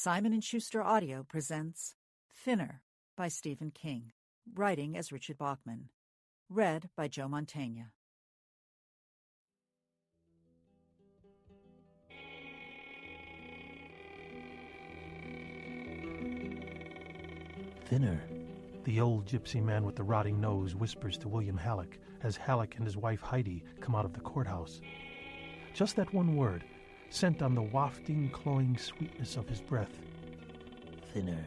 Simon & Schuster Audio presents Thinner by Stephen King, writing as Richard Bachman, read by Joe Mantegna. Thinner, the old gypsy man with the rotting nose whispers to William Halleck as Halleck and his wife Heidi come out of the courthouse. Just that one word, sent on the wafting, cloying sweetness of his breath. Thinner.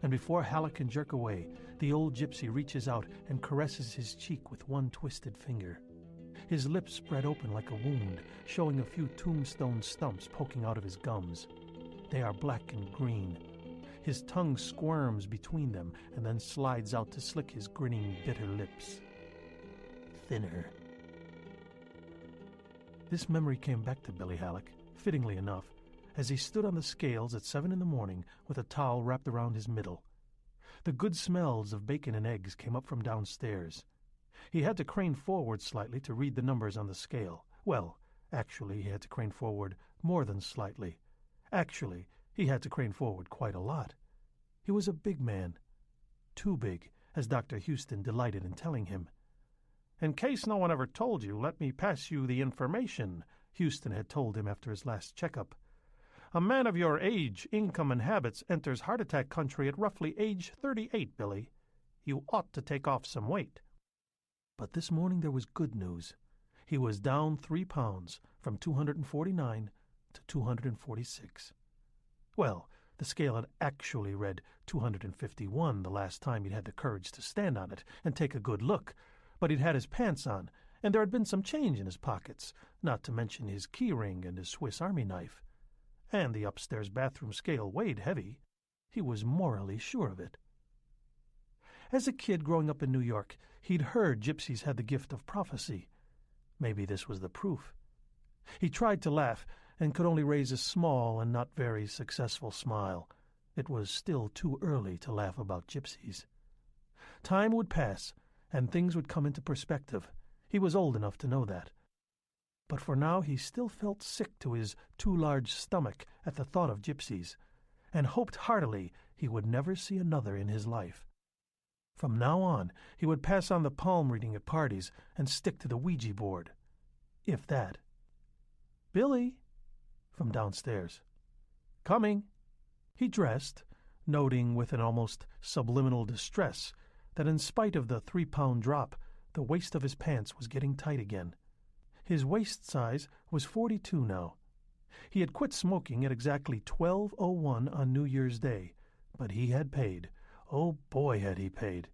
And before Halleck can jerk away, the old gypsy reaches out and caresses his cheek with one twisted finger. His lips spread open like a wound, showing a few tombstone stumps poking out of his gums. They are black and green. His tongue squirms between them and then slides out to slick his grinning, bitter lips. Thinner. This memory came back to Billy Halleck, fittingly enough, as he stood on the scales at 7 a.m. with a towel wrapped around his middle. The good smells of bacon and eggs came up from downstairs. He had to crane forward slightly to read the numbers on the scale. Well, actually, he had to crane forward more than slightly. Actually, he had to crane forward quite a lot. He was a big man. Too big, as Dr. Houston delighted in telling him. "In case no one ever told you, let me pass you the information," Houston had told him after his last checkup. "A man of your age, income, and habits enters heart attack country at roughly age 38, Billy. You ought to take off some weight." But this morning there was good news. He was down 3 pounds, from 249 to 246. Well, the scale had actually read 251 the last time he'd had the courage to stand on it and take a good look, but he'd had his pants on, and there had been some change in his pockets, not to mention his key ring and his Swiss Army knife. And the upstairs bathroom scale weighed heavy. He was morally sure of it. As a kid growing up in New York, he'd heard gypsies had the gift of prophecy. Maybe this was the proof. He tried to laugh and could only raise a small and not very successful smile. It was still too early to laugh about gypsies. Time would pass, and things would come into perspective. He was old enough to know that. But for now he still felt sick to his too large stomach at the thought of gypsies, and hoped heartily he would never see another in his life. From now on he would pass on the palm reading at parties and stick to the Ouija board. If that. "Billy!" from downstairs. "Coming." He dressed, noting with an almost subliminal distress that in spite of the 3-pound drop, the waist of his pants was getting tight again. His waist size was 42 now. He had quit smoking at exactly 12:01 on New Year's Day, but he had paid. Oh boy, had he paid.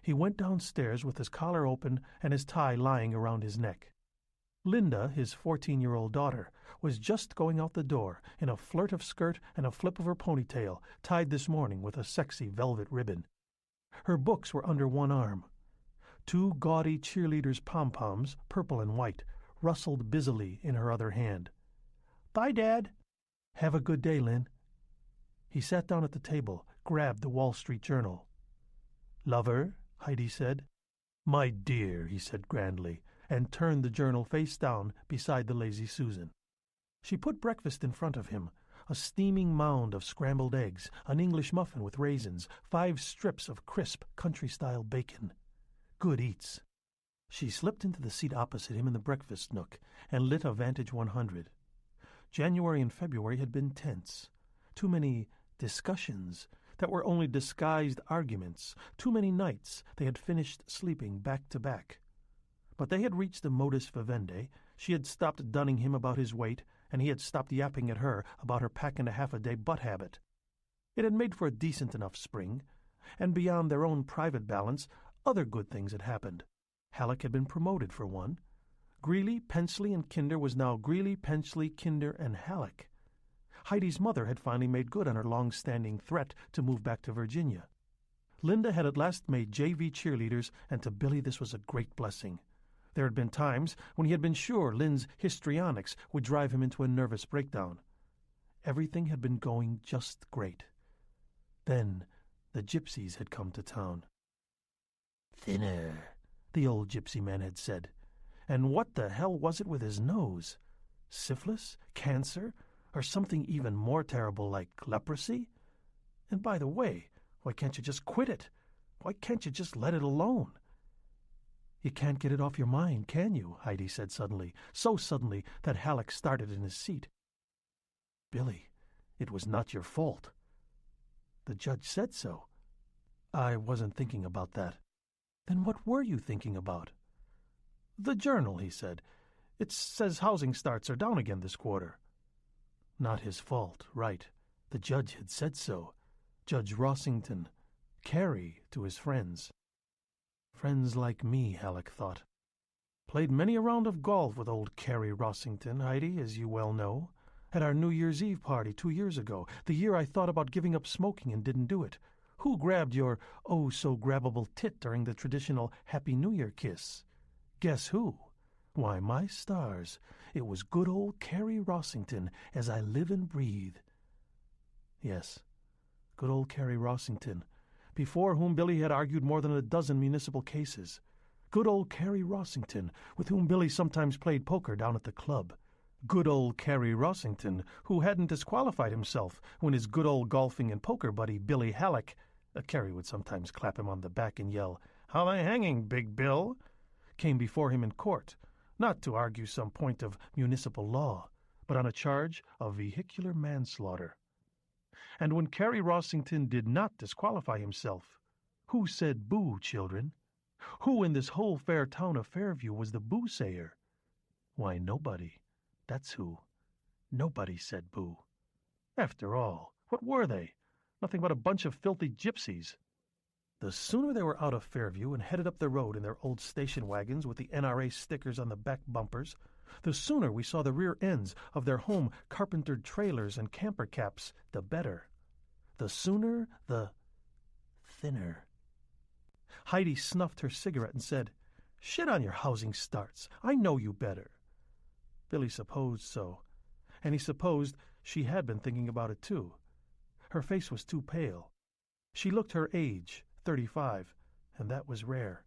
He went downstairs with his collar open and his tie lying around his neck. Linda, his 14-year-old daughter, was just going out the door in a flirt of skirt and a flip of her ponytail, tied this morning with a sexy velvet ribbon. Her books were under one arm. 2 gaudy cheerleaders' pom-poms, purple and white, rustled busily in her other hand. "Bye, Dad." "Have a good day, Lynn." He sat down at the table, grabbed the Wall Street Journal. "Lover?" Heidi said. "My dear," he said grandly, and turned the journal face down beside the lazy Susan. She put breakfast in front of him, a steaming mound of scrambled eggs, an English muffin with raisins, 5 strips of crisp country-style bacon. Good eats. She slipped into the seat opposite him in the breakfast nook and lit a Vantage 100. January and February had been tense. Too many discussions that were only disguised arguments. Too many nights they had finished sleeping back to back. But they had reached the modus vivendi. She had stopped dunning him about his weight, and he had stopped yapping at her about her pack-and-a-half-a-day butt habit. It had made for a decent enough spring, and beyond their own private balance, other good things had happened. Halleck had been promoted, for one. Greeley, Pensley, and Kinder was now Greeley, Pensley, Kinder, and Halleck. Heidi's mother had finally made good on her long-standing threat to move back to Virginia. Linda had at last made JV cheerleaders, and to Billy this was a great blessing. There had been times when he had been sure Lynn's histrionics would drive him into a nervous breakdown. Everything had been going just great. Then the gypsies had come to town. "Thinner," the old gypsy man had said. And what the hell was it with his nose? Syphilis? Cancer? Or something even more terrible like leprosy? And by the way, why can't you just quit it? Why can't you just let it alone? You can't get it off your mind, can you? Heidi said suddenly, so suddenly that Halleck started in his seat. Billy, it was not your fault. The judge said so. I wasn't thinking about that. Then what were you thinking about? The journal, he said. It says housing starts are down again this quarter. Not his fault, right. The judge had said so. Judge Rossington. Carey to his friends. Friends like me, Halleck thought. Played many a round of golf with old Carey Rossington, Heidi, as you well know. At our New Year's Eve party 2 years ago, the year I thought about giving up smoking and didn't do it. Who grabbed your oh-so-grabbable tit during the traditional Happy New Year kiss? Guess who? Why, my stars, it was good old Carey Rossington, as I live and breathe. Yes, good old Carey Rossington, before whom Billy had argued more than a dozen municipal cases. Good old Carey Rossington, with whom Billy sometimes played poker down at the club. Good old Carey Rossington, who hadn't disqualified himself when his good old golfing and poker buddy Billy Halleck, Carey would sometimes clap him on the back and yell, "How they hanging, Big Bill?" came before him in court, not to argue some point of municipal law, but on a charge of vehicular manslaughter. And when Carey Rossington did not disqualify himself, who said boo, children? Who in this whole fair town of Fairview was the boo-sayer? Why, nobody. That's who. Nobody said boo. After all, what were they? Nothing but a bunch of filthy gypsies. The sooner they were out of Fairview and headed up the road in their old station wagons with the NRA stickers on the back bumpers, the sooner we saw the rear ends of their home carpentered trailers and camper caps, the better. The sooner, the thinner. Heidi snuffed her cigarette and said, "Shit on your housing starts. I know you better." Billy supposed so, and he supposed she had been thinking about it too. Her face was too pale. She looked her age, 35, and that was rare.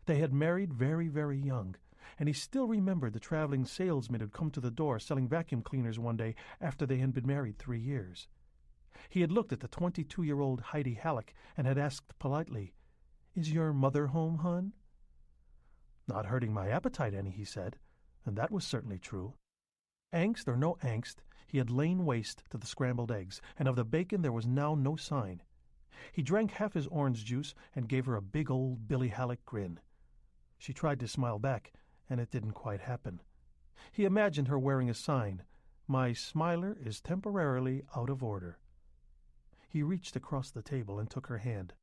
They had married very, very young, and he still remembered the traveling salesman who'd come to the door selling vacuum cleaners one day after they had been married 3 years. He had looked at the 22-year-old Heidi Halleck and had asked politely, "Is your mother home, hon?" "Not hurting my appetite any," he said, and that was certainly true. Angst or no angst, he had lain waste to the scrambled eggs, and of the bacon there was now no sign. He drank half his orange juice and gave her a big old Billy Halleck grin. She tried to smile back, and it didn't quite happen. He imagined her wearing a sign, "My smiler is temporarily out of order." He reached across the table and took her hand.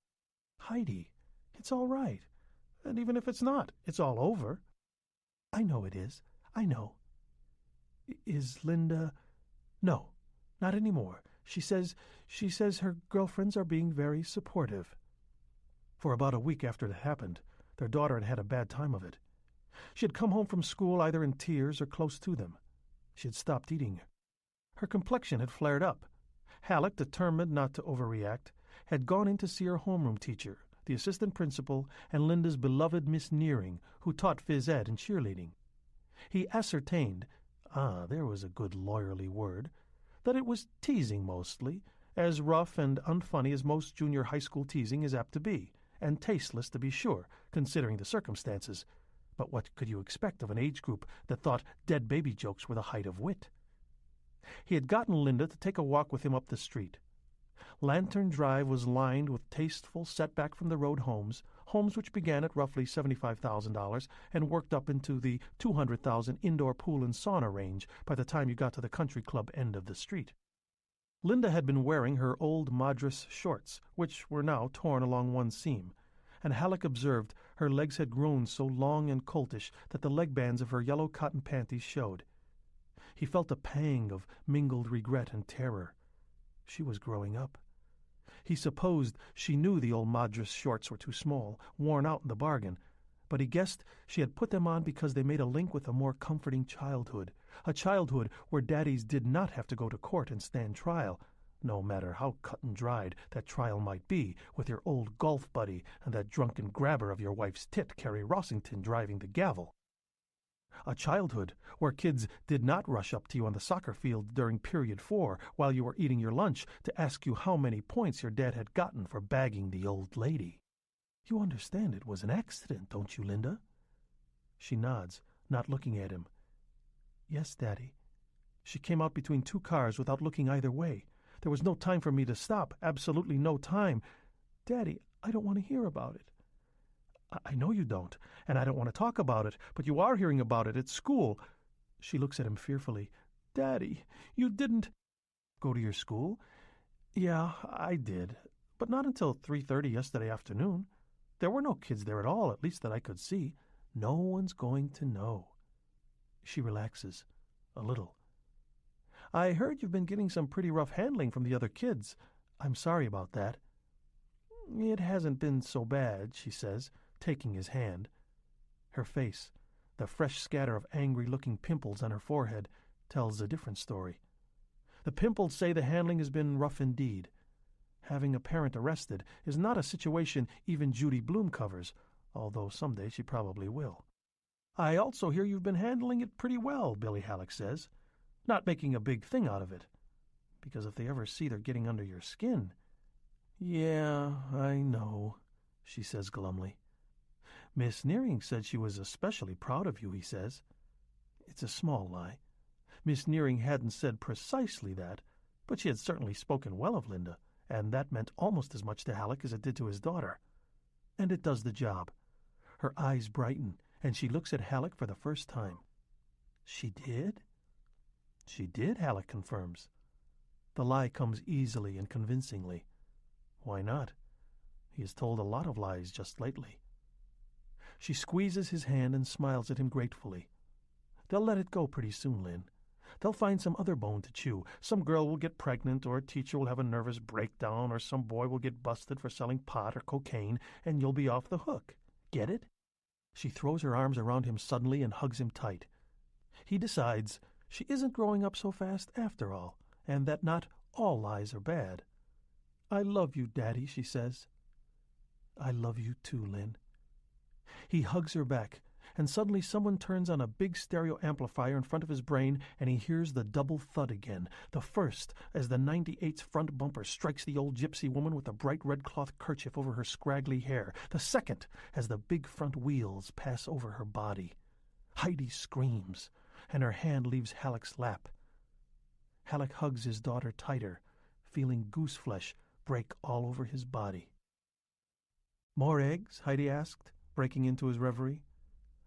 "Heidi, it's all right. And even if it's not, it's all over." "I know it is. I know." "Is Linda—" "No, not any more. She says her girlfriends are being very supportive." For about a week after it happened, their daughter had had a bad time of it. She had come home from school either in tears or close to them. She had stopped eating. Her complexion had flared up. Halleck, determined not to overreact, had gone in to see her homeroom teacher, the assistant principal, and Linda's beloved Miss Nearing, who taught phys ed and cheerleading. He ascertained, there was a good lawyerly word, that it was teasing mostly, as rough and unfunny as most junior high school teasing is apt to be, and tasteless to be sure, considering the circumstances. But what could you expect of an age group that thought dead baby jokes were the height of wit? He had gotten Linda to take a walk with him up the street. Lantern Drive was lined with tasteful, set-back from the road homes which began at roughly $75,000 and worked up into the $200,000 indoor pool and sauna range by the time you got to the country club end of the street. Linda had been wearing her old Madras shorts, which were now torn along one seam, and Halleck observed her legs had grown so long and coltish that the leg bands of her yellow cotton panties showed. He felt a pang of mingled regret and terror. She was growing up. He supposed she knew the old Madras shorts were too small, worn out in the bargain, but he guessed she had put them on because they made a link with a more comforting childhood, a childhood where daddies did not have to go to court and stand trial, no matter how cut and dried that trial might be, with your old golf buddy and that drunken grabber of your wife's tit, Carey Rossington, driving the gavel. A childhood where kids did not rush up to you on the soccer field during period 4 while you were eating your lunch to ask you how many points your dad had gotten for bagging the old lady. You understand it was an accident, don't you, Linda? She nods, not looking at him. Yes, Daddy. She came out between 2 cars without looking either way. There was no time for me to stop, absolutely no time. Daddy, I don't want to hear about it. I know you don't, and I don't want to talk about it, but you are hearing about it at school. She looks at him fearfully. Daddy, you didn't... Go to your school? Yeah, I did, but not until 3:30 yesterday afternoon. There were no kids there at all, at least that I could see. No one's going to know. She relaxes, a little. I heard you've been getting some pretty rough handling from the other kids. I'm sorry about that. It hasn't been so bad, she says, taking his hand. Her face, the fresh scatter of angry-looking pimples on her forehead, tells a different story. The pimples say the handling has been rough indeed. Having a parent arrested is not a situation even Judy Blume covers, although someday she probably will. I also hear you've been handling it pretty well, Billy Halleck says, not making a big thing out of it. Because if they ever see they're getting under your skin... Yeah, I know, she says glumly. Miss Nearing said she was especially proud of you, he says. It's a small lie. Miss Nearing hadn't said precisely that, but she had certainly spoken well of Linda, and that meant almost as much to Halleck as it did to his daughter. And it does the job. Her eyes brighten, and she looks at Halleck for the first time. She did? She did, Halleck confirms. The lie comes easily and convincingly. Why not? He has told a lot of lies just lately. She squeezes his hand and smiles at him gratefully. They'll let it go pretty soon, Lynn. They'll find some other bone to chew. Some girl will get pregnant, or a teacher will have a nervous breakdown, or some boy will get busted for selling pot or cocaine, and you'll be off the hook. Get it? She throws her arms around him suddenly and hugs him tight. He decides she isn't growing up so fast after all, and that not all lies are bad. I love you, Daddy, she says. I love you too, Lynn. He hugs her back, and suddenly someone turns on a big stereo amplifier in front of his brain, and he hears the double thud again, the first as the 98's front bumper strikes the old gypsy woman with a bright red cloth kerchief over her scraggly hair, the second as the big front wheels pass over her body. Heidi screams, and her hand leaves Halleck's lap. Halleck hugs his daughter tighter, feeling goose flesh break all over his body. More eggs? Heidi asked, breaking into his reverie.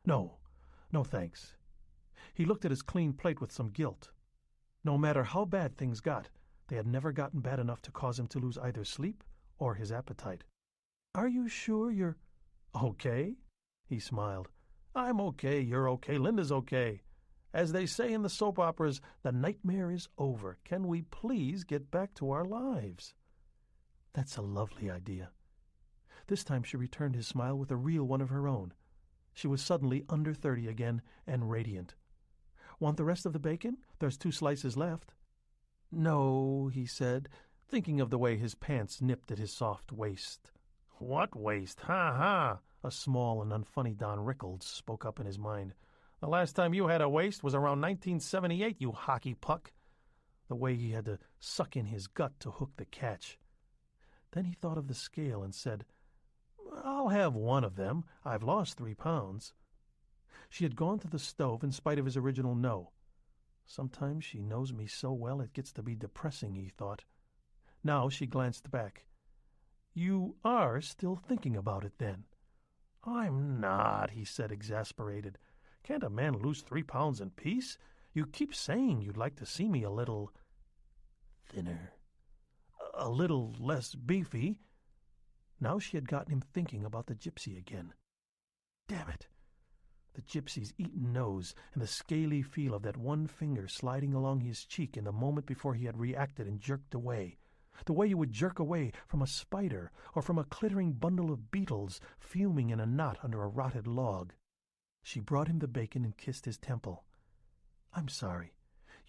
No, thanks. He looked at his clean plate with some guilt. No matter how bad things got, they had never gotten bad enough to cause him to lose either sleep or his appetite. Are you sure you're okay? He smiled. I'm okay, you're okay, Linda's okay. As they say in the soap operas, the nightmare is over. Can we please get back to our lives? That's a lovely idea. This time she returned his smile with a real one of her own. She was suddenly under 30 again and radiant. Want the rest of the bacon? There's 2 slices left. No, he said, thinking of the way his pants nipped at his soft waist. What waist? Ha ha! A small and unfunny Don Rickles spoke up in his mind. The last time you had a waist was around 1978, you hockey puck. The way he had to suck in his gut to hook the catch. Then he thought of the scale and said, I'll have one of them. I've lost 3 pounds. She had gone to the stove in spite of his original no. Sometimes she knows me so well it gets to be depressing, he thought. Now she glanced back. You are still thinking about it, then? I'm not, he said, exasperated. Can't a man lose 3 pounds in peace? You keep saying you'd like to see me a little thinner, a little less beefy. Now she had gotten him thinking about the gypsy again. Damn it! The gypsy's eaten nose and the scaly feel of that one finger sliding along his cheek in the moment before he had reacted and jerked away. The way you would jerk away from a spider or from a clittering bundle of beetles fuming in a knot under a rotted log. She brought him the bacon and kissed his temple. I'm sorry.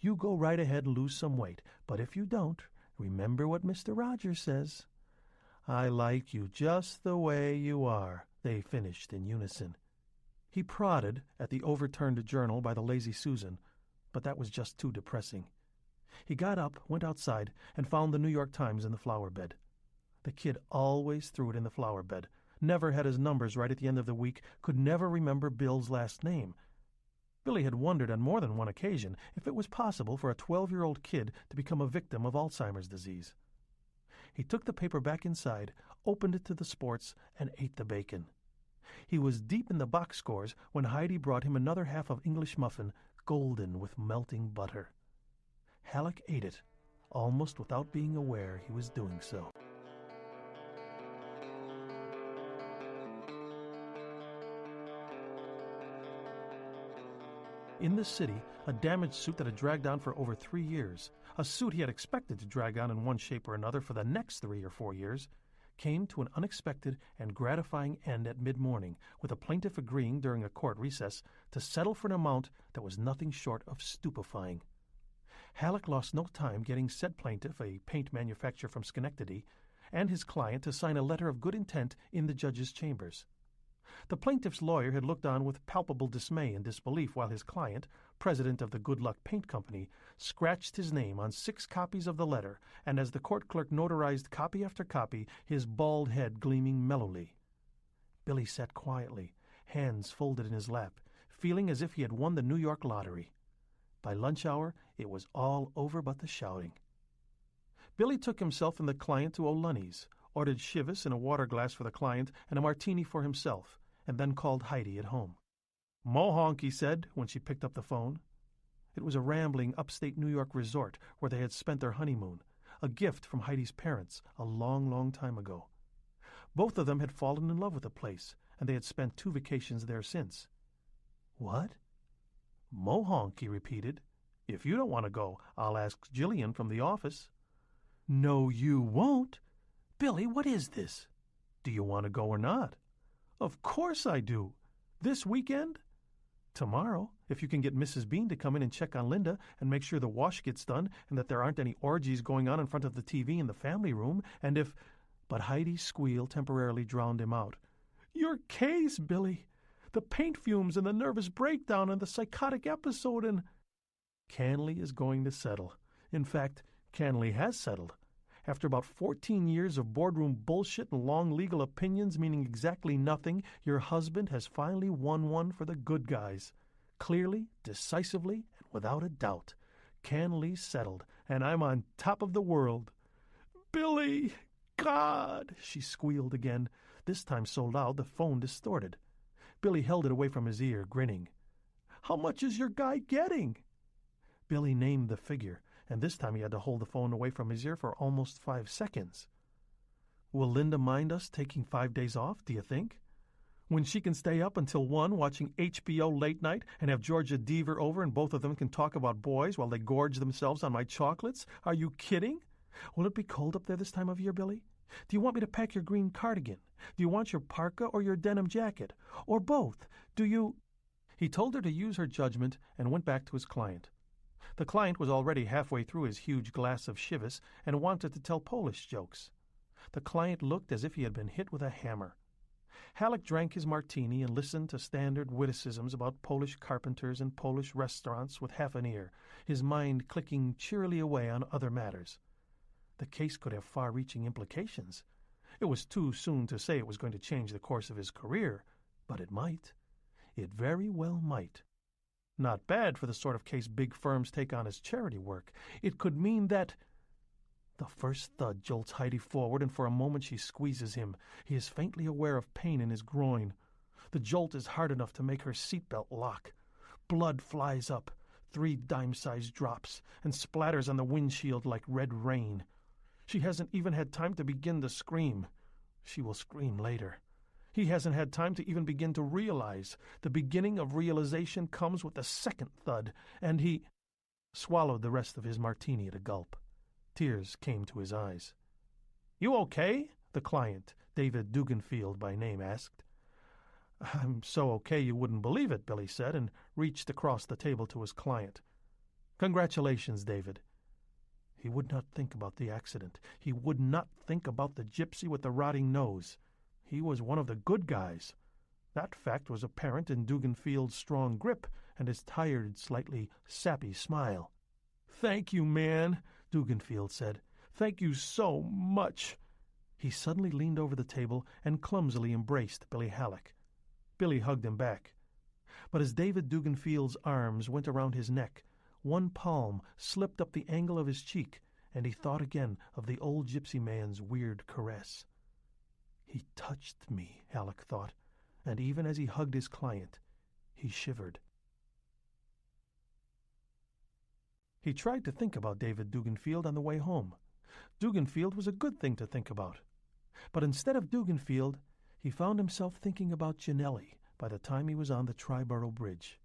You go right ahead and lose some weight, but if you don't, remember what Mr. Rogers says. I like you just the way you are, they finished in unison. He prodded at the overturned journal by the lazy Susan, but that was just too depressing. He got up, went outside, and found the New York Times in the flower bed. The kid always threw it in the flower bed, never had his numbers right at the end of the week, could never remember Bill's last name. Billy had wondered on more than one occasion if it was possible for a 12-year-old kid to become a victim of Alzheimer's disease. He took the paper back inside, opened it to the sports, and ate the bacon. He was deep in the box scores when Heidi brought him another half of English muffin, golden with melting butter. Halleck ate it, almost without being aware he was doing so. In the city, a damaged suit that had dragged on for over 3 years, a suit he had expected to drag on in one shape or another for the next 3 or 4 years, came to an unexpected and gratifying end at mid-morning, with a plaintiff agreeing during a court recess to settle for an amount that was nothing short of stupefying. Halleck lost no time getting said plaintiff, a paint manufacturer from Schenectady, and his client to sign a letter of good intent in the judge's chambers. The plaintiff's lawyer had looked on with palpable dismay and disbelief while his client, president of the Good Luck Paint Company, scratched his name on 6 copies of the letter, and as the court clerk notarized copy after copy, his bald head gleaming mellowly. Billy sat quietly, hands folded in his lap, feeling as if he had won the New York lottery. By lunch hour, it was all over but the shouting. Billy took himself and the client to O'Lunny's, ordered Chivas in a water glass for the client and a martini for himself, and then called Heidi at home. "Mohonk," he said when she picked up the phone. It was a rambling upstate New York resort where they had spent their honeymoon, a gift from Heidi's parents a long, long time ago. Both of them had fallen in love with the place, and they had spent 2 vacations there since. "What?" "Mohonk," he repeated. "If you don't want to go, I'll ask Jillian from the office." "No, you won't. Billy, what is this?" "Do you want to go or not?" "Of course I do. This weekend?" "Tomorrow, if you can get Mrs. Bean to come in and check on Linda and make sure the wash gets done and that there aren't any orgies going on in front of the TV in the family room, and if—" But Heidi's squeal temporarily drowned him out. "Your case, Billy. The paint fumes and the nervous breakdown and the psychotic episode and—" "Canley is going to settle. In fact, Canley has settled. After about 14 years of boardroom bullshit and long legal opinions meaning exactly nothing, your husband has finally won one for the good guys. Clearly, decisively, and without a doubt. Canley's settled, and I'm on top of the world." "Billy! God!" she squealed again, this time so loud the phone distorted. Billy held it away from his ear, grinning. "How much is your guy getting?" Billy named the figure, and this time he had to hold the phone away from his ear for almost 5 seconds. "Will Linda mind us taking 5 days off, do you think? When she can stay up until 1 watching HBO late night and have Georgia Deaver over and both of them can talk about boys while they gorge themselves on my chocolates? Are you kidding? Will it be cold up there this time of year, Billy? Do you want me to pack your green cardigan? Do you want your parka or your denim jacket? Or both? Do you—" He told her to use her judgment and went back to his client. The client was already halfway through his huge glass of Chivas and wanted to tell Polish jokes. The client looked as if he had been hit with a hammer. Halleck drank his martini and listened to standard witticisms about Polish carpenters and Polish restaurants with half an ear, his mind clicking cheerily away on other matters. The case could have far-reaching implications. It was too soon to say it was going to change the course of his career, but it might. It very well might. Not bad for the sort of case big firms take on as charity work. It could mean that— The first thud jolts Heidi forward, and for a moment she squeezes him. He is faintly aware of pain in his groin. The jolt is hard enough to make her seatbelt lock. Blood flies up, 3 dime-sized drops, and splatters on the windshield like red rain. She hasn't even had time to begin to scream. She will scream later. He hasn't had time to even begin to realize. The beginning of realization comes with the second thud, and he swallowed the rest of his martini at a gulp. Tears came to his eyes. "You okay?" the client, David Duganfield by name, asked. "I'm so okay you wouldn't believe it," Billy said, and reached across the table to his client. "Congratulations, David." He would not think about the accident. He would not think about the gypsy with the rotting nose. He was one of the good guys. That fact was apparent in Duganfield's strong grip and his tired, slightly sappy smile. "Thank you, man," Duganfield said. "Thank you so much." He suddenly leaned over the table and clumsily embraced Billy Halleck. Billy hugged him back. But as David Duganfield's arms went around his neck, one palm slipped up the angle of his cheek, and he thought again of the old gypsy man's weird caress. He touched me, Halleck thought, and even as he hugged his client, he shivered. He tried to think about David Duganfield on the way home. Duganfield was a good thing to think about. But instead of Duganfield, he found himself thinking about Ginelli by the time he was on the Triborough Bridge.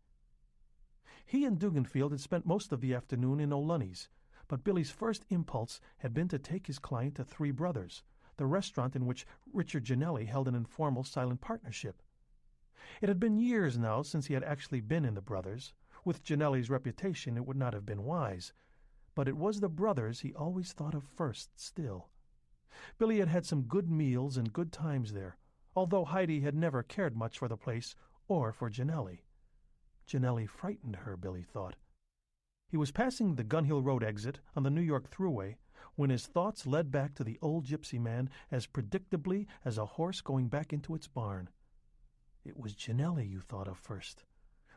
He and Duganfield had spent most of the afternoon in O'Lunney's, but Billy's first impulse had been to take his client to Three Brothers, the restaurant in which Richard Ginelli held an informal silent partnership. It had been years now since he had actually been in the Brothers. With Ginelli's reputation, it would not have been wise, but it was the Brothers he always thought of first still. Billy had had some good meals and good times there, although Heidi had never cared much for the place or for Ginelli. Ginelli frightened her, Billy thought. He was passing the Gun Hill Road exit on the New York Thruway when his thoughts led back to the old gypsy man as predictably as a horse going back into its barn. It was Ginelli you thought of first.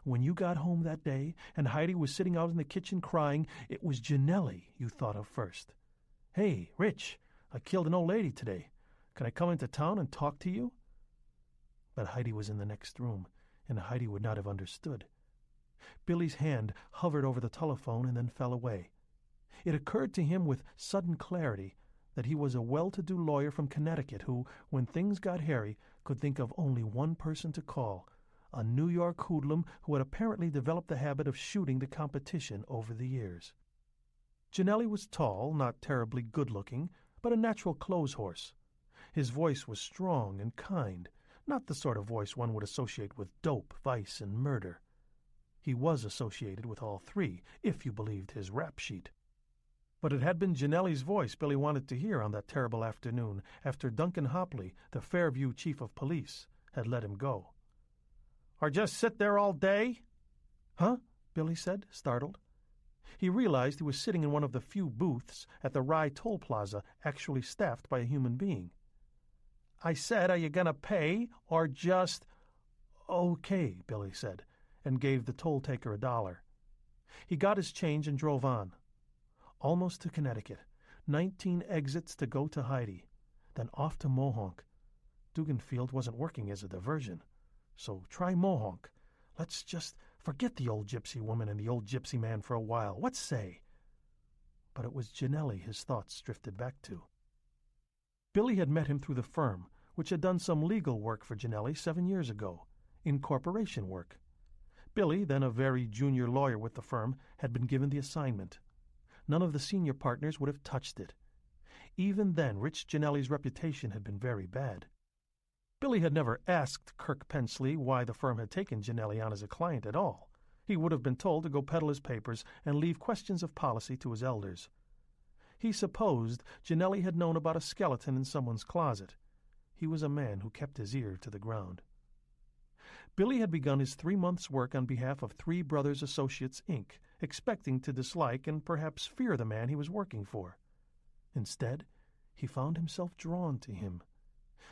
When you got home that day and Heidi was sitting out in the kitchen crying, it was Ginelli you thought of first. "Hey, Rich, I killed an old lady today. Can I come into town and talk to you?" But Heidi was in the next room, and Heidi would not have understood. Billy's hand hovered over the telephone and then fell away. It occurred to him with sudden clarity that he was a well-to-do lawyer from Connecticut who, when things got hairy, could think of only one person to call, a New York hoodlum who had apparently developed the habit of shooting the competition over the years. Ginelli was tall, not terribly good-looking, but a natural clothes horse. His voice was strong and kind, not the sort of voice one would associate with dope, vice, and murder. He was associated with all three, if you believed his rap sheet. But it had been Ginelli's voice Billy wanted to hear on that terrible afternoon after Duncan Hopley, the Fairview chief of police, had let him go. "Or just sit there all day?" "Huh?" Billy said, startled. He realized he was sitting in one of the few booths at the Rye Toll Plaza actually staffed by a human being. "I said, are you going to pay or just—" "Okay," Billy said, and gave the toll-taker $1. He got his change and drove on. Almost to Connecticut. 19 exits to go to Heidi. Then off to Mohonk. Duganfield wasn't working as a diversion. So try Mohonk. Let's just forget the old gypsy woman and the old gypsy man for a while. What say? But it was Ginelli his thoughts drifted back to. Billy had met him through the firm, which had done some legal work for Ginelli 7 years ago, incorporation work. Billy, then a very junior lawyer with the firm, had been given the assignment. None of the senior partners would have touched it. Even then, Rich Ginelli's reputation had been very bad. Billy had never asked Kirk Pensley why the firm had taken Ginelli on as a client at all. He would have been told to go peddle his papers and leave questions of policy to his elders. He supposed Ginelli had known about a skeleton in someone's closet. He was a man who kept his ear to the ground. Billy had begun his 3 months' work on behalf of Three Brothers Associates, Inc., expecting to dislike and perhaps fear the man he was working for. Instead, he found himself drawn to him.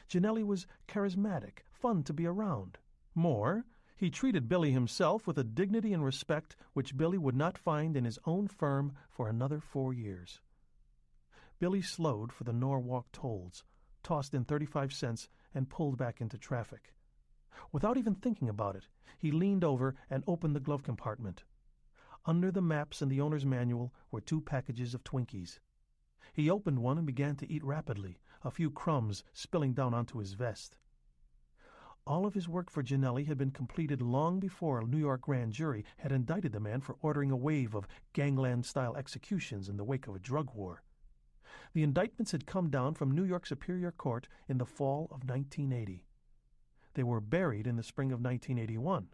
Ginelli was charismatic, fun to be around. More, he treated Billy himself with a dignity and respect which Billy would not find in his own firm for another 4 years. Billy slowed for the Norwalk tolls, tossed in 35 cents, and pulled back into traffic. Without even thinking about it, he leaned over and opened the glove compartment. Under the maps and the owner's manual were 2 packages of Twinkies. He opened one and began to eat rapidly, a few crumbs spilling down onto his vest. All of his work for Ginelli had been completed long before a New York grand jury had indicted the man for ordering a wave of gangland-style executions in the wake of a drug war. The indictments had come down from New York Superior Court in the fall of 1980. They were buried in the spring of 1981,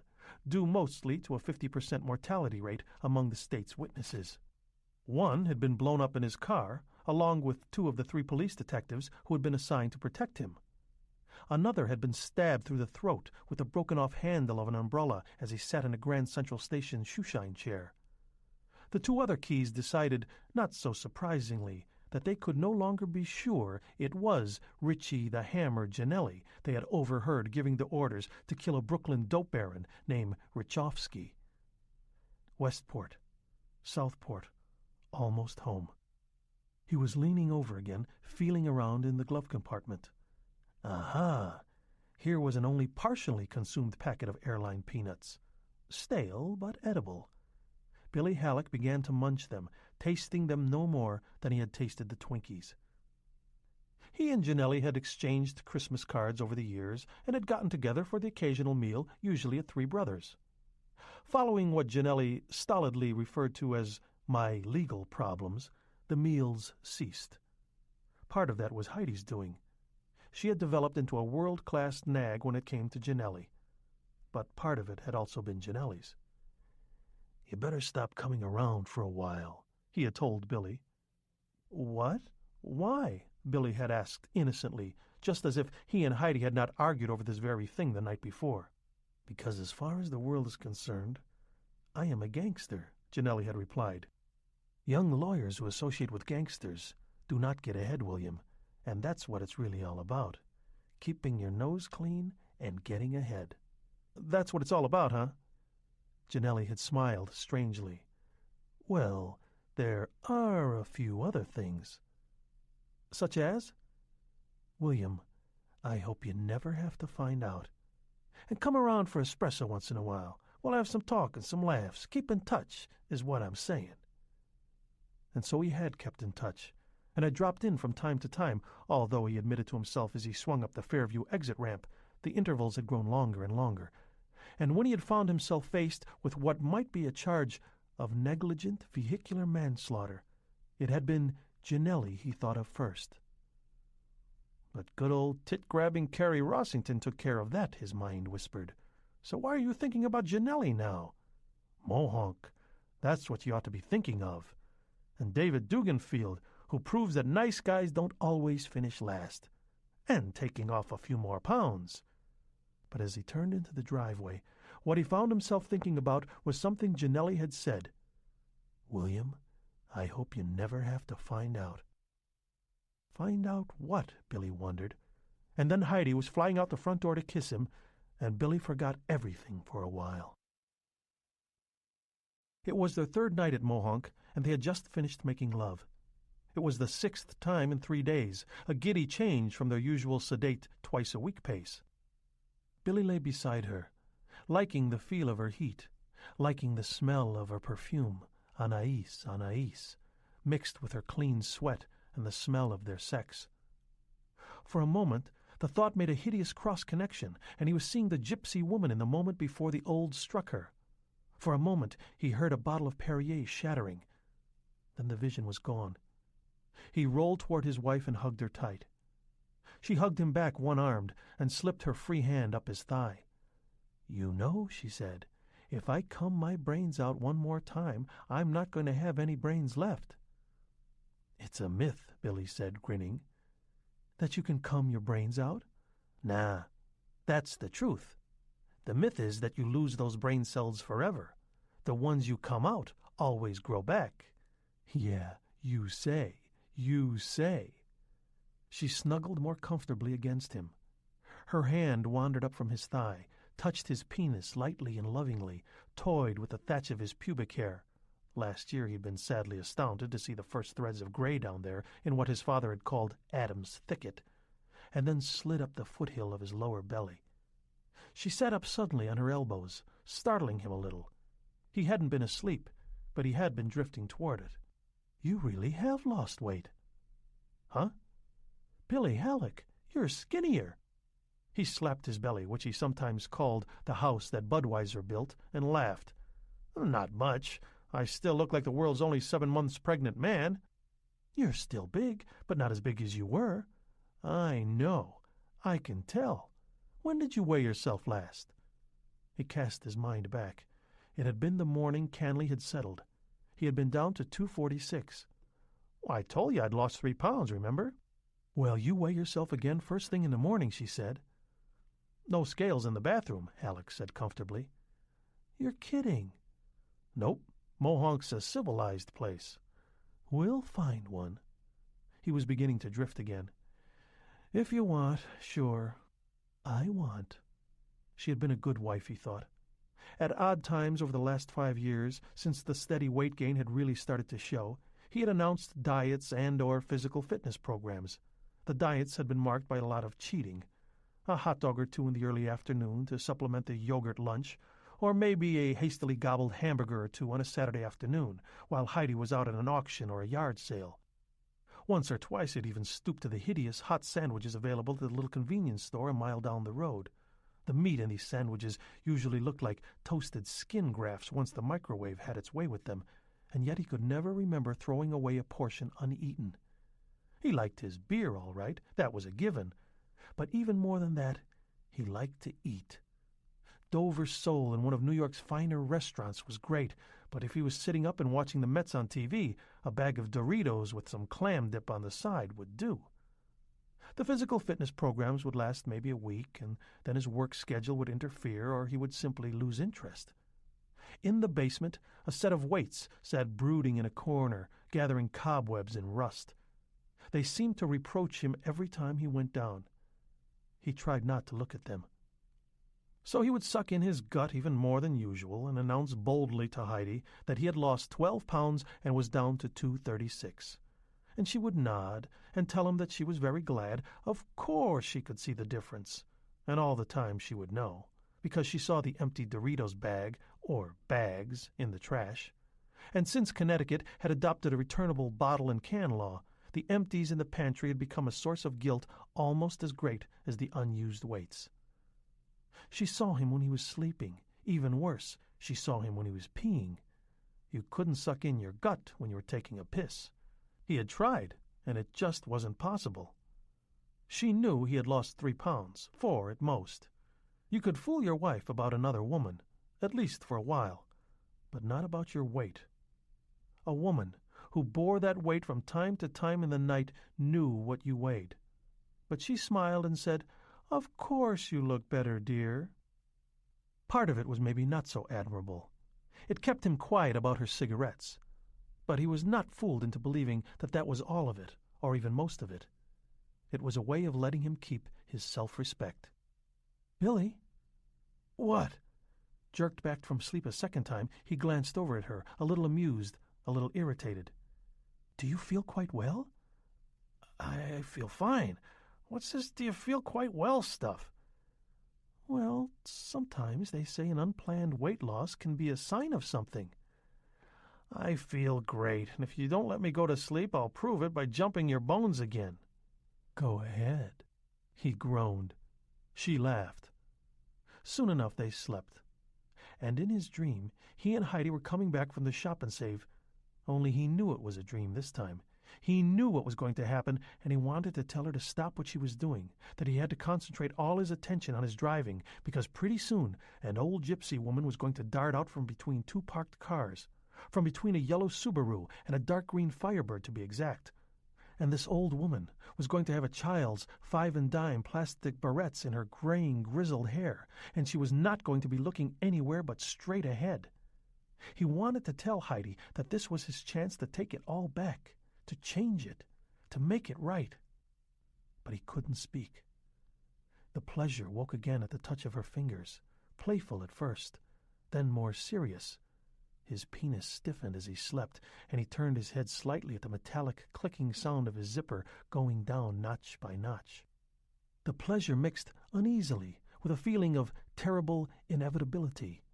due mostly to a 50% mortality rate among the state's witnesses. One had been blown up in his car, along with 2 of the 3 police detectives who had been assigned to protect him. Another had been stabbed through the throat with the broken-off handle of an umbrella as he sat in a Grand Central Station shoeshine chair. The two other Keys decided, not so surprisingly, that they could no longer be sure it was Richie the Hammer Janelli they had overheard giving the orders to kill a Brooklyn dope baron named Richovsky. Westport, Southport, almost home. He was leaning over again, feeling around in the glove compartment. Aha! Here was an only partially consumed packet of airline peanuts. Stale, but edible. Billy Halleck began to munch them, tasting them no more than he had tasted the Twinkies. He and Janelli had exchanged Christmas cards over the years and had gotten together for the occasional meal, usually at Three Brothers. Following what Janelli stolidly referred to as my legal problems, the meals ceased. Part of that was Heidi's doing. She had developed into a world-class nag when it came to Janelli. But part of it had also been Janelli's. "You better stop coming around for a while," he had told Billy. "What? Why?" Billy had asked innocently, just as if he and Heidi had not argued over this very thing the night before. "Because as far as the world is concerned, I am a gangster," Janelli had replied. "Young lawyers who associate with gangsters do not get ahead, William, and that's what it's really all about. Keeping your nose clean and getting ahead." "That's what it's all about, huh?" Janelli had smiled strangely. "Well, there are a few other things." "Such as?" "William, I hope you never have to find out. And come around for espresso once in a while. We'll have some talk and some laughs. Keep in touch, is what I'm saying." And so he had kept in touch, and had dropped in from time to time, although he admitted to himself as he swung up the Fairview exit ramp, the intervals had grown longer and longer. And when he had found himself faced with what might be a charge of negligent vehicular manslaughter, it had been Janelli he thought of first. "But good old tit-grabbing Carrie Rossington took care of that," his mind whispered. "So why are you thinking about Janelli now? Mohonk, that's what you ought to be thinking of. And David Duganfield, who proves that nice guys don't always finish last. And taking off a few more pounds." But as he turned into the driveway, what he found himself thinking about was something Janelli had said. "William, I hope you never have to find out." Find out what? Billy wondered. And then Heidi was flying out the front door to kiss him, and Billy forgot everything for a while. It was their third night at Mohonk, and they had just finished making love. It was the 6th time in 3 days, a giddy change from their usual sedate twice-a-week pace. Billy lay beside her, liking the feel of her heat, liking the smell of her perfume, Anais, Anais, mixed with her clean sweat and the smell of their sex. For a moment, the thought made a hideous cross-connection, and he was seeing the gypsy woman in the moment before the old struck her. For a moment, he heard a bottle of Perrier shattering. Then the vision was gone. He rolled toward his wife and hugged her tight. She hugged him back one-armed and slipped her free hand up his thigh. "You know," she said, "if I comb my brains out one more time, I'm not going to have any brains left." "It's a myth," Billy said, grinning. "That you can comb your brains out?" "Nah, that's the truth. The myth is that you lose those brain cells forever. The ones you come out always grow back." "Yeah, you say, you say." She snuggled more comfortably against him. Her hand wandered up from his thigh, touched his penis lightly and lovingly, toyed with the thatch of his pubic hair. Last year he'd been sadly astounded to see the first threads of gray down there in what his father had called Adam's thicket, and then slid up the foothill of his lower belly. She sat up suddenly on her elbows, startling him a little. He hadn't been asleep, but he had been drifting toward it. "You really have lost weight." "Huh? Billy Halleck, you're skinnier." He slapped his belly, which he sometimes called the house that Budweiser built, and laughed. "Not much. I still look like the world's only 7 months pregnant man." "You're still big, but not as big as you were." "I know. I can tell. When did you weigh yourself last?" He cast his mind back. It had been the morning Canley had settled. He had been down to 246. "I told you I'd lost 3 pounds, remember?" "Well, you weigh yourself again first thing in the morning," she said. "No scales in the bathroom," Halleck said comfortably. "You're kidding." "Nope. Mohonk's a civilized place." "We'll find one." He was beginning to drift again. "If you want, sure." "I want." She had been a good wife, he thought. At odd times over the last 5 years, since the steady weight gain had really started to show, he had announced diets and/or physical fitness programs. The diets had been marked by a lot of cheating. A hot dog or two in the early afternoon to supplement the yogurt lunch, or maybe a hastily gobbled hamburger or two on a Saturday afternoon, while Heidi was out at an auction or a yard sale. Once or twice he'd even stooped to the hideous hot sandwiches available at the little convenience store a mile down the road. The meat in these sandwiches usually looked like toasted skin grafts once the microwave had its way with them, and yet he could never remember throwing away a portion uneaten. He liked his beer, all right, that was a given, but even more than that, he liked to eat. Dover's Sole in one of New York's finer restaurants was great, but if he was sitting up and watching the Mets on TV, a bag of Doritos with some clam dip on the side would do. The physical fitness programs would last maybe a week, and then his work schedule would interfere, or he would simply lose interest. In the basement, a set of weights sat brooding in a corner, gathering cobwebs and rust. They seemed to reproach him every time he went down. He tried not to look at them. So he would suck in his gut even more than usual and announce boldly to Heidi that he had lost 12 pounds and was down to 236. And she would nod and tell him that she was very glad. Of course she could see the difference. And all the time she would know, because she saw the empty Doritos bag, or bags, in the trash. And since Connecticut had adopted a returnable bottle and can law, the empties in the pantry had become a source of guilt almost as great as the unused weights. She saw him when he was sleeping. Even worse, she saw him when he was peeing. You couldn't suck in your gut when you were taking a piss. He had tried, and it just wasn't possible. She knew he had lost 3 pounds, 4 at most. You could fool your wife about another woman, at least for a while, but not about your weight. A woman who bore that weight from time to time in the night knew what you weighed. But she smiled and said, "Of course you look better, dear." Part of it was maybe not so admirable. It kept him quiet about her cigarettes. But he was not fooled into believing that that was all of it, or even most of it. It was a way of letting him keep his self-respect. "Billy?" "What?" Jerked back from sleep a second time, he glanced over at her, a little amused, a little irritated. "Do you feel quite well?" "I feel fine. What's this do you feel quite well stuff?" "Well, sometimes they say an unplanned weight loss can be a sign of something." "I feel great, and if you don't let me go to sleep, I'll prove it by jumping your bones again." "Go ahead," he groaned. She laughed. Soon enough they slept. And in his dream, he and Heidi were coming back from the shop and save. Only he knew it was a dream this time. He knew what was going to happen, and he wanted to tell her to stop what she was doing, that he had to concentrate all his attention on his driving, because pretty soon an old gypsy woman was going to dart out from between 2 parked cars, from between a yellow Subaru and a dark green Firebird, to be exact. And this old woman was going to have a child's 5-and-dime plastic barrettes in her graying, grizzled hair, and she was not going to be looking anywhere but straight ahead. He wanted to tell Heidi that this was his chance to take it all back, to change it, to make it right. But he couldn't speak. The pleasure woke again at the touch of her fingers, playful at first, then more serious. His penis stiffened as he slept, and he turned his head slightly at the metallic clicking sound of his zipper going down notch by notch. The pleasure mixed uneasily with a feeling of terrible inevitability.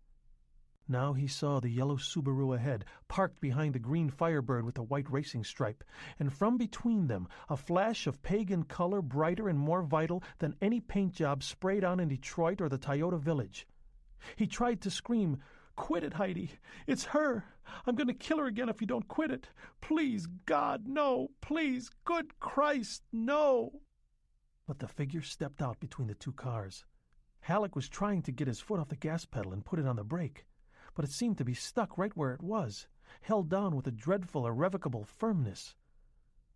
Now he saw the yellow Subaru ahead, parked behind the green Firebird with the white racing stripe, and from between them a flash of pagan color brighter and more vital than any paint job sprayed on in Detroit or the Toyota Village. He tried to scream, "Quit it, Heidi! It's her! I'm going to kill her again if you don't quit it! Please, God, no! Please, good Christ, no!" But the figure stepped out between the 2 cars. Halleck was trying to get his foot off the gas pedal and put it on the brake, but it seemed to be stuck right where it was, held down with a dreadful, irrevocable firmness.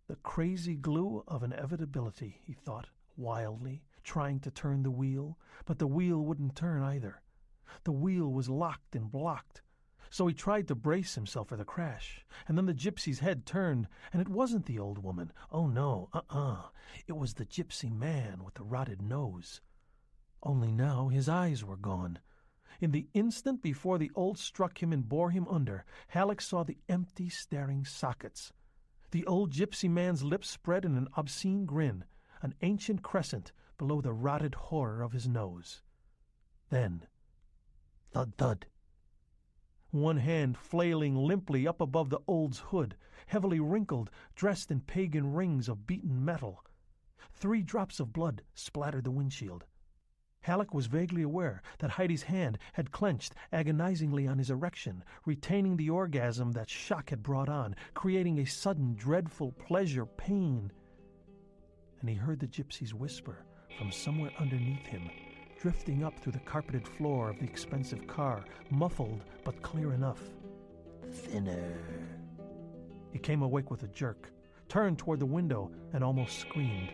The crazy glue of inevitability, he thought, wildly, trying to turn the wheel, but the wheel wouldn't turn either. The wheel was locked and blocked. So he tried to brace himself for the crash, and then the gypsy's head turned, and it wasn't the old woman. Oh, no, It was the gypsy man with the rotted nose. Only now his eyes were gone. In the instant before the old struck him and bore him under, Halleck saw the empty, staring sockets. The old gypsy man's lips spread in an obscene grin, an ancient crescent below the rotted horror of his nose. Then, thud, thud. One hand flailing limply up above the old's hood, heavily wrinkled, dressed in pagan rings of beaten metal. 3 drops of blood splattered the windshield. Halleck was vaguely aware that Heidi's hand had clenched agonizingly on his erection, retaining the orgasm that shock had brought on, creating a sudden, dreadful pleasure-pain. And he heard the gypsy's whisper from somewhere underneath him, drifting up through the carpeted floor of the expensive car, muffled but clear enough. Thinner. He came awake with a jerk, turned toward the window, and almost screamed.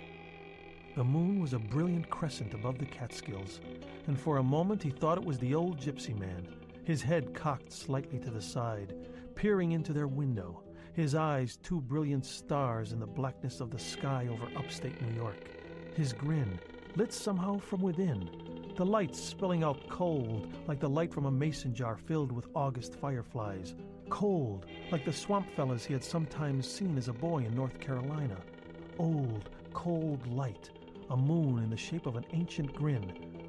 The moon was a brilliant crescent above the Catskills, and for a moment he thought it was the old gypsy man, his head cocked slightly to the side, peering into their window, his eyes 2 brilliant stars in the blackness of the sky over upstate New York, his grin lit somehow from within, the lights spilling out cold like the light from a mason jar filled with August fireflies, cold like the swamp fellas he had sometimes seen as a boy in North Carolina. Old, cold light, a moon in the shape of an ancient grin,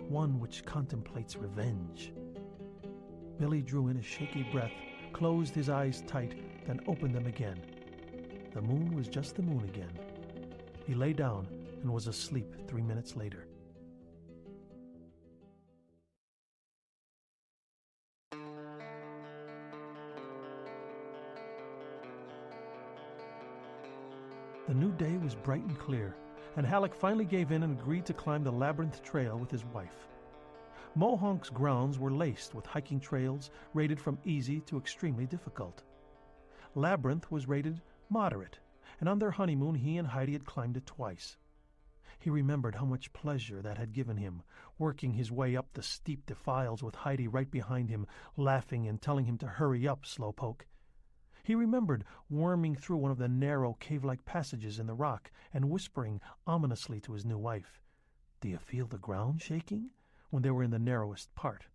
one which contemplates revenge. Billy drew in a shaky breath, closed his eyes tight, then opened them again. The moon was just the moon again. He lay down and was asleep 3 minutes later. The new day was bright and clear, and Halleck finally gave in and agreed to climb the Labyrinth Trail with his wife. Mohonk's grounds were laced with hiking trails rated from easy to extremely difficult. Labyrinth was rated moderate, and on their honeymoon he and Heidi had climbed it twice. He remembered how much pleasure that had given him, working his way up the steep defiles with Heidi right behind him, laughing and telling him to hurry up, slowpoke. He remembered worming through one of the narrow, cave-like passages in the rock and whispering ominously to his new wife, "Do you feel the ground shaking?" when they were in the narrowest part.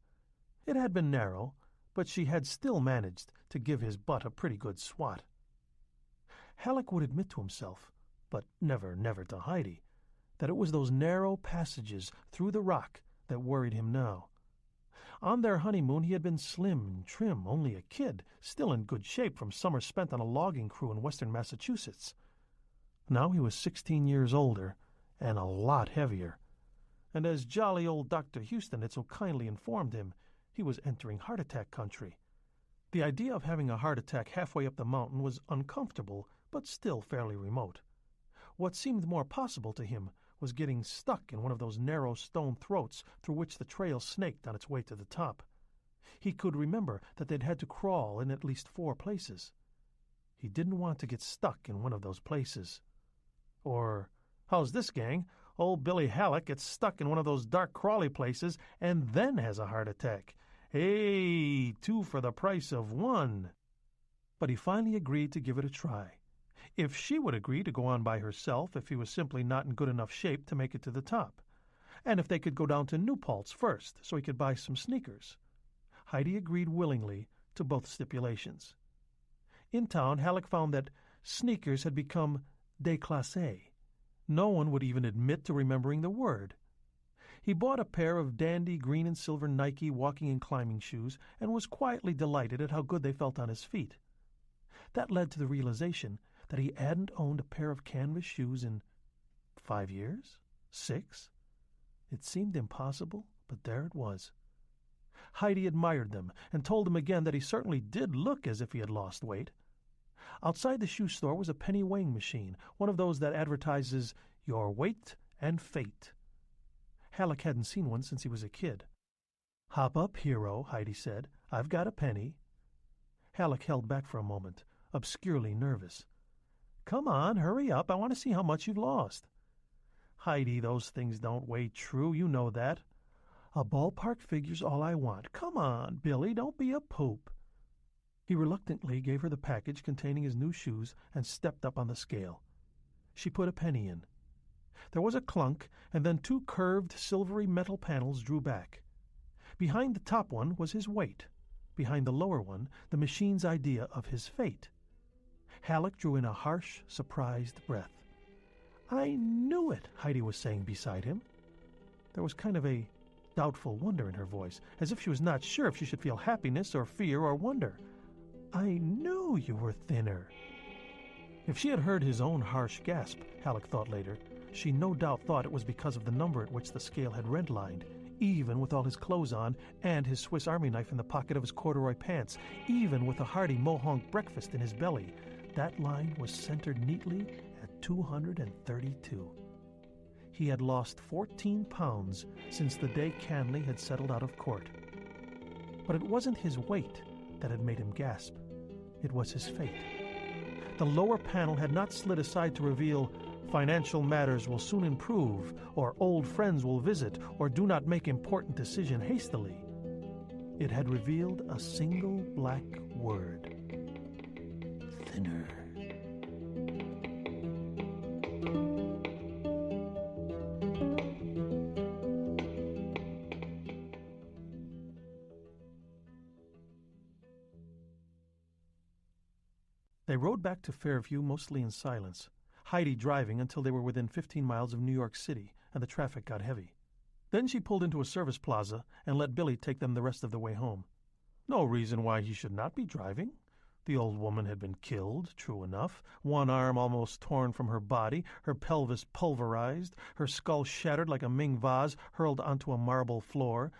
It had been narrow, but she had still managed to give his butt a pretty good swat. Halleck would admit to himself, but never to Heidi, that it was those narrow passages through the rock that worried him now. On their honeymoon he had been slim and trim, only a kid, still in good shape from summer spent on a logging crew in western Massachusetts. Now he was 16 years older and a lot heavier. And as jolly old Dr. Houston had so kindly informed him, he was entering heart attack country. The idea of having a heart attack halfway up the mountain was uncomfortable, but still fairly remote. What seemed more possible to him was getting stuck in one of those narrow stone throats through which the trail snaked on its way to the top. He could remember that they'd had to crawl in at least 4 places. He didn't want to get stuck in one of those places. Or, how's this, gang? Old Billy Halleck gets stuck in one of those dark crawly places and then has a heart attack. Hey, 2 for the price of 1. But he finally agreed to give it a try. If she would agree to go on by herself if he was simply not in good enough shape to make it to the top, and if they could go down to New Paltz first so he could buy some sneakers. Heidi agreed willingly to both stipulations. In town, Halleck found that sneakers had become déclassé. No one would even admit to remembering the word. He bought a pair of dandy green and silver Nike walking and climbing shoes and was quietly delighted at how good they felt on his feet. That led to the realization that he hadn't owned a pair of canvas shoes in 5 years? 6? It seemed impossible, but there it was. Heidi admired them and told him again that he certainly did look as if he had lost weight. Outside the shoe store was a penny weighing machine, one of those that advertises your weight and fate. Halleck hadn't seen one since he was a kid. "Hop up, hero," Heidi said. "I've got a penny." Halleck held back for a moment, obscurely nervous. "Come on, hurry up. I want to see how much you've lost." Heidi, those things don't weigh true. You know that. A ballpark figure's all I want. Come on, Billy, don't be a poop. He reluctantly gave her the package containing his new shoes and stepped up on the scale. She put a penny in. There was a clunk, and then 2 curved, silvery metal panels drew back. Behind the top one was his weight. Behind the lower one, the machine's idea of his fate. Halleck drew in a harsh, surprised breath. "I knew it," Heidi was saying beside him. There was kind of a doubtful wonder in her voice, as if she was not sure if she should feel happiness or fear or wonder. "I knew you were thinner." If she had heard his own harsh gasp, Halleck thought later, she no doubt thought it was because of the number at which the scale had red-lined, even with all his clothes on and his Swiss Army knife in the pocket of his corduroy pants, even with a hearty mohonk breakfast in his belly. That line was centered neatly at 232. He had lost 14 pounds since the day Canley had settled out of court. But it wasn't his weight that had made him gasp. It was his fate. The lower panel had not slid aside to reveal, "Financial matters will soon improve," or "Old friends will visit," or "Do not make important decision hastily." It had revealed a single black word. Thinner. They rode back to Fairview mostly in silence, Heidi driving until they were within 15 miles of New York City and the traffic got heavy. Then she pulled into a service plaza and let Billy take them the rest of the way home. No reason why he should not be driving. The old woman had been killed, true enough, one arm almost torn from her body, her pelvis pulverized, her skull shattered like a Ming vase hurled onto a marble floor,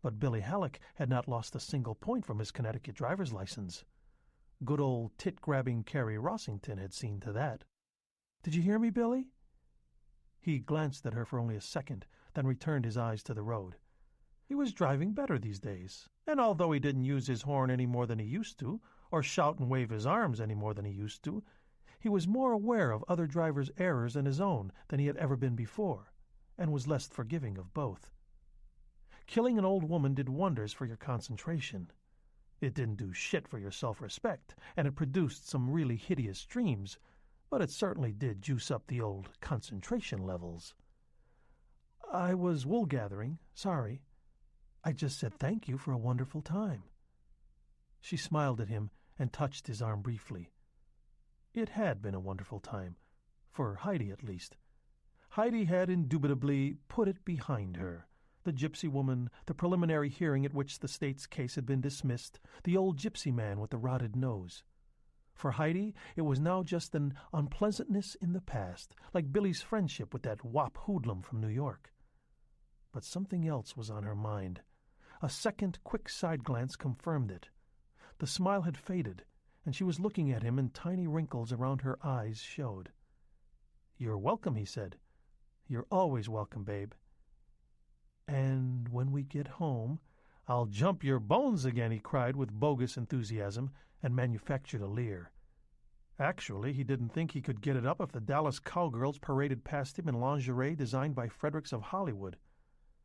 but Billy Halleck had not lost a single point from his Connecticut driver's license. Good old tit-grabbing Carrie Rossington had seen to that. "Did you hear me, Billy?" He glanced at her for only a second, then returned his eyes to the road. He was driving better these days, and although he didn't use his horn any more than he used to, or shout and wave his arms any more than he used to, he was more aware of other drivers' errors and his own than he had ever been before, and was less forgiving of both. Killing an old woman did wonders for your concentration. It didn't do shit for your self-respect, and it produced some really hideous dreams, but it certainly did juice up the old concentration levels. "I was wool-gathering. Sorry. I just said thank you for a wonderful time." She smiled at him and touched his arm briefly. It had been a wonderful time, for Heidi at least. Heidi had indubitably put it behind her. The gypsy woman, the preliminary hearing at which the state's case had been dismissed, the old gypsy man with the rotted nose. For Heidi, it was now just an unpleasantness in the past, like Billy's friendship with that wop hoodlum from New York. But something else was on her mind. A second quick side glance confirmed it. The smile had faded, and she was looking at him, and tiny wrinkles around her eyes showed. "You're welcome," he said. "You're always welcome, babe. And when we get home, I'll jump your bones again," he cried with bogus enthusiasm, and manufactured a leer. Actually, he didn't think he could get it up if the Dallas cowgirls paraded past him in lingerie designed by Fredericks of Hollywood.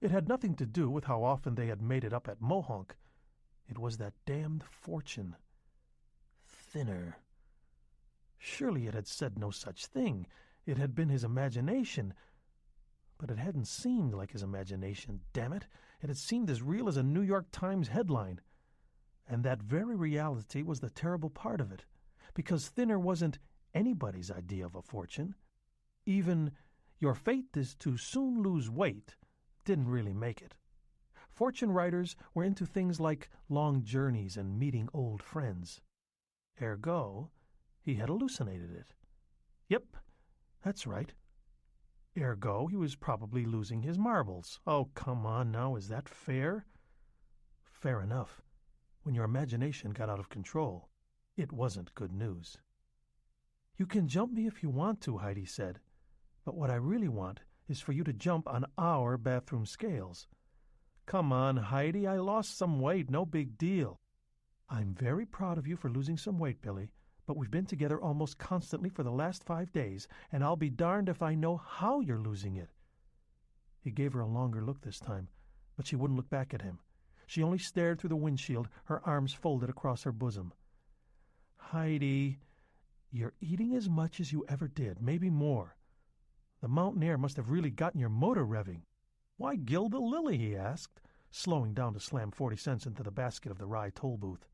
It had nothing to do with how often they had made it up at Mohonk. It was that damned fortune. Thinner. Surely it had said no such thing. It had been his imagination. But it hadn't seemed like his imagination, damn it. It had seemed as real as a New York Times headline. And that very reality was the terrible part of it, because thinner wasn't anybody's idea of a fortune. Even "your fate is to soon lose weight" didn't really make it. Fortune writers were into things like long journeys and meeting old friends. Ergo, he had hallucinated it. Yep, that's right. Ergo, he was probably losing his marbles. Oh, come on now, is that fair? Fair enough. When your imagination got out of control, it wasn't good news. "You can jump me if you want to," Heidi said, "but what I really want is for you to jump on our bathroom scales." "Come on, Heidi, I lost some weight, no big deal." "I'm very proud of you for losing some weight, Billy, but we've been together almost constantly for the last 5 days, and I'll be darned if I know how you're losing it. He gave her a longer look this time, but she wouldn't look back at him. She only stared through the windshield, her arms folded across her bosom. "Heidi, you're eating as much as you ever did, maybe more. The mountain air must have really gotten your motor revving." "Why gild the lily?" he asked, slowing down to slam 40 cents into the basket of the Rye toll booth.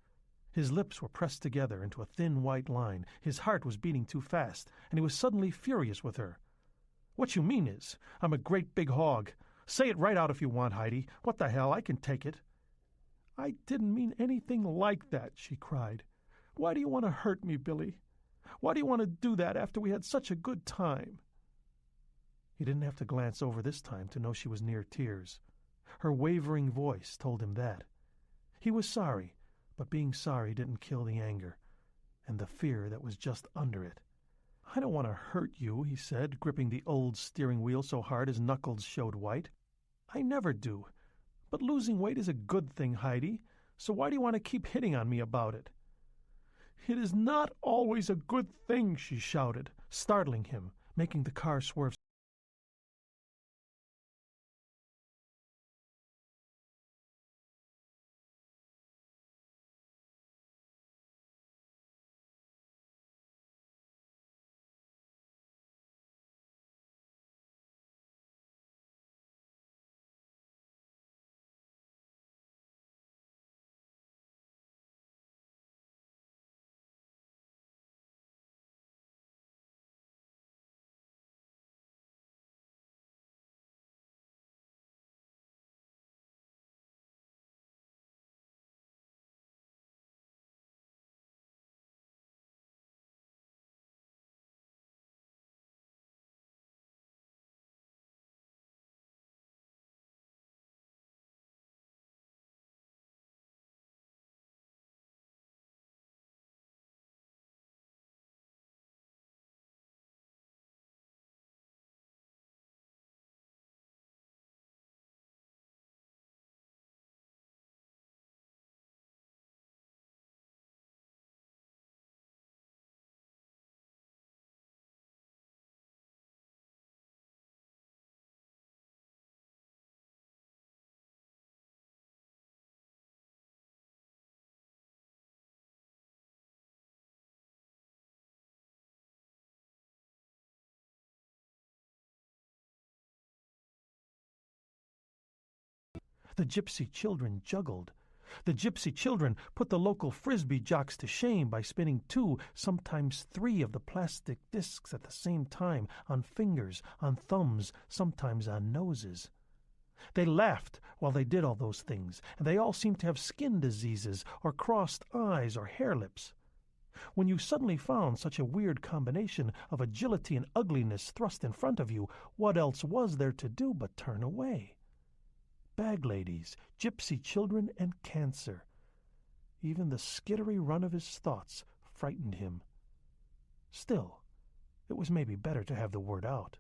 His lips were pressed together into a thin white line. His heart was beating too fast, and he was suddenly furious with her. "What you mean is, I'm a great big hog. Say it right out if you want, Heidi. What the hell, I can take it." "I didn't mean anything like that," she cried. "Why do you want to hurt me, Billy? Why do you want to do that after we had such a good time?" He didn't have to glance over this time to know she was near tears. Her wavering voice told him that. He was sorry, but being sorry didn't kill the anger, and the fear that was just under it. "I don't want to hurt you," he said, gripping the old steering wheel so hard his knuckles showed white. "I never do. But losing weight is a good thing, Heidi, so why do you want to keep hitting on me about it?" "It is not always a good thing," she shouted, startling him, making the car swerve. The gypsy children juggled. The gypsy children put the local frisbee jocks to shame by spinning 2, sometimes 3 of the plastic discs at the same time, on fingers, on thumbs, sometimes on noses. They laughed while they did all those things, and they all seemed to have skin diseases, or crossed eyes, or hair lips. When you suddenly found such a weird combination of agility and ugliness thrust in front of you, what else was there to do but turn away? Bag ladies, gypsy children, and cancer. Even the skittery run of his thoughts frightened him. Still, it was maybe better to have the word out.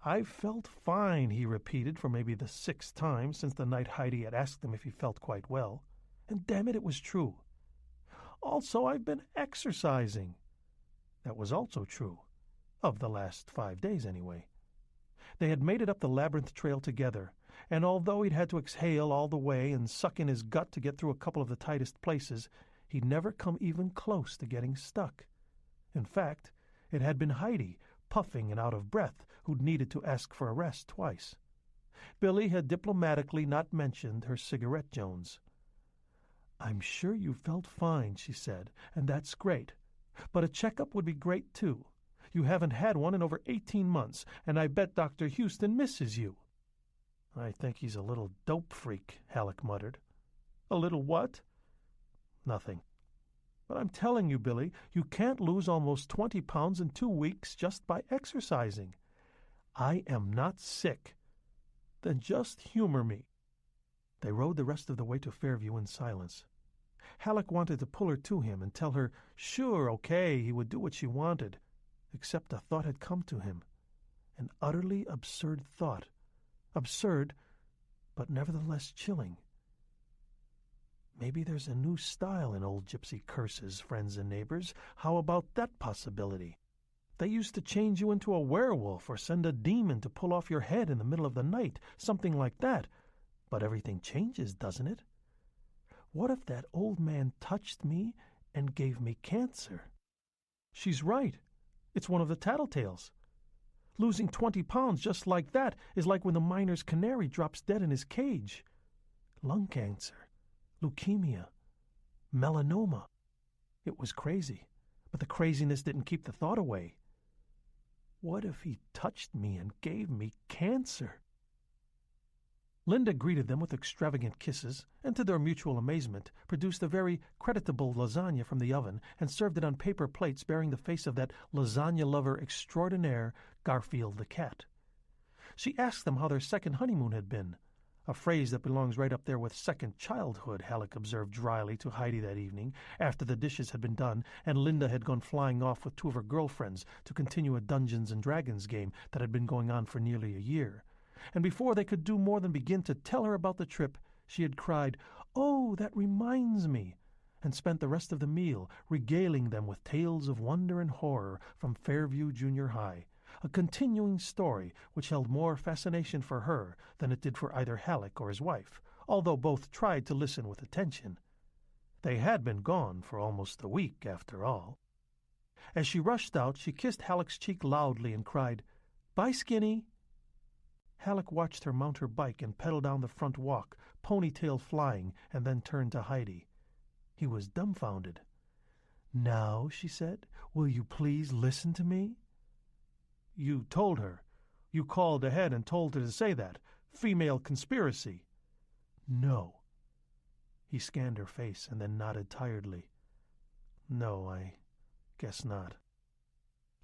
"I've felt fine," he repeated for maybe the 6th time since the night Heidi had asked him if he felt quite well. And damn it was true. "Also, I've been exercising." That was also true. Of the last 5 days, anyway. They had made it up the labyrinth trail together, and although he'd had to exhale all the way and suck in his gut to get through a couple of the tightest places, he'd never come even close to getting stuck. In fact, it had been Heidi, puffing and out of breath, who'd needed to ask for a rest twice. Billy had diplomatically not mentioned her cigarette Jones. "I'm sure you felt fine," she said, "and that's great. But a checkup would be great, too. You haven't had one in over 18 months, and I bet Dr. Houston misses you." "I think he's a little dope freak," Halleck muttered. "A little what?" "Nothing. But I'm telling you, Billy, you can't lose almost 20 pounds in 2 weeks just by exercising." "I am not sick." "Then just humor me." They rode the rest of the way to Fairview in silence. Halleck wanted to pull her to him and tell her, sure, okay, he would do what she wanted, except a thought had come to him. An utterly absurd thought. Absurd, but nevertheless chilling. Maybe there's a new style in old gypsy curses, friends and neighbors. How about that possibility? They used to change you into a werewolf or send a demon to pull off your head in the middle of the night, something like that. But everything changes, doesn't it? What if that old man touched me and gave me cancer? She's right. It's one of the tattletales. Losing 20 pounds just like that is like when the miner's canary drops dead in his cage. Lung cancer, leukemia, melanoma. It was crazy, but the craziness didn't keep the thought away. What if he touched me and gave me cancer? Linda greeted them with extravagant kisses, and to their mutual amazement, produced a very creditable lasagna from the oven and served it on paper plates bearing the face of that lasagna lover extraordinaire, Garfield the cat. She asked them how their second honeymoon had been, a phrase that belongs right up there with second childhood, Halleck observed dryly to Heidi that evening, after the dishes had been done and Linda had gone flying off with two of her girlfriends to continue a Dungeons and Dragons game that had been going on for nearly a year. And before they could do more than begin to tell her about the trip, she had cried, "Oh, that reminds me," and spent the rest of the meal regaling them with tales of wonder and horror from Fairview Junior High, a continuing story which held more fascination for her than it did for either Halleck or his wife, although both tried to listen with attention. They had been gone for almost a week, after all. As she rushed out, she kissed Halleck's cheek loudly and cried, "Bye, Skinny." Halleck watched her mount her bike and pedal down the front walk, ponytail flying, and then turned to Heidi. He was dumbfounded. "Now," she said, "will you please listen to me?" "You told her. You called ahead and told her to say that. Female conspiracy." "No." He scanned her face and then nodded tiredly. "No, I guess not."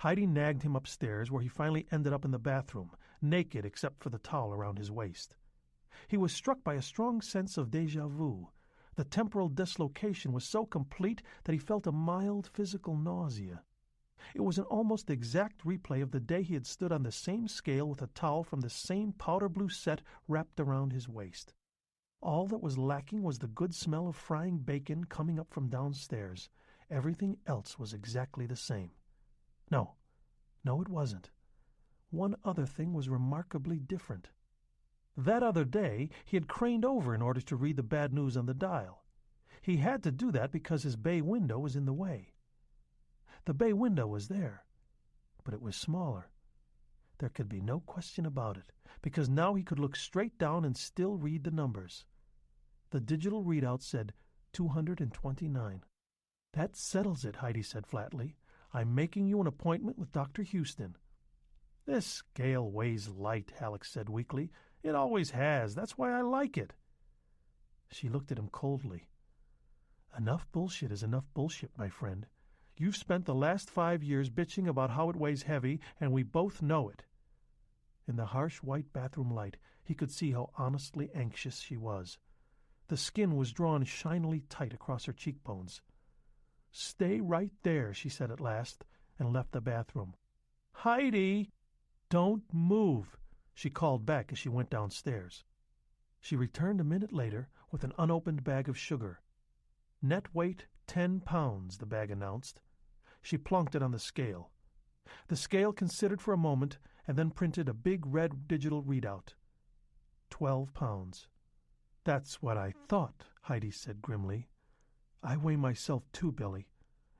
Heidi nagged him upstairs, where he finally ended up in the bathroom, naked except for the towel around his waist. He was struck by a strong sense of déjà vu. The temporal dislocation was so complete that he felt a mild physical nausea. It was an almost exact replay of the day he had stood on the same scale with a towel from the same powder blue set wrapped around his waist. All that was lacking was the good smell of frying bacon coming up from downstairs. Everything else was exactly the same. No, it wasn't. One other thing was remarkably different. That other day he had craned over in order to read the bad news on the dial. He had to do that because his bay window was in the way. The bay window was there, but it was smaller. There could be no question about it, because now he could look straight down and still read the numbers. The digital readout said 229. "That settles it," Heidi said flatly. "I'm making you an appointment with Dr. Houston." "This scale weighs light," Halleck said weakly. "It always has. That's why I like it." She looked at him coldly. "Enough bullshit is enough bullshit, my friend. You've spent the last 5 years bitching about how it weighs heavy, and we both know it." In the harsh white bathroom light, he could see how honestly anxious she was. The skin was drawn shinily tight across her cheekbones. "Stay right there," she said at last, and left the bathroom. "Heidi!" "Don't move," she called back as she went downstairs. She returned a minute later with an unopened bag of sugar. "Net weight 10 pounds, the bag announced. She plunked it on the scale. The scale considered for a moment and then printed a big red digital readout. 12 pounds. "That's what I thought," Heidi said grimly. "I weigh myself too, Billy.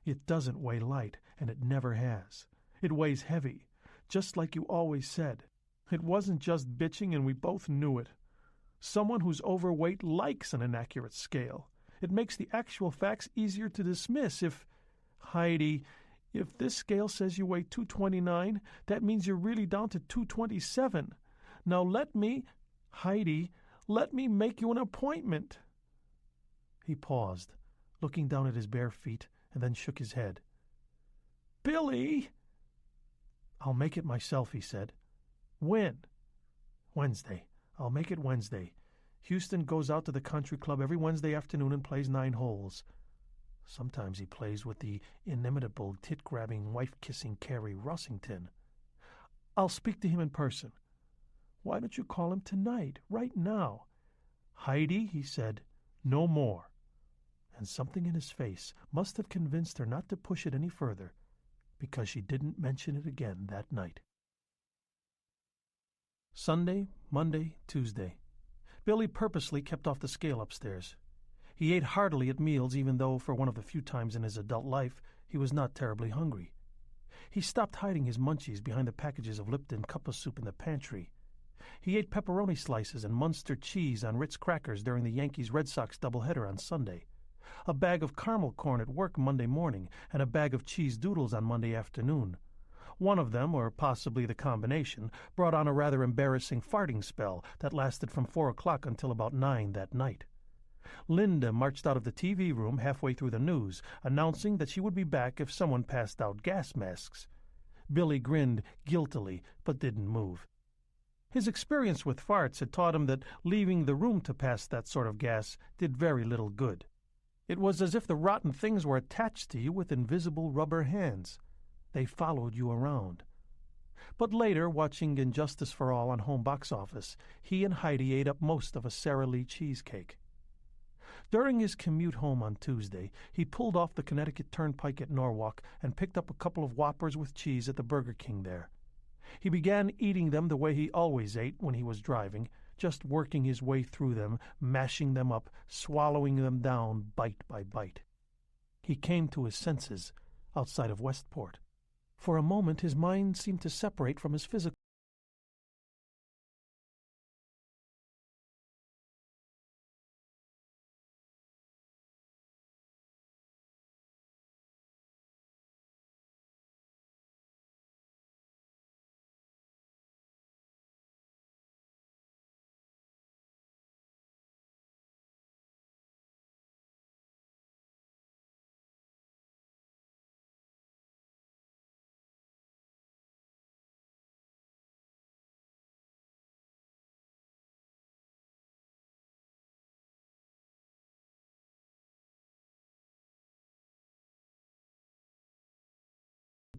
It doesn't weigh light, and it never has. It weighs heavy, just like you always said. It wasn't just bitching, and we both knew it. Someone who's overweight likes an inaccurate scale. It makes the actual facts easier to dismiss if... Heidi, if this scale says you weigh 229, that means you're really down to 227. Now Heidi, let me make you an appointment." He paused, looking down at his bare feet, and then shook his head. "Billy!" "I'll make it myself," he said. "When?" "Wednesday. I'll make it Wednesday. Houston goes out to the country club every Wednesday afternoon and plays 9 holes. Sometimes he plays with the inimitable, tit-grabbing, wife-kissing Carrie Rossington. I'll speak to him in person." "Why don't you call him tonight, right now?" "Heidi," he said, "no more." And something in his face must have convinced her not to push it any further. because she didn't mention it again that night. Sunday, Monday, Tuesday. Billy purposely kept off the scale upstairs. He ate heartily at meals, even though, for one of the few times in his adult life, he was not terribly hungry. He stopped hiding his munchies behind the packages of Lipton cup of soup in the pantry. He ate pepperoni slices and Munster cheese on Ritz crackers during the Yankees-Red Sox doubleheader on Sunday, a bag of caramel corn at work Monday morning, and a bag of cheese doodles on Monday afternoon. One of them, or possibly the combination, brought on a rather embarrassing farting spell that lasted from 4 o'clock until about 9 that night. Linda marched out of the TV room halfway through the news, announcing that she would be back if someone passed out gas masks. Billy grinned guiltily, but didn't move. His experience with farts had taught him that leaving the room to pass that sort of gas did very little good. It was as if the rotten things were attached to you with invisible rubber hands. They followed you around. But later, watching Injustice for All on home box office, he and Heidi ate up most of a Sara Lee cheesecake. During his commute home on Tuesday, he pulled off the Connecticut Turnpike at Norwalk and picked up a couple of Whoppers with cheese at the Burger King there. He began eating them the way he always ate when he was driving, just working his way through them, mashing them up, swallowing them down bite by bite. He came to his senses outside of Westport. For a moment his mind seemed to separate from his physical.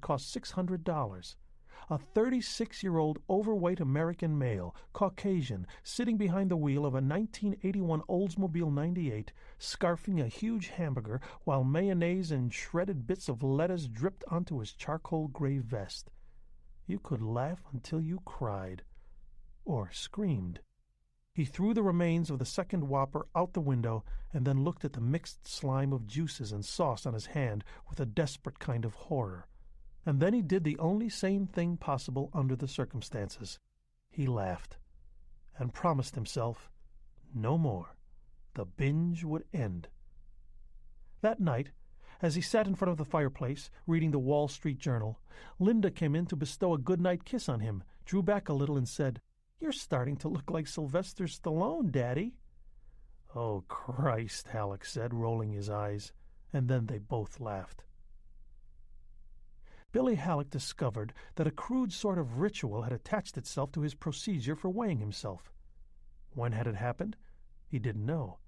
Cost $600. A 36-year-old overweight American male, Caucasian, sitting behind the wheel of a 1981 Oldsmobile 98, scarfing a huge hamburger while mayonnaise and shredded bits of lettuce dripped onto his charcoal gray vest. You could laugh until you cried. Or screamed. He threw the remains of the second Whopper out the window and then looked at the mixed slime of juices and sauce on his hand with a desperate kind of horror. And then he did the only sane thing possible under the circumstances. He laughed and promised himself no more. The binge would end. That night, as he sat in front of the fireplace, reading the Wall Street Journal, Linda came in to bestow a goodnight kiss on him, drew back a little and said, "You're starting to look like Sylvester Stallone, Daddy." "Oh, Christ," Halleck said, rolling his eyes, and then they both laughed. Billy Halleck discovered that a crude sort of ritual had attached itself to his procedure for weighing himself. When had it happened? He didn't know.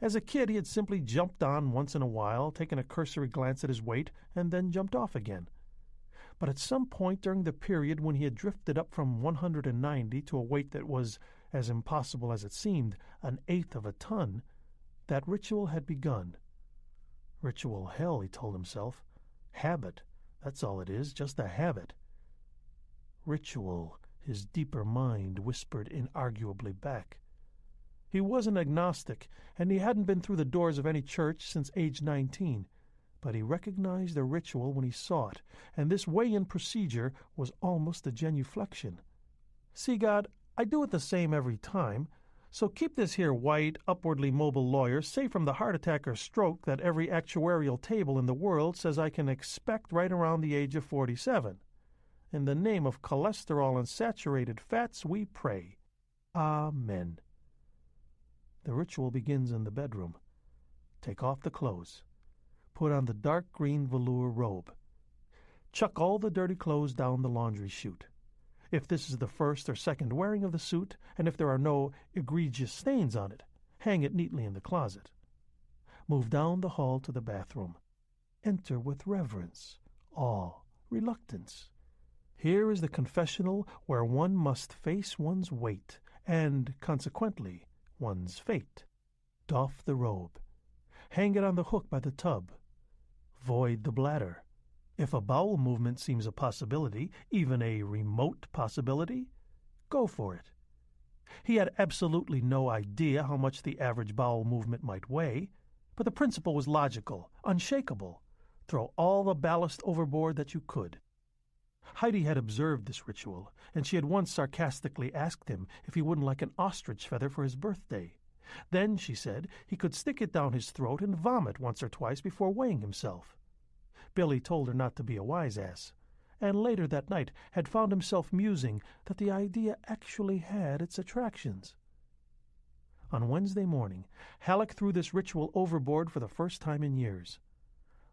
As a kid, he had simply jumped on once in a while, taken a cursory glance at his weight, and then jumped off again. But at some point during the period when he had drifted up from 190 to a weight that was, as impossible as it seemed, 1/8 of a ton, that ritual had begun. Ritual hell, he told himself. Habit. That's all it is, just a habit. Ritual, his deeper mind whispered inarguably back. He was an agnostic, and he hadn't been through the doors of any church since age 19, but he recognized a ritual when he saw it, and this weigh-in procedure was almost a genuflection. "See, God, I do it the same every time, so keep this here white, upwardly mobile lawyer safe from the heart attack or stroke that every actuarial table in the world says I can expect right around the age of 47. In the name of cholesterol and saturated fats, we pray. Amen." The ritual begins in the bedroom. Take off the clothes. Put on the dark green velour robe. Chuck all the dirty clothes down the laundry chute. If this is the first or second wearing of the suit, and if there are no egregious stains on it, hang it neatly in the closet. Move down the hall to the bathroom. Enter with reverence, awe, reluctance. Here is the confessional where one must face one's weight, and, consequently, one's fate. Doff the robe. Hang it on the hook by the tub. Void the bladder. If a bowel movement seems a possibility, even a remote possibility, go for it. He had absolutely no idea how much the average bowel movement might weigh, but the principle was logical, unshakable. Throw all the ballast overboard that you could. Heidi had observed this ritual, and she had once sarcastically asked him if he wouldn't like an ostrich feather for his birthday. Then, she said, he could stick it down his throat and vomit once or twice before weighing himself. Billy told her not to be a wise-ass, and later that night had found himself musing that the idea actually had its attractions. On Wednesday morning, Halleck threw this ritual overboard for the first time in years.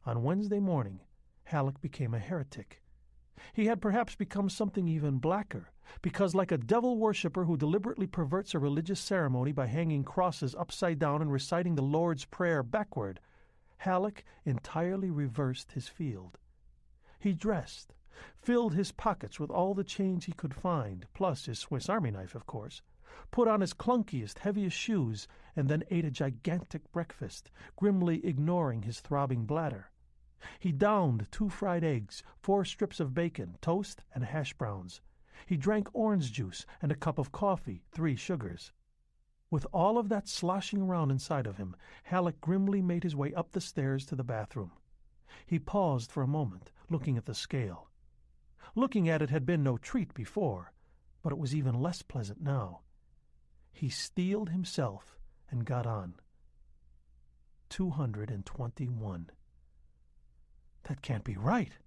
On Wednesday morning, Halleck became a heretic. He had perhaps become something even blacker, because like a devil worshipper who deliberately perverts a religious ceremony by hanging crosses upside down and reciting the Lord's Prayer backward, Halleck entirely reversed his field. He dressed, filled his pockets with all the change he could find, plus his Swiss Army knife, of course, put on his clunkiest, heaviest shoes, and then ate a gigantic breakfast, grimly ignoring his throbbing bladder. He downed 2 fried eggs, 4 strips of bacon, toast, and hash browns. He drank orange juice and a cup of coffee, 3 sugars. With all of that sloshing around inside of him, Halleck grimly made his way up the stairs to the bathroom. He paused for a moment, looking at the scale. Looking at it had been no treat before, but it was even less pleasant now. He steeled himself and got on. 221. That can't be right.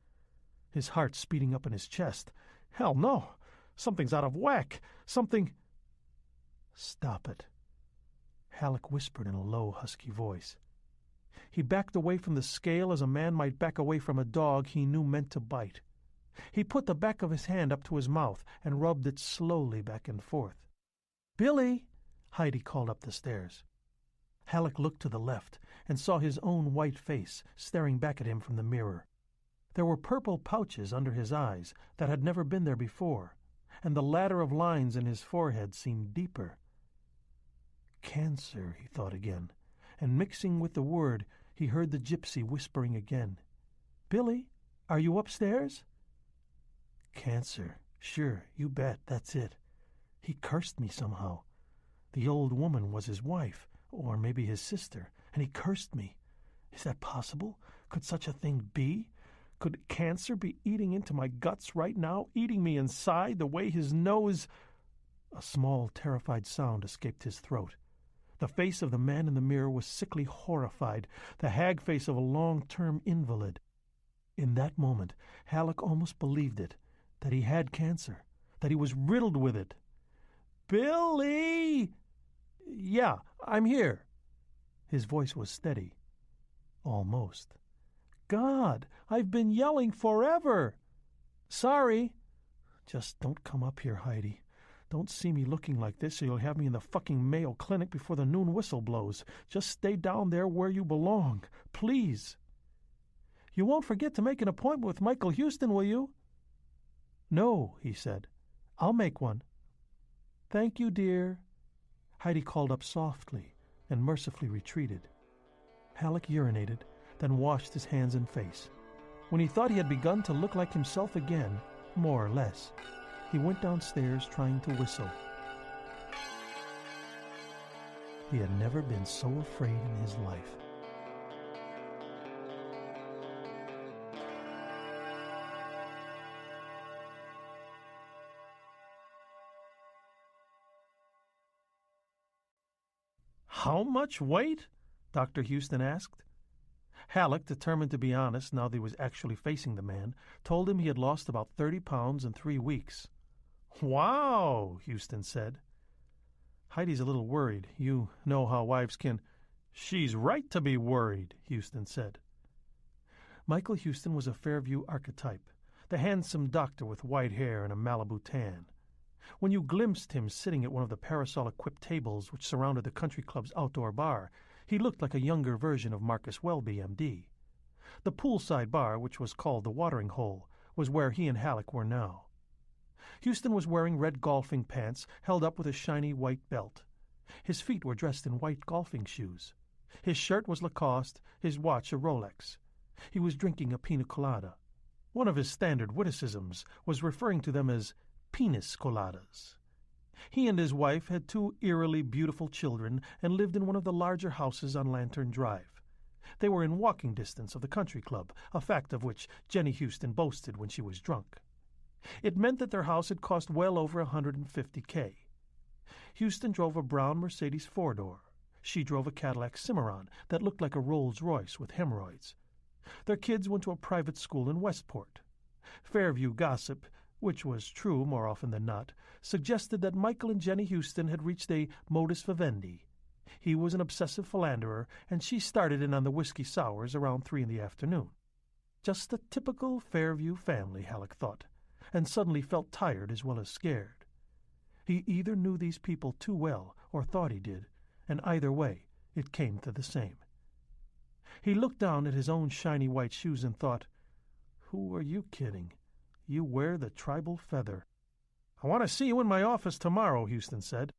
His heart speeding up in his chest. Hell no! Something's out of whack. Something... Stop it, Halleck whispered in a low, husky voice. He backed away from the scale as a man might back away from a dog he knew meant to bite. He put the back of his hand up to his mouth and rubbed it slowly back and forth. "Billy!" Heidi called up the stairs. Halleck looked to the left and saw his own white face staring back at him from the mirror. There were purple pouches under his eyes that had never been there before, and the ladder of lines in his forehead seemed deeper. Cancer, he thought again, and mixing with the word, he heard the gypsy whispering again. "Billy, are you upstairs?" Cancer. Sure, you bet, that's it. He cursed me somehow. The old woman was his wife, or maybe his sister, and he cursed me. Is that possible? Could such a thing be? Could cancer be eating into my guts right now, eating me inside the way his nose... A small, terrified sound escaped his throat. The face of the man in the mirror was sickly horrified, the hag face of a long-term invalid. In that moment, Halleck almost believed it, that he had cancer, that he was riddled with it. "Billy!" "Yeah, I'm here." His voice was steady. Almost. "God, I've been yelling forever." "Sorry." "Just don't come up here, Heidi. Don't see me looking like this or you'll have me in the fucking Mayo Clinic before the noon whistle blows. Just stay down there where you belong. Please." "You won't forget to make an appointment with Michael Houston, will you?" "No," he said. "I'll make one." "Thank you, dear." Heidi called up softly and mercifully retreated. Halleck urinated, then washed his hands and face. When he thought he had begun to look like himself again, more or less, he went downstairs trying to whistle. He had never been so afraid in his life. "How much weight?" Dr. Houston asked. Halleck, determined to be honest now that he was actually facing the man, told him he had lost about 30 pounds in 3 weeks. "Wow," Houston said. "Heidi's a little worried. You know how wives can—" "She's right to be worried," Houston said. Michael Houston was a Fairview archetype, the handsome doctor with white hair and a Malibu tan. When you glimpsed him sitting at one of the parasol-equipped tables which surrounded the country club's outdoor bar, he looked like a younger version of Marcus Welby, M.D. The poolside bar, which was called the Watering Hole, was where he and Halleck were now. Houston was wearing red golfing pants held up with a shiny white belt. His feet were dressed in white golfing shoes. His shirt was Lacoste, his watch a Rolex. He was drinking a pina colada. One of his standard witticisms was referring to them as penis coladas. He and his wife had 2 eerily beautiful children and lived in one of the larger houses on Lantern Drive. They were in walking distance of the country club, a fact of which Jenny Houston boasted when she was drunk. It meant that their house had cost well over $150K. Houston drove a brown Mercedes 4-door. She drove a Cadillac Cimarron that looked like a Rolls-Royce with hemorrhoids. Their kids went to a private school in Westport. Fairview gossip, which was true more often than not, suggested that Michael and Jenny Houston had reached a modus vivendi. He was an obsessive philanderer, and she started in on the whiskey sours around 3 in the afternoon. Just a typical Fairview family, Halleck thought, and suddenly felt tired as well as scared. He either knew these people too well or thought he did, and either way it came to the same. He looked down at his own shiny white shoes and thought, "Who are you kidding? You wear the tribal feather." "I want to see you in my office tomorrow," Houston said.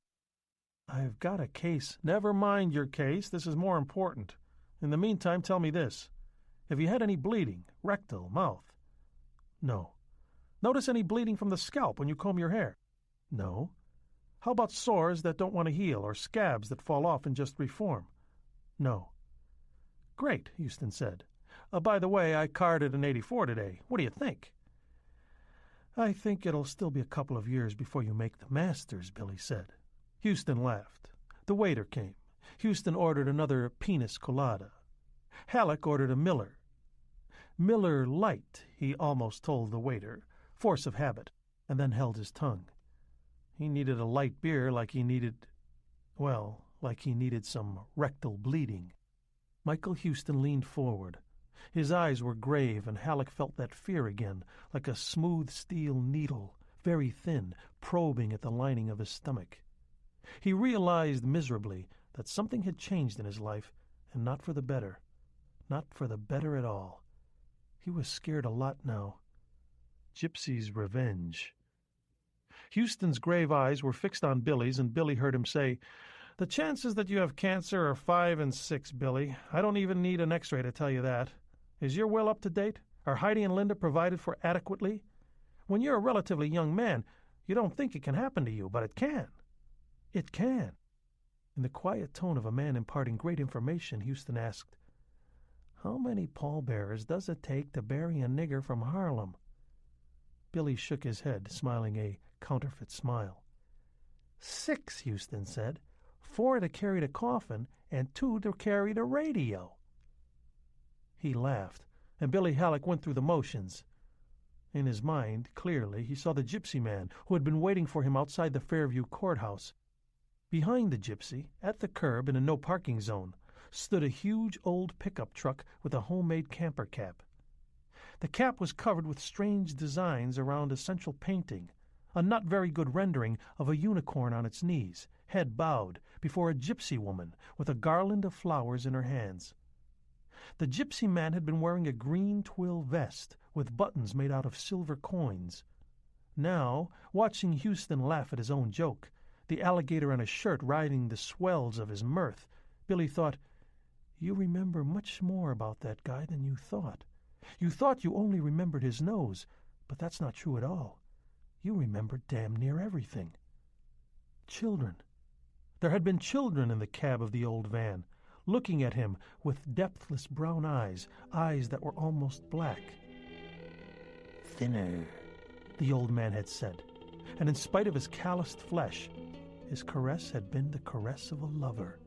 "I've got a case." "Never mind your case. This is more important. In the meantime, tell me this. Have you had any bleeding, rectal, mouth?" "No." "Notice any bleeding from the scalp when you comb your hair?" "No." "How about sores that don't want to heal or scabs that fall off and just reform?" "No." "Great," Houston said. By the way, I carded an 84 today. What do you think?" "I think it'll still be a couple of years before you make the Masters," Billy said. Houston laughed. The waiter came. Houston ordered another penis colada. Halleck ordered a Miller. "Miller Light," he almost told the waiter, force of habit, and then held his tongue. He needed a light beer like he needed some rectal bleeding. Michael Houston leaned forward. His eyes were grave, and Halleck felt that fear again, like a smooth steel needle, very thin, probing at the lining of his stomach. He realized miserably that something had changed in his life, and not for the better. Not for the better at all. He was scared a lot now. Gypsy's revenge. Houston's grave eyes were fixed on Billy's, and Billy heard him say, "The chances that you have cancer are 5 in 6, Billy. I don't even need an x-ray to tell you that. Is your will up to date? Are Heidi and Linda provided for adequately? When you're a relatively young man, you don't think it can happen to you, but it can. It can." In the quiet tone of a man imparting great information, Houston asked, "How many pallbearers does it take to bury a nigger from Harlem?" Billy shook his head, smiling a counterfeit smile. 6, Houston said. 4 to carry the coffin, and 2 to carry the radio." He laughed, and Billy Halleck went through the motions. In his mind, clearly, he saw the gypsy man who had been waiting for him outside the Fairview courthouse. Behind the gypsy, at the curb in a no-parking zone, stood a huge old pickup truck with a homemade camper cap. The cap was covered with strange designs around a central painting, a not very good rendering of a unicorn on its knees, head bowed, before a gypsy woman with a garland of flowers in her hands. The gypsy man had been wearing a green twill vest with buttons made out of silver coins. Now, watching Houston laugh at his own joke, the alligator on his shirt riding the swells of his mirth, Billy thought, "You remember much more about that guy than you thought. You thought you only remembered his nose, but that's not true at all. You remembered damn near everything." Children. There had been children in the cab of the old van, looking at him with depthless brown eyes, eyes that were almost black. "Thinner," the old man had said, and in spite of his calloused flesh, his caress had been the caress of a lover.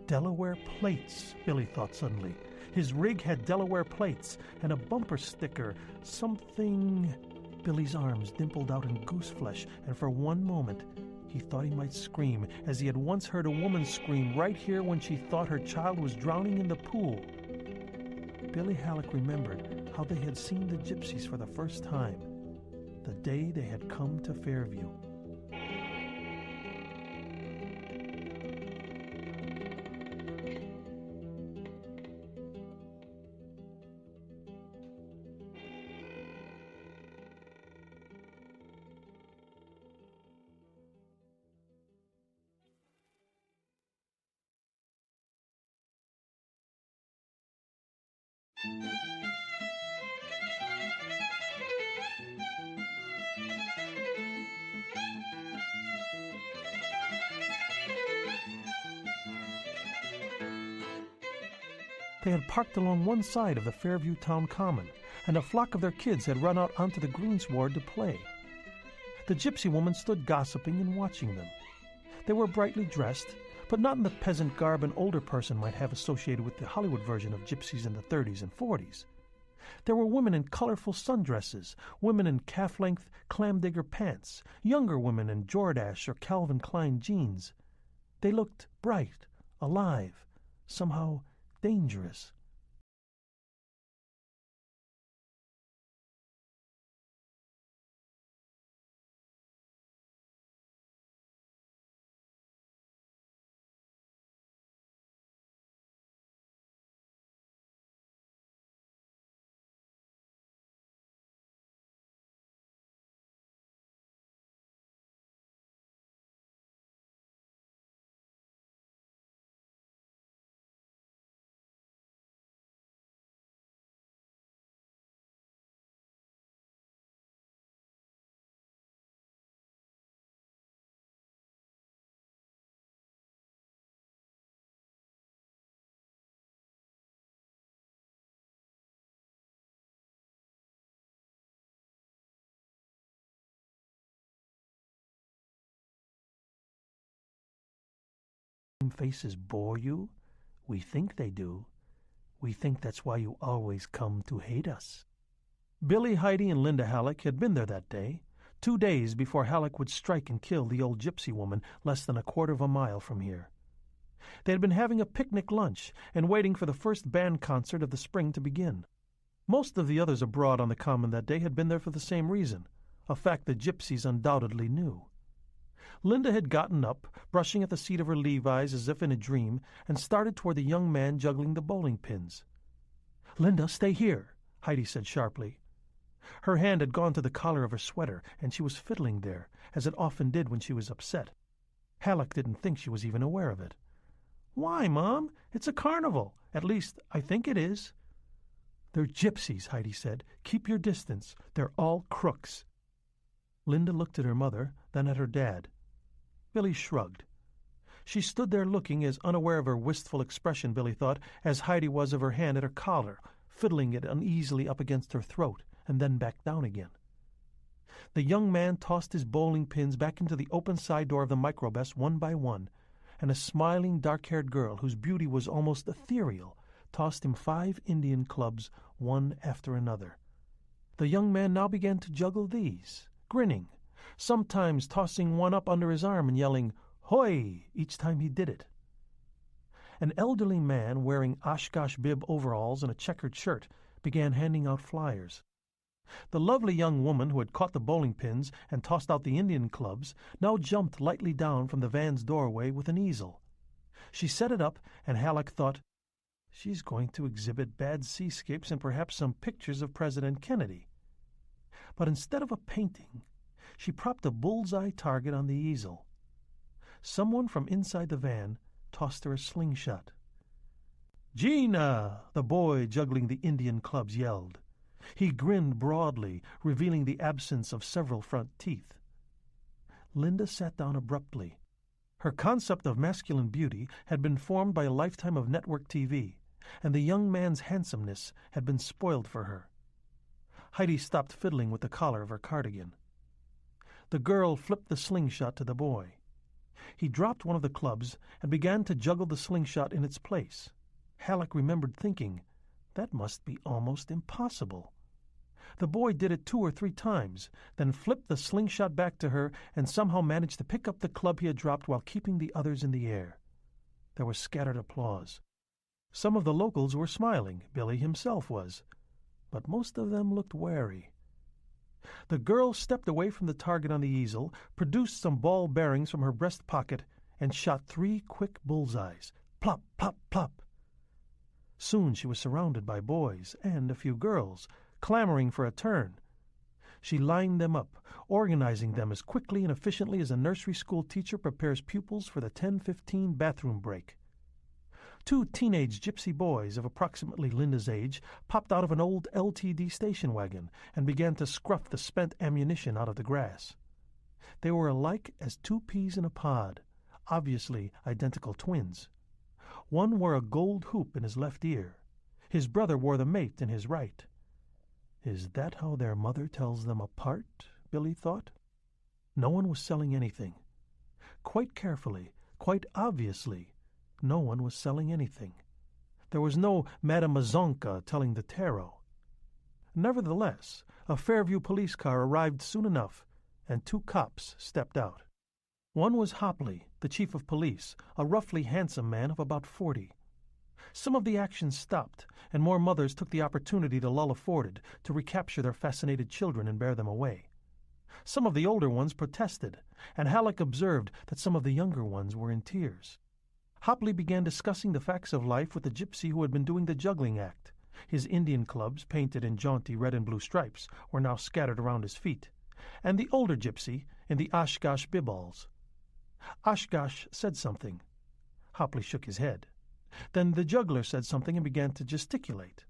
Delaware plates, Billy thought suddenly. His rig had Delaware plates and a bumper sticker, something... Billy's arms dimpled out in goose flesh, and for one moment he thought he might scream, as he had once heard a woman scream right here when she thought her child was drowning in the pool. Billy Halleck remembered how they had seen the gypsies for the first time, the day they had come to Fairview. They had parked along one side of the Fairview Town Common, and a flock of their kids had run out onto the greensward to play. The gypsy woman stood gossiping and watching them. They were brightly dressed, but not in the peasant garb an older person might have associated with the Hollywood version of gypsies in the 30s and 40s. There were women in colorful sundresses, women in calf-length clam-digger pants, younger women in Jordache or Calvin Klein jeans. They looked bright, alive, somehow dangerous. Faces bore you? We think they do. We think that's why you always come to hate us. Billy, Heidi, and Linda Halleck had been there that day, 2 days before Halleck would strike and kill the old gypsy woman less than a quarter of a mile from here. They had been having a picnic lunch and waiting for the first band concert of the spring to begin. Most of the others abroad on the common that day had been there for the same reason, a fact the gypsies undoubtedly knew. Linda had gotten up, brushing at the seat of her Levi's as if in a dream, and started toward the young man juggling the bowling pins. "Linda, stay here," Heidi said sharply. Her hand had gone to the collar of her sweater, and she was fiddling there, as it often did when she was upset. Halleck didn't think she was even aware of it. "Why, Mom? It's a carnival. At least, I think it is." "They're gypsies," Heidi said. "Keep your distance. They're all crooks." Linda looked at her mother, then at her dad. Billy shrugged. She stood there looking as unaware of her wistful expression, Billy thought, as Heidi was of her hand at her collar, fiddling it uneasily up against her throat, and then back down again. The young man tossed his bowling pins back into the open side door of the microbus one by one, and a smiling, dark-haired girl, whose beauty was almost ethereal, tossed him 5 Indian clubs, one after another. The young man now began to juggle these, grinning, sometimes tossing one up under his arm and yelling, "Hoy!" each time he did it. An elderly man wearing Oshkosh bib overalls and a checkered shirt began handing out flyers. The lovely young woman who had caught the bowling pins and tossed out the Indian clubs now jumped lightly down from the van's doorway with an easel. She set it up, and Halleck thought, "She's going to exhibit bad seascapes and perhaps some pictures of President Kennedy." But instead of a painting, she propped a bullseye target on the easel. Someone from inside the van tossed her a slingshot. "Gina!" the boy juggling the Indian clubs yelled. He grinned broadly, revealing the absence of several front teeth. Linda sat down abruptly. Her concept of masculine beauty had been formed by a lifetime of network TV, and the young man's handsomeness had been spoiled for her. Heidi stopped fiddling with the collar of her cardigan. The girl flipped the slingshot to the boy. He dropped one of the clubs and began to juggle the slingshot in its place. Halleck remembered thinking, that must be almost impossible. The boy did it 2 or 3 times, then flipped the slingshot back to her and somehow managed to pick up the club he had dropped while keeping the others in the air. There was scattered applause. Some of the locals were smiling, Billy himself was, but most of them looked wary. The girl stepped away from the target on the easel, produced some ball bearings from her breast pocket, and shot 3 quick bullseyes. Plop, plop, plop. Soon she was surrounded by boys and a few girls, clamoring for a turn. She lined them up, organizing them as quickly and efficiently as a nursery school teacher prepares pupils for the 10:15 bathroom break. 2 teenage gypsy boys of approximately Linda's age popped out of an old LTD station wagon and began to scruff the spent ammunition out of the grass. They were alike as 2 peas in a pod, obviously identical twins. One wore a gold hoop in his left ear, His brother wore the mate in his right. Is that how their mother tells them apart? Billy thought. No one was selling anything. Quite carefully, quite obviously, no one was selling anything. There was no Madame Mazonka telling the tarot. Nevertheless, a Fairview police car arrived soon enough, and 2 cops stepped out. One was Hopley, the chief of police, a roughly handsome man of about 40. Some of the action stopped, and more mothers took the opportunity the lull afforded to recapture their fascinated children and bear them away. Some of the older ones protested, and Halleck observed that some of the younger ones were in tears. Hopley began discussing the facts of life with the gypsy who had been doing the juggling act. His Indian clubs, painted in jaunty red and blue stripes, were now scattered around his feet, and the older gypsy in the Oshkosh biballs. Oshkosh said something. Hopley shook his head. Then the juggler said something and began to gesticulate.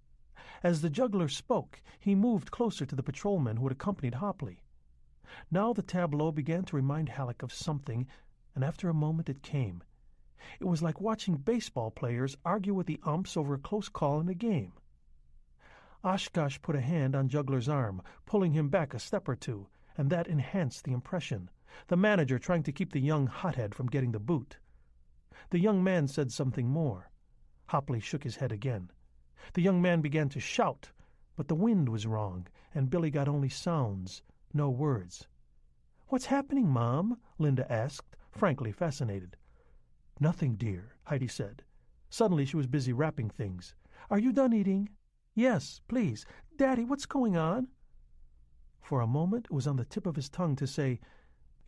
As the juggler spoke, he moved closer to the patrolmen who had accompanied Hopley. Now the tableau began to remind Halleck of something, and after a moment it came. It was like watching baseball players argue with the umps over a close call in a game. Oshkosh put a hand on Juggler's arm, pulling him back a step or two, and that enhanced the impression, the manager trying to keep the young hothead from getting the boot. The young man said something more. Hopley shook his head again. The young man began to shout, but the wind was wrong, and Billy got only sounds, no words. "What's happening, Mom?" Linda asked, frankly fascinated. "Nothing, dear," Heidi said. Suddenly she was busy wrapping things. "Are you done eating?" "Yes, please. Daddy, what's going on?" For a moment it was on the tip of his tongue to say,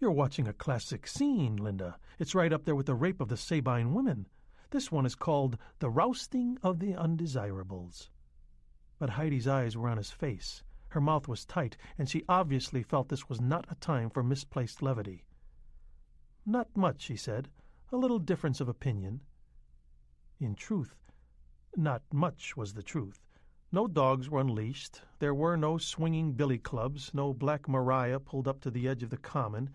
"You're watching a classic scene, Linda. It's right up there with the rape of the Sabine women. This one is called The Rousting of the Undesirables." But Heidi's eyes were on his face. Her mouth was tight, and she obviously felt this was not a time for misplaced levity. "Not much," she said. "A little difference of opinion." In truth, not much was the truth. No dogs were unleashed. There were no swinging billy clubs, no Black Maria pulled up to the edge of the common.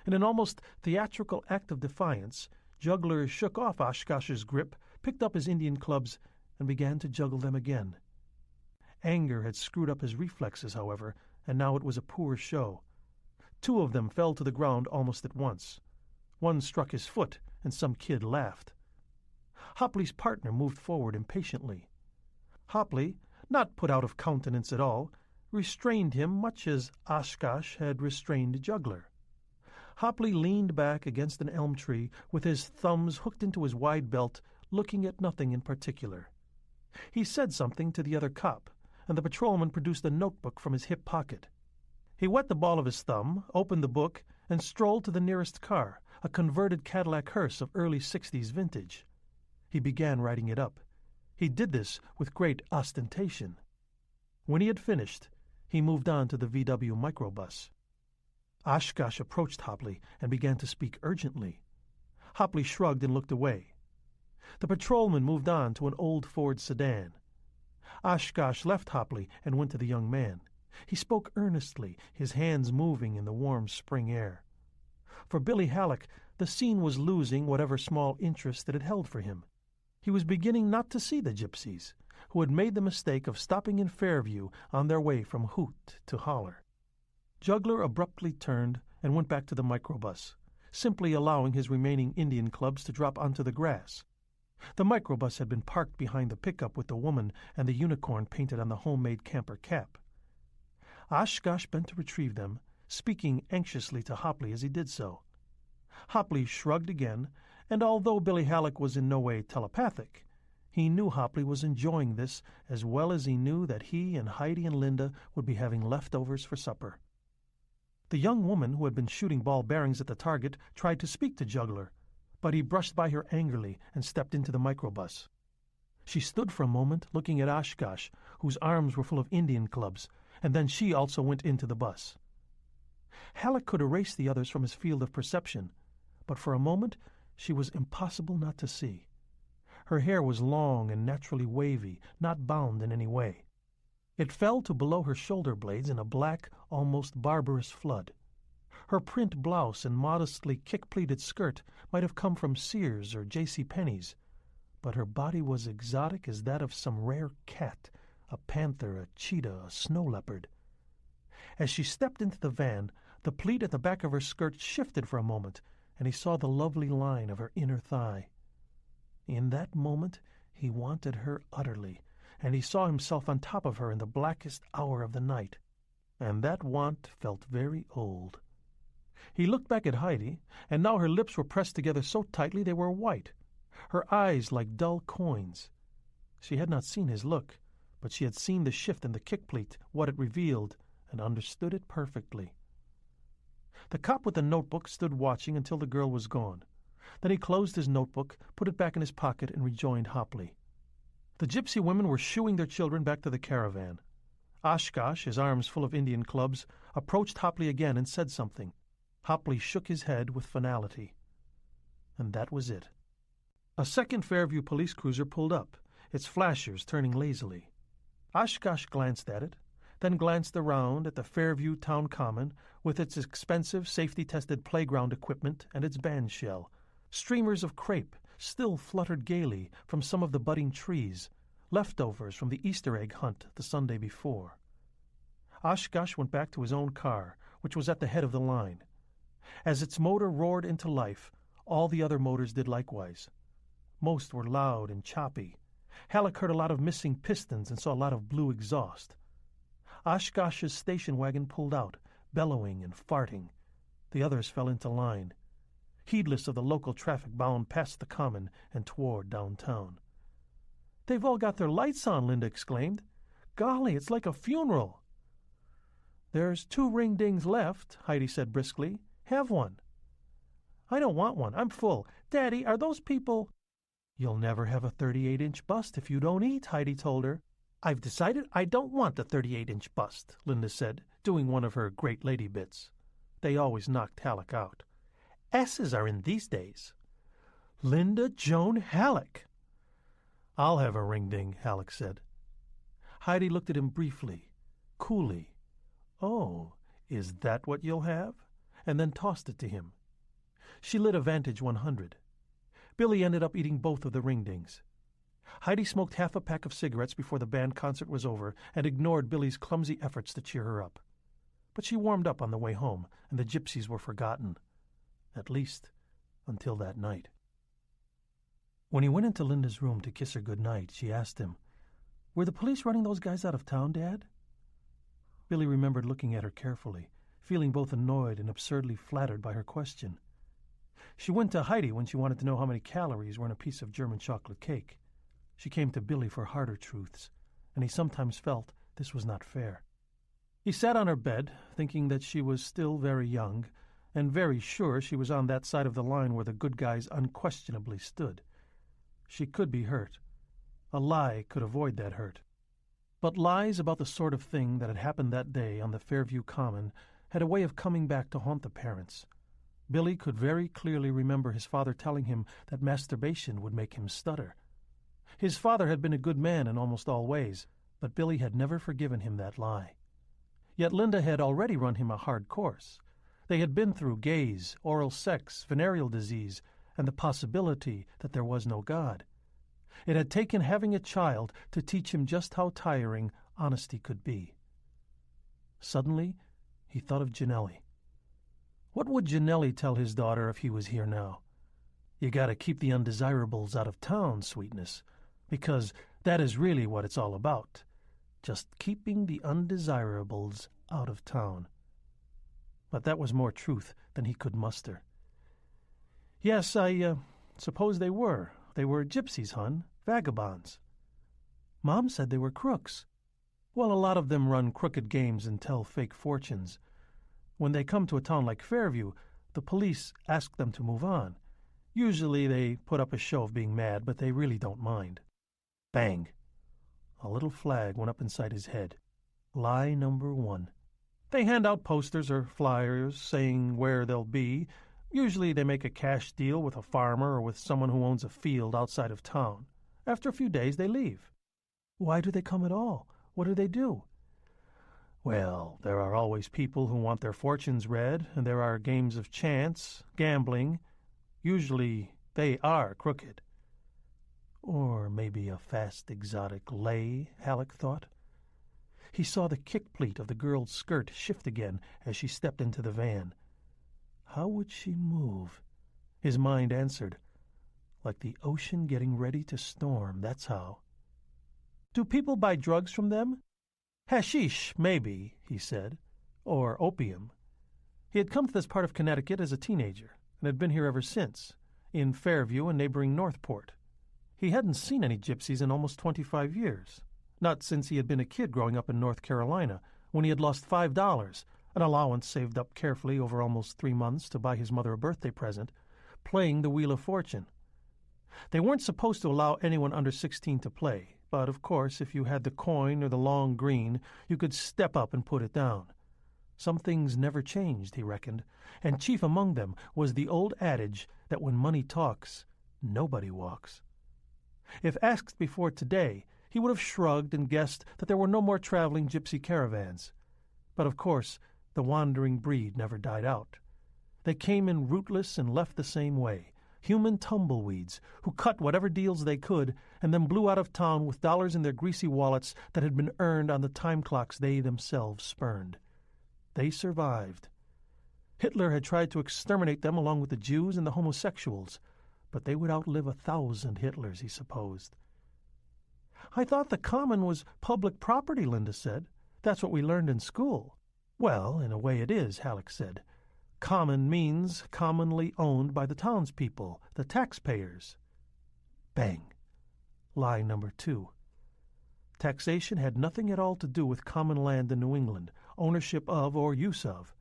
In an almost theatrical act of defiance, Juggler shook off Oshkosh's grip, picked up his Indian clubs, and began to juggle them again. Anger had screwed up his reflexes, however, and now it was a poor show. 2 of them fell to the ground almost at once. One struck his foot, and some kid laughed. Hopley's partner moved forward impatiently. Hopley, not put out of countenance at all, restrained him much as Oshkosh had restrained Juggler. Hopley leaned back against an elm tree with his thumbs hooked into his wide belt, looking at nothing in particular. He said something to the other cop, and the patrolman produced a notebook from his hip pocket. He wet the ball of his thumb, opened the book, and strolled to the nearest car, a converted Cadillac hearse of early 60s vintage. He began writing it up. He did this with great ostentation. When he had finished, he moved on to the VW microbus. Oshkosh approached Hopley and began to speak urgently. Hopley shrugged and looked away. The patrolman moved on to an old Ford sedan. Oshkosh left Hopley and went to the young man. He spoke earnestly, his hands moving in the warm spring air. For Billy Halleck, the scene was losing whatever small interest it had held for him. He was beginning not to see the gypsies, who had made the mistake of stopping in Fairview on their way from hoot to holler. Juggler abruptly turned and went back to the microbus, simply allowing his remaining Indian clubs to drop onto the grass. The microbus had been parked behind the pickup with the woman and the unicorn painted on the homemade camper cap. Oshkosh bent to retrieve them, speaking anxiously to Hopley as he did so. Hopley shrugged again, and although Billy Halleck was in no way telepathic, he knew Hopley was enjoying this as well as he knew that he and Heidi and Linda would be having leftovers for supper. The young woman who had been shooting ball bearings at the target tried to speak to Juggler, but he brushed by her angrily and stepped into the microbus. She stood for a moment looking at Oshkosh, whose arms were full of Indian clubs, and then she also went into the bus. Halleck could erase the others from his field of perception, but for a moment she was impossible not to see. Her hair was long and naturally wavy, not bound in any way. It fell to below her shoulder blades in a black, almost barbarous flood. Her print blouse and modestly kick-pleated skirt might have come from Sears or J.C. Penney's, but her body was exotic as that of some rare cat, a panther, a cheetah, a snow leopard. As she stepped into the van, the pleat at the back of her skirt shifted for a moment, and he saw the lovely line of her inner thigh. In that moment he wanted her utterly, and he saw himself on top of her in the blackest hour of the night, and that want felt very old. He looked back at Heidi, and now her lips were pressed together so tightly they were white, her eyes like dull coins. She had not seen his look, but she had seen the shift in the kick pleat, what it revealed, and understood it perfectly. The cop with the notebook stood watching until the girl was gone. Then he closed his notebook, put it back in his pocket, and rejoined Hopley. The gypsy women were shooing their children back to the caravan. Oshkosh, his arms full of Indian clubs, approached Hopley again and said something. Hopley shook his head with finality. And that was it. A second Fairview police cruiser pulled up, its flashers turning lazily. Oshkosh glanced at it, then glanced around at the Fairview town common with its expensive, safety-tested playground equipment and its band shell. Streamers of crepe still fluttered gaily from some of the budding trees, leftovers from the Easter egg hunt the Sunday before. Oshkosh went back to his own car, which was at the head of the line. As its motor roared into life, all the other motors did likewise. Most were loud and choppy. Halleck heard a lot of missing pistons and saw a lot of blue exhaust. Oshkosh's station wagon pulled out, bellowing and farting. The others fell into line. Heedless of the local traffic bound past the common and toward downtown. "They've all got their lights on," Linda exclaimed. "Golly, it's like a funeral." "There's 2 ring-dings left," Heidi said briskly. "Have one." "I don't want one. I'm full. Daddy, are those people—" "You'll never have a 38-inch bust if you don't eat," Heidi told her. "I've decided I don't want a 38-inch bust," Linda said, doing one of her great lady bits. They always knocked Halleck out. "S's are in these days." "Linda Joan Halleck!" "I'll have a ring-ding," Halleck said. Heidi looked at him briefly, coolly. "Oh, is that what you'll have?" and then tossed it to him. She lit a Vantage 100. Billy ended up eating both of the ring-dings. Heidi smoked half a pack of cigarettes before the band concert was over and ignored Billy's clumsy efforts to cheer her up. But she warmed up on the way home, and the gypsies were forgotten. At least, until that night. When he went into Linda's room to kiss her good night, she asked him, "Were the police running those guys out of town, Dad?" Billy remembered looking at her carefully, feeling both annoyed and absurdly flattered by her question. She went to Heidi when she wanted to know how many calories were in a piece of German chocolate cake. She came to Billy for harder truths, and he sometimes felt this was not fair. He sat on her bed, thinking that she was still very young, and very sure she was on that side of the line where the good guys unquestionably stood. She could be hurt. A lie could avoid that hurt. But lies about the sort of thing that had happened that day on the Fairview Common had a way of coming back to haunt the parents. Billy could very clearly remember his father telling him that masturbation would make him stutter. His father had been a good man in almost all ways, but Billy had never forgiven him that lie. Yet Linda had already run him a hard course. They had been through gays, oral sex, venereal disease, and the possibility that there was no God. It had taken having a child to teach him just how tiring honesty could be. Suddenly, he thought of Janelli. What would Janelli tell his daughter if he was here now? "You got to keep the undesirables out of town, sweetness, because that is really what it's all about. Just keeping the undesirables out of town." But that was more truth than he could muster. "Yes, I suppose they were. They were gypsies, hon, vagabonds." "Mom said they were crooks." "Well, a lot of them run crooked games and tell fake fortunes. When they come to a town like Fairview, the police ask them to move on. Usually they put up a show of being mad, but they really don't mind." Bang! A little flag went up inside his head. Lie number 1. They hand out posters or flyers saying where they'll be. Usually they make a cash deal with a farmer or with someone who owns a field outside of town. After a few days, they leave. "Why do they come at all? What do they do?" "Well, there are always people who want their fortunes read, and there are games of chance, gambling. Usually they are crooked." Or maybe a fast exotic lay, Halleck thought. He saw the kick pleat of the girl's skirt shift again as she stepped into the van. How would she move? His mind answered, like the ocean getting ready to storm, that's how. Do people buy drugs from them? Hashish, maybe, he said, or opium. He had come to this part of Connecticut as a teenager and had been here ever since, in Fairview and neighboring Northport. He hadn't seen any gypsies in almost 25 years. Not since he had been a kid growing up in North Carolina, when he had lost $5, an allowance saved up carefully over almost 3 months to buy his mother a birthday present, playing the Wheel of Fortune. They weren't supposed to allow anyone under 16 to play, but of course if you had the coin or the long green, you could step up and put it down. Some things never changed, he reckoned, and chief among them was the old adage that when money talks, nobody walks. If asked before today, he would have shrugged and guessed that there were no more traveling gypsy caravans. But of course, the wandering breed never died out. They came in rootless and left the same way, human tumbleweeds who cut whatever deals they could and then blew out of town with dollars in their greasy wallets that had been earned on the time clocks they themselves spurned. They survived. Hitler had tried to exterminate them along with the Jews and the homosexuals, but they would outlive 1,000 Hitlers, he supposed. I thought the common was public property, Linda said. That's what we learned in school. Well, in a way it is, Halleck said. Common means commonly owned by the townspeople, the taxpayers. Bang. Lie number 2. Taxation had nothing at all to do with common land in New England, ownership of or use of.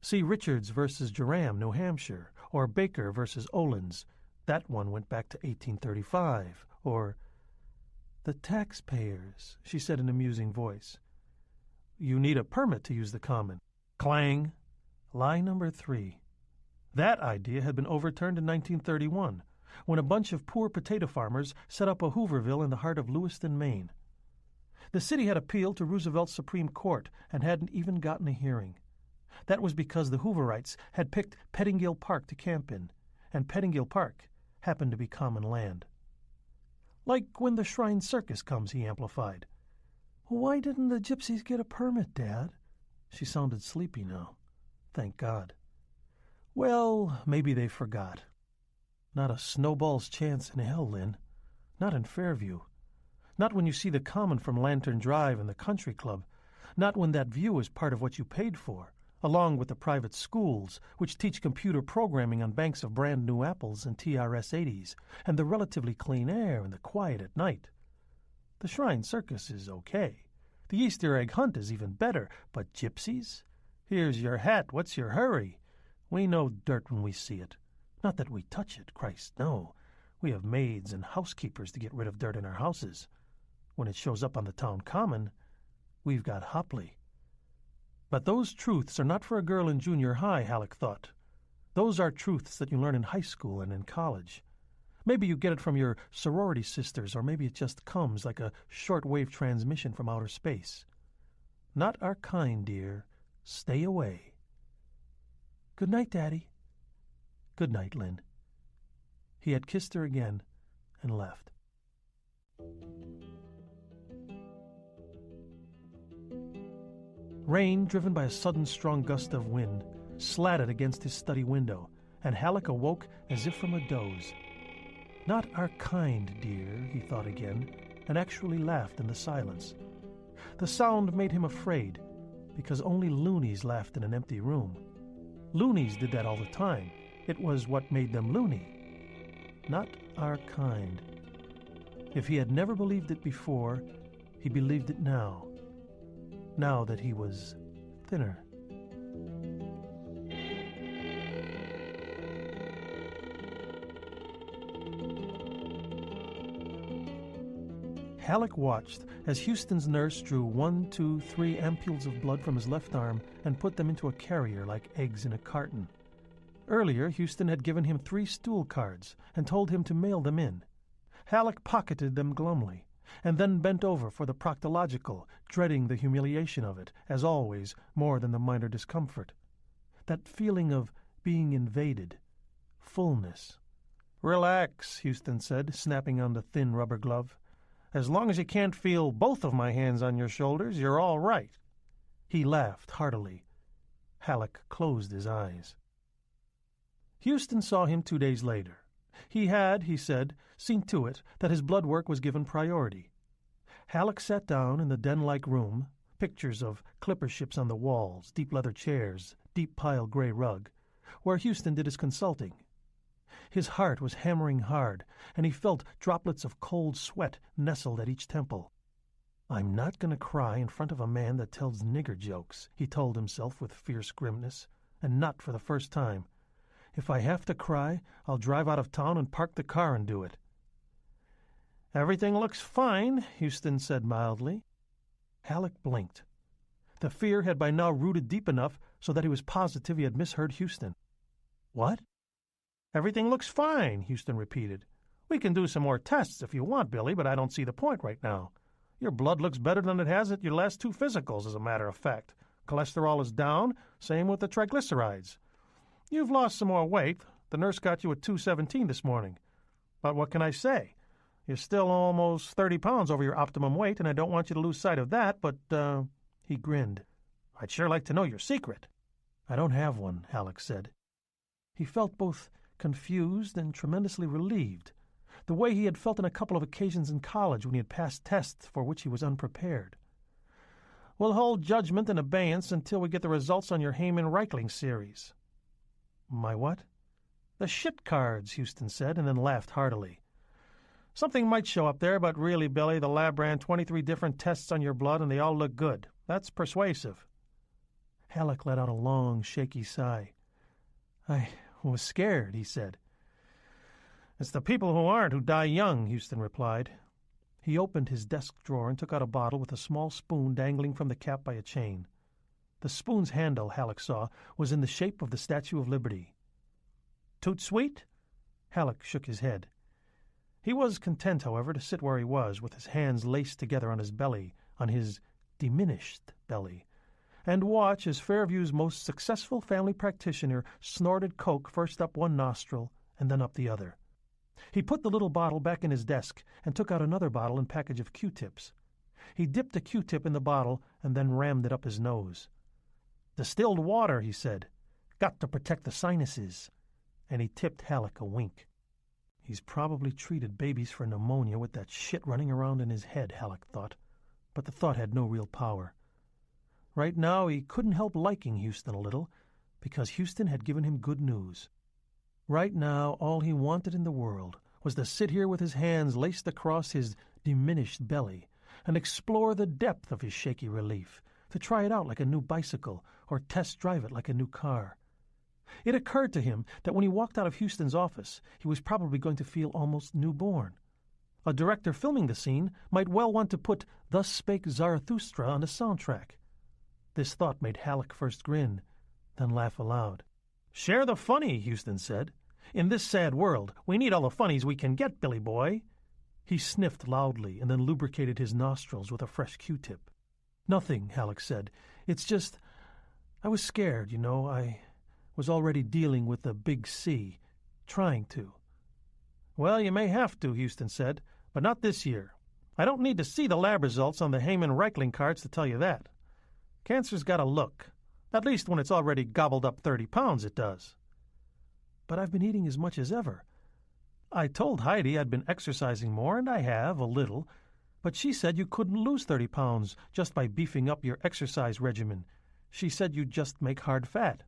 See Richards versus Joram, New Hampshire, or Baker versus Olins. That one went back to 1835. Or, the taxpayers, she said in a musing voice. You need a permit to use the common. Clang. Lie number 3. That idea had been overturned in 1931, when a bunch of poor potato farmers set up a Hooverville in the heart of Lewiston, Maine. The city had appealed to Roosevelt's Supreme Court and hadn't even gotten a hearing. That was because the Hooverites had picked Pettingill Park to camp in, and Pettingill Park happened to be common land. Like when the Shrine Circus comes, he amplified. Why didn't the gypsies get a permit, Dad? She sounded sleepy now. Thank God. Well, maybe they forgot. Not a snowball's chance in hell, Lynn. Not in Fairview. Not when you see the common from Lantern Drive and the country club. Not when that view is part of what you paid for, along with the private schools, which teach computer programming on banks of brand-new apples and TRS-80s, and the relatively clean air and the quiet at night. The Shrine Circus is okay. The Easter egg hunt is even better, but gypsies? Here's your hat, what's your hurry? We know dirt when we see it. Not that we touch it, Christ, no. We have maids and housekeepers to get rid of dirt in our houses. When it shows up on the town common, we've got Hopley. But those truths are not for a girl in junior high, Halleck thought. Those are truths that you learn in high school and in college. Maybe you get it from your sorority sisters, or maybe it just comes like a short-wave transmission from outer space. Not our kind, dear. Stay away. Good night, Daddy. Good night, Lynn. He had kissed her again and left. Rain, driven by a sudden strong gust of wind, slatted against his study window, and Halleck awoke as if from a doze. Not our kind, dear, he thought again, and actually laughed in the silence. The sound made him afraid, because only loonies laughed in an empty room. Loonies did that all the time. It was what made them loony. Not our kind. If he had never believed it before, he believed it now. Now that he was thinner. Halleck watched as Houston's nurse drew 1, 2, 3 ampules of blood from his left arm and put them into a carrier like eggs in a carton. Earlier, Houston had given him 3 stool cards and told him to mail them in. Halleck pocketed them glumly, and then bent over for the proctological, dreading the humiliation of it, as always, more than the minor discomfort. That feeling of being invaded, fullness. "Relax," Houston said, snapping on the thin rubber glove. "As long as you can't feel both of my hands on your shoulders, you're all right." He laughed heartily. Halleck closed his eyes. Houston saw him 2 days later. He had, he said, seen to it that his blood work was given priority. Halleck sat down in the den-like room, pictures of clipper ships on the walls, deep leather chairs, deep pile gray rug, where Houston did his consulting. His heart was hammering hard, and he felt droplets of cold sweat nestled at each temple. "I'm not going to cry in front of a man that tells nigger jokes," he told himself with fierce grimness, "and not for the first time. If I have to cry, I'll drive out of town and park the car and do it." "Everything looks fine," Houston said mildly. Halleck blinked. The fear had by now rooted deep enough so that he was positive he had misheard Houston. "What?" "Everything looks fine," Houston repeated. "We can do some more tests if you want, Billy, but I don't see the point right now. Your blood looks better than it has at your last 2 physicals, as a matter of fact. Cholesterol is down, same with the triglycerides. You've lost some more weight. The nurse got you at 217 this morning. But what can I say? You're still almost 30 pounds over your optimum weight, and I don't want you to lose sight of that, but, he grinned. "I'd sure like to know your secret." "I don't have one," Halleck said. He felt both confused and tremendously relieved, the way he had felt on a couple of occasions in college when he had passed tests for which he was unprepared. "We'll hold judgment in abeyance until we get the results on your Heyman-Reichling series." "My what?" "The shit cards," Houston said, and then laughed heartily. "Something might show up there, but really, Billy, the lab ran 23 different tests on your blood, and they all look good. That's persuasive." Halleck let out a long, shaky sigh. "I was scared," he said. "It's the people who aren't who die young," Houston replied. He opened his desk drawer and took out a bottle with a small spoon dangling from the cap by a chain. The spoon's handle, Halleck saw, was in the shape of the Statue of Liberty. "Toot sweet?" Halleck shook his head. He was content, however, to sit where he was, with his hands laced together on his belly, on his diminished belly, and watch as Fairview's most successful family practitioner snorted coke first up one nostril and then up the other. He put the little bottle back in his desk and took out another bottle and package of Q-tips. He dipped a Q-tip in the bottle and then rammed it up his nose. "Distilled water," he said. "Got to protect the sinuses." And he tipped Halleck a wink. "He's probably treated babies for pneumonia with that shit running around in his head," Halleck thought. But the thought had no real power. Right now he couldn't help liking Houston a little, because Houston had given him good news. Right now all he wanted in the world was to sit here with his hands laced across his diminished belly and explore the depth of his shaky relief, to try it out like a new bicycle or test drive it like a new car. It occurred to him that when he walked out of Houston's office, he was probably going to feel almost newborn. A director filming the scene might well want to put "Thus Spake Zarathustra" on the soundtrack. This thought made Halleck first grin, then laugh aloud. "Share the funny," Houston said. "In this sad world, we need all the funnies we can get, Billy boy." He sniffed loudly and then lubricated his nostrils with a fresh Q-tip. "Nothing," Halleck said. "It's just, I was scared, you know. I was already dealing with the big C, trying to." "Well, you may have to," Houston said, "but not this year. I don't need to see the lab results on the Heyman-Reichling cards to tell you that. Cancer's got a look. At least when it's already gobbled up 30 pounds, it does." "But I've been eating as much as ever." "I told Heidi I'd been exercising more, and I have, a little. But she said you couldn't lose 30 pounds just by beefing up your exercise regimen. She said you'd just make hard fat."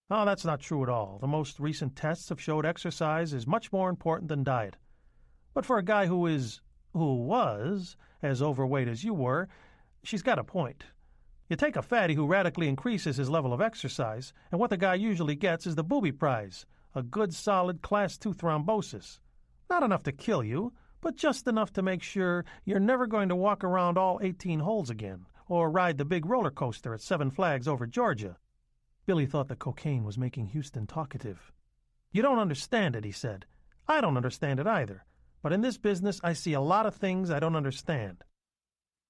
"Oh, that's not true at all. The most recent tests have showed exercise is much more important than diet. But for a guy who was, as overweight as you were, she's got a point. You take a fatty who radically increases his level of exercise, and what the guy usually gets is the booby prize, a good solid Class 2 thrombosis. Not enough to kill you, but just enough to make sure you're never going to walk around all 18 holes again, or ride the big roller coaster at 7 Flags over Georgia." Billy thought the cocaine was making Houston talkative. "You don't understand it," he said. "I don't understand it either. But in this business, I see a lot of things I don't understand.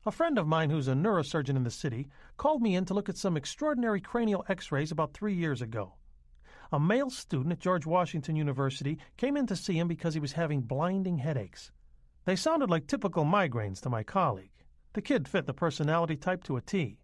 A friend of mine who's a neurosurgeon in the city called me in to look at some extraordinary cranial x-rays about 3 years ago. A male student at George Washington University came in to see him because he was having blinding headaches. They sounded like typical migraines to my colleague. The kid fit the personality type to a T.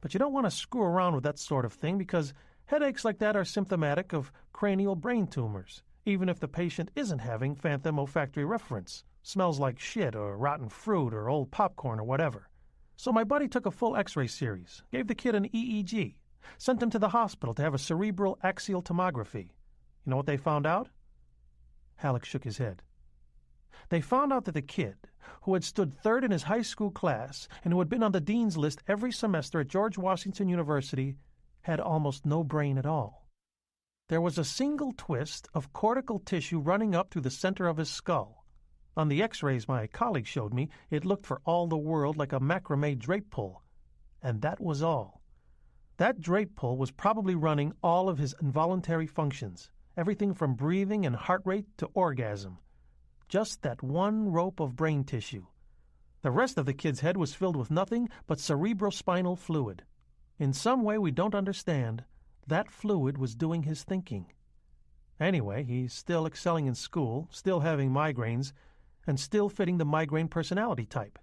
But you don't want to screw around with that sort of thing because headaches like that are symptomatic of cranial brain tumors, even if the patient isn't having phantom olfactory reference, smells like shit or rotten fruit or old popcorn or whatever. So my buddy took a full X-ray series, gave the kid an EEG, sent him to the hospital to have a cerebral axial tomography. You know what they found out? Halleck shook his head. They found out that the kid, who had stood third in his high school class and who had been on the dean's list every semester at George Washington University, had almost no brain at all. There was a single twist of cortical tissue running up through the center of his skull. On the X-rays my colleague showed me, it looked for all the world like a macrame drape pull. And that was all. That drape pull was probably running all of his involuntary functions, everything from breathing and heart rate to orgasm. Just that one rope of brain tissue. The rest of the kid's head was filled with nothing but cerebrospinal fluid. In some way we don't understand, that fluid was doing his thinking. Anyway, he's still excelling in school, still having migraines, and still fitting the migraine personality type.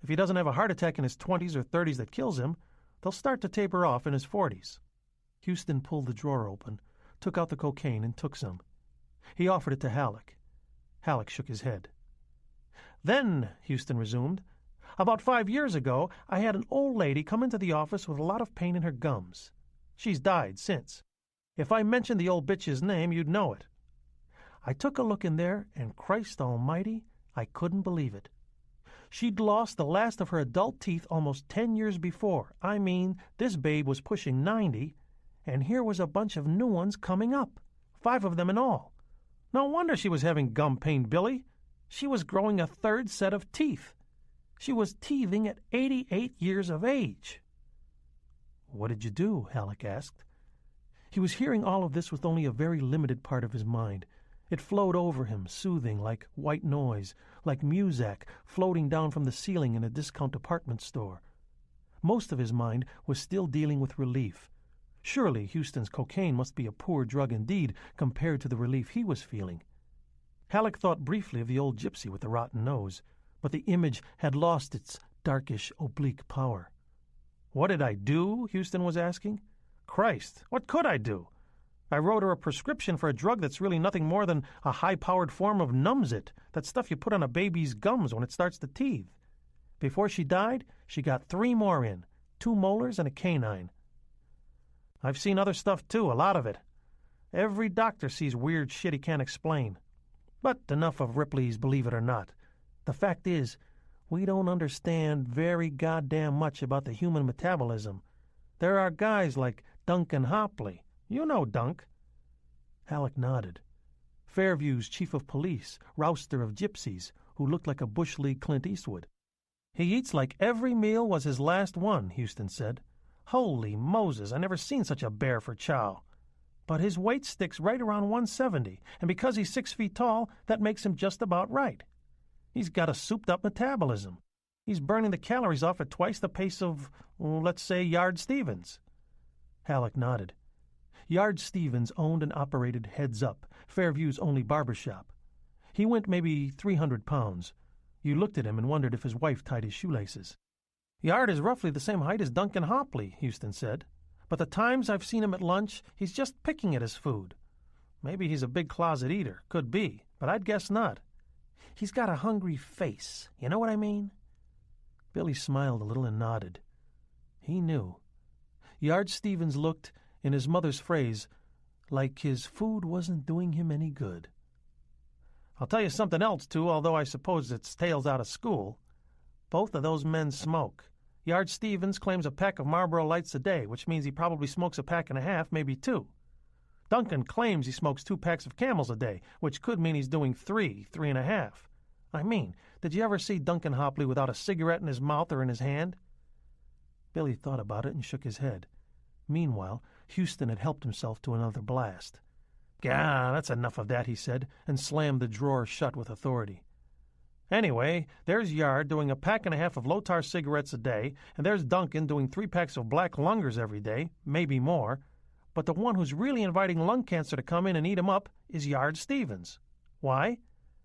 If he doesn't have a heart attack in his 20s or 30s that kills him, they'll start to taper off in his 40s. Houston pulled the drawer open, took out the cocaine, and took some. He offered it to Halleck. Halleck shook his head. Then, Houston resumed, about 5 years ago, I had an old lady come into the office with a lot of pain in her gums. She's died since. If I mentioned the old bitch's name, you'd know it. I took a look in there, and Christ almighty, I couldn't believe it. She'd lost the last of her adult teeth almost 10 years before. I mean, this babe was pushing 90, and here was a bunch of new ones coming up, 5 of them in all. No wonder she was having gum pain, Billy. She was growing a 3rd set of teeth. She was teething at 88 years of age. What did you do? Halleck asked. He was hearing all of this with only a very limited part of his mind. It flowed over him, soothing, like white noise, like muzak floating down from the ceiling in a discount department store. Most of his mind was still dealing with relief. Surely Houston's cocaine must be a poor drug indeed compared to the relief he was feeling. Halleck thought briefly of the old gypsy with the rotten nose, but the image had lost its darkish, oblique power. What did I do? Houston was asking. Christ, what could I do? I wrote her a prescription for a drug that's really nothing more than a high-powered form of Numzit, that stuff you put on a baby's gums when it starts to teeth. Before she died, she got 3 more in, 2 molars and a canine. I've seen other stuff, too, a lot of it. Every doctor sees weird shit he can't explain. But enough of Ripley's believe it or not. The fact is, we don't understand very goddamn much about the human metabolism. There are guys like Duncan Hopley. You know Dunk. Halleck nodded. Fairview's chief of police, rouster of gypsies, who looked like a Bush League Clint Eastwood. He eats like every meal was his last one, Houston said. Holy Moses, I never seen such a bear for chow. But his weight sticks right around 170, and because he's 6 feet tall, that makes him just about right. He's got a souped-up metabolism. He's burning the calories off at twice the pace of, let's say, Yard Stevens. Halleck nodded. Yard Stevens owned and operated Heads Up, Fairview's only barber shop. He went maybe 300 pounds. You looked at him and wondered if his wife tied his shoelaces. Yard is roughly the same height as Duncan Hopley, Houston said. But the times I've seen him at lunch, he's just picking at his food. Maybe he's a big closet eater. Could be, but I'd guess not. He's got a hungry face. You know what I mean? Billy smiled a little and nodded. He knew. Yard Stevens looked, in his mother's phrase, like his food wasn't doing him any good. I'll tell you something else, too, although I suppose it's tales out of school. Both of those men smoke. Yard Stevens claims a pack of Marlboro Lights a day, which means he probably smokes a pack and a half, maybe 2. Duncan claims he smokes 2 packs of Camels a day, which could mean he's doing 3 and a half. I mean, did you ever see Duncan Hopley without a cigarette in his mouth or in his hand? Billy thought about it and shook his head. Meanwhile, Houston had helped himself to another blast. Gah, that's enough of that, he said, and slammed the drawer shut with authority. Anyway, there's Yard doing a pack and a half of low-tar cigarettes a day, and there's Duncan doing 3 packs of black lungers every day, maybe more. But the one who's really inviting lung cancer to come in and eat him up is Yard Stevens. Why?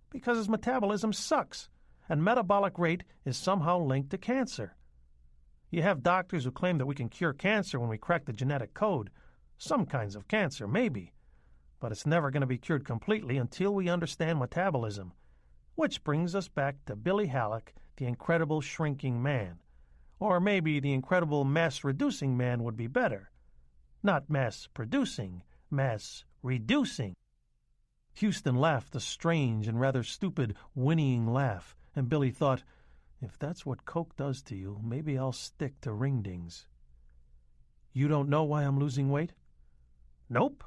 Because his metabolism sucks, and metabolic rate is somehow linked to cancer. You have doctors who claim that we can cure cancer when we crack the genetic code. Some kinds of cancer, maybe. But it's never going to be cured completely until we understand metabolism. Which brings us back to Billy Halleck, the incredible shrinking man. Or maybe the incredible mass-reducing man would be better. Not mass-producing, mass-reducing. Houston laughed a strange and rather stupid, whinnying laugh, and Billy thought, if that's what Coke does to you, maybe I'll stick to ringdings. You don't know why I'm losing weight? Nope.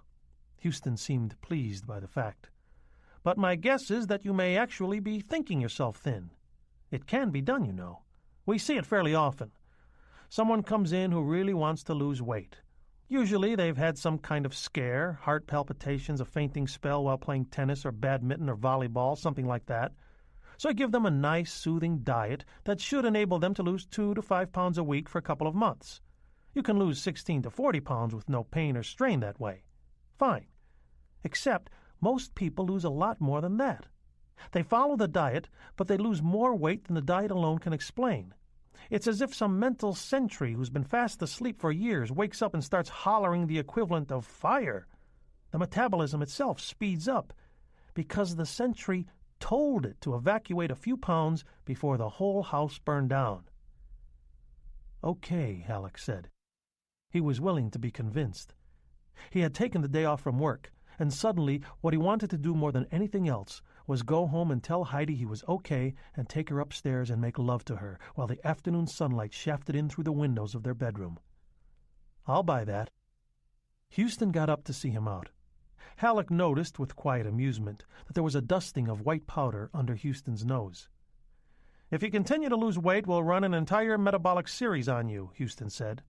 Houston seemed pleased by the fact. But my guess is that you may actually be thinking yourself thin. It can be done, you know. We see it fairly often. Someone comes in who really wants to lose weight. Usually they've had some kind of scare, heart palpitations, a fainting spell while playing tennis or badminton or volleyball, something like that. So I give them a nice, soothing diet that should enable them to lose 2 to 5 pounds a week for a couple of months. You can lose 16 to 40 pounds with no pain or strain that way. Fine. Except most people lose a lot more than that. They follow the diet, but they lose more weight than the diet alone can explain. It's as if some mental sentry who's been fast asleep for years wakes up and starts hollering the equivalent of fire. The metabolism itself speeds up because the sentry told it to evacuate a few pounds before the whole house burned down. Okay, Halleck said. He was willing to be convinced. He had taken the day off from work, and suddenly what he wanted to do more than anything else was go home and tell Heidi he was okay and take her upstairs and make love to her while the afternoon sunlight shafted in through the windows of their bedroom. I'll buy that. Houston got up to see him out. Halleck noticed with quiet amusement that there was a dusting of white powder under Houston's nose. If you continue to lose weight, we'll run an entire metabolic series on you, Houston said.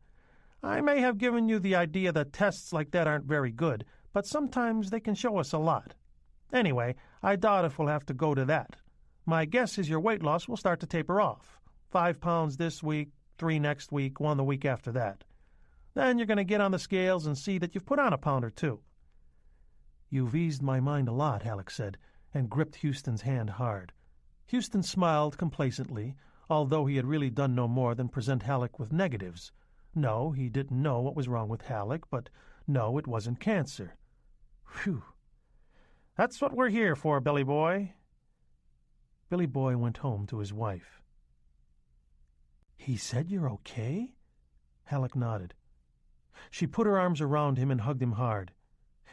I may have given you the idea that tests like that aren't very good, but sometimes they can show us a lot. Anyway, I doubt if we'll have to go to that. My guess is your weight loss will start to taper off. 5 pounds this week, 3 next week, 1 the week after that. Then you're going to get on the scales and see that you've put on a pound or 2. You've eased my mind a lot, Halleck said, and gripped Houston's hand hard. Houston smiled complacently, although he had really done no more than present Halleck with negatives. No, he didn't know what was wrong with Halleck, but no, it wasn't cancer. Phew. That's what we're here for, Billy Boy. Billy Boy went home to his wife. He said you're okay? Halleck nodded. She put her arms around him and hugged him hard.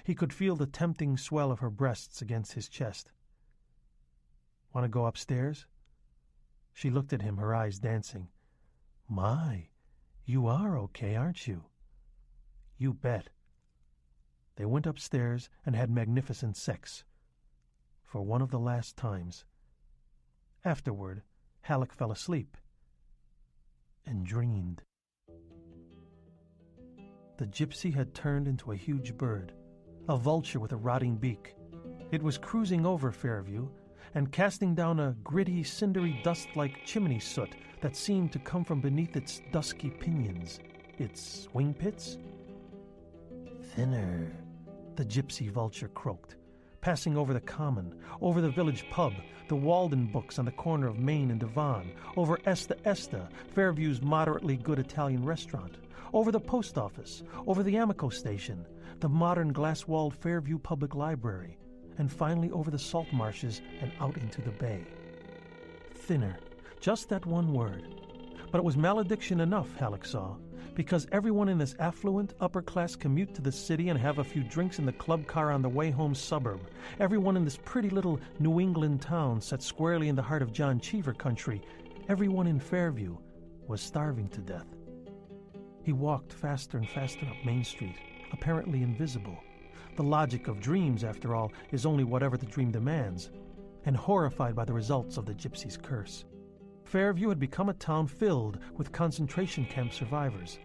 He could feel the tempting swell of her breasts against his chest. Want to go upstairs? She looked at him, her eyes dancing. My, you are okay, aren't you? You bet. They went upstairs and had magnificent sex. For one of the last times. Afterward, Halleck fell asleep and dreamed. The gypsy had turned into a huge bird, a vulture with a rotting beak. It was cruising over Fairview and casting down a gritty, cindery, dust-like chimney soot that seemed to come from beneath its dusky pinions, its wing pits. Thinner, the gypsy vulture croaked, passing over the common, over the village pub, the Walden Books on the corner of Main and Devon, over Esta, Fairview's moderately good Italian restaurant, over the post office, over the Amico station, the modern glass-walled Fairview Public Library, and finally over the salt marshes and out into the bay. Thinner, just that one word. But it was malediction enough, Halleck saw, because everyone in this affluent, upper-class commute to the city and have a few drinks in the club car on the way home suburb, everyone in this pretty little New England town set squarely in the heart of John Cheever country, everyone in Fairview was starving to death. He walked faster and faster up Main Street, apparently invisible. The logic of dreams, after all, is only whatever the dream demands, and horrified by the results of the gypsy's curse. Fairview had become a town filled with concentration camp survivors.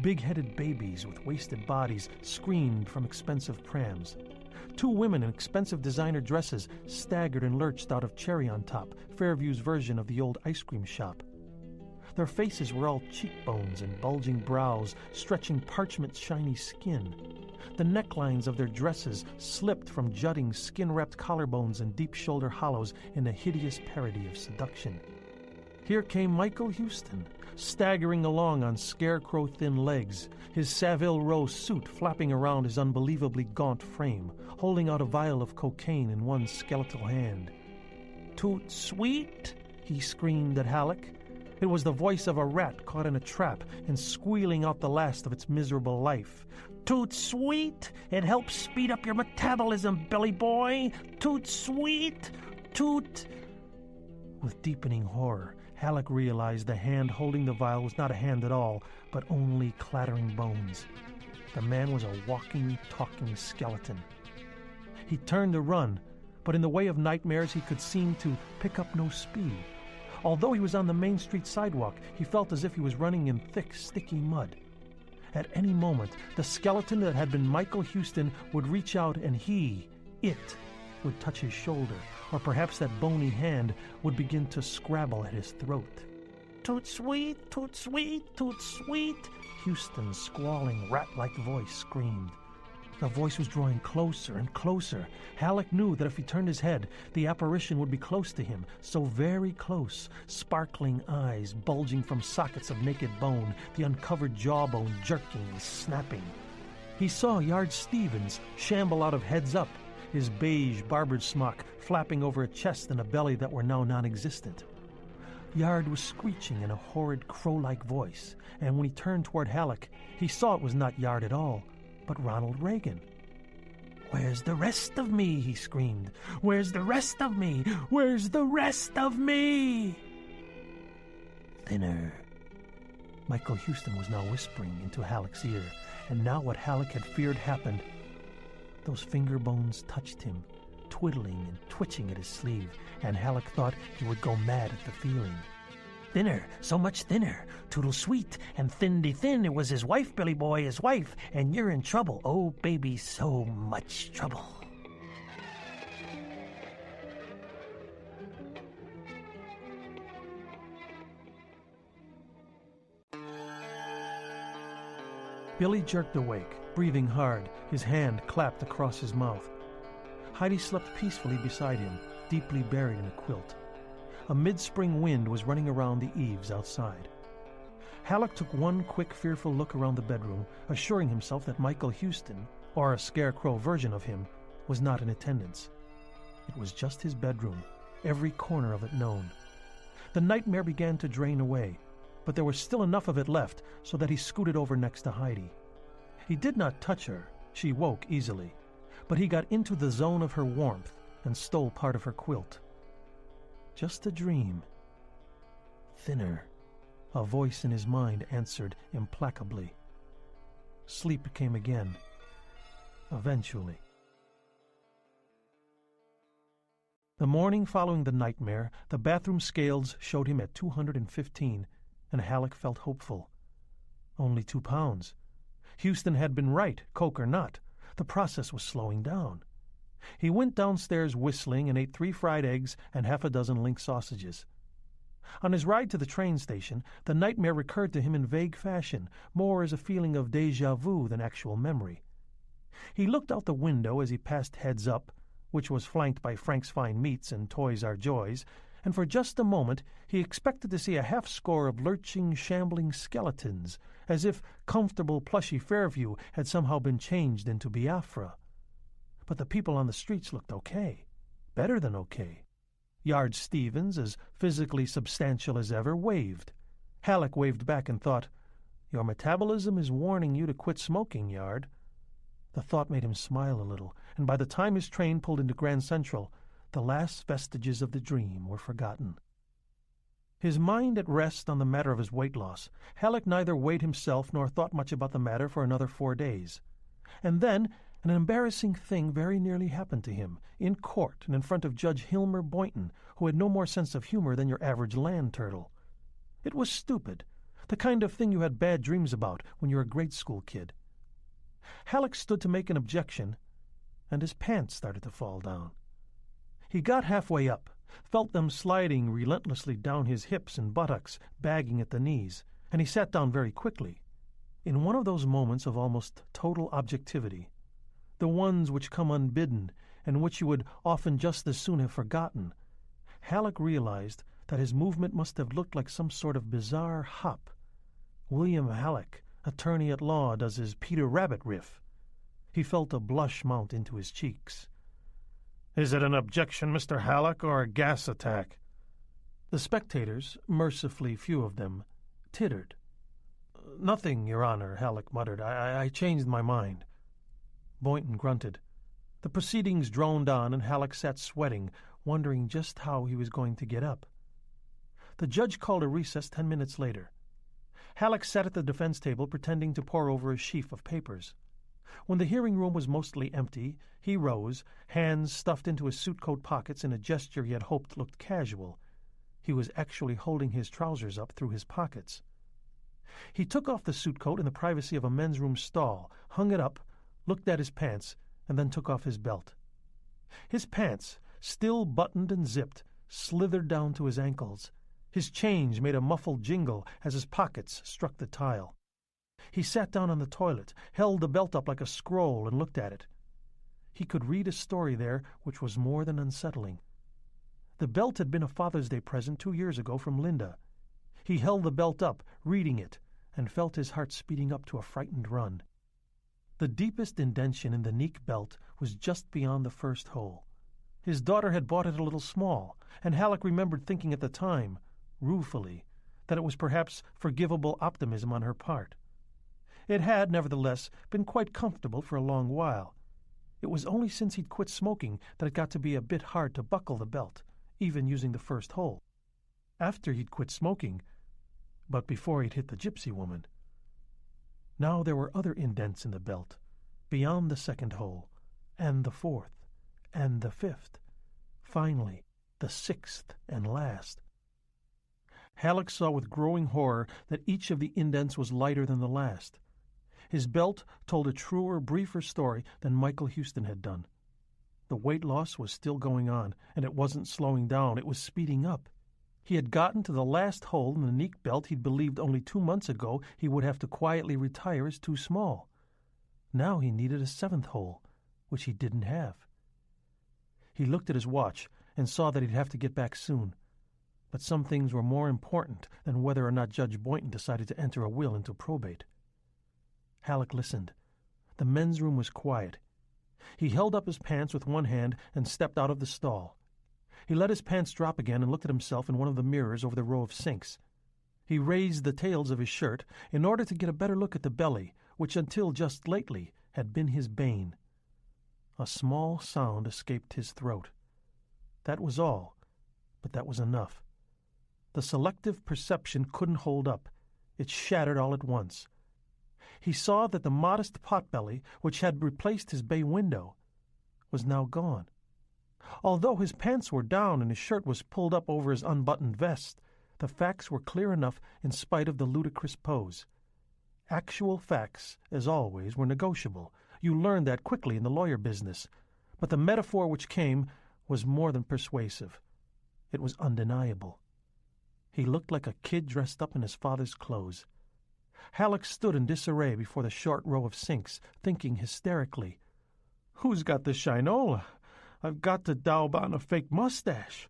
Big-headed babies with wasted bodies screamed from expensive prams. 2 women in expensive designer dresses staggered and lurched out of Cherry on Top, Fairview's version of the old ice cream shop. Their faces were all cheekbones and bulging brows, stretching parchment-shiny skin. The necklines of their dresses slipped from jutting, skin-wrapped collarbones and deep shoulder hollows in a hideous parody of seduction. Here came Michael Houston, staggering along on scarecrow-thin legs, his Savile Row suit flapping around his unbelievably gaunt frame, holding out a vial of cocaine in one skeletal hand. "Toot sweet!" he screamed at Halleck. It was the voice of a rat caught in a trap and squealing out the last of its miserable life. "Toot sweet! It helps speed up your metabolism, Billy boy! Toot sweet! Toot!" With deepening horror, Halleck realized the hand holding the vial was not a hand at all, but only clattering bones. The man was a walking, talking skeleton. He turned to run, but in the way of nightmares he could seem to pick up no speed. Although he was on the Main Street sidewalk, he felt as if he was running in thick, sticky mud. At any moment, the skeleton that had been Michael Houston would reach out and it, would touch his shoulder, or perhaps that bony hand would begin to scrabble at his throat. "Toot sweet, toot sweet, toot sweet," Houston's squalling, rat-like voice screamed. The voice was drawing closer and closer. Halleck knew that if he turned his head, the apparition would be close to him, so very close, sparkling eyes bulging from sockets of naked bone, the uncovered jawbone jerking and snapping. He saw Yard Stevens shamble out of Heads Up, his beige barbered smock flapping over a chest and a belly that were now non-existent. Yard was screeching in a horrid crow-like voice, and when he turned toward Halleck, he saw it was not Yard at all, but Ronald Reagan. "Where's the rest of me?" he screamed. "Where's the rest of me? Where's the rest of me?" "Thinner." Michael Houston was now whispering into Halleck's ear, and now what Halleck had feared happened. Those finger bones touched him, twiddling and twitching at his sleeve, and Halleck thought he would go mad at the feeling. "Thinner, so much thinner, toodle sweet, and thin-de thin, it was his wife, Billy boy, his wife, and you're in trouble, oh baby, so much trouble." Billy jerked awake, breathing hard, his hand clapped across his mouth. Heidi slept peacefully beside him, deeply buried in a quilt. A mid-spring wind was running around the eaves outside. Halleck took one quick, fearful look around the bedroom, assuring himself that Michael Houston, or a scarecrow version of him, was not in attendance. It was just his bedroom, every corner of it known. The nightmare began to drain away, but there was still enough of it left so that he scooted over next to Heidi. He did not touch her, she woke easily, but he got into the zone of her warmth and stole part of her quilt. Just a dream. "Thinner," a voice in his mind answered implacably. Sleep came again. Eventually. The morning following the nightmare, the bathroom scales showed him at 215, and Halleck felt hopeful. Only 2 pounds. Houston had been right, coke or not. The process was slowing down. He went downstairs whistling and ate 3 fried eggs and half a dozen Link sausages. On his ride to the train station, the nightmare recurred to him in vague fashion, more as a feeling of déjà vu than actual memory. He looked out the window as he passed Heads Up, which was flanked by Frank's Fine Meats and Toys Are Joys, and for just a moment he expected to see a half-score of lurching, shambling skeletons, as if comfortable, plushy Fairview had somehow been changed into Biafra. But the people on the streets looked okay, better than okay. Yard Stevens, as physically substantial as ever, waved. Halleck waved back and thought, "Your metabolism is warning you to quit smoking, Yard." The thought made him smile a little, and by the time his train pulled into Grand Central, the last vestiges of the dream were forgotten. His mind at rest on the matter of his weight loss, Halleck neither weighed himself nor thought much about the matter for another 4 days. And then an embarrassing thing very nearly happened to him, in court and in front of Judge Hilmer Boynton, who had no more sense of humor than your average land turtle. It was stupid, the kind of thing you had bad dreams about when you were a grade school kid. Halleck stood to make an objection, and his pants started to fall down. He got halfway up, felt them sliding relentlessly down his hips and buttocks, bagging at the knees, and he sat down very quickly. In one of those moments of almost total objectivity, the ones which come unbidden and which you would often just as soon have forgotten, Halleck realized that his movement must have looked like some sort of bizarre hop. William Halleck, attorney at law, does his Peter Rabbit riff. He felt a blush mount into his cheeks. "Is it an objection, Mr. Halleck, or a gas attack?" The spectators, mercifully few of them, tittered. "Nothing, Your Honor," Halleck muttered. I changed my mind." Boynton grunted. The proceedings droned on, and Halleck sat sweating, wondering just how he was going to get up. The judge called a recess 10 minutes later. Halleck sat at the defense table pretending to pore over a sheaf of papers. When the hearing room was mostly empty, he rose, hands stuffed into his suit coat pockets in a gesture he had hoped looked casual. He was actually holding his trousers up through his pockets. He took off the suit coat in the privacy of a men's room stall, hung it up, looked at his pants, and then took off his belt. His pants, still buttoned and zipped, slithered down to his ankles. His change made a muffled jingle as his pockets struck the tile. He sat down on the toilet, held the belt up like a scroll, and looked at it. He could read a story there which was more than unsettling. The belt had been a Father's Day present 2 years ago from Linda. He held the belt up, reading it, and felt his heart speeding up to a frightened run. The deepest indention in the Neek belt was just beyond the first hole. His daughter had bought it a little small, and Halleck remembered thinking at the time, ruefully, that it was perhaps forgivable optimism on her part. It had, nevertheless, been quite comfortable for a long while. It was only since he'd quit smoking that it got to be a bit hard to buckle the belt, even using the first hole. After he'd quit smoking, but before he'd hit the gypsy woman. Now there were other indents in the belt, beyond the second hole, and the fourth, and the fifth, finally the sixth and last. Halleck saw with growing horror that each of the indents was lighter than the last. His belt told a truer, briefer story than Michael Houston had done. The weight loss was still going on, and it wasn't slowing down, it was speeding up. He had gotten to the last hole in the Neek belt he'd believed only 2 months ago he would have to quietly retire as too small. Now he needed a 7th hole, which he didn't have. He looked at his watch and saw that he'd have to get back soon. But some things were more important than whether or not Judge Boynton decided to enter a will into probate. Halleck listened. The men's room was quiet. He held up his pants with one hand and stepped out of the stall. He let his pants drop again and looked at himself in one of the mirrors over the row of sinks. He raised the tails of his shirt in order to get a better look at the belly, which until just lately had been his bane. A small sound escaped his throat. That was all, but that was enough. The selective perception couldn't hold up. It shattered all at once. He saw that the modest potbelly, which had replaced his bay window, was now gone. Although his pants were down and his shirt was pulled up over his unbuttoned vest, the facts were clear enough in spite of the ludicrous pose. Actual facts, as always, were negotiable. You learned that quickly in the lawyer business. But the metaphor which came was more than persuasive. It was undeniable. He looked like a kid dressed up in his father's clothes. Halleck stood in disarray before the short row of sinks, thinking hysterically, "Who's got the shinola? I've got to daub on a fake mustache."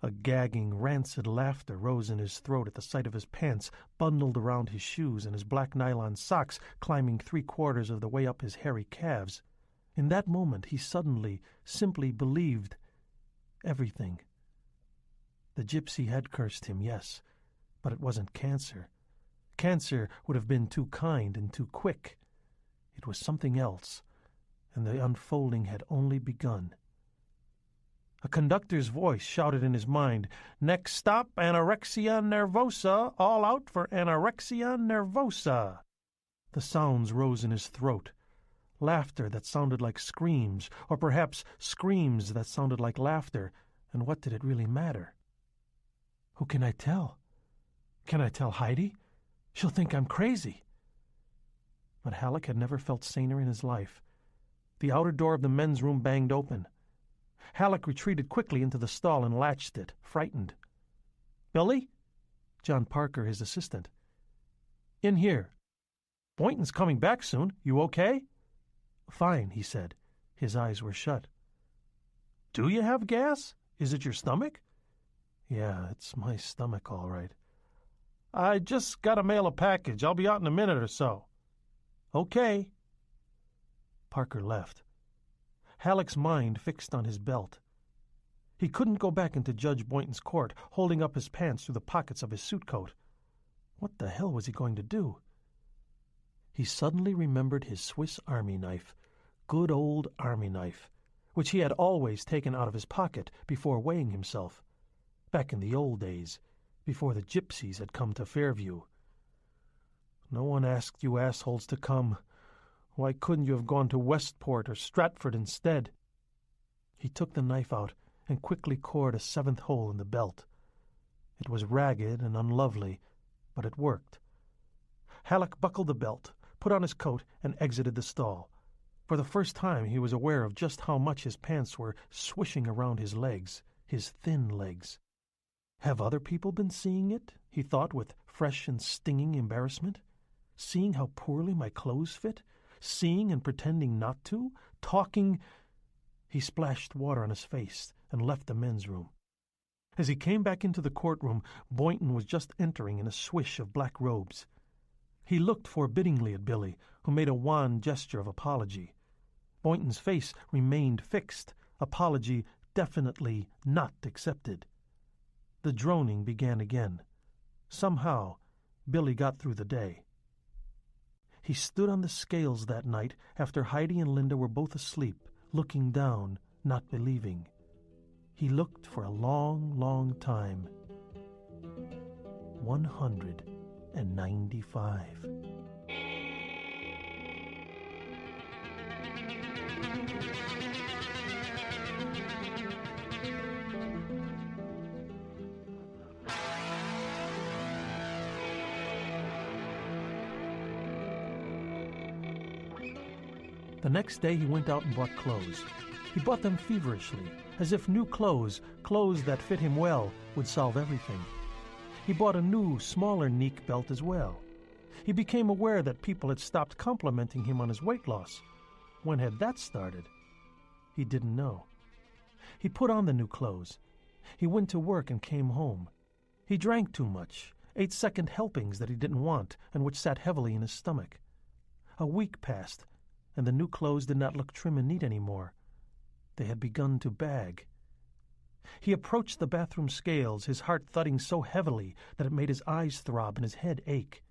A gagging, rancid laughter rose in his throat at the sight of his pants bundled around his shoes and his black nylon socks climbing 3/4 of the way up his hairy calves. In that moment he suddenly, simply believed everything. The gypsy had cursed him, yes, but it wasn't cancer. Cancer would have been too kind and too quick. It was something else, and the unfolding had only begun. A conductor's voice shouted in his mind, "Next stop, anorexia nervosa, all out for anorexia nervosa." The sounds rose in his throat. Laughter that sounded like screams, or perhaps screams that sounded like laughter, and what did it really matter? Who can I tell? Can I tell Heidi? She'll think I'm crazy. But Halleck had never felt saner in his life. The outer door of the men's room banged open. Halleck retreated quickly into the stall and latched it, frightened. "Billy?" John Parker, his assistant. "In here." "Boynton's coming back soon. You okay?" "Fine," he said. His eyes were shut. "Do you have gas? Is it your stomach?" "Yeah, it's my stomach, all right." "I just got to mail a package. I'll be out in a minute or so." "Okay." Parker left. Halleck's mind fixed on his belt. He couldn't go back into Judge Boynton's court, holding up his pants through the pockets of his suit coat. What the hell was he going to do? He suddenly remembered his Swiss Army knife, good old Army knife, which he had always taken out of his pocket before weighing himself, back in the old days, before the gypsies had come to Fairview. "No one asked you assholes to come. Why couldn't you have gone to Westport or Stratford instead?" He took the knife out and quickly cored a 7th hole in the belt. It was ragged and unlovely, but it worked. Halleck buckled the belt, put on his coat, and exited the stall. For the first time he was aware of just how much his pants were swishing around his legs, his thin legs. Have other people been seeing it? He thought with fresh and stinging embarrassment. Seeing how poorly my clothes fit? Seeing and pretending not to? Talking? He splashed water on his face and left the men's room. As he came back into the courtroom, Boynton was just entering in a swish of black robes. He looked forbiddingly at Billy, who made a wan gesture of apology. Boynton's face remained fixed, apology definitely not accepted. The droning began again. Somehow, Billy got through the day. He stood on the scales that night after Heidi and Linda were both asleep, looking down, not believing. He looked for a long, long time. 195. The next day he went out and bought clothes. He bought them feverishly, as if new clothes that fit him well, would solve everything. He bought a new, smaller Neek belt as well. He became aware that people had stopped complimenting him on his weight loss. When had that started? He didn't know. He put on the new clothes. He went to work and came home. He drank too much, ate second helpings that he didn't want and which sat heavily in his stomach. A week passed, and the new clothes did not look trim and neat anymore. They had begun to bag. He approached the bathroom scales, his heart thudding so heavily that it made his eyes throb and his head ache.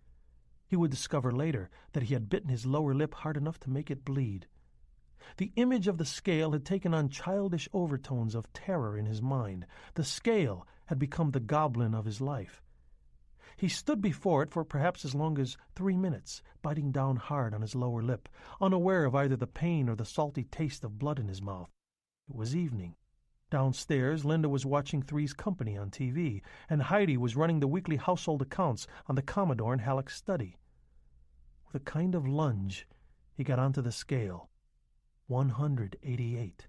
He would discover later that he had bitten his lower lip hard enough to make it bleed. The image of the scale had taken on childish overtones of terror in his mind. The scale had become the goblin of his life. He stood before it for perhaps as long as 3 minutes, biting down hard on his lower lip, unaware of either the pain or the salty taste of blood in his mouth. It was evening. Downstairs, Linda was watching Three's Company on TV, and Heidi was running the weekly household accounts on the Commodore in Halleck's study. With a kind of lunge, he got onto the scale. 188.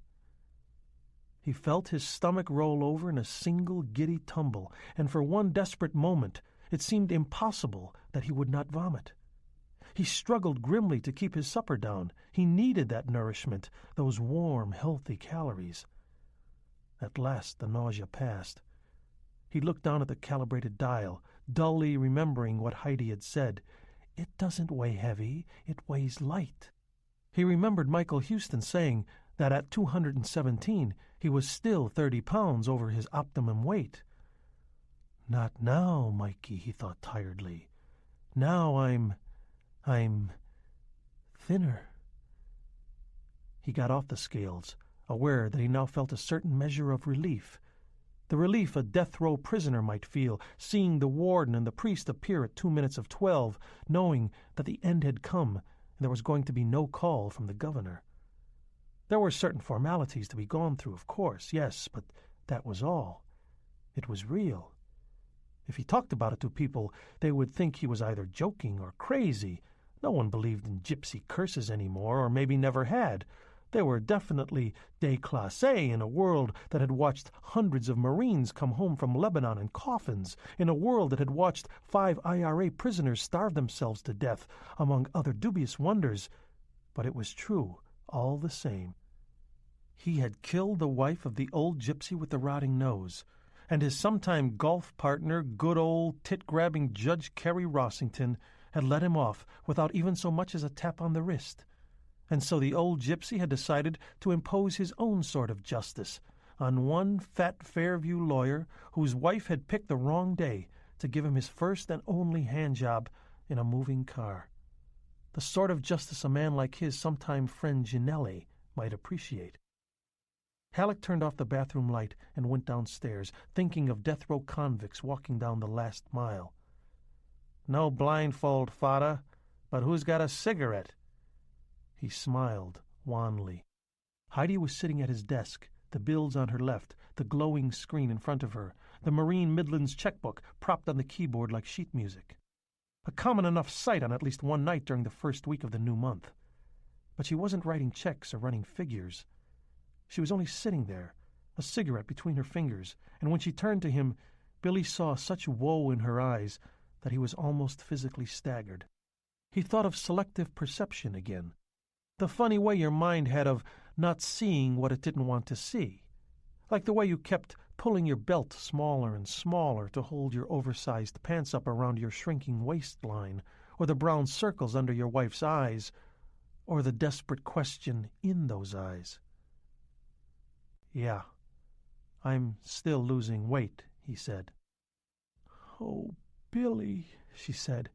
He felt his stomach roll over in a single giddy tumble, and for one desperate moment it seemed impossible that he would not vomit. He struggled grimly to keep his supper down. He needed that nourishment, those warm, healthy calories. At last the nausea passed. He looked down at the calibrated dial, dully remembering what Heidi had said. It doesn't weigh heavy, it weighs light. He remembered Michael Houston saying that at 217 he was still 30 pounds over his optimum weight. Not now, Mikey, he thought tiredly. Now I'm thinner. He got off the scales, aware that he now felt a certain measure of relief. The relief a death-row prisoner might feel, seeing the warden and the priest appear at 2 minutes of 12, knowing that the end had come and there was going to be no call from the governor. There were certain formalities to be gone through, of course, yes, but that was all. It was real. If he talked about it to people, they would think he was either joking or crazy. No one believed in gypsy curses anymore, or maybe never had. They were definitely déclassés in a world that had watched hundreds of Marines come home from Lebanon in coffins, in a world that had watched 5 IRA prisoners starve themselves to death, among other dubious wonders. But it was true, all the same. He had killed the wife of the old gypsy with the rotting nose, and his sometime golf partner, good old tit-grabbing Judge Kerry Rossington, had let him off without even so much as a tap on the wrist. And so the old gypsy had decided to impose his own sort of justice on one fat Fairview lawyer whose wife had picked the wrong day to give him his first and only handjob in a moving car. The sort of justice a man like his sometime friend Ginelli might appreciate. Halleck turned off the bathroom light and went downstairs, thinking of death row convicts walking down the last mile. "No blindfold, Fada, but who's got a cigarette?" He smiled wanly. Heidi was sitting at his desk, the bills on her left, the glowing screen in front of her, the Marine Midlands checkbook propped on the keyboard like sheet music. A common enough sight on at least one night during the first week of the new month. But she wasn't writing checks or running figures. She was only sitting there, a cigarette between her fingers, and when she turned to him, Billy saw such woe in her eyes that he was almost physically staggered. He thought of selective perception again. The funny way your mind had of not seeing what it didn't want to see. Like the way you kept pulling your belt smaller and smaller to hold your oversized pants up around your shrinking waistline, or the brown circles under your wife's eyes, or the desperate question in those eyes. "Yeah, I'm still losing weight," he said. "Oh, Billy," she said,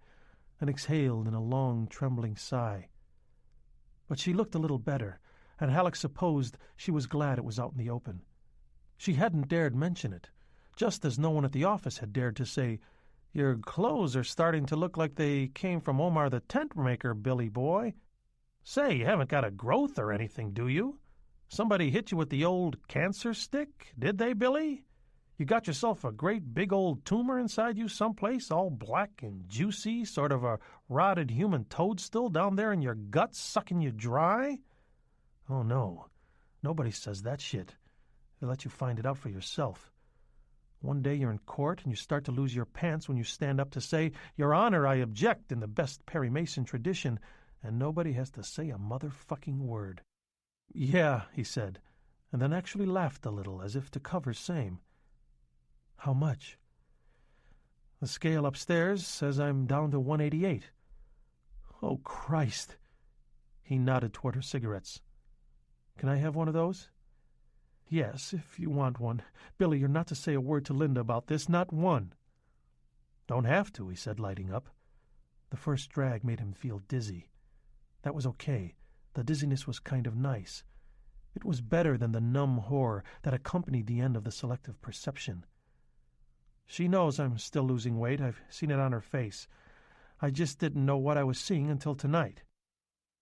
and exhaled in a long, trembling sigh. But she looked a little better, and Halleck supposed she was glad it was out in the open. She hadn't dared mention it, just as no one at the office had dared to say, "Your clothes are starting to look like they came from Omar the tent maker, Billy boy. Say, you haven't got a growth or anything, do you? Somebody hit you with the old cancer stick, did they, Billy? You got yourself a great big old tumor inside you someplace, all black and juicy, sort of a rotted human toadstool down there in your guts sucking you dry? Oh, no. Nobody says that shit. They let you find it out for yourself. One day you're in court and you start to lose your pants when you stand up to say, 'Your Honor, I object,' in the best Perry Mason tradition, and nobody has to say a motherfucking word." "Yeah," he said, and then actually laughed a little, as if to cover same. "How much?" "The scale upstairs says I'm down to 188. "Oh, Christ!" He nodded toward her cigarettes. "Can I have one of those?" "Yes, if you want one. Billy, you're not to say a word to Linda about this, not one." "Don't have to," he said, lighting up. The first drag made him feel dizzy. That was okay. The dizziness was kind of nice. It was better than the numb horror that accompanied the end of the selective perception. "She knows I'm still losing weight. I've seen it on her face. I just didn't know what I was seeing until tonight."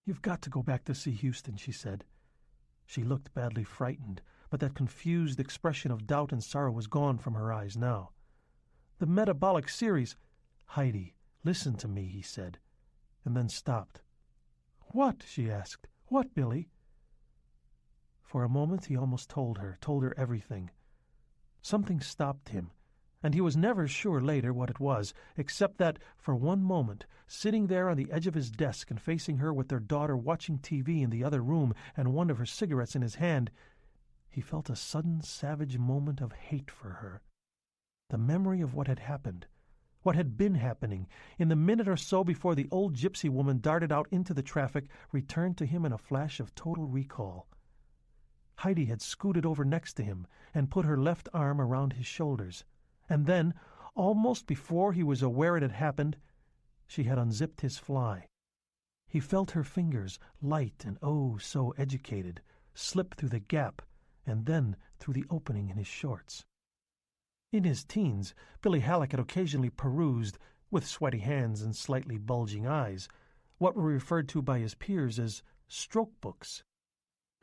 "You've got to go back to see Houston," she said. She looked badly frightened, but that confused expression of doubt and sorrow was gone from her eyes now. "The metabolic series—" "Heidi, listen to me," he said, and then stopped. "What?" she asked. "What, Billy?" For a moment he almost told her everything. Something stopped him, and he was never sure later what it was, except that, for one moment, sitting there on the edge of his desk and facing her with their daughter watching TV in the other room and one of her cigarettes in his hand, he felt a sudden savage moment of hate for her. The memory of what had happened, what had been happening, in the minute or so before the old gypsy woman darted out into the traffic, returned to him in a flash of total recall. Heidi had scooted over next to him and put her left arm around his shoulders. And then, almost before he was aware it had happened, she had unzipped his fly. He felt her fingers, light and oh so educated, slip through the gap and then through the opening in his shorts. In his teens, Billy Halleck had occasionally perused, with sweaty hands and slightly bulging eyes, what were referred to by his peers as stroke books.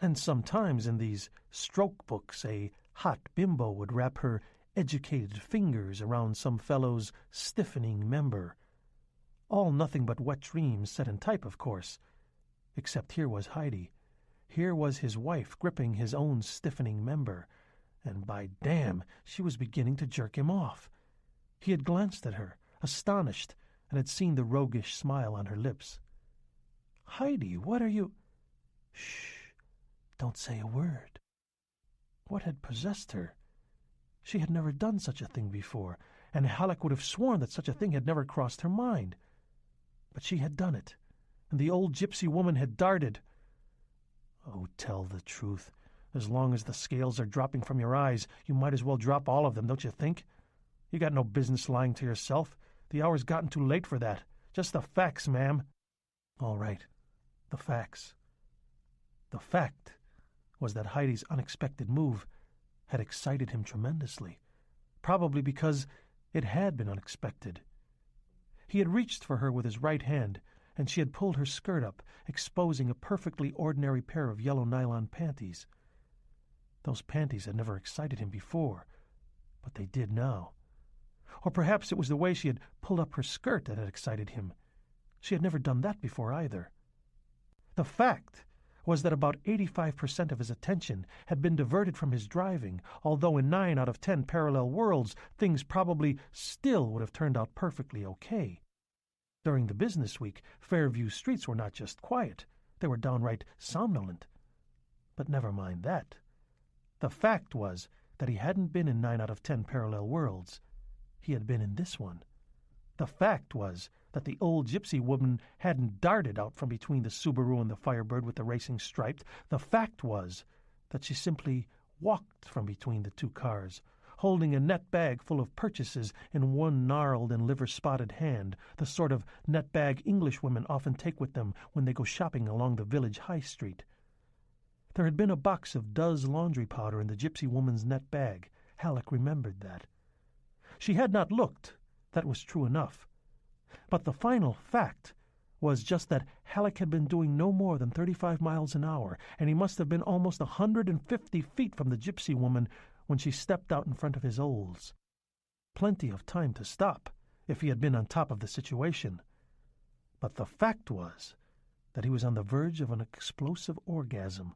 And sometimes in these stroke books a hot bimbo would wrap her educated fingers around some fellow's stiffening member. All nothing but wet dreams set in type, of course. Except here was Heidi. here was his wife gripping his own stiffening member, and by damn, she was beginning to jerk him off. He had glanced at her, astonished, and had seen the roguish smile on her lips. "Heidi, what are you—" "Shh! Don't say a word." What had possessed her? She had never done such a thing before, and Halleck would have sworn that such a thing had never crossed her mind. But she had done it, and the old gypsy woman had darted. Oh, tell the truth. As long as the scales are dropping from your eyes, you might as well drop all of them, don't you think? You got no business lying to yourself. The hour's gotten too late for that. Just the facts, ma'am. All right, the facts. The fact was that Heidi's unexpected move had excited him tremendously, probably because it had been unexpected. He had reached for her with his right hand, and she had pulled her skirt up, exposing a perfectly ordinary pair of yellow nylon panties. Those panties had never excited him before, but they did now. Or perhaps it was the way she had pulled up her skirt that had excited him. She had never done that before either. The fact was that about 85% of his attention had been diverted from his driving, although in 9 out of 10 parallel worlds things probably still would have turned out perfectly okay. During the business week, Fairview streets were not just quiet, they were downright somnolent. But never mind that. The fact was that he hadn't been in 9 out of 10 parallel worlds. He had been in this one. The fact was that the old gypsy woman hadn't darted out from between the Subaru and the Firebird with the racing stripe. The fact was that she simply walked from between the two cars, holding a net bag full of purchases in one gnarled and liver-spotted hand, the sort of net bag Englishwomen often take with them when they go shopping along the village high street. There had been a box of Duz laundry powder in the gypsy woman's net bag. Halleck remembered that. She had not looked. That was true enough. But the final fact was just that Halleck had been doing no more than 35 miles an hour, and he must have been almost 150 feet from the gypsy woman when she stepped out in front of his Olds. Plenty of time to stop, if he had been on top of the situation. But the fact was that he was on the verge of an explosive orgasm,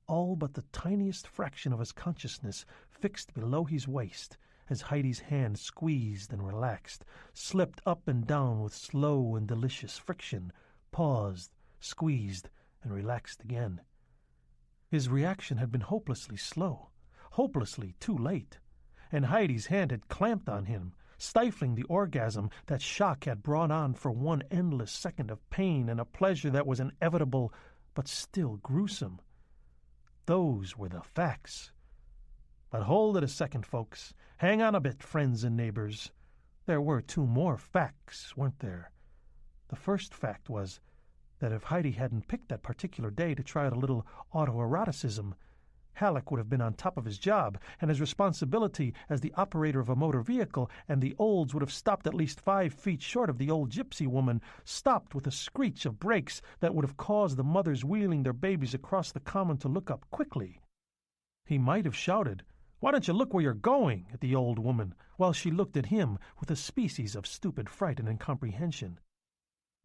all but the tiniest fraction of his consciousness fixed below his waist, as Heidi's hand squeezed and relaxed, slipped up and down with slow and delicious friction, paused, squeezed, and relaxed again. His reaction had been hopelessly slow, hopelessly too late, and Heidi's hand had clamped on him, stifling the orgasm that shock had brought on for one endless second of pain and a pleasure that was inevitable but still gruesome. Those were the facts. But hold it a second, folks. Hang on a bit, friends and neighbors. There were 2 more facts, weren't there? The first fact was that if Heidi hadn't picked that particular day to try out a little autoeroticism, Halleck would have been on top of his job, and his responsibility as the operator of a motor vehicle, and the Olds would have stopped at least 5 feet short of the old gypsy woman, stopped with a screech of brakes that would have caused the mothers wheeling their babies across the common to look up quickly. He might have shouted, "Why don't you look where you're going?" at the old woman, while she looked at him with a species of stupid fright and incomprehension.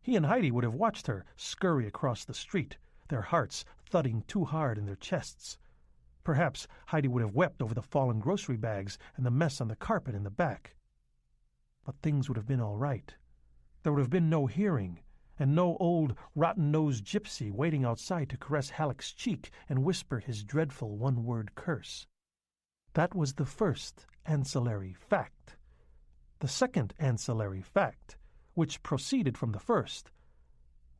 He and Heidi would have watched her scurry across the street, their hearts thudding too hard in their chests. Perhaps Heidi would have wept over the fallen grocery bags and the mess on the carpet in the back. But things would have been all right. There would have been no hearing, and no old rotten-nosed gypsy waiting outside to caress Halleck's cheek and whisper his dreadful one-word curse. That was the first ancillary fact. The second ancillary fact, which proceeded from the first,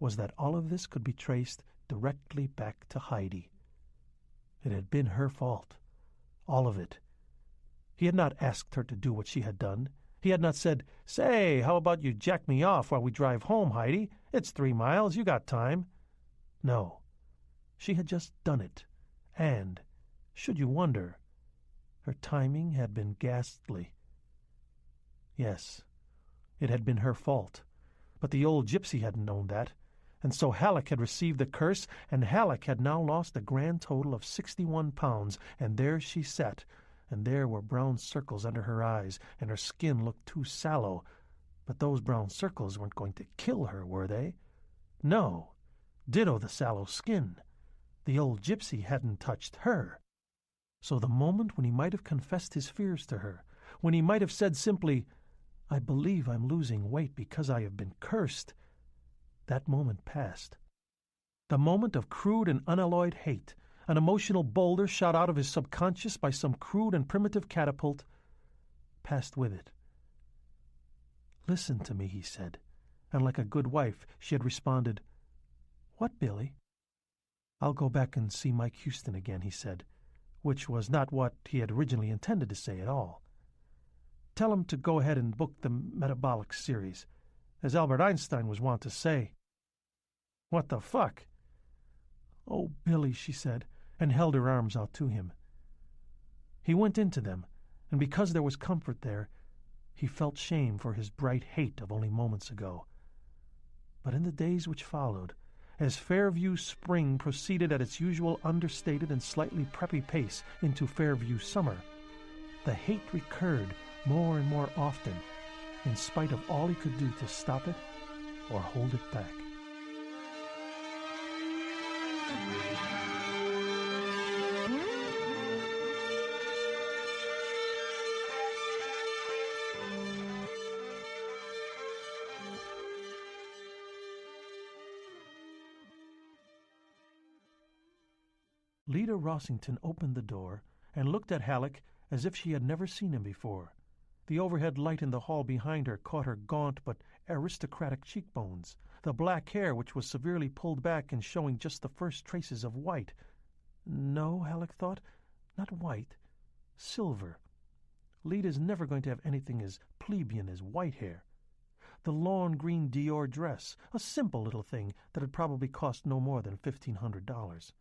was that all of this could be traced directly back to Heidi. It had been her fault. All of it. He had not asked her to do what she had done. He had not said, "Say, how about you jack me off while we drive home, Heidi? It's 3 miles, you got time." No. She had just done it. And, should you wonder, her timing had been ghastly. Yes, it had been her fault. But the old gypsy hadn't known that. And so Halleck had received the curse, and Halleck had now lost a grand total of 61 pounds, and there she sat, and there were brown circles under her eyes, and her skin looked too sallow. But those brown circles weren't going to kill her, were they? No. Ditto the sallow skin. The old gypsy hadn't touched her. So the moment when he might have confessed his fears to her, when he might have said simply, "I believe I'm losing weight because I have been cursed," that moment passed. The moment of crude and unalloyed hate, an emotional boulder shot out of his subconscious by some crude and primitive catapult, passed with it. "Listen to me," he said, and like a good wife she had responded, "What, Billy?" "I'll go back and see Mike Houston again," he said, which was not what he had originally intended to say at all. "Tell him to go ahead and book the metabolic series, as Albert Einstein was wont to say." "What the fuck?" "Oh, Billy," she said, and held her arms out to him. He went into them, and because there was comfort there, he felt shame for his bright hate of only moments ago. But in the days which followed, as Fairview spring proceeded at its usual understated and slightly preppy pace into Fairview summer, the hate recurred more and more often, in spite of all he could do to stop it or hold it back. Lida Rossington opened the door and looked at Halleck as if she had never seen him before. The overhead light in the hall behind her caught her gaunt but aristocratic cheekbones, the black hair which was severely pulled back and showing just the first traces of white. No, Halleck thought, not white, silver. Lida's never going to have anything as plebeian as white hair. The lawn green Dior dress, a simple little thing that had probably cost no more than $1,500.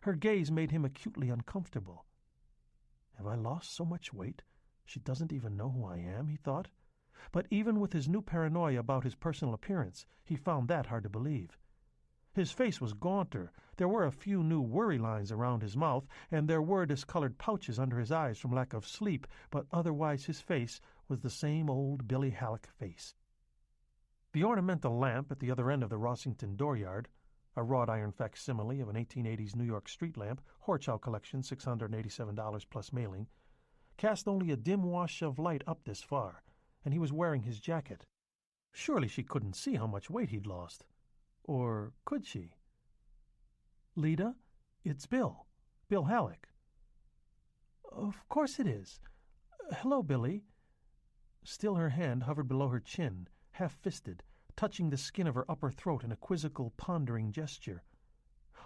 Her gaze made him acutely uncomfortable. Have I lost so much weight she doesn't even know who I am, he thought. But even with his new paranoia about his personal appearance, he found that hard to believe. His face was gaunter, there were a few new worry lines around his mouth, and there were discolored pouches under his eyes from lack of sleep, but otherwise his face was the same old Billy Halleck face. The ornamental lamp at the other end of the Rossington dooryard, a wrought iron facsimile of an 1880s New York street lamp, Horchow collection, $687 plus mailing, cast only a dim wash of light up this far, and he was wearing his jacket. Surely she couldn't see how much weight he'd lost. Or could she? "Lida, it's Bill. Bill Halleck." "Of course it is. Hello, Billy." Still her hand hovered below her chin, half-fisted, touching the skin of her upper throat in a quizzical, pondering gesture.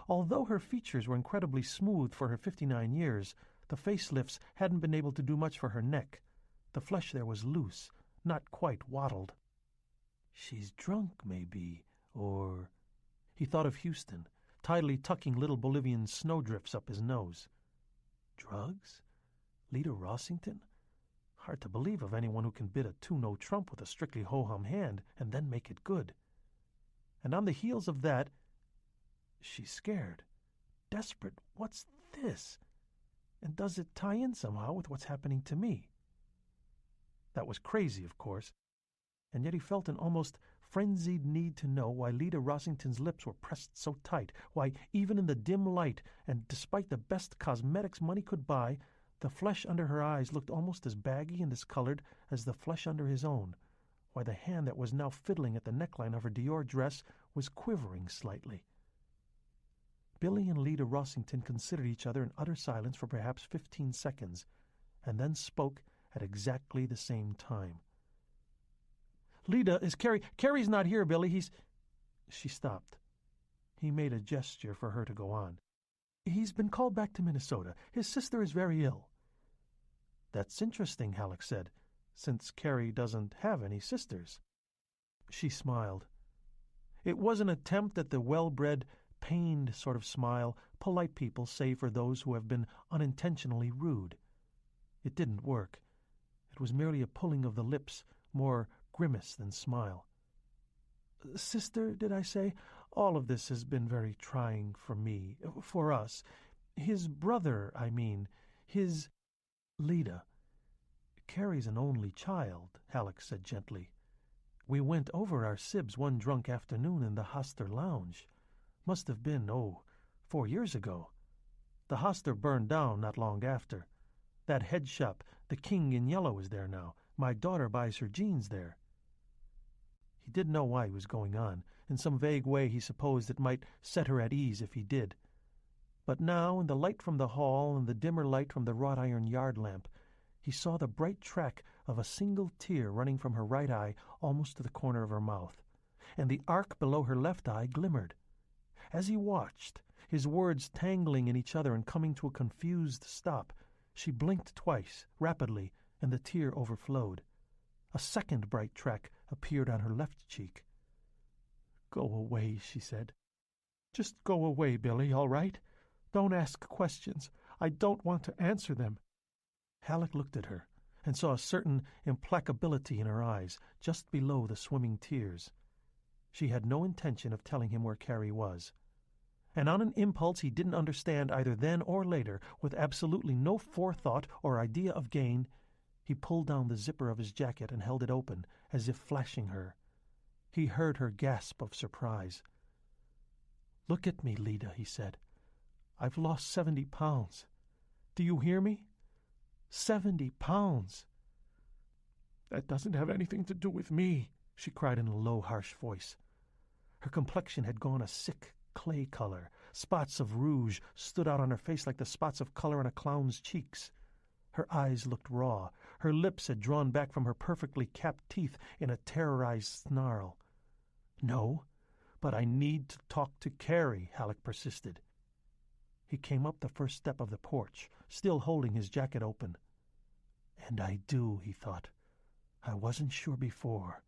Although her features were incredibly smooth for her 59 years, the facelifts hadn't been able to do much for her neck. The flesh there was loose, not quite waddled. She's drunk, maybe, or... He thought of Houston, tidily tucking little Bolivian snowdrifts up his nose. Drugs? Lida Rossington? Hard to believe of anyone who can bid a 2-no trump with a strictly ho-hum hand and then make it good. And on the heels of that, she's scared, desperate. What's this? And does it tie in somehow with what's happening to me? That was crazy, of course, and yet he felt an almost frenzied need to know why Lida Rossington's lips were pressed so tight, why even in the dim light, and despite the best cosmetics money could buy, the flesh under her eyes looked almost as baggy and discolored as the flesh under his own, why the hand that was now fiddling at the neckline of her Dior dress was quivering slightly. Billy and Lida Rossington considered each other in utter silence for perhaps 15 seconds, and then spoke at exactly the same time. "Lida, is Carrie... Carrie's not here, Billy, he's..." She stopped. He made a gesture for her to go on. "He's been called back to Minnesota. His sister is very ill." "That's interesting," Halleck said, "since Carrie doesn't have any sisters." She smiled. It was an attempt at the well-bred, pained sort of smile polite people say for those who have been unintentionally rude. It didn't work. It was merely a pulling of the lips, more grimace than smile. "Sister, did I say? All of this has been very trying for me, for us. His brother, I mean, his..." "Lida, Carrie's an only child," Halleck said gently. "We went over our sibs one drunk afternoon in the Hoster Lounge. Must have been, 4 years ago. The hostel burned down not long after. That head shop, the King in Yellow, is there now. My daughter buys her jeans there." He didn't know why he was going on. In some vague way he supposed it might set her at ease if he did. But now, in the light from the hall and the dimmer light from the wrought-iron yard lamp, he saw the bright track of a single tear running from her right eye almost to the corner of her mouth, and the arc below her left eye glimmered. As he watched, his words tangling in each other and coming to a confused stop, she blinked twice, rapidly, and the tear overflowed. A second bright track appeared on her left cheek. "Go away," she said. "Just go away, Billy, all right? Don't ask questions. I don't want to answer them." Halleck looked at her and saw a certain implacability in her eyes, just below the swimming tears. She had no intention of telling him where Carrie was. And on an impulse he didn't understand either then or later, with absolutely no forethought or idea of gain, he pulled down the zipper of his jacket and held it open, as if flashing her. He heard her gasp of surprise. "Look at me, Lida," he said. "I've lost 70 pounds. Do you hear me? 70 pounds. "That doesn't have anything to do with me," she cried in a low, harsh voice. Her complexion had gone a sick clay color. Spots of rouge stood out on her face like the spots of color on a clown's cheeks. Her eyes looked raw. Her lips had drawn back from her perfectly capped teeth in a terrorized snarl. "No, but I need to talk to Carrie," Halleck persisted. He came up the first step of the porch, still holding his jacket open. "And I do," he thought. "I wasn't sure before,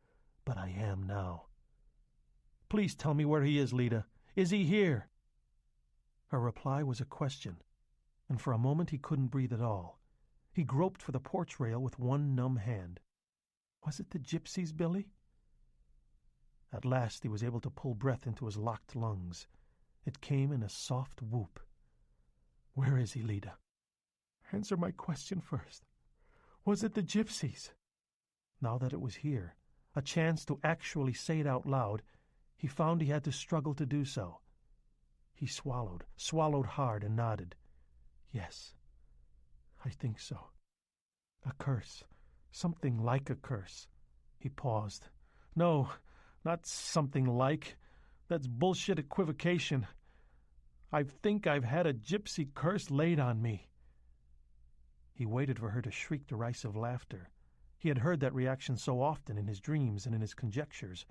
but I am now. Please tell me where he is, Lida. Is he here?" Her reply was a question, and for a moment he couldn't breathe at all. He groped for the porch rail with one numb hand. "Was it the gypsies, Billy?" At last he was able to pull breath into his locked lungs. It came in a soft whoop. "Where is he, Lida? Answer my question first. Was it the gypsies?" Now that it was here, a chance to actually say it out loud, he found he had to struggle to do so. He swallowed hard, and nodded. "Yes, I think so. A curse. Something like a curse." He paused. "No, not something like. That's bullshit equivocation. I think I've had a gypsy curse laid on me." He waited for her to shriek derisive laughter. He had heard that reaction so often in his dreams and in his conjectures.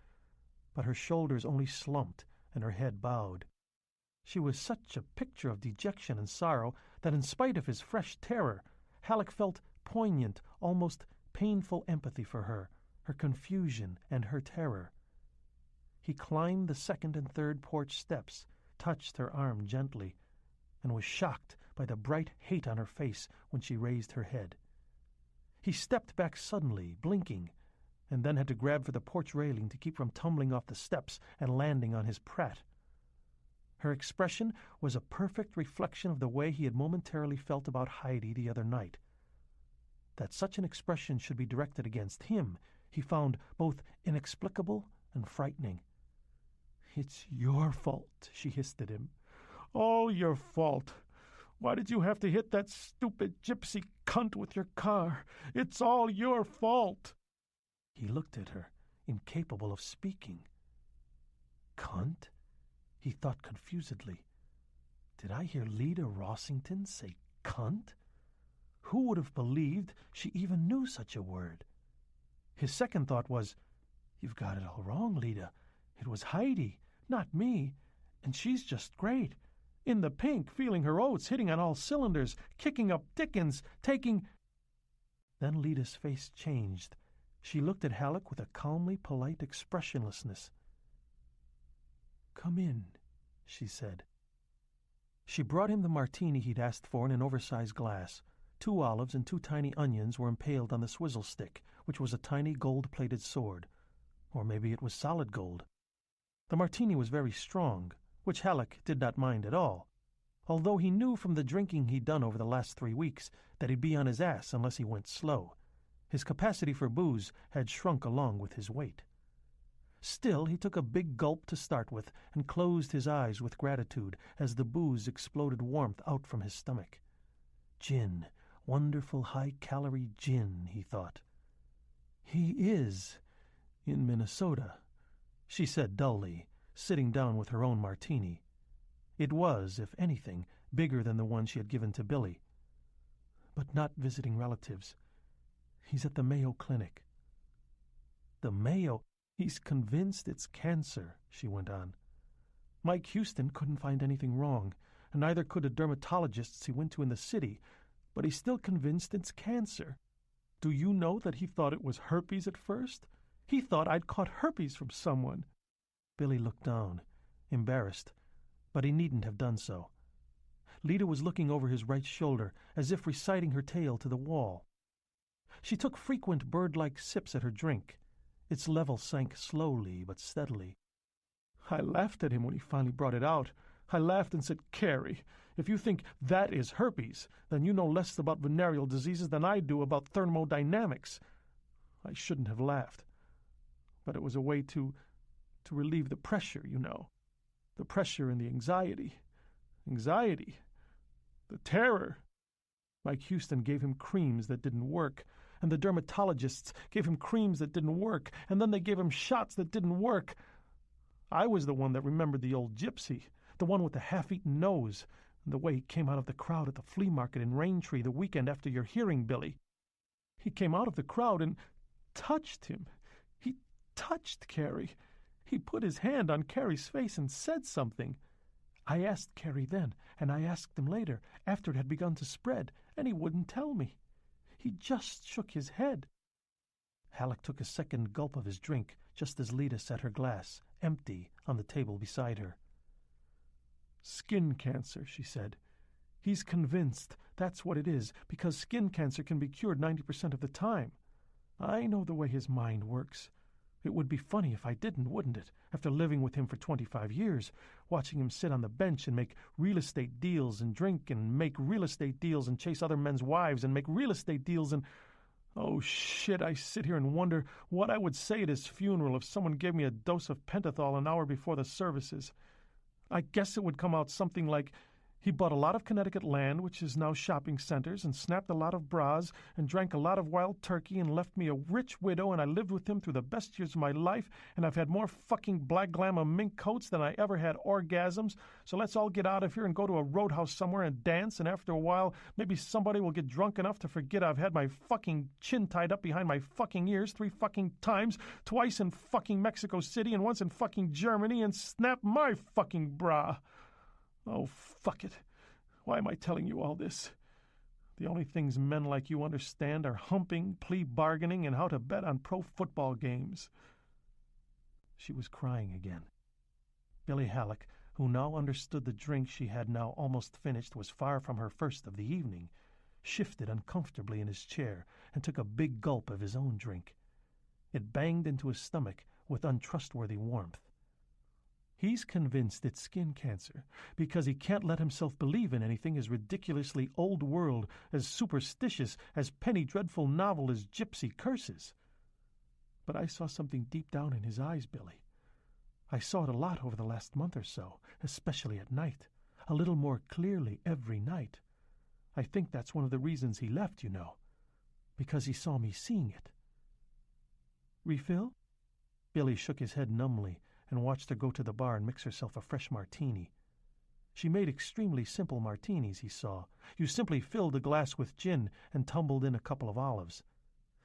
But her shoulders only slumped and her head bowed. She was such a picture of dejection and sorrow that in spite of his fresh terror, Halleck felt poignant, almost painful empathy for her confusion and her terror. He climbed the second and third porch steps, touched her arm gently, and was shocked by the bright hate on her face when she raised her head. He stepped back suddenly, blinking, and then had to grab for the porch railing to keep from tumbling off the steps and landing on his Pratt. Her expression was a perfect reflection of the way he had momentarily felt about Heidi the other night. That such an expression should be directed against him, he found both inexplicable and frightening. "It's your fault," she hissed at him. "All your fault. Why did you have to hit that stupid gypsy cunt with your car? It's all your fault." He looked at her, incapable of speaking. "Cunt?" he thought confusedly. Did I hear Lida Rossington say cunt? Who would have believed she even knew such a word? His second thought was, "You've got it all wrong, Lida. It was Heidi, not me, and she's just great. In the pink, feeling her oats, hitting on all cylinders, kicking up Dickens, taking—" Then Lida's face changed. She looked at Halleck with a calmly polite expressionlessness. "Come in," she said. She brought him the martini he'd asked for in an oversized glass. 2 olives and 2 tiny onions were impaled on the swizzle stick, which was a tiny gold-plated sword. Or maybe it was solid gold. The martini was very strong, which Halleck did not mind at all, although he knew from the drinking he'd done over the last 3 weeks that he'd be on his ass unless he went slow. His capacity for booze had shrunk along with his weight. Still, he took a big gulp to start with and closed his eyes with gratitude as the booze exploded warmth out from his stomach. Gin, wonderful high-calorie gin, he thought. He is in Minnesota, she said dully, sitting down with her own martini. It was, if anything, bigger than the one she had given to Billy. But not visiting relatives. He's at the Mayo Clinic. The Mayo? He's convinced it's cancer, she went on. Mike Houston couldn't find anything wrong, and neither could the dermatologists he went to in the city, but he's still convinced it's cancer. Do you know that he thought it was herpes at first? He thought I'd caught herpes from someone. Billy looked down, embarrassed, but he needn't have done so. Lita was looking over his right shoulder, as if reciting her tale to the wall. She took frequent bird-like sips at her drink. Its level sank slowly but steadily. I laughed at him when he finally brought it out. I laughed and said, Carrie, if you think that is herpes, then you know less about venereal diseases than I do about thermodynamics. I shouldn't have laughed. But it was a way to relieve the pressure, you know. The pressure and the anxiety. Anxiety. The terror. Mike Houston gave him creams that didn't work, and the dermatologists gave him creams that didn't work, and then they gave him shots that didn't work. I was the one that remembered the old gypsy, the one with the half-eaten nose, and the way he came out of the crowd at the flea market in Raintree the weekend after your hearing, Billy. He came out of the crowd and touched him. He touched Carrie. He put his hand on Carrie's face and said something. I asked Carrie then, and I asked him later, after it had begun to spread, and he wouldn't tell me. He just shook his head. Halleck took a second gulp of his drink, just as Lita set her glass, empty, on the table beside her. Skin cancer, she said. He's convinced that's what it is, because skin cancer can be cured 90% of the time. I know the way his mind works. It would be funny if I didn't, wouldn't it, after living with him for 25 years, watching him sit on the bench and make real estate deals and drink and make real estate deals and chase other men's wives and make real estate deals and... Oh, shit, I sit here and wonder what I would say at his funeral if someone gave me a dose of pentothal an hour before the services. I guess it would come out something like, he bought a lot of Connecticut land, which is now shopping centers, and snapped a lot of bras, and drank a lot of wild turkey, and left me a rich widow, and I lived with him through the best years of my life, and I've had more fucking black glamour mink coats than I ever had orgasms, so let's all get out of here and go to a roadhouse somewhere and dance, and after a while, maybe somebody will get drunk enough to forget I've had my fucking chin tied up behind my fucking ears 3 fucking times, twice in fucking Mexico City and once in fucking Germany, and snap my fucking bra. Oh, fuck it. Why am I telling you all this? The only things men like you understand are humping, plea bargaining, and how to bet on pro football games. She was crying again. Billy Halleck, who now understood the drink she had now almost finished was far from her first of the evening, shifted uncomfortably in his chair and took a big gulp of his own drink. It banged into his stomach with untrustworthy warmth. He's convinced it's skin cancer because he can't let himself believe in anything as ridiculously old-world, as superstitious, as penny-dreadful novel as gypsy curses. But I saw something deep down in his eyes, Billy. I saw it a lot over the last month or so, especially at night, a little more clearly every night. I think that's one of the reasons he left, you know, because he saw me seeing it. Refill? Billy shook his head numbly and watched her go to the bar and mix herself a fresh martini. She made extremely simple martinis, he saw. You simply filled a glass with gin and tumbled in a couple of olives.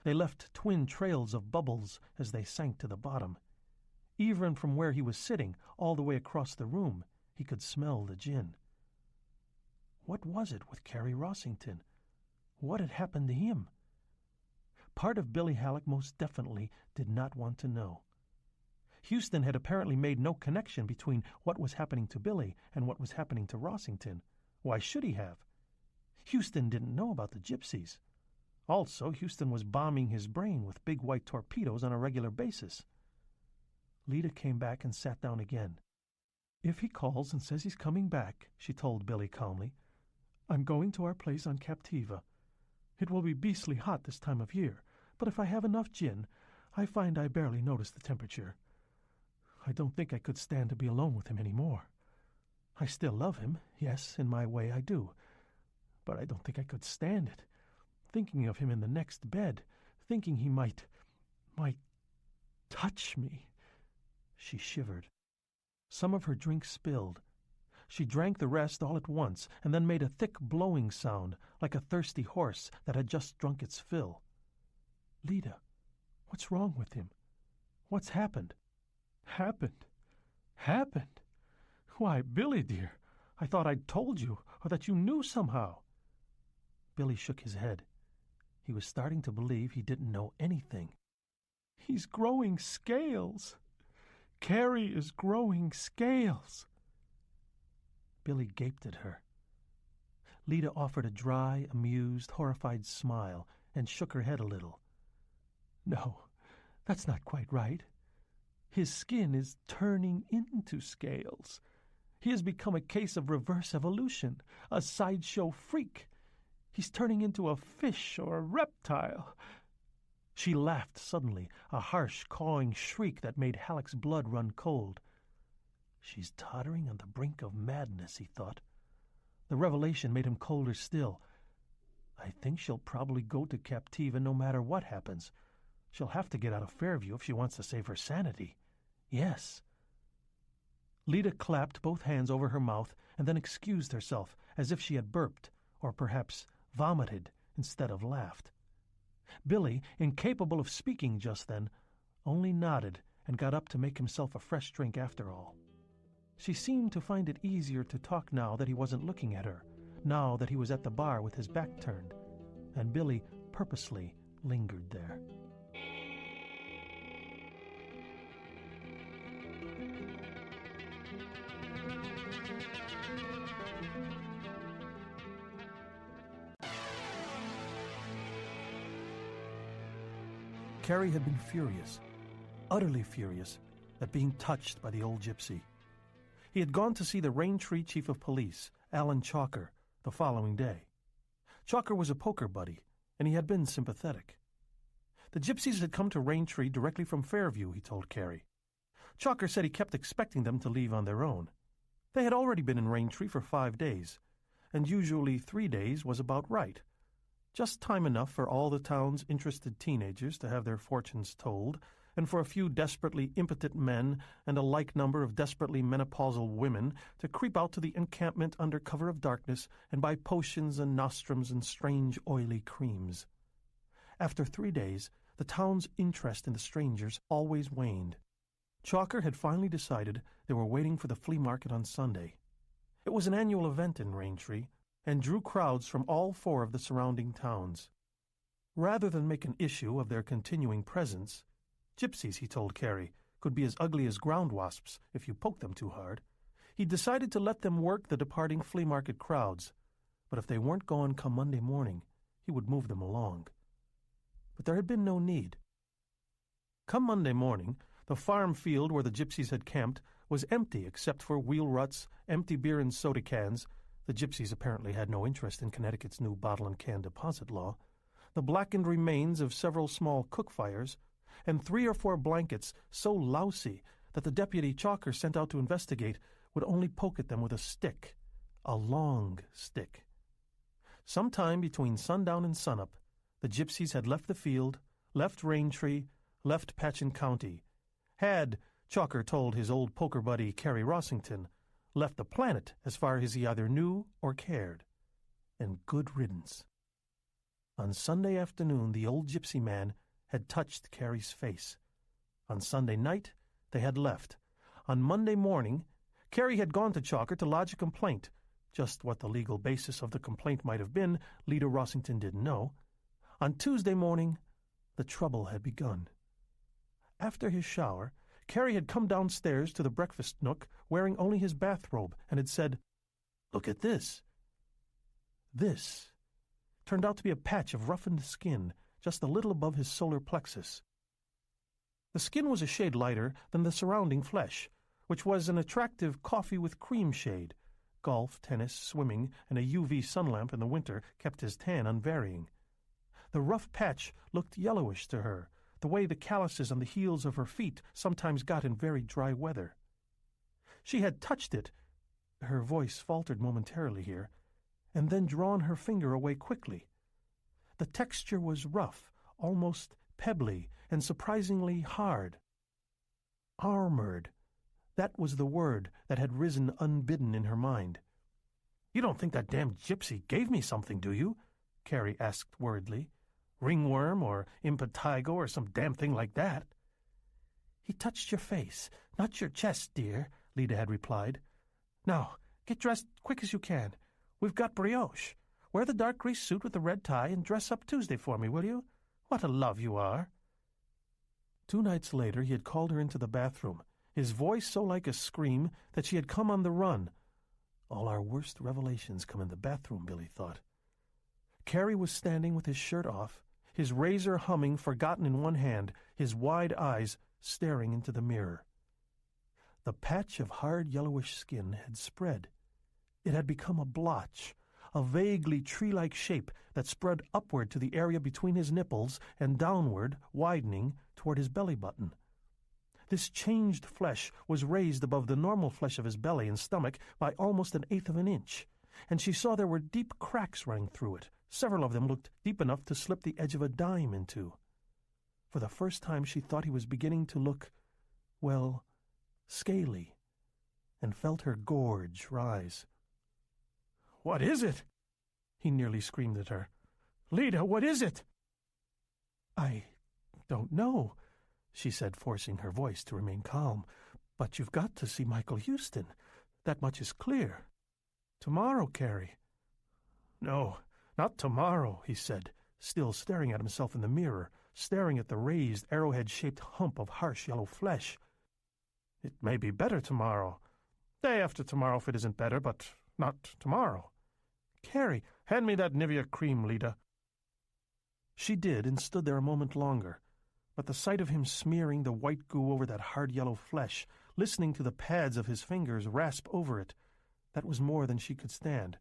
They left twin trails of bubbles as they sank to the bottom. Even from where he was sitting, all the way across the room, he could smell the gin. What was it with Carrie Rossington? What had happened to him? Part of Billy Halleck most definitely did not want to know. Houston had apparently made no connection between what was happening to Billy and what was happening to Rossington. Why should he have? Houston didn't know about the gypsies. Also, Houston was bombing his brain with big white torpedoes on a regular basis. Lita came back and sat down again. If he calls and says he's coming back, she told Billy calmly, I'm going to our place on Captiva. It will be beastly hot this time of year, but if I have enough gin, I find I barely notice the temperature. I don't think I could stand to be alone with him any more. I still love him, yes, in my way I do, but I don't think I could stand it. Thinking of him in the next bed, thinking he might touch me. She shivered. Some of her drink spilled. She drank the rest all at once, and then made a thick blowing sound, like a thirsty horse that had just drunk its fill. Lida, what's wrong with him? What's happened? Happened? Why, Billy, dear, I thought I'd told you, or that you knew somehow. Billy shook his head. He was starting to believe he didn't know anything. He's growing scales. Carrie is growing scales. Billy gaped at her. Lida offered a dry, amused, horrified smile and shook her head a little. No, that's not quite right. His skin is turning into scales. He has become a case of reverse evolution, a sideshow freak. He's turning into a fish or a reptile. She laughed suddenly, a harsh, cawing shriek that made Halleck's blood run cold. She's tottering on the brink of madness, he thought. The revelation made him colder still. I think she'll probably go to Captiva no matter what happens. She'll have to get out of Fairview if she wants to save her sanity. Yes. Lida clapped both hands over her mouth and then excused herself as if she had burped, or perhaps vomited, instead of laughed. Billy, incapable of speaking just then, only nodded and got up to make himself a fresh drink after all. She seemed to find it easier to talk now that he wasn't looking at her, now that he was at the bar with his back turned, and Billy purposely lingered there. Carrie had been furious, utterly furious, at being touched by the old gypsy. He had gone to see the Raintree chief of police, Alan Chalker, the following day. Chalker was a poker buddy, and he had been sympathetic. The gypsies had come to Raintree directly from Fairview, he told Carrie. Chalker said he kept expecting them to leave on their own. They had already been in Raintree for 5 days, and usually 3 days was about right. Just time enough for all the town's interested teenagers to have their fortunes told, and for a few desperately impotent men and a like number of desperately menopausal women to creep out to the encampment under cover of darkness and buy potions and nostrums and strange oily creams. After 3 days, the town's interest in the strangers always waned. Chalker had finally decided they were waiting for the flea market on Sunday. It was an annual event in Raintree, and drew crowds from all 4 of the surrounding towns. Rather than make an issue of their continuing presence, gypsies, he told Carrie, could be as ugly as ground wasps if you poked them too hard. He decided to let them work the departing flea market crowds, but if they weren't gone come Monday morning, he would move them along. But there had been no need. Come Monday morning, the farm field where the gypsies had camped was empty except for wheel ruts, empty beer and soda cans. The gypsies apparently had no interest in Connecticut's new bottle and can deposit law, the blackened remains of several small cook fires, and 3 or 4 blankets so lousy that the deputy Chalker sent out to investigate would only poke at them with a stick, a long stick. Sometime between sundown and sunup, the gypsies had left the field, left Raintree, left Patchen County, had, Chalker told his old poker buddy Carrie Rossington, left the planet as far as he either knew or cared. And good riddance. On Sunday afternoon, the old gypsy man had touched Carrie's face. On Sunday night, they had left. On Monday morning, Carrie had gone to Chalker to lodge a complaint. Just what the legal basis of the complaint might have been, Lida Rossington didn't know. On Tuesday morning, the trouble had begun. After his shower, Carrie had come downstairs to the breakfast nook wearing only his bathrobe and had said, "Look at this." This turned out to be a patch of roughened skin just a little above his solar plexus. The skin was a shade lighter than the surrounding flesh, which was an attractive coffee with cream shade. Golf, tennis, swimming, and a UV sun lamp in the winter kept his tan unvarying. The rough patch looked yellowish to her, the the way the calluses on the heels of her feet sometimes got in very dry weather. She had touched it, her voice faltered momentarily here, and then drawn her finger away quickly. The texture was rough, almost pebbly, and surprisingly hard. Armored. That was the word that had risen unbidden in her mind. "You don't think that damned gypsy gave me something, do you?" Carrie asked worriedly. "Ringworm or impetigo or some damn thing like that." "He touched your face, not your chest, dear," Lida had replied. "Now, get dressed quick as you can. We've got brioche. Wear the dark grease suit with the red tie and dress up Tuesday for me, will you? What a love you are." 2 nights later he had called her into the bathroom, his voice so like a scream that she had come on the run. All our worst revelations come in the bathroom, Billy thought. Carrie was standing with his shirt off, his razor humming forgotten in one hand, his wide eyes staring into the mirror. The patch of hard yellowish skin had spread. It had become a blotch, a vaguely tree-like shape that spread upward to the area between his nipples and downward, widening, toward his belly button. This changed flesh was raised above the normal flesh of his belly and stomach by almost 1/8 of an inch, and she saw there were deep cracks running through it. Several of them looked deep enough to slip the edge of a dime into. For the first time she thought he was beginning to look, well, scaly, and felt her gorge rise. "What is it?" he nearly screamed at her. "Lida, what is it?" "I don't know," she said, forcing her voice to remain calm. "But you've got to see Michael Houston. That much is clear. Tomorrow, Carrie." "No, not tomorrow," he said, still staring at himself in the mirror, staring at the raised, arrowhead-shaped hump of harsh yellow flesh. "It may be better tomorrow. Day after tomorrow if it isn't better, but not tomorrow." "Carrie, hand me that Nivea cream, Lida." She did, and stood there a moment longer. But the sight of him smearing the white goo over that hard yellow flesh, listening to the pads of his fingers rasp over it, that was more than she could stand,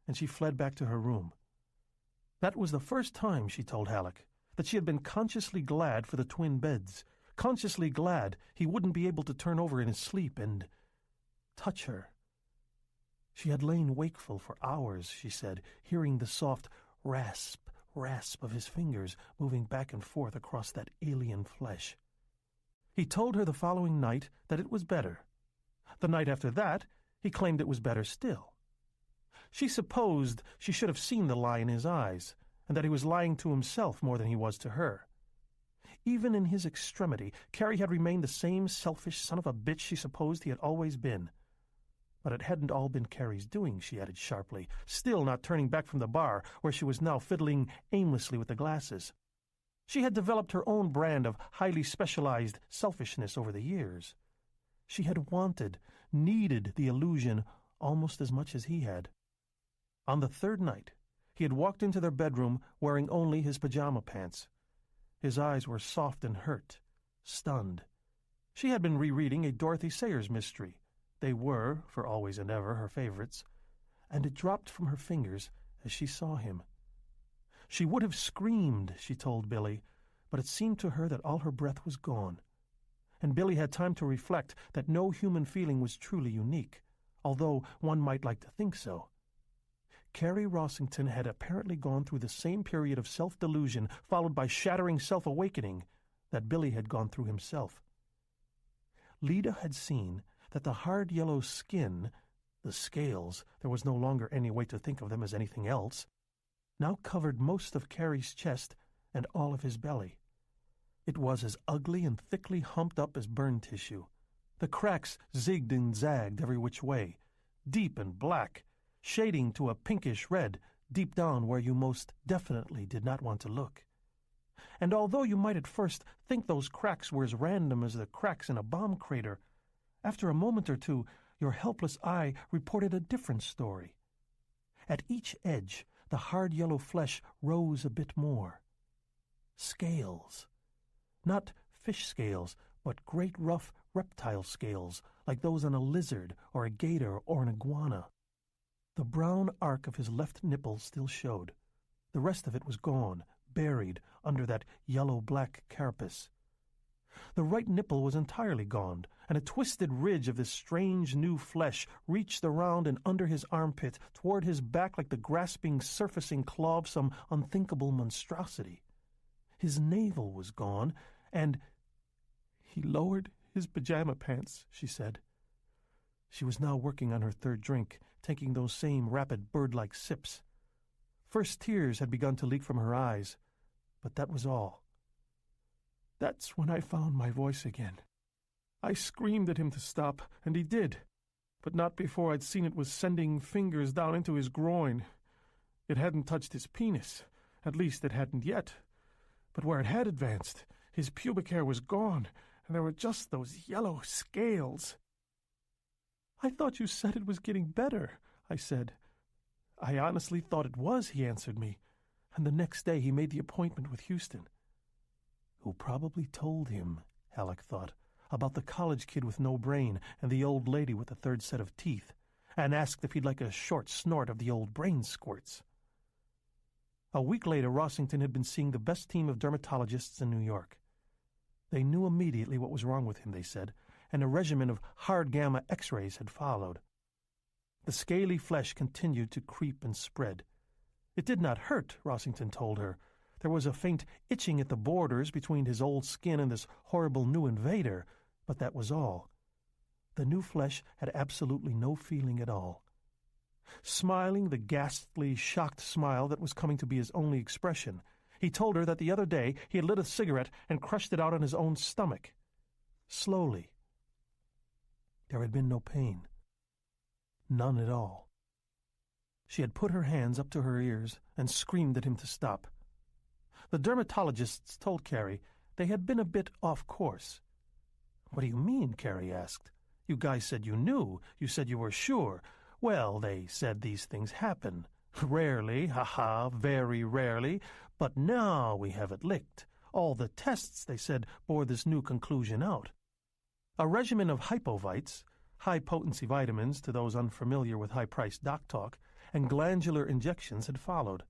and she fled back to her room. That was the first time, she told Halleck, that she had been consciously glad for the twin beds, consciously glad he wouldn't be able to turn over in his sleep and touch her. She had lain wakeful for hours, she said, hearing the soft rasp of his fingers moving back and forth across that alien flesh. He told her the following night that it was better. The night after that, he claimed it was better still. She supposed she should have seen the lie in his eyes, and that he was lying to himself more than he was to her. Even in his extremity, Carrie had remained the same selfish son of a bitch she supposed he had always been. But it hadn't all been Carrie's doing, she added sharply, still not turning back from the bar, where she was now fiddling aimlessly with the glasses. She had developed her own brand of highly specialized selfishness over the years. She had wanted, needed the illusion almost as much as he had. On the 3rd night, he had walked into their bedroom wearing only his pajama pants. His eyes were soft and hurt, stunned. She had been rereading a Dorothy Sayers mystery. They were, for always and ever, her favorites, and it dropped from her fingers as she saw him. She would have screamed, she told Billy, but it seemed to her that all her breath was gone. And Billy had time to reflect that no human feeling was truly unique, although one might like to think so. Carrie Rossington had apparently gone through the same period of self-delusion followed by shattering self-awakening that Billy had gone through himself. Lida had seen that the hard yellow skin, the scales, there was no longer any way to think of them as anything else, now covered most of Carrie's chest and all of his belly. It was as ugly and thickly humped up as burn tissue. The cracks zigged and zagged every which way, deep and black, shading to a pinkish red deep down where you most definitely did not want to look. And although you might at first think those cracks were as random as the cracks in a bomb crater, after a moment or two, your helpless eye reported a different story. At each edge, the hard yellow flesh rose a bit more. Scales. Not fish scales, but great rough reptile scales, like those on a lizard or a gator or an iguana. The brown arc of his left nipple still showed. The rest of it was gone, buried under that yellow-black carapace. The right nipple was entirely gone, and a twisted ridge of this strange new flesh reached around and under his armpit toward his back like the grasping, surfacing claw of some unthinkable monstrosity. His navel was gone, and he lowered his pajama pants, she said. She was now working on her third drink, taking those same rapid bird-like sips. First tears had begun to leak from her eyes, but that was all. That's when I found my voice again. I screamed at him to stop, and he did, but not before I'd seen it was sending fingers down into his groin. It hadn't touched his penis, at least it hadn't yet, but where it had advanced, his pubic hair was gone, and there were just those yellow scales. I thought you said it was getting better, I said. I honestly thought it was, he answered me, and the next day he made the appointment with Houston. Who probably told him, Halleck thought, about the college kid with no brain and the old lady with the third set of teeth, and asked if he'd like a short snort of the old brain squirts. A week later, Rossington had been seeing the best team of dermatologists in New York. They knew immediately what was wrong with him, they said, and a regimen of hard gamma X-rays had followed. The scaly flesh continued to creep and spread. It did not hurt, Rossington told her. There was a faint itching at the borders between his old skin and this horrible new invader, but that was all. The new flesh had absolutely no feeling at all. Smiling the ghastly, shocked smile that was coming to be his only expression, he told her that the other day he had lit a cigarette and crushed it out on his own stomach. Slowly. There had been no pain. None at all. She had put her hands up to her ears and screamed at him to stop. The dermatologists told Carrie they had been a bit off course. What do you mean? Carrie asked. You guys said you knew. You said you were sure. Well, they said these things happen. Rarely, very rarely, but now we have it licked. All the tests, they said, bore this new conclusion out. A regimen of hypovites, high-potency vitamins to those unfamiliar with high-priced doc talk, and glandular injections had followed.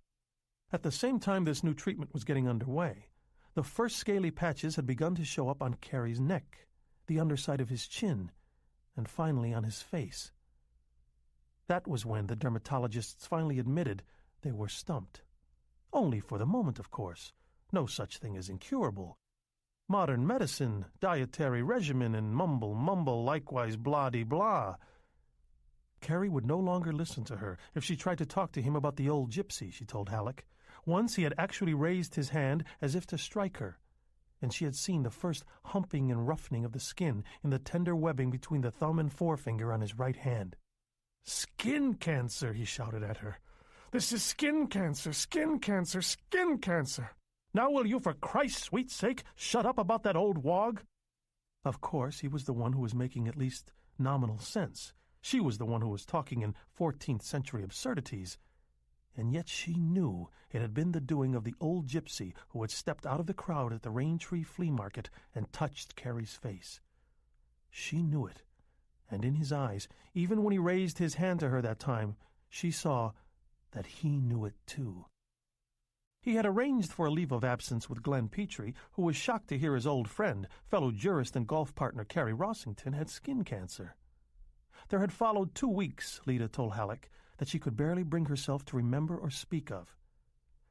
At the same time this new treatment was getting underway, the first scaly patches had begun to show up on Carrie's neck, the underside of his chin, and finally on his face. That was when the dermatologists finally admitted they were stumped. Only for the moment, of course. No such thing as incurable. Modern medicine, dietary regimen, and mumble, likewise blah-de-blah. Carrie would no longer listen to her if she tried to talk to him about the old gypsy, she told Halleck. Once he had actually raised his hand as if to strike her, and she had seen the first humping and roughening of the skin in the tender webbing between the thumb and forefinger on his right hand. "Skin cancer," he shouted at her. "This is skin cancer, skin cancer, skin cancer. Now will you, for Christ's sweet sake, shut up about that old wog?" Of course, he was the one who was making at least nominal sense. She was the one who was talking in 14th century absurdities. And yet she knew it had been the doing of the old gypsy who had stepped out of the crowd at the Raintree Flea Market and touched Carrie's face. She knew it, and in his eyes, even when he raised his hand to her that time, she saw that he knew it too. He had arranged for a leave of absence with Glenn Petrie, who was shocked to hear his old friend, fellow jurist and golf partner Carrie Rossington, had skin cancer. There had followed 2 weeks, Lita told Halleck, that she could barely bring herself to remember or speak of.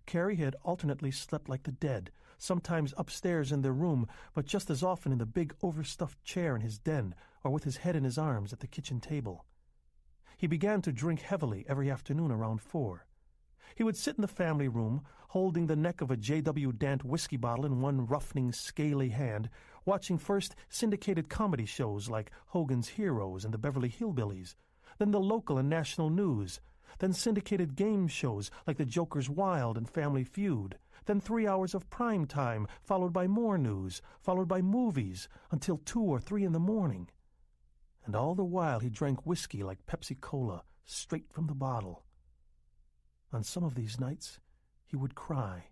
Carrie had alternately slept like the dead, sometimes upstairs in their room, but just as often in the big overstuffed chair in his den, or with his head in his arms at the kitchen table. He began to drink heavily every afternoon around 4. He would sit in the family room, holding the neck of a J.W. Dant whiskey bottle in one roughening, scaly hand, watching first syndicated comedy shows like Hogan's Heroes and the Beverly Hillbillies, then the local and national news, then syndicated game shows like The Joker's Wild and Family Feud, then 3 hours of prime time, followed by more news, followed by movies, until 2 or 3 in the morning. And all the while he drank whiskey like Pepsi-Cola, straight from the bottle. On some of these nights, he would cry.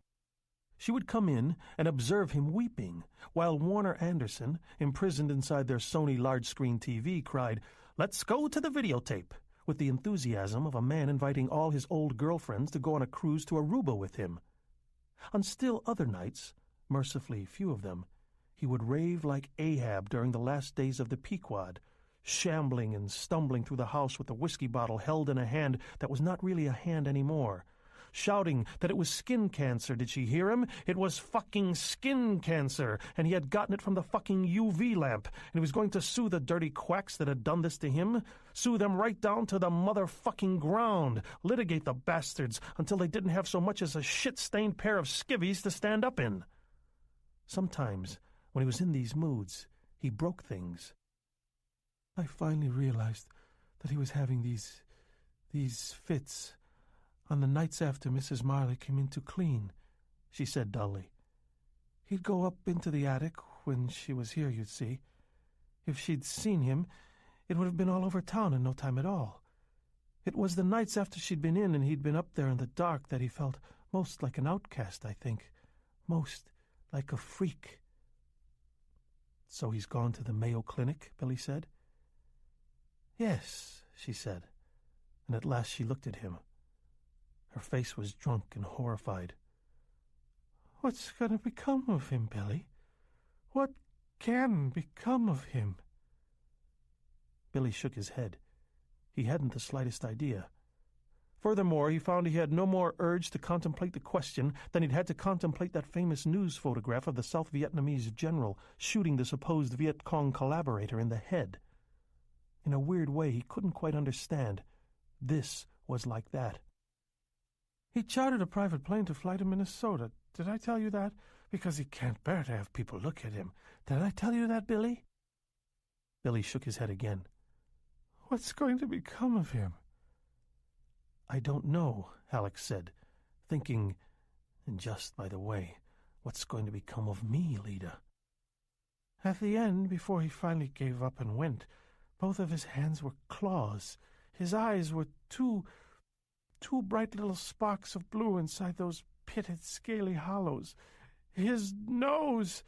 She would come in and observe him weeping, while Warner Anderson, imprisoned inside their Sony large-screen TV, cried, "Let's go to the videotape," with the enthusiasm of a man inviting all his old girlfriends to go on a cruise to Aruba with him. On still other nights, mercifully few of them, he would rave like Ahab during the last days of the Pequod, shambling and stumbling through the house with a whiskey bottle held in a hand that was not really a hand anymore, shouting that it was skin cancer. Did she hear him? It was fucking skin cancer, and he had gotten it from the fucking UV lamp, and he was going to sue the dirty quacks that had done this to him, sue them right down to the motherfucking ground, litigate the bastards until they didn't have so much as a shit-stained pair of skivvies to stand up in. Sometimes, when he was in these moods, he broke things. I finally realized that he was having these fits on the nights after Mrs. Marley came in to clean, she said dully. He'd go up into the attic when she was here, you'd see. If she'd seen him, it would have been all over town in no time at all. It was the nights after she'd been in and he'd been up there in the dark that he felt most like an outcast, I think. Most like a freak. So he's gone to the Mayo Clinic, Billy said. Yes, she said, and at last she looked at him. Her face was drunk and horrified. What's going to become of him, Billy? What can become of him? Billy shook his head. He hadn't the slightest idea. Furthermore, he found he had no more urge to contemplate the question than he'd had to contemplate that famous news photograph of the South Vietnamese general shooting the supposed Viet Cong collaborator in the head. In a weird way he couldn't quite understand. This was like that. He chartered a private plane to fly to Minnesota. Did I tell you that? Because he can't bear to have people look at him. Did I tell you that, Billy? Billy shook his head again. What's going to become of him? I don't know, Alex said, thinking, and just by the way, what's going to become of me, Lida? At the end, before he finally gave up and went, both of his hands were claws. His eyes were two bright little sparks of blue inside those pitted, scaly hollows. His nose!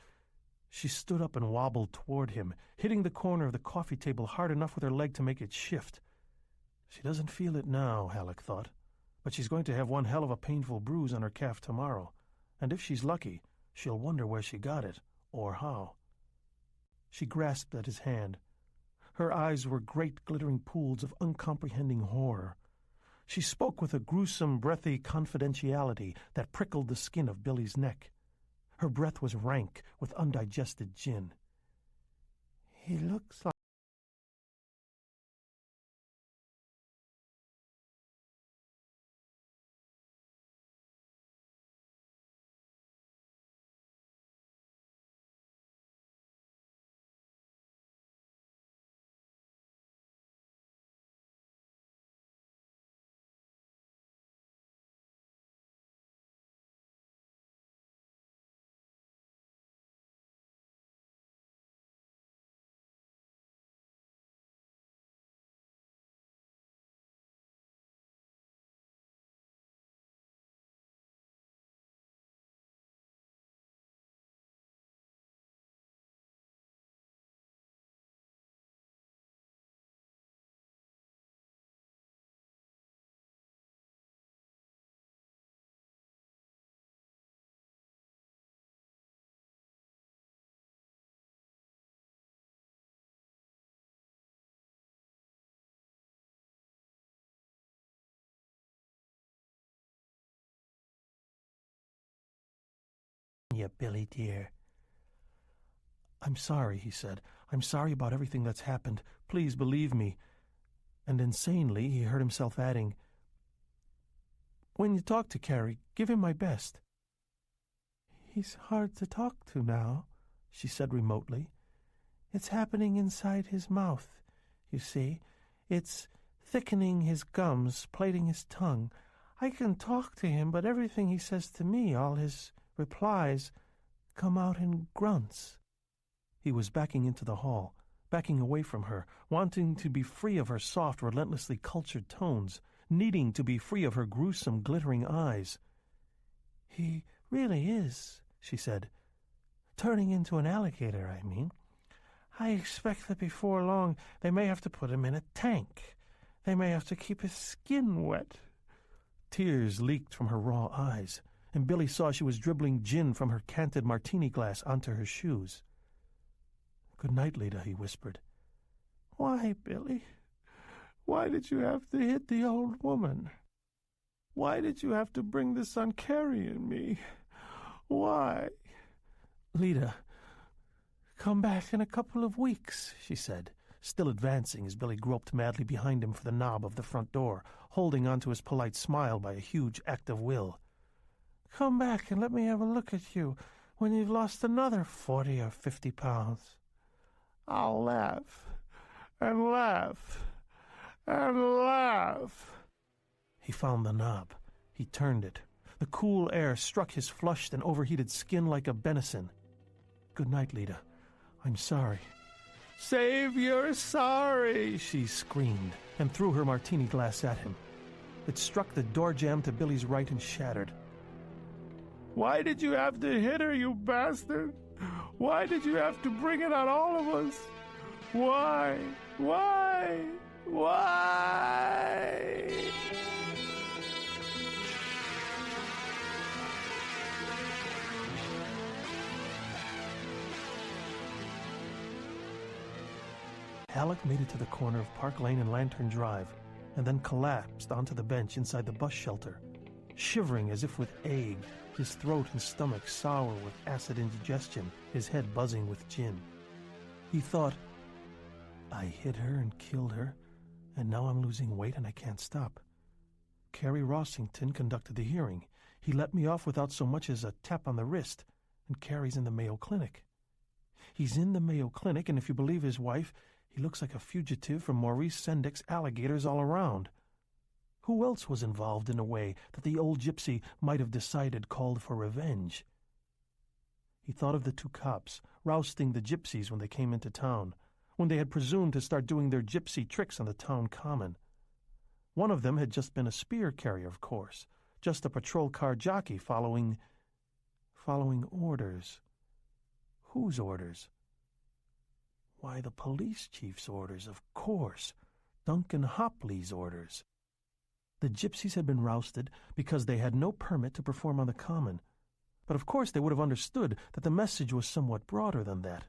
She stood up and wobbled toward him, hitting the corner of the coffee table hard enough with her leg to make it shift. She doesn't feel it now, Halleck thought, but she's going to have one hell of a painful bruise on her calf tomorrow, and if she's lucky, she'll wonder where she got it, or how. She grasped at his hand. Her eyes were great glittering pools of uncomprehending horror. She spoke with a gruesome, breathy confidentiality that prickled the skin of Billy's neck. Her breath was rank with undigested gin. He looks like... Billy, dear. I'm sorry, he said. I'm sorry about everything that's happened. Please believe me. And insanely, he heard himself adding, when you talk to Carrie, give him my best. He's hard to talk to now, she said remotely. It's happening inside his mouth, you see. It's thickening his gums, plating his tongue. I can talk to him, but everything he says to me, all his replies, come out in grunts. He was backing into the hall, backing away from her, wanting to be free of her soft, relentlessly cultured tones, needing to be free of her gruesome, glittering eyes. He really is, she said. Turning into an alligator, I mean. I expect that before long they may have to put him in a tank. They may have to keep his skin wet. Tears leaked from her raw eyes, and Billy saw she was dribbling gin from her canted martini glass onto her shoes. "Good night, Lita," he whispered. "Why, Billy? Why did you have to hit the old woman? Why did you have to bring this on Carrie and me? Why?" "Lita, come back in a couple of weeks," she said, still advancing as Billy groped madly behind him for the knob of the front door, holding on to his polite smile by a huge act of will. "Come back and let me have a look at you when you've lost another 40 or 50 pounds. I'll laugh and laugh and laugh." He found the knob. He turned it. The cool air struck his flushed and overheated skin like a benison. "Good night, Lita. I'm sorry." "Save your sorry," she screamed, and threw her martini glass at him. It struck the door jamb to Billy's right and shattered. "Why did you have to hit her, you bastard? Why did you have to bring it on all of us? Why? Why? Why?" Halleck made it to the corner of Park Lane and Lantern Drive, and then collapsed onto the bench inside the bus shelter, shivering as if with ague, his throat and stomach sour with acid indigestion, his head buzzing with gin. He thought, "I hit her and killed her, and now I'm losing weight and I can't stop. Carrie Rossington conducted the hearing. He let me off without so much as a tap on the wrist, and Carrie's in the Mayo Clinic. He's in the Mayo Clinic, and if you believe his wife, he looks like a fugitive from Maurice Sendak alligators all around. Who else was involved in a way that the old gypsy might have decided called for revenge?" He thought of the two cops rousting the gypsies when they came into town, when they had presumed to start doing their gypsy tricks on the town common. One of them had just been a spear carrier, of course, just a patrol car jockey following orders. Whose orders? Why, the police chief's orders, of course. Duncan Hopley's orders. The gypsies had been rousted because they had no permit to perform on the common. But of course they would have understood that the message was somewhat broader than that.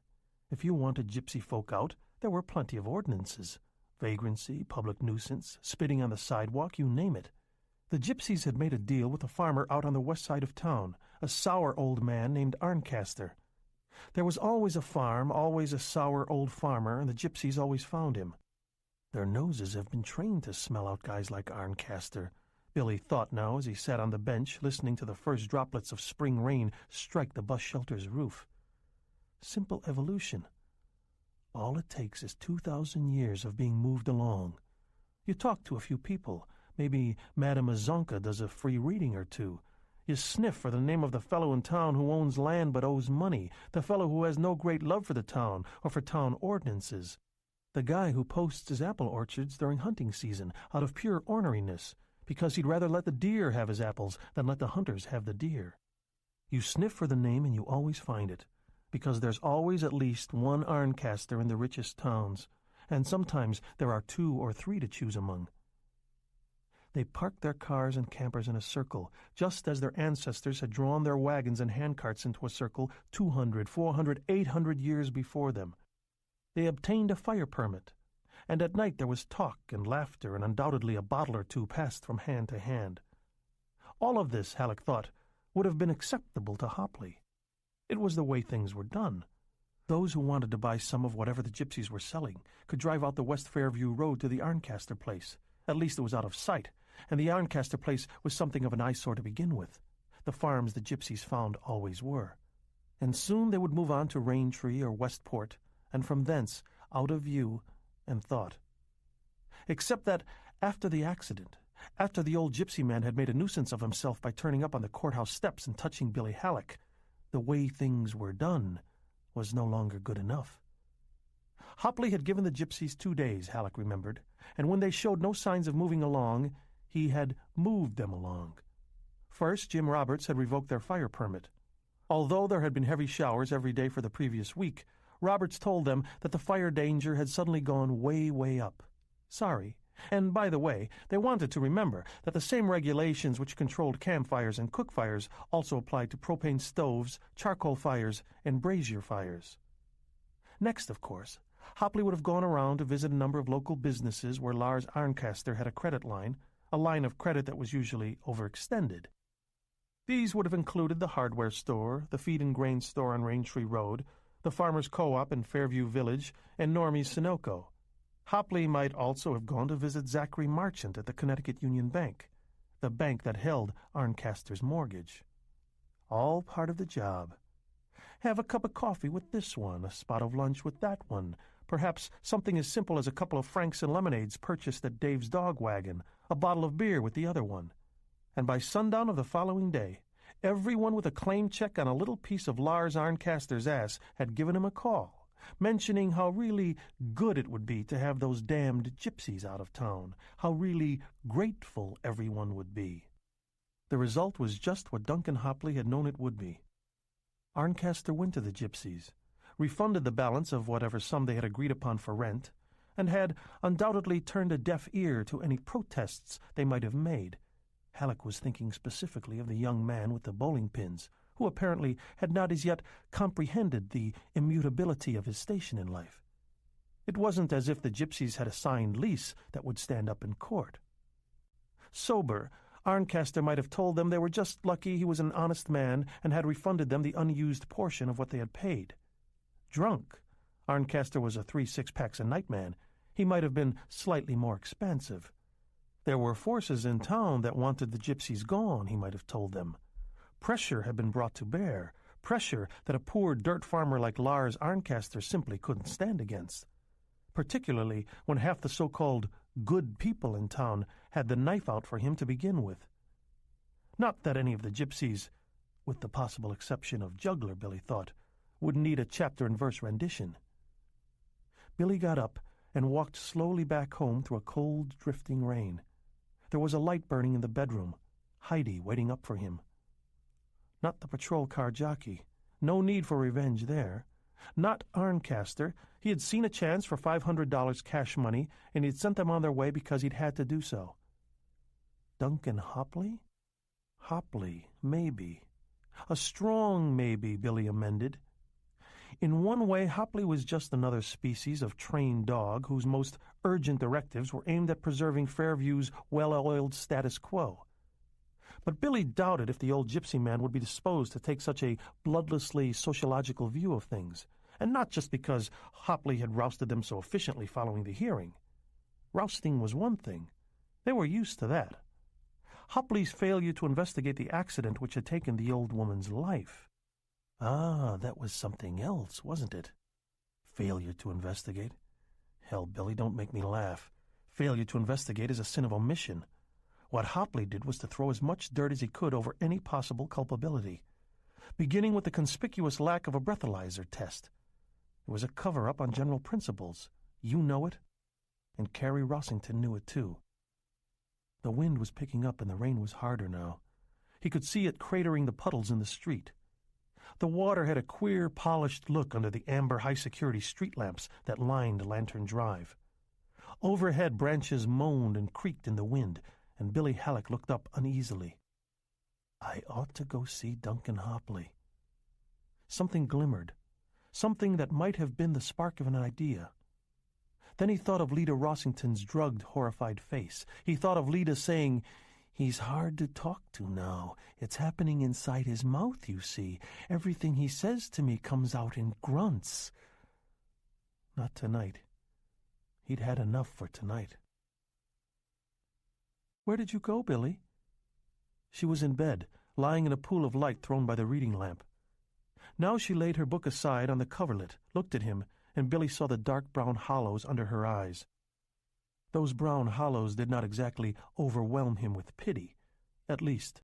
If you wanted gypsy folk out, there were plenty of ordinances. Vagrancy, public nuisance, spitting on the sidewalk, you name it. The gypsies had made a deal with a farmer out on the west side of town, a sour old man named Arncaster. There was always a farm, always a sour old farmer, and the gypsies always found him. Their noses have been trained to smell out guys like Arncaster, Billy thought now as he sat on the bench listening to the first droplets of spring rain strike the bus shelter's roof. Simple evolution. All it takes is 2,000 years of being moved along. You talk to a few people. Maybe Madame Azonka does a free reading or two. You sniff for the name of the fellow in town who owns land but owes money, the fellow who has no great love for the town or for town ordinances, the guy who posts his apple orchards during hunting season out of pure orneriness, because he'd rather let the deer have his apples than let the hunters have the deer. You sniff for the name and you always find it, because there's always at least one Arncaster in the richest towns, and sometimes there are 2 or 3 to choose among. They parked their cars and campers in a circle, just as their ancestors had drawn their wagons and handcarts into a circle 200, 400, 800 years before them. They obtained a fire permit, and at night there was talk and laughter and undoubtedly a bottle or two passed from hand to hand. All of this, Halleck thought, would have been acceptable to Hopley. It was the way things were done. Those who wanted to buy some of whatever the gypsies were selling could drive out the West Fairview Road to the Arncaster place. At least it was out of sight, and the Arncaster place was something of an eyesore to begin with. The farms the gypsies found always were. And soon they would move on to Raintree or Westport, and from thence out of view and thought. Except that after the accident, after the old gypsy man had made a nuisance of himself by turning up on the courthouse steps and touching Billy Halleck, the way things were done was no longer good enough. Hopley had given the gypsies 2 days, Halleck remembered, and when they showed no signs of moving along, he had moved them along. First, Jim Roberts had revoked their fire permit. Although there had been heavy showers every day for the previous week, Roberts told them that the fire danger had suddenly gone way, way up. Sorry. And by the way, they wanted to remember that the same regulations which controlled campfires and cook fires also applied to propane stoves, charcoal fires, and brazier fires. Next, of course, Hopley would have gone around to visit a number of local businesses where Lars Arncaster had a credit line, a line of credit that was usually overextended. These would have included the hardware store, the feed and grain store on Raintree Road, the farmers' co-op in Fairview Village, and Normie's Sunoco. Hopley might also have gone to visit Zachary Marchant at the Connecticut Union Bank, the bank that held Arncaster's mortgage. All part of the job. Have a cup of coffee with this one, a spot of lunch with that one, perhaps something as simple as a couple of Franks and lemonades purchased at Dave's Dog Wagon, a bottle of beer with the other one. And by sundown of the following day, everyone with a claim check on a little piece of Lars Arncaster's ass had given him a call, mentioning how really good it would be to have those damned gypsies out of town, how really grateful everyone would be. The result was just what Duncan Hopley had known it would be. Arncaster went to the gypsies, refunded the balance of whatever sum they had agreed upon for rent, and had undoubtedly turned a deaf ear to any protests they might have made. Halleck was thinking specifically of the young man with the bowling pins, who apparently had not as yet comprehended the immutability of his station in life. It wasn't as if the gypsies had a signed lease that would stand up in court. Sober, Arncaster might have told them they were just lucky he was an honest man and had refunded them the unused portion of what they had paid. Drunk, Arncaster was a 3 6-packs a night man. He might have been slightly more expansive. There were forces in town that wanted the gypsies gone, he might have told them. Pressure had been brought to bear, pressure that a poor dirt farmer like Lars Arncaster simply couldn't stand against, particularly when half the so-called good people in town had the knife out for him to begin with. Not that any of the gypsies, with the possible exception of Juggler, Billy thought, would need a chapter-and-verse rendition. Billy got up and walked slowly back home through a cold, drifting rain. There was a light burning in the bedroom, Heidi waiting up for him. Not the patrol car jockey. No need for revenge there. Not Arncaster. He had seen a chance for $500 cash money, and he had sent them on their way because he'd had to do so. Duncan Hopley? Hopley, maybe. A strong maybe, Billy amended. In one way, Hopley was just another species of trained dog whose most urgent directives were aimed at preserving Fairview's well-oiled status quo. But Billy doubted if the old gypsy man would be disposed to take such a bloodlessly sociological view of things, and not just because Hopley had rousted them so efficiently following the hearing. Rousting was one thing. They were used to that. Hopley's failure to investigate the accident which had taken the old woman's life. Ah, that was something else, wasn't it? Failure to investigate. Hell, Billy, don't make me laugh. Failure to investigate is a sin of omission. What Hopley did was to throw as much dirt as he could over any possible culpability, beginning with the conspicuous lack of a breathalyzer test. It was a cover-up on general principles. You know it, and Carrie Rossington knew it too. The wind was picking up and the rain was harder now. He could see it cratering the puddles in the street. The water had a queer, polished look under the amber high-security street lamps that lined Lantern Drive. Overhead, branches moaned and creaked in the wind, and Billy Halleck looked up uneasily. I ought to go see Duncan Hopley. Something glimmered, something that might have been the spark of an idea. Then he thought of Leda Rossington's drugged, horrified face. He thought of Leda saying, "He's hard to talk to now. It's happening inside his mouth, you see. Everything he says to me comes out in grunts." Not tonight. He'd had enough for tonight. "Where did you go, Billy?" She was in bed, lying in a pool of light thrown by the reading lamp. Now she laid her book aside on the coverlet, looked at him, and Billy saw the dark brown hollows under her eyes. Those brown hollows did not exactly overwhelm him with pity, at least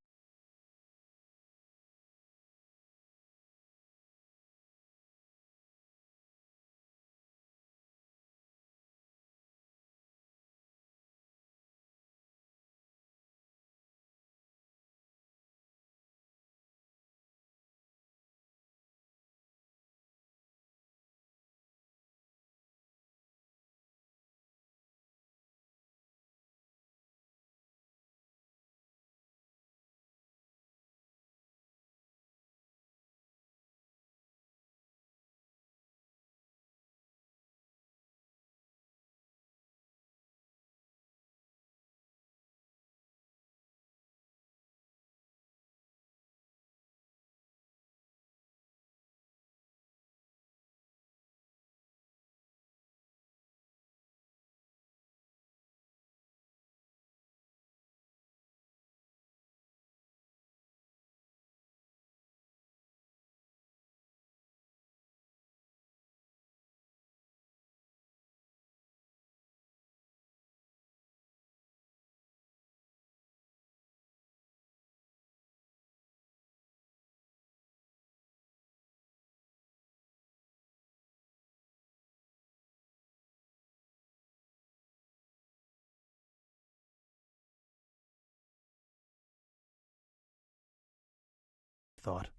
thought,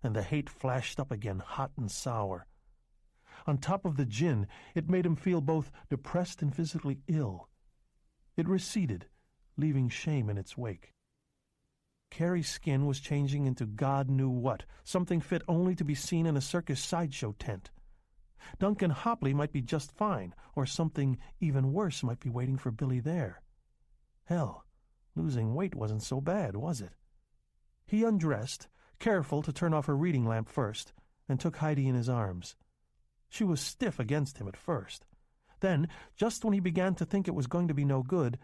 and the hate flashed up again, hot and sour. On top of the gin, it made him feel both depressed and physically ill. It receded, leaving shame in its wake. Carrie's skin was changing into God knew what, something fit only to be seen in a circus sideshow tent. Duncan Hopley might be just fine, or something even worse might be waiting for Billy there. Hell, losing weight wasn't so bad, was it? He undressed, careful to turn off her reading lamp first, and took Heidi in his arms. She was stiff against him at first. Then, just when he began to think it was going to be no good,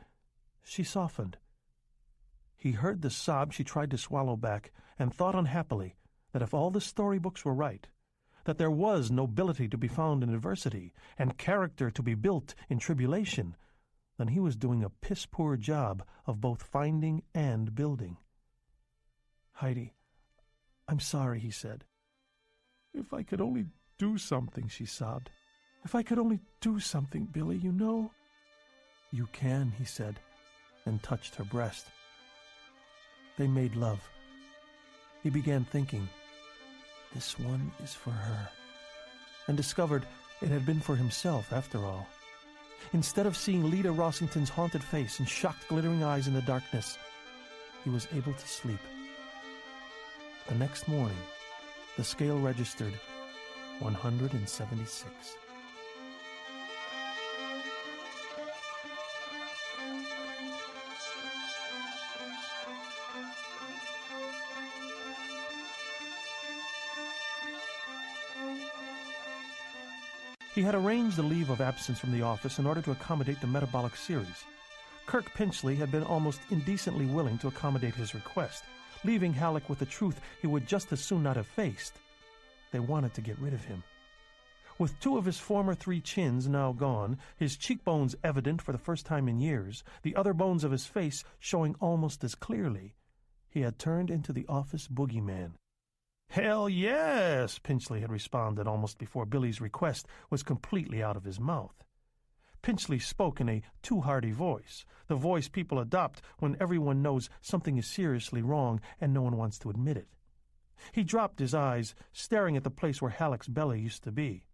she softened. He heard the sob she tried to swallow back, and thought unhappily that if all the storybooks were right, that there was nobility to be found in adversity, and character to be built in tribulation, then he was doing a piss-poor job of both finding and building. "Heidi, I'm sorry," he said. "If I could only do something," she sobbed. "If I could only do something, Billy, you know." "You can," he said, and touched her breast. They made love. He began thinking, this one is for her, and discovered it had been for himself after all. Instead of seeing Lita Rossington's haunted face and shocked glittering eyes in the darkness, he was able to sleep. The next morning, the scale registered 176. He had arranged a leave of absence from the office in order to accommodate the metabolic series. Kirk Pinchley had been almost indecently willing to accommodate his request, leaving Halleck with a truth he would just as soon not have faced. They wanted to get rid of him. With 2 of his former 3 chins now gone, his cheekbones evident for the first time in years, the other bones of his face showing almost as clearly, he had turned into the office boogeyman. "Hell yes," Pinchley had responded almost before Billy's request was completely out of his mouth. Pinchley spoke in a too hearty voice, the voice people adopt when everyone knows something is seriously wrong and no one wants to admit it. He dropped his eyes, staring at the place where Halleck's belly used to be.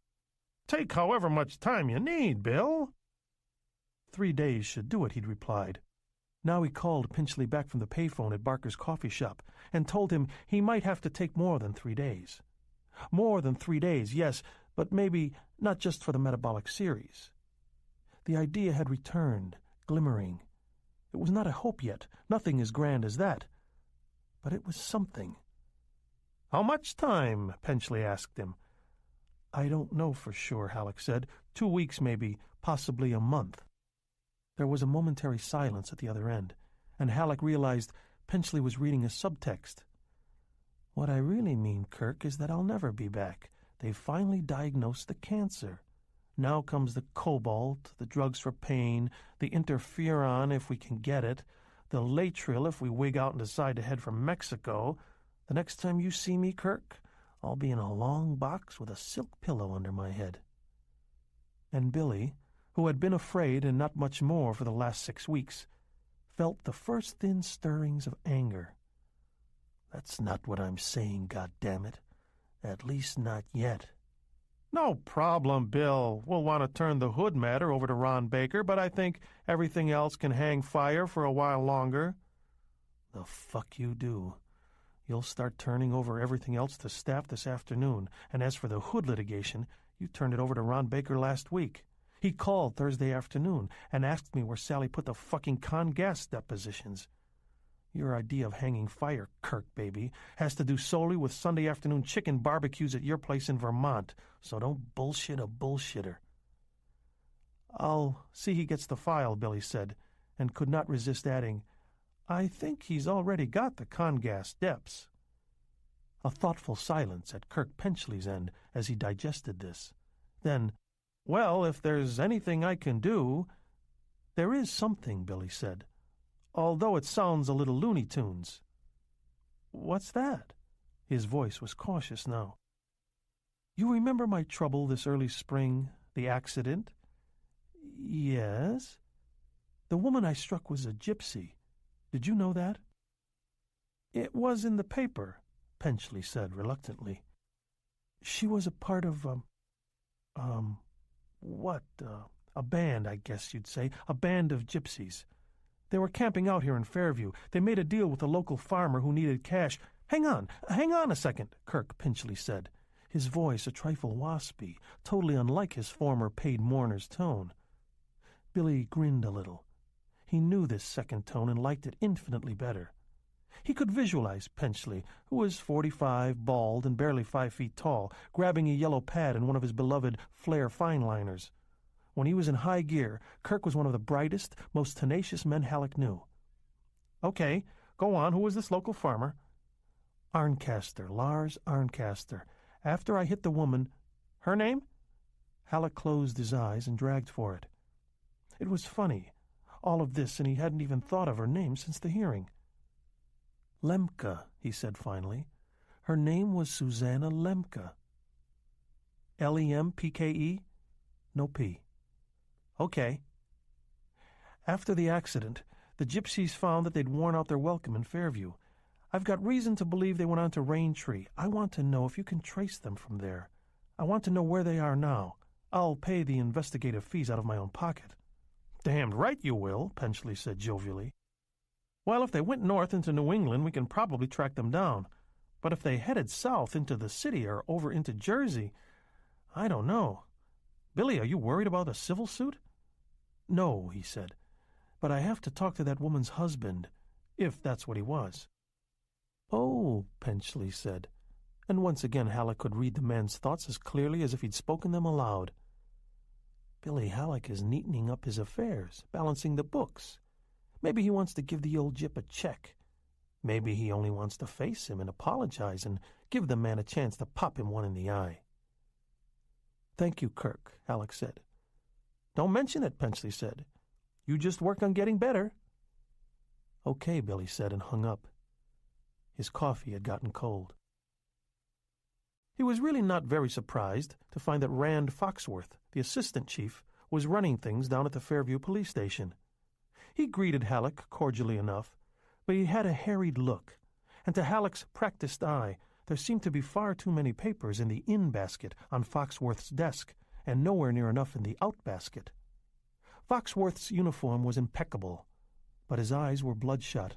"Take however much time you need, Bill." 3 days should do it, he'd replied. Now he called Pinchley back from the payphone at Barker's coffee shop and told him he might have to take more than 3 days. More than 3 days, yes, but maybe not just for the metabolic series. The idea had returned, glimmering. It was not a hope yet, nothing as grand as that, but it was something. "How much time?" Pinchley asked him. "I don't know for sure," Halleck said. 2 weeks maybe, possibly a month. There was a momentary silence at the other end, and Halleck realized Pinchley was reading a subtext. "What I really mean, Kirk, is that I'll never be back. They've finally diagnosed the cancer. Now comes the cobalt, the drugs for pain, the interferon if we can get it, the latril if we wig out and decide to head for Mexico. The next time you see me, Kirk, I'll be in a long box with a silk pillow under my head." And Billy, who had been afraid and not much more for the last 6 weeks, felt the first thin stirrings of anger. "That's not what I'm saying, goddammit. At least not yet." "No problem, Bill. We'll want to turn the Hood matter over to Ron Baker, but I think everything else can hang fire for a while longer." "The fuck you do. You'll start turning over everything else to staff this afternoon, and as for the Hood litigation, you turned it over to Ron Baker last week. He called Thursday afternoon and asked me where Sally put the fucking con gas depositions. Your idea of hanging fire, Kirk, baby, has to do solely with Sunday afternoon chicken barbecues at your place in Vermont, so don't bullshit a bullshitter." "I'll see he gets the file," Billy said, and could not resist adding, "I think he's already got the con gas deps." A thoughtful silence at Kirk Pinchley's end as he digested this. Then, "Well, if there's anything I can do—" "There is something," Billy said, "although it sounds a little Looney Tunes." "What's that?" His voice was cautious now. "You remember my trouble this early spring, the accident?" "Yes." "The woman I struck was a gypsy. Did you know that?" "It was in the paper. Penchley said reluctantly. She was a part of, a band, I guess you'd say, a band of gypsies. They were camping out here in Fairview. They made a deal with a local farmer who needed cash. Hang on a second, Kirk Pinchley said, his voice a trifle waspy, totally unlike his former paid mourner's tone. Billy grinned a little. He knew this second tone and liked it infinitely better. He could visualize Penchley, who was 45, bald, and barely 5 feet tall, grabbing a yellow pad in one of his beloved Flair fineliners. When he was in high gear, Kirk was one of the brightest, most tenacious men Halleck knew. "Okay, go on. Who was this local farmer?" "Arncaster, Lars Arncaster. After I hit the woman—" "Her name?" Halleck closed his eyes and dragged for it. It was funny, all of this, and he hadn't even thought of her name since the hearing. "Lemke," he said finally. "Her name was Susanna Lemke." Lemke? No P. "Okay." "After the accident, the gypsies found that they'd worn out their welcome in Fairview. I've got reason to believe they went on to Raintree. I want to know if you can trace them from there. I want to know where they are now. I'll pay the investigative fees out of my own pocket." "Damned right you will," Penchley said jovially. "Well, if they went north into New England, we can probably track them down. But if they headed south into the city or over into Jersey, I don't know. Billy, are you worried about a civil suit?" "No," he said, "but I have to talk to that woman's husband, if that's what he was." "Oh," Penchley said, and once again Halleck could read the man's thoughts as clearly as if he'd spoken them aloud. Billy Halleck is neatening up his affairs, balancing the books. Maybe he wants to give the old gyp a check. Maybe he only wants to face him and apologize and give the man a chance to pop him one in the eye. "Thank you, Kirk," Halleck said. "Don't mention it," Penchley said. "You just work on getting better." "Okay," Billy said, and hung up. His coffee had gotten cold. He was really not very surprised to find that Rand Foxworth, the assistant chief, was running things down at the Fairview police station. He greeted Halleck cordially enough, but he had a harried look, and to Halleck's practiced eye there seemed to be far too many papers in the in basket on Foxworth's desk, and nowhere near enough in the out basket. Foxworth's uniform was impeccable, but his eyes were bloodshot.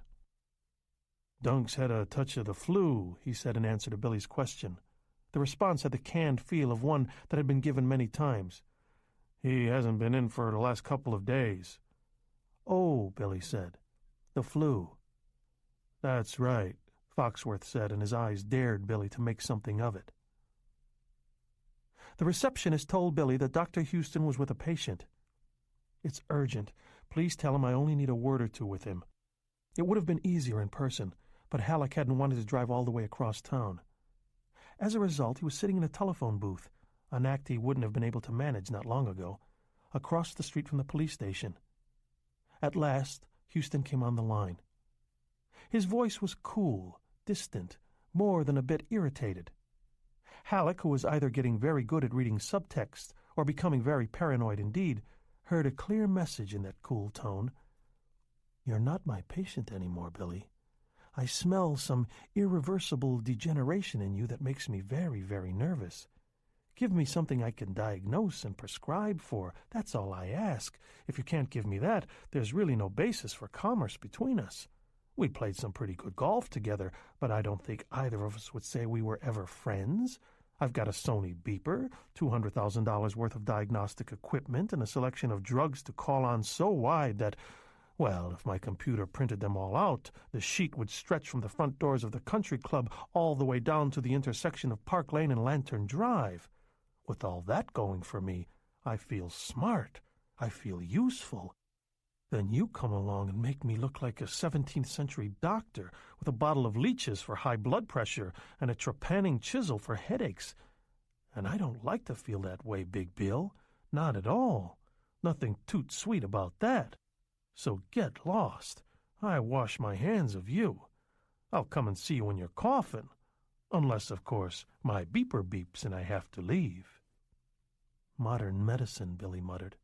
"Dunk's had a touch of the flu," he said in answer to Billy's question. The response had the canned feel of one that had been given many times. "He hasn't been in for the last couple of days." "Oh," Billy said, "the flu." "That's right," Foxworth said, and his eyes dared Billy to make something of it. The receptionist told Billy that Dr. Houston was with a patient. "It's urgent. Please tell him I only need a word or two with him." It would have been easier in person, but Halleck hadn't wanted to drive all the way across town. As a result, he was sitting in a telephone booth, an act he wouldn't have been able to manage not long ago, across the street from the police station. At last, Houston came on the line. His voice was cool, distant, more than a bit irritated. Halleck, who was either getting very good at reading subtext or becoming very paranoid indeed, heard a clear message in that cool tone. "You're not my patient anymore, Billy. I smell some irreversible degeneration in you that makes me very, very nervous. Give me something I can diagnose and prescribe for. That's all I ask. If you can't give me that, there's really no basis for commerce between us. We played some pretty good golf together, but I don't think either of us would say we were ever friends. I've got a Sony beeper, $200,000 worth of diagnostic equipment, and a selection of drugs to call on so wide that, well, if my computer printed them all out, the sheet would stretch from the front doors of the country club all the way down to the intersection of Park Lane and Lantern Drive. With all that going for me, I feel smart. I feel useful. Then you come along and make me look like a 17th century doctor with a bottle of leeches for high blood pressure and a trepanning chisel for headaches. And I don't like to feel that way, Big Bill. Not at all. Nothing toot sweet about that. So get lost. I wash my hands of you. I'll come and see you in your coffin. Unless, of course, my beeper beeps and I have to leave." "Modern medicine," Billy muttered.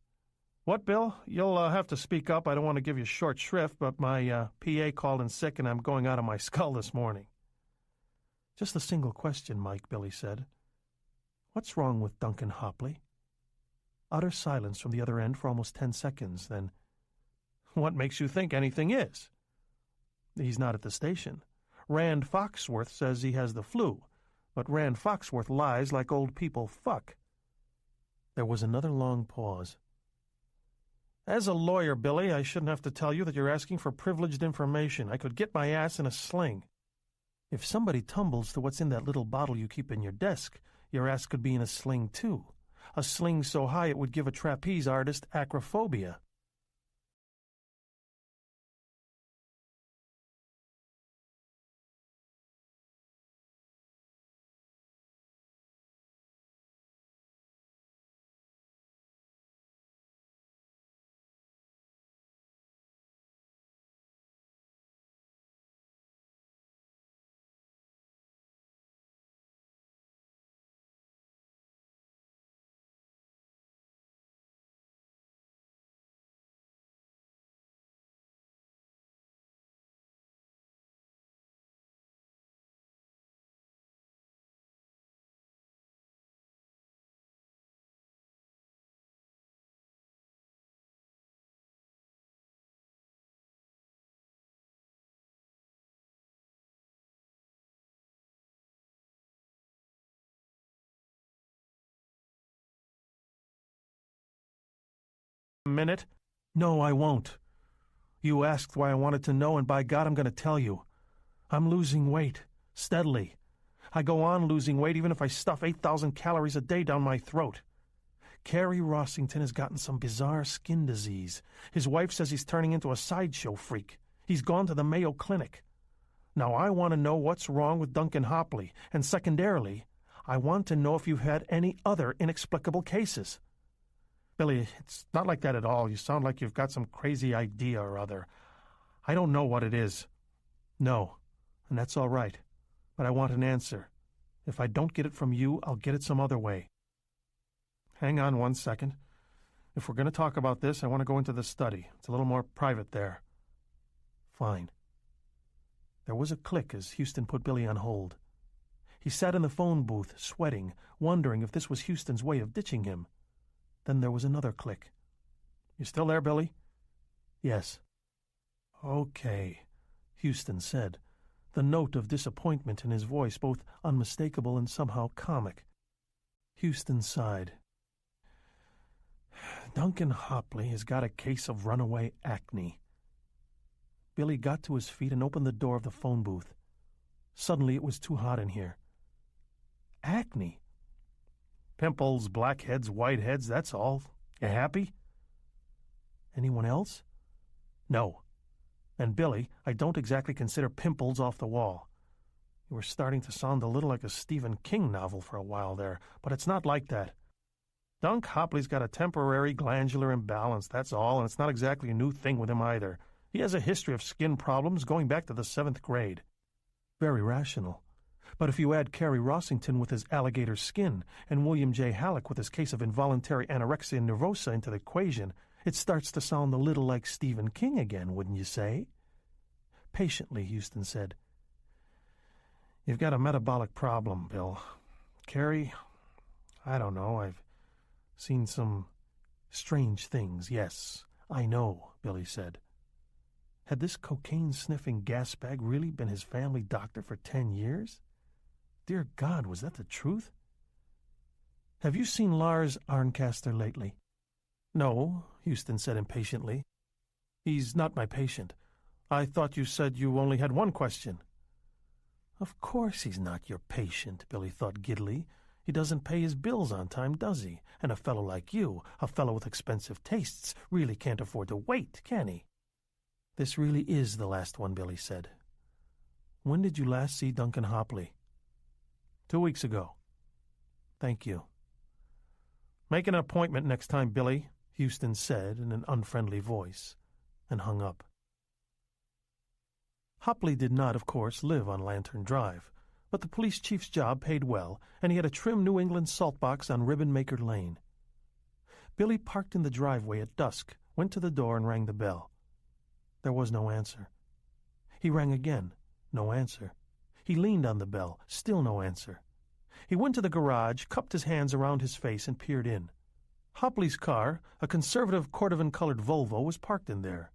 "What, Bill? You'll have to speak up. I don't want to give you short shrift, but my PA called in sick and I'm going out of my skull this morning." "Just a single question, Mike," Billy said. "What's wrong with Duncan Hopley?" Utter silence from the other end for almost 10 seconds, then, "What makes you think anything is?" "He's not at the station. Rand Foxworth says he has the flu, but Rand Foxworth lies like old people fuck." There was another long pause. "As a lawyer, Billy, I shouldn't have to tell you that you're asking for privileged information. I could get my ass in a sling." "If somebody tumbles to what's in that little bottle you keep in your desk, your ass could be in a sling, too. A sling so high it would give a trapeze artist acrophobia." "Minute?" "No, I won't. You asked why I wanted to know, and by God, I'm going to tell you. I'm losing weight, steadily. I go on losing weight even if I stuff 8,000 calories a day down my throat. Carrie Rossington has gotten some bizarre skin disease. His wife says he's turning into a sideshow freak. He's gone to the Mayo Clinic. Now, I want to know what's wrong with Duncan Hopley, and secondarily, I want to know if you've had any other inexplicable cases." "Billy, it's not like that at all. You sound like you've got some crazy idea or other. I don't know what it is." "No, and that's all right. But I want an answer. If I don't get it from you, I'll get it some other way." "Hang on 1 second. If we're going to talk about this, I want to go into the study. It's a little more private there." "Fine." There was a click as Houston put Billy on hold. He sat in the phone booth, sweating, wondering if this was Houston's way of ditching him. Then there was another click. "You still there, Billy?" "Yes." "Okay," Houston said, the note of disappointment in his voice both unmistakable and somehow comic. Houston sighed. "Duncan Hopley has got a case of runaway acne." Billy got to his feet and opened the door of the phone booth. Suddenly it was too hot in here. "Acne?" "Pimples, blackheads, whiteheads, that's all. You happy?" "Anyone else?" "No. And, Billy, I don't exactly consider pimples off the wall. You were starting to sound a little like a Stephen King novel for a while there, but it's not like that. Dunk Hopley's got a temporary glandular imbalance, that's all, and it's not exactly a new thing with him either. He has a history of skin problems going back to the 7th grade. Very rational. But if you add Carrie Rossington with his alligator skin and William J. Halleck with his case of involuntary anorexia nervosa into the equation, it starts to sound a little like Stephen King again, wouldn't you say?" Patiently, Houston said, "You've got a metabolic problem, Bill. Carrie, I don't know, I've seen some strange things, yes, I know," Billy said. Had this cocaine-sniffing gasbag really been his family doctor for 10 years? Dear God, was that the truth? "Have you seen Lars Arncaster lately?" "No," Houston said impatiently. "He's not my patient. I thought you said you only had one question." "Of course he's not your patient," Billy thought giddily. "He doesn't pay his bills on time, does he? And a fellow like you, a fellow with expensive tastes, really can't afford to wait, can he?" "This really is the last one," Billy said. "When did you last see Duncan Hopley?" 2 weeks ago." "Thank you." "Make an appointment next time, Billy," Houston said in an unfriendly voice, and hung up. Hopley did not, of course, live on Lantern Drive, but the police chief's job paid well, and he had a trim New England salt box on Ribbon-Maker Lane. Billy parked in the driveway at dusk, went to the door and rang the bell. There was no answer. He rang again. No answer. He leaned on the bell. Still no answer. He went to the garage, cupped his hands around his face, and peered in. Hopley's car, a conservative Cordovan-colored Volvo, was parked in there.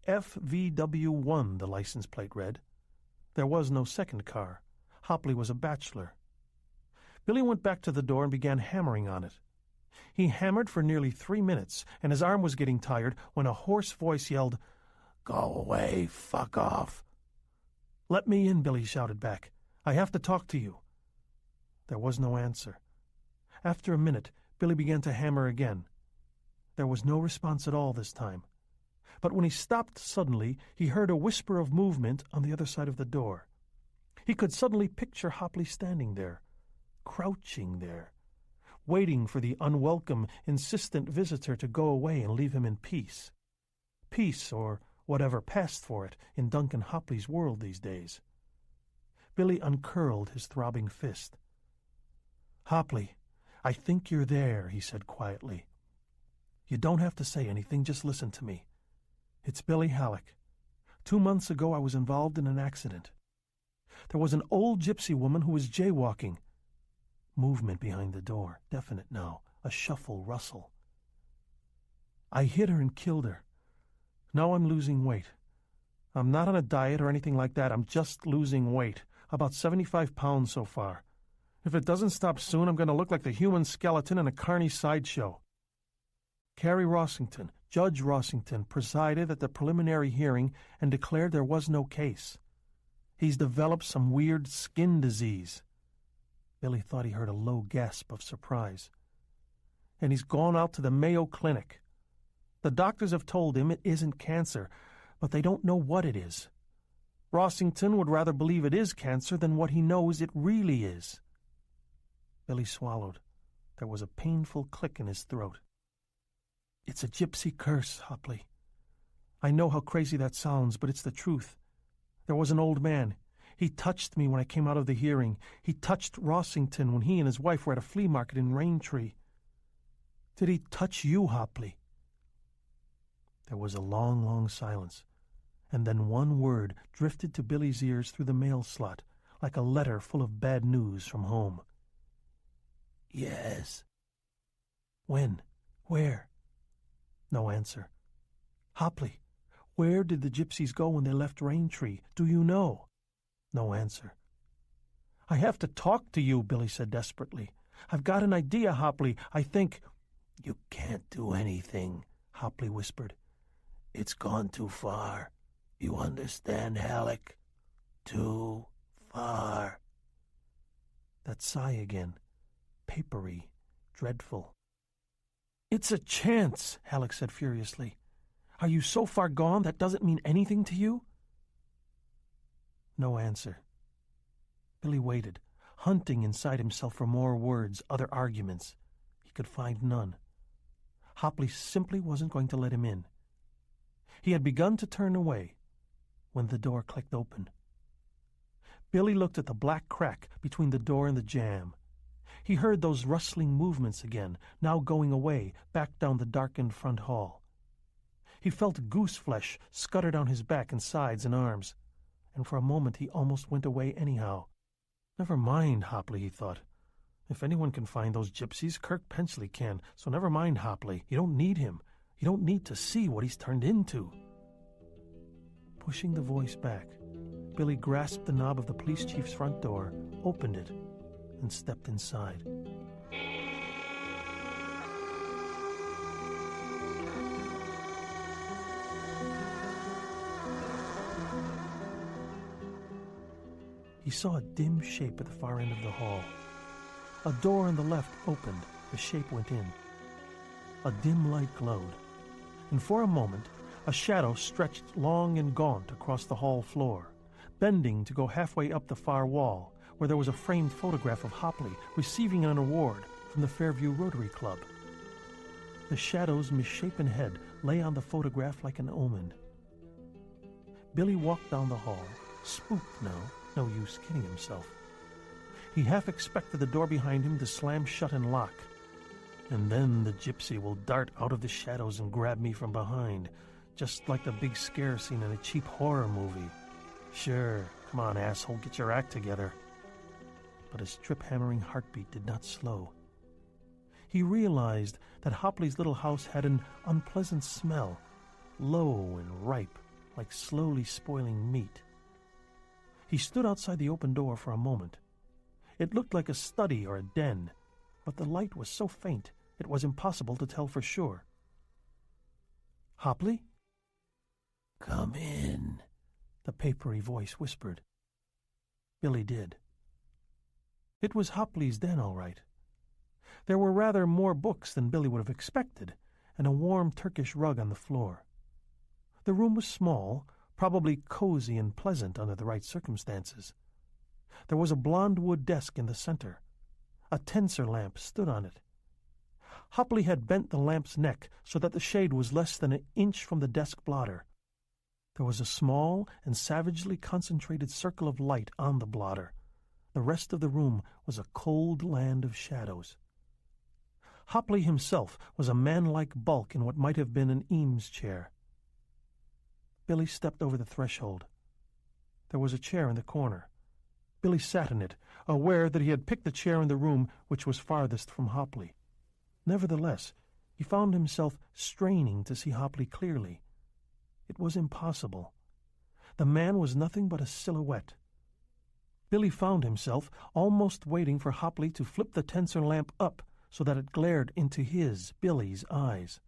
FVW1, the license plate read. There was no second car. Hopley was a bachelor. Billy went back to the door and began hammering on it. He hammered for nearly 3 minutes, and his arm was getting tired when a hoarse voice yelled, "Go away, fuck off." "Let me in," Billy shouted back. "I have to talk to you." There was no answer. After a minute, Billy began to hammer again. There was no response at all this time. But when he stopped suddenly, he heard a whisper of movement on the other side of the door. He could suddenly picture Hopley standing there, crouching there, waiting for the unwelcome, insistent visitor to go away and leave him in peace. Peace, or whatever passed for it in Duncan Hopley's world these days. Billy uncurled his throbbing fist. "Hopley, I think you're there," he said quietly. "You don't have to say anything, just listen to me. It's Billy Halleck. 2 months ago I was involved in an accident. There was an old gypsy woman who was jaywalking." Movement behind the door, definite now, a shuffle, rustle. "I hit her and killed her. Now I'm losing weight. I'm not on a diet or anything like that. I'm just losing weight, about 75 pounds so far. If it doesn't stop soon, I'm going to look like the human skeleton in a carny sideshow." Carrie Rossington, Judge Rossington, presided at the preliminary hearing and declared there was no case. "He's developed some weird skin disease." Billy thought he heard a low gasp of surprise. "And he's gone out to the Mayo Clinic. The doctors have told him it isn't cancer, but they don't know what it is. Rossington would rather believe it is cancer than what he knows it really is." Billy swallowed. There was a painful click in his throat. "It's a gypsy curse, Hopley. I know how crazy that sounds, but it's the truth. There was an old man. He touched me when I came out of the hearing. He touched Rossington when he and his wife were at a flea market in Raintree." "Did he touch you, Hopley?" There was a long, long silence, and then one word drifted to Billy's ears through the mail slot, like a letter full of bad news from home. "Yes." "When? Where?" No answer. "Hopley, where did the gypsies go when they left Raintree? Do you know?" No answer. "I have to talk to you," Billy said desperately. "I've got an idea, Hopley. I think—" "You can't do anything," Hopley whispered. "It's gone too far. You understand, Halleck? Too far." That sigh again, papery, dreadful. "It's a chance," Halleck said furiously. "Are you so far gone that doesn't mean anything to you?" No answer. Billy waited, hunting inside himself for more words, other arguments. He could find none. Hopley simply wasn't going to let him in. He had begun to turn away when the door clicked open. Billy looked at the black crack between the door and the jamb. He heard those rustling movements again, now going away, back down the darkened front hall. He felt goose flesh scutter down his back and sides and arms, and for a moment he almost went away anyhow. Never mind, Hopley, he thought. If anyone can find those gypsies, Kirk Penchley can, so never mind Hopley. You don't need him. You don't need to see what he's turned into. Pushing the voice back, Billy grasped the knob of the police chief's front door, opened it, and stepped inside. He saw a dim shape at the far end of the hall. A door on the left opened. The shape went in. A dim light glowed, and for a moment a shadow stretched long and gaunt across the hall floor, bending to go halfway up the far wall, where there was a framed photograph of Hopley receiving an award from the Fairview Rotary Club. The shadow's misshapen head lay on the photograph like an omen. Billy walked down the hall, spooked now, no use kidding himself. He half expected the door behind him to slam shut and lock. And then the gypsy will dart out of the shadows and grab me from behind, just like the big scare scene in a cheap horror movie. Sure, Come on, asshole, get your act together. But his trip-hammering heartbeat did not slow. He realized that Hopley's little house had an unpleasant smell, low and ripe, like slowly spoiling meat. He stood outside the open door for a moment. It looked like a study or a den, but the light was so faint it was impossible to tell for sure. Hopley? "Come in," the papery voice whispered. Billy did. It was Hopley's den, all right. There were rather more books than Billy would have expected, and a warm Turkish rug on the floor. The room was small, probably cozy and pleasant under the right circumstances. There was a blonde wood desk in the center. A tensor lamp stood on it. Hopley had bent the lamp's neck so that the shade was less than an inch from the desk blotter. There was a small and savagely concentrated circle of light on the blotter. The rest of the room was a cold land of shadows. Hopley himself was a man-like bulk in what might have been an Eames chair. Billy stepped over the threshold. There was a chair in the corner. Billy sat in it, aware that he had picked the chair in the room which was farthest from Hopley. Nevertheless, he found himself straining to see Hopley clearly. It was impossible. The man was nothing but a silhouette. Billy found himself almost waiting for Hopley to flip the tensor lamp up so that it glared into his, Billy's, eyes.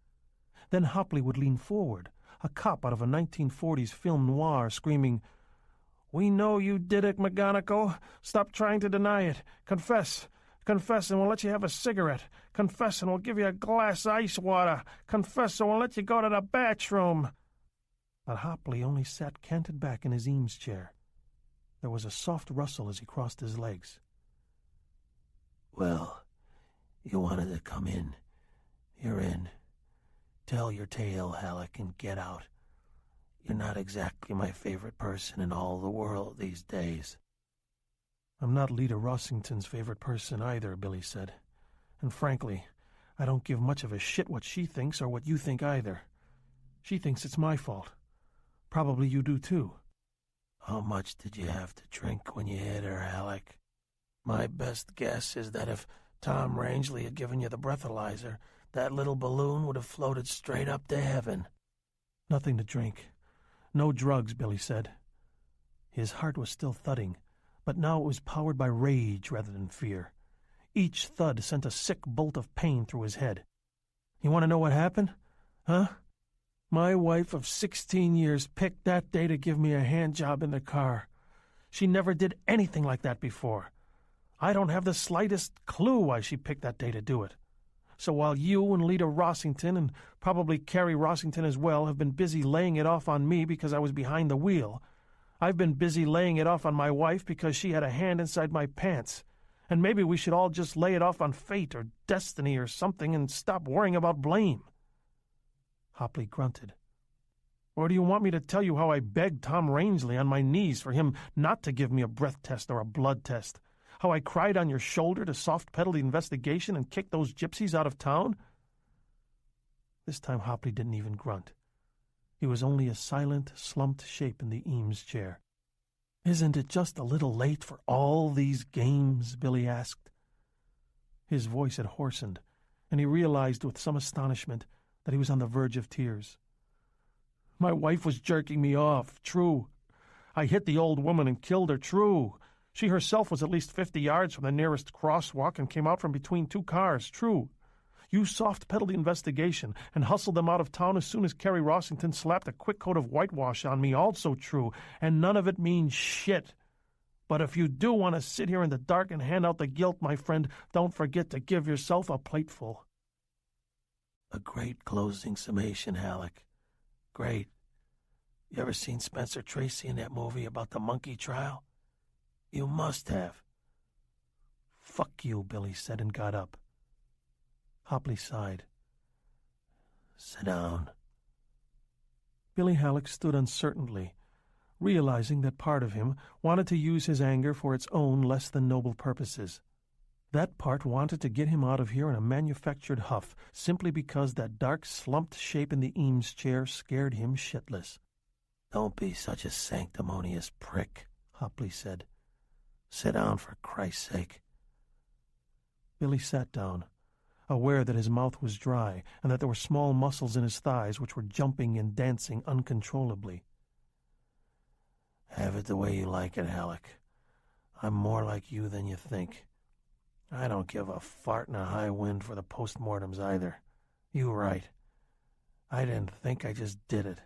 Then Hopley would lean forward, a cop out of a 1940s film noir, screaming, "We know you did it, McGonagall. Stop trying to deny it. Confess. Confess and we'll let you have a cigarette. Confess and we'll give you a glass of ice water. Confess and we'll let you go to the bathroom." But Hopley only sat canted back in his Eames chair. There was a soft rustle as he crossed his legs. "Well, you wanted to come in. You're in. Tell your tale, Halleck, and get out. You're not exactly my favorite person in all the world these days." "I'm not Lita Rossington's favorite person either," Billy said. "And frankly, I don't give much of a shit what she thinks or what you think either. She thinks it's my fault. Probably you do too." "How much did you have to drink when you hit her, Halleck? My best guess is that if Tom Rangeley had given you the breathalyzer, that little balloon would have floated straight up to heaven." "Nothing to drink. No drugs," Billy said. His heart was still thudding, but now it was powered by rage rather than fear. Each thud sent a sick bolt of pain through his head. "You want to know what happened? Huh? My wife of 16 years picked that day to give me a hand job in the car. She never did anything like that before. I don't have the slightest clue why she picked that day to do it. So while you and Lita Rossington, and probably Carrie Rossington as well, have been busy laying it off on me because I was behind the wheel, I've been busy laying it off on my wife because she had a hand inside my pants. And maybe we should all just lay it off on fate or destiny or something and stop worrying about blame." Hopley grunted. "Or do you want me to tell you how I begged Tom Rangeley on my knees for him not to give me a breath test or a blood test? How I cried on your shoulder to soft-pedal the investigation and kick those gypsies out of town?" This time Hopley didn't even grunt. He was only a silent, slumped shape in the Eames chair. "Isn't it just a little late for all these games?" Billy asked. His voice had hoarsened, and he realized with some astonishment that he was on the verge of tears. "My wife was jerking me off, true. I hit the old woman and killed her, true. She herself was at least 50 yards from the nearest crosswalk and came out from between two cars, true. You soft-pedaled the investigation and hustled them out of town as soon as Carrie Rossington slapped a quick coat of whitewash on me, also true, and none of it means shit. But if you do want to sit here in the dark and hand out the guilt, my friend, don't forget to give yourself a plateful." "A great closing summation, Halleck. Great. You ever seen Spencer Tracy in that movie about the monkey trial? You must have." "Fuck you," Billy said and got up. Hopley sighed. "Sit down." Billy Halleck stood uncertainly, realizing that part of him wanted to use his anger for its own less than noble purposes. That part wanted to get him out of here in a manufactured huff simply because that dark, slumped shape in the Eames chair scared him shitless. "Don't be such a sanctimonious prick," Hopley said. "Sit down, for Christ's sake." Billy sat down, aware that his mouth was dry and that there were small muscles in his thighs which were jumping and dancing uncontrollably. "Have it the way you like it, Halleck. I'm more like you than you think. I don't give a fart in a high wind for the postmortems either. You were right. I didn't think, I just did it.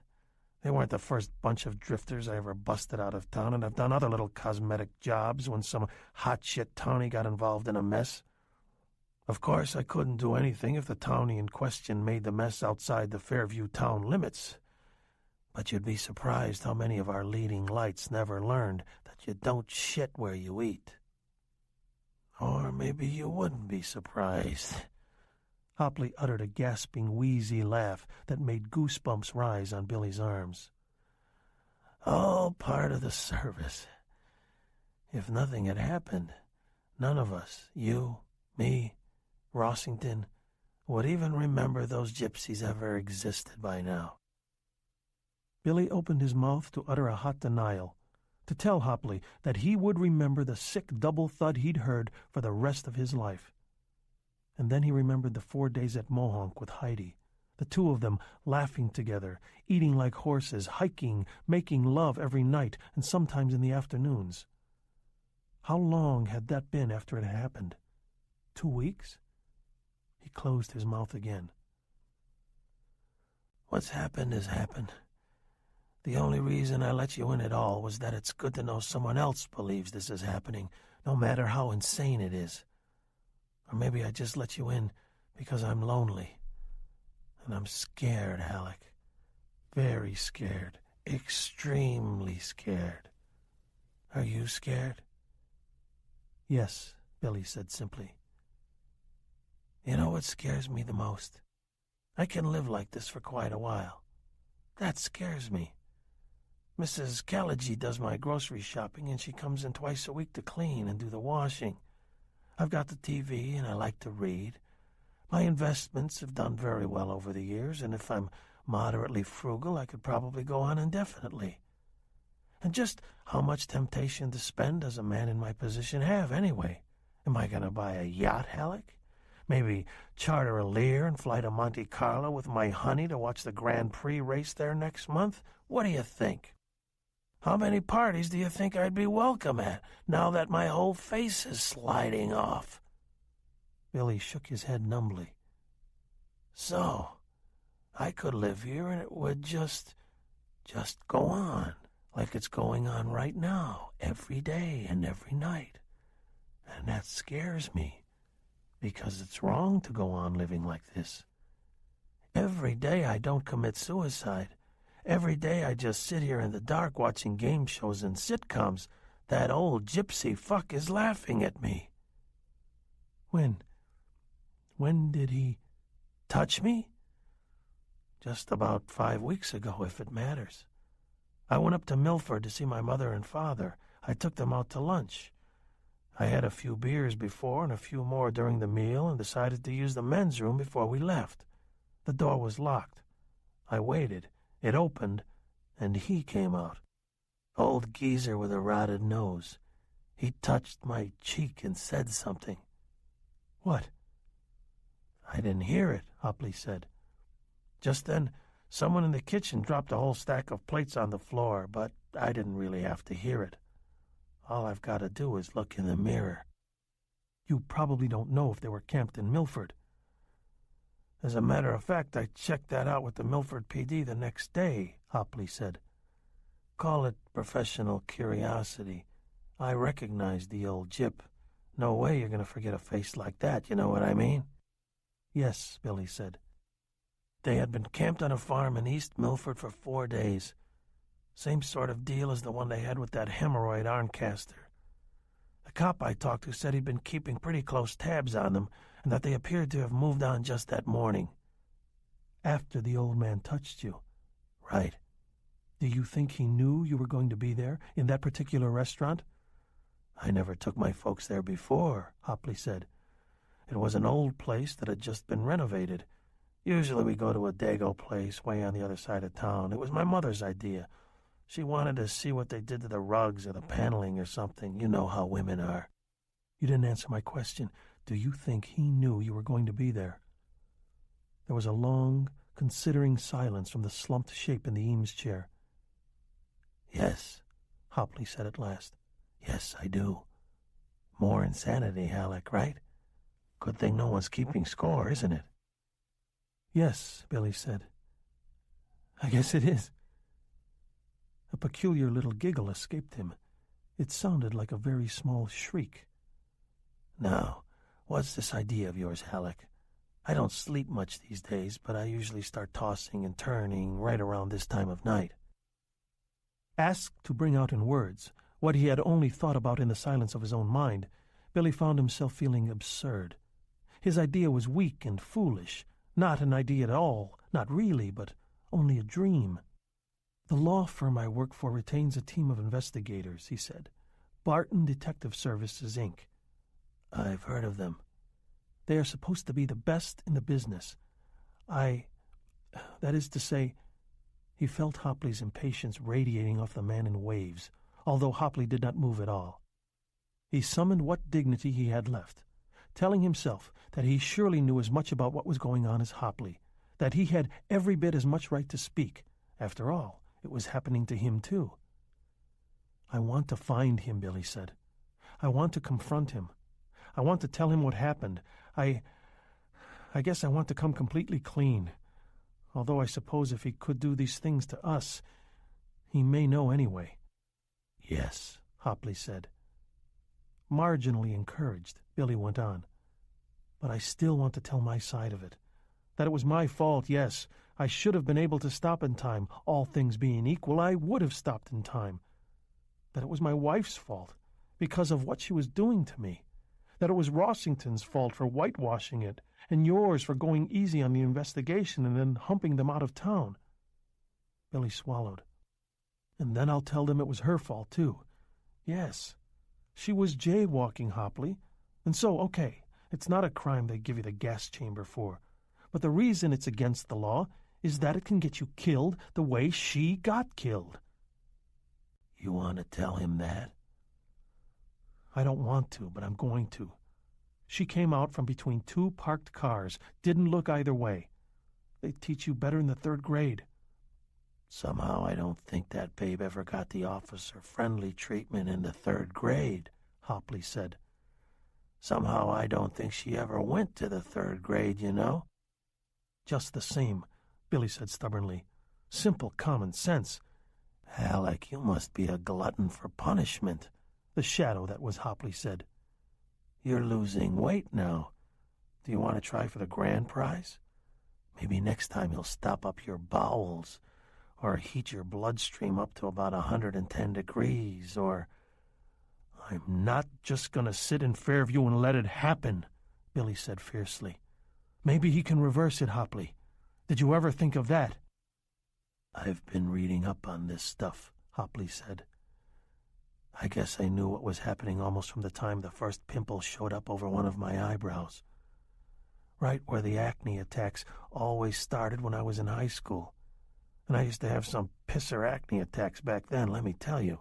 They weren't the first bunch of drifters I ever busted out of town, and I've done other little cosmetic jobs when some hot-shit townie got involved in a mess. Of course, I couldn't do anything if the townie in question made the mess outside the Fairview town limits. But you'd be surprised how many of our leading lights never learned that you don't shit where you eat. Or maybe you wouldn't be surprised." Hopley uttered a gasping, wheezy laugh that made goosebumps rise on Billy's arms. "All part of the service. If nothing had happened, none of us, you, me, Rossington, would even remember those gypsies ever existed by now." Billy opened his mouth to utter a hot denial, to tell Hopley that he would remember the sick double thud he'd heard for the rest of his life. And then he remembered the 4 days at Mohonk with Heidi, the two of them laughing together, eating like horses, hiking, making love every night, and sometimes in the afternoons. How long had that been after it had happened? 2 weeks? He closed his mouth again. "What's happened has happened. The only reason I let you in at all was that it's good to know someone else believes this is happening, no matter how insane it is. Or maybe I just let you in because I'm lonely. And I'm scared, Halleck. Very scared. Extremely scared. Are you scared?" "Yes," Billy said simply. "You know what scares me the most? I can live like this for quite a while. That scares me. Mrs. Callagy does my grocery shopping, and she comes in twice a week to clean and do the washing. I've got the TV, and I like to read. My investments have done very well over the years, and if I'm moderately frugal, I could probably go on indefinitely. And just how much temptation to spend does a man in my position have, anyway? Am I going to buy a yacht, Halleck? Maybe charter a Lear and fly to Monte Carlo with my honey to watch the Grand Prix race there next month? What do you think? How many parties do you think I'd be welcome at, now that my whole face is sliding off?" Billy shook his head numbly. "So, I could live here and it would just go on, like it's going on right now, every day and every night. And that scares me, because it's wrong to go on living like this. Every day I don't commit suicide. Every day I just sit here in the dark watching game shows and sitcoms. That old gypsy fuck is laughing at me." When did he touch me? Just about 5 weeks ago, if it matters. I went up to Milford to see my mother and father. I took them out to lunch. I had a few beers before and a few more during the meal and decided to use the men's room before we left. The door was locked. I waited. It opened, and he came out. Old geezer with a rotted nose. He touched my cheek and said something. "What?" "I didn't hear it," Hopley said. Just then, someone in the kitchen dropped a whole stack of plates on the floor, but I didn't really have to hear it. All I've got to do is look in the mirror." "You probably don't know if they were camped in Milford." "As a matter of fact, I checked that out with the Milford PD the next day," Hopley said. "Call it professional curiosity. I recognized the old gyp. No way you're going to forget a face like that, you know what I mean?" "Yes," Billy said. They had been camped on a farm in East Milford for 4 days. Same sort of deal as the one they had with that hemorrhoid Arncaster. The cop I talked to said he'd been keeping pretty close tabs on them, and that they appeared to have moved on just that morning. "After the old man touched you?" "Right." "Do you think he knew you were going to be there, in that particular restaurant?" "I never took my folks there before," Hopley said. "It was an old place that had just been renovated. Usually we go to a Dago place way on the other side of town. It was my mother's idea. She wanted to see what they did to the rugs or the paneling or something. You know how women are. You didn't answer my question. Do you think he knew you were going to be there? There was a long, considering silence from the slumped shape in the Eames chair. Yes, Hopley said at last. Yes, I do. More insanity, Halleck, right? Good thing no one's keeping score, isn't it? Yes, Billy said. I guess it is. A peculiar little giggle escaped him. It sounded like a very small shriek. Now, what's this idea of yours, Halleck? I don't sleep much these days, but I usually start tossing and turning right around this time of night. Asked to bring out in words what he had only thought about in the silence of his own mind, Billy found himself feeling absurd. His idea was weak and foolish, not an idea at all, not really, but only a dream. The law firm I work for retains a team of investigators, he said. Barton Detective Services, Inc. I've heard of them. They are supposed to be the best in the business. That is to say, he felt Hopley's impatience radiating off the man in waves, although Hopley did not move at all. He summoned what dignity he had left, telling himself that he surely knew as much about what was going on as Hopley, that he had every bit as much right to speak. After all, it was happening to him too. I want to find him, Billy said. I want to confront him. I want to tell him what happened. I guess I want to come completely clean. Although I suppose if he could do these things to us, he may know anyway. Yes, Hopley said. Marginally encouraged, Billy went on. But I still want to tell my side of it. That it was my fault, yes. I should have been able to stop in time. All things being equal, I would have stopped in time. That it was my wife's fault, because of what she was doing to me. That it was Rossington's fault for whitewashing it, and yours for going easy on the investigation and then humping them out of town. Billy swallowed. And then I'll tell them it was her fault, too. Yes, she was jaywalking, Hopley. And so, okay, it's not a crime they give you the gas chamber for. But the reason it's against the law is that it can get you killed the way she got killed. You want to tell him that? I don't want to, but I'm going to. She came out from between two parked cars, didn't look either way. They teach you better in the 3rd grade. Somehow I don't think that babe ever got the officer-friendly treatment in the 3rd grade, Hopley said. Somehow I don't think she ever went to the 3rd grade, you know. Just the same, Billy said stubbornly. Simple common sense. Halleck, you must be a glutton for punishment, the shadow that was Hopley said. You're losing weight now. Do you want to try for the grand prize? Maybe next time you'll stop up your bowels, or heat your bloodstream up to about 110 degrees, or... I'm not just going to sit in Fairview and let it happen, Billy said fiercely. Maybe he can reverse it, Hopley. Did you ever think of that? I've been reading up on this stuff, Hopley said. I guess I knew what was happening almost from the time the first pimple showed up over one of my eyebrows. Right where the acne attacks always started when I was in high school. And I used to have some pisser acne attacks back then, let me tell you.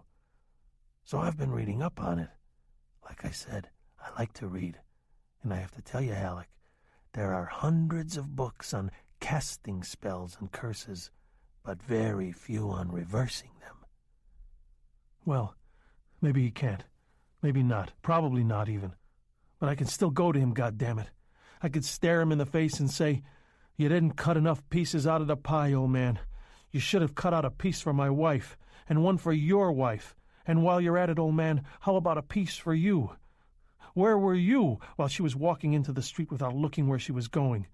So I've been reading up on it. Like I said, I like to read. And I have to tell you, Halleck, there are hundreds of books on casting spells and curses, but very few on reversing them. Well, maybe he can't. Maybe not. Probably not even. But I can still go to him, goddammit. I could stare him in the face and say, "You didn't cut enough pieces out of the pie, old man. You should have cut out a piece for my wife, and one for your wife. And while you're at it, old man, how about a piece for you? Where were you while she was walking into the street without looking where she was going?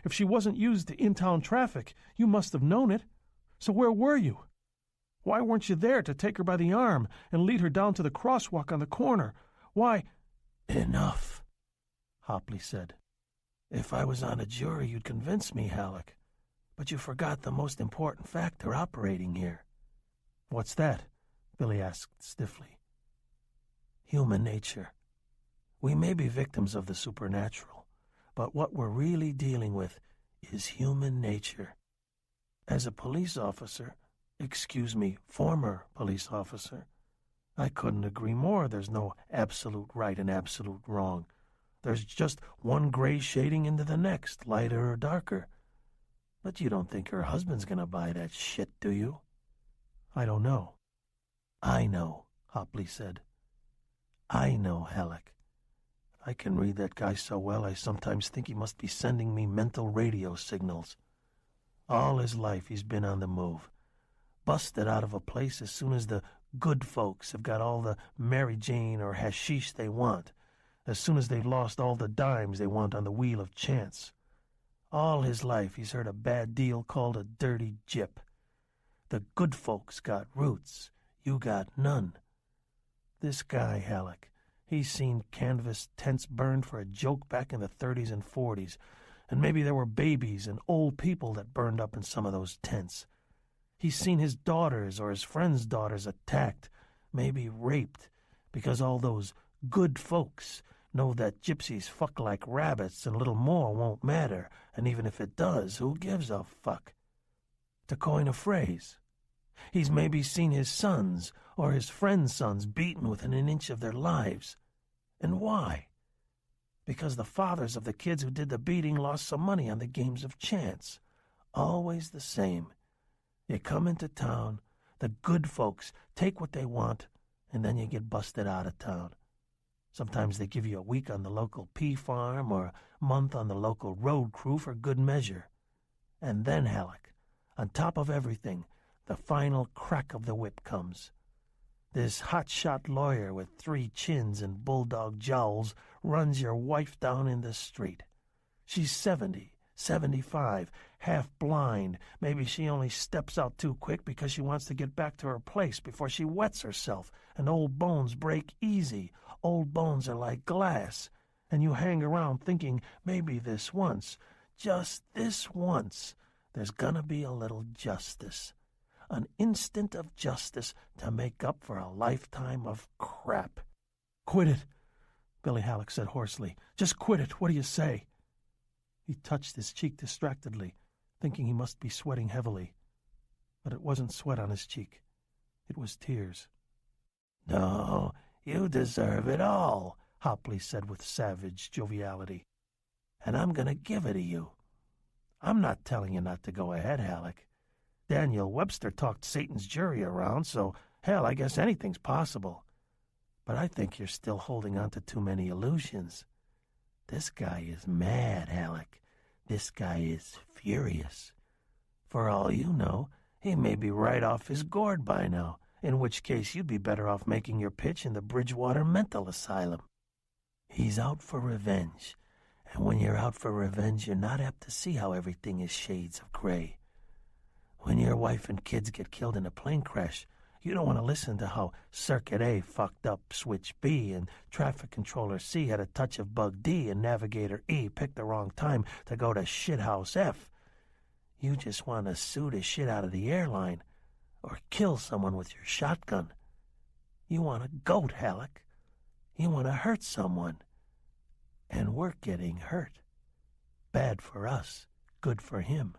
If she wasn't used to in-town traffic, you must have known it. So where were you? Why weren't you there to take her by the arm and lead her down to the crosswalk on the corner? Why—" "Enough," Hopley said. "If I was on a jury, you'd convince me, Halleck. But you forgot the most important factor operating here." "What's that?" Billy asked stiffly. "Human nature. We may be victims of the supernatural, but what we're really dealing with is human nature. As a police officer, Excuse me, former police officer. I couldn't agree more. There's no absolute right and absolute wrong. There's just one gray shading into the next, lighter or darker. But you don't think her husband's going to buy that shit, do you? I don't know. I know, Hopley said. I know, Halleck. I can read that guy so well I sometimes think he must be sending me mental radio signals. All his life he's been on the move. Busted out of a place as soon as the good folks have got all the Mary Jane or hashish they want, as soon as they've lost all the dimes they want on the wheel of chance. All his life he's heard a bad deal called a dirty gyp. The good folks got roots, you got none. This guy, Halleck, he's seen canvas tents burned for a joke back in the 30s and 40s, and maybe there were babies and old people that burned up in some of those tents. He's seen his daughters or his friends' daughters attacked, maybe raped, because all those good folks know that gypsies fuck like rabbits and little more won't matter, and even if it does, who gives a fuck? To coin a phrase, he's maybe seen his sons or his friends' sons beaten within an inch of their lives. And why? Because the fathers of the kids who did the beating lost some money on the games of chance. Always the same. You come into town, the good folks take what they want, and then you get busted out of town. Sometimes they give you a week on the local pea farm or a month on the local road crew for good measure. And then, Halleck, on top of everything, the final crack of the whip comes. This hotshot lawyer with 3 chins and bulldog jowls runs your wife down in the street. She's 70, 75, half blind. Maybe she only steps out too quick because she wants to get back to her place before she wets herself, and old bones break easy. Old bones are like glass, and you hang around thinking maybe this once, just this once, there's gonna be a little justice. An instant of justice to make up for a lifetime of crap. Quit it, Billy Halleck said hoarsely. Just quit it. What do you say? He touched his cheek distractedly, thinking he must be sweating heavily. But it wasn't sweat on his cheek. It was tears. No, you deserve it all, Hopley said with savage joviality. And I'm going to give it to you. I'm not telling you not to go ahead, Halleck. Daniel Webster talked Satan's jury around, so, hell, I guess anything's possible. But I think you're still holding on to too many illusions. This guy is mad, Halleck. This guy is furious. For all you know, he may be right off his gourd by now, in which case you'd be better off making your pitch in the Bridgewater Mental Asylum. He's out for revenge, and when you're out for revenge, you're not apt to see how everything is shades of gray. When your wife and kids get killed in a plane crash, you don't want to listen to how Circuit A fucked up Switch B and Traffic Controller C had a touch of Bug D and Navigator E picked the wrong time to go to Shithouse F. You just want to sue the shit out of the airline or kill someone with your shotgun. You want to goat, Halleck. You want to hurt someone. And we're getting hurt. Bad for us, good for him.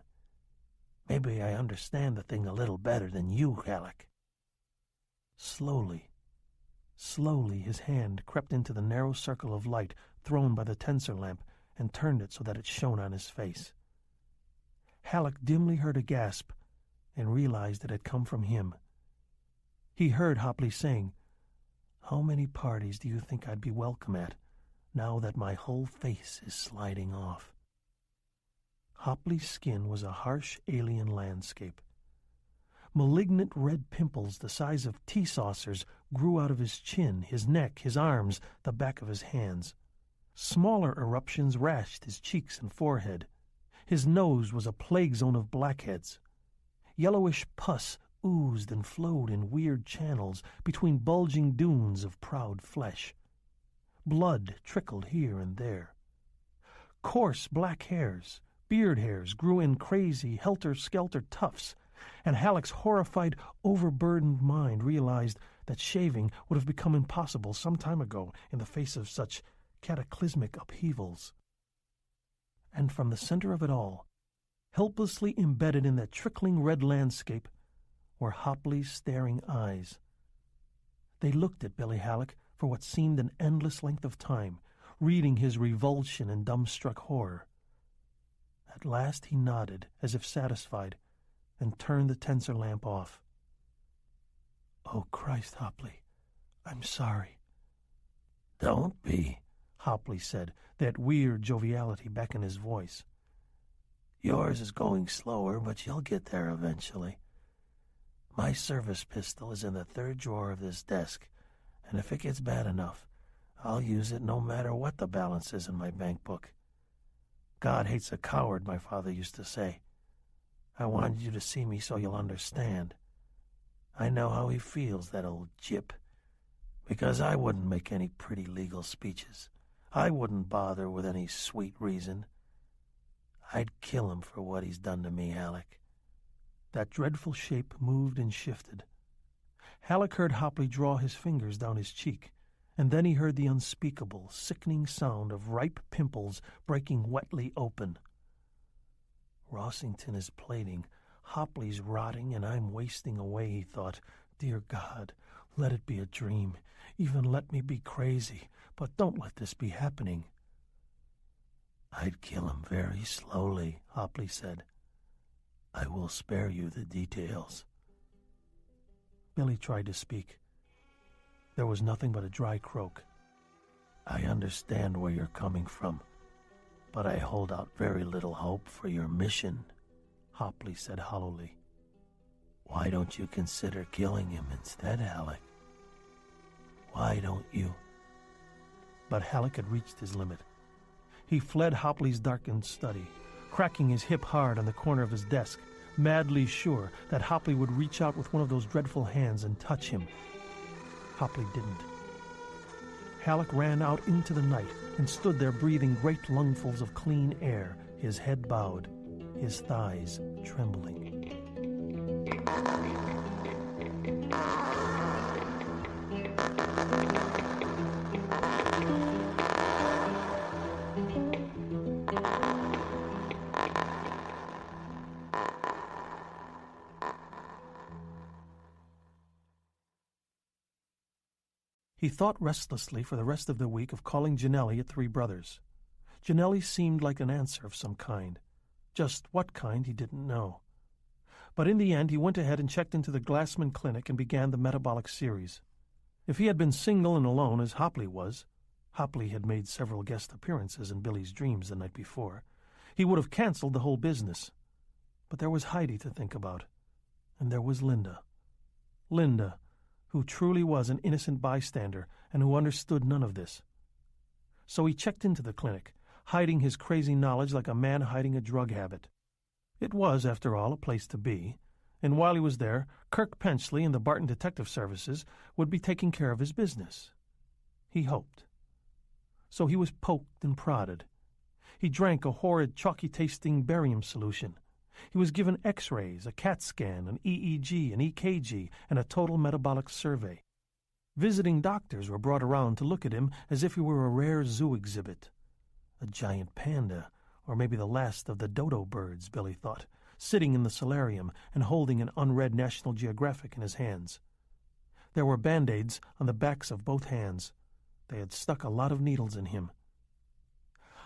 Maybe I understand the thing a little better than you, Halleck. Slowly, his hand crept into the narrow circle of light thrown by the tensor lamp and turned it so that it shone on his face. Halleck dimly heard a gasp and realized it had come from him. He heard Hopley saying, "How many parties do you think I'd be welcome at, now that my whole face is sliding off?" Hopley's skin was a harsh alien landscape. Malignant red pimples the size of tea saucers grew out of his chin, his neck, his arms, the back of his hands. Smaller eruptions rashed his cheeks and forehead. His nose was a plague zone of blackheads. Yellowish pus oozed and flowed in weird channels between bulging dunes of proud flesh. Blood trickled here and there. Coarse black hairs, beard hairs, grew in crazy, helter-skelter tufts, and Halleck's horrified, overburdened mind realized that shaving would have become impossible some time ago in the face of such cataclysmic upheavals. And from the center of it all, helplessly embedded in that trickling red landscape, were Hopley's staring eyes. They looked at Billy Halleck for what seemed an endless length of time, reading his revulsion and dumbstruck horror. At last he nodded, as if satisfied, and turned the tensor lamp off. "Oh, Christ, Hopley, I'm sorry." "Don't be," Hopley said, that weird joviality back in his voice. "Yours is going slower, but you'll get there eventually. My service pistol is in the third drawer of this desk, and if it gets bad enough, I'll use it no matter what the balance is in my bank book. God hates a coward, my father used to say. I wanted you to see me so you'll understand. I know how he feels, that old gyp, because I wouldn't make any pretty legal speeches. I wouldn't bother with any sweet reason. I'd kill him for what he's done to me, Halleck." That dreadful shape moved and shifted. Halleck heard Hopley draw his fingers down his cheek, and then he heard the unspeakable, sickening sound of ripe pimples breaking wetly open. "Rossington is plating, Hopley's rotting, and I'm wasting away," he thought. "Dear God, let it be a dream. Even let me be crazy, but don't let this be happening." "I'd kill him very slowly," Hopley said. "I will spare you the details." Billy tried to speak. There was nothing but a dry croak. "I understand where you're coming from, but I hold out very little hope for your mission," Hopley said hollowly. "Why don't you consider killing him instead, Halleck? Why don't you?" But Halleck had reached his limit. He fled Hopley's darkened study, cracking his hip hard on the corner of his desk, madly sure that Hopley would reach out with one of those dreadful hands and touch him. Hopley didn't. Halleck ran out into the night and stood there breathing great lungfuls of clean air, his head bowed, his thighs trembling. He thought restlessly for the rest of the week of calling Ginelli at Three Brothers. Ginelli seemed like an answer of some kind. Just what kind he didn't know. But in the end he went ahead and checked into the Glassman Clinic and began the metabolic series. If he had been single and alone, as Hopley was — Hopley had made several guest appearances in Billy's dreams the night before — he would have canceled the whole business. But there was Heidi to think about. And there was Linda. Linda, who truly was an innocent bystander and who understood none of this. So he checked into the clinic, hiding his crazy knowledge like a man hiding a drug habit. It was, after all, a place to be, and while he was there, Kirk Penchley and the Barton Detective Services would be taking care of his business. He hoped. So he was poked and prodded. He drank a horrid, chalky-tasting barium solution. He was given X-rays, a CAT scan, an EEG, an EKG, and a total metabolic survey. Visiting doctors were brought around to look at him as if he were a rare zoo exhibit. A giant panda, or maybe the last of the dodo birds, Billy thought, sitting in the solarium and holding an unread National Geographic in his hands. There were Band-Aids on the backs of both hands. They had stuck a lot of needles in him.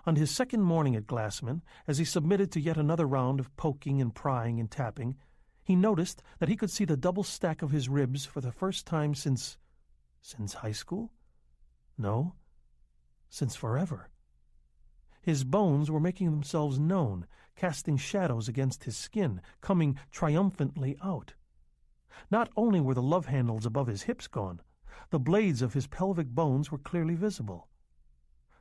On his second morning at Glassman, as he submitted to yet another round of poking and prying and tapping, he noticed that he could see the double stack of his ribs for the first time since high school? No, since forever. His bones were making themselves known, casting shadows against his skin, coming triumphantly out. Not only were the love handles above his hips gone, the blades of his pelvic bones were clearly visible.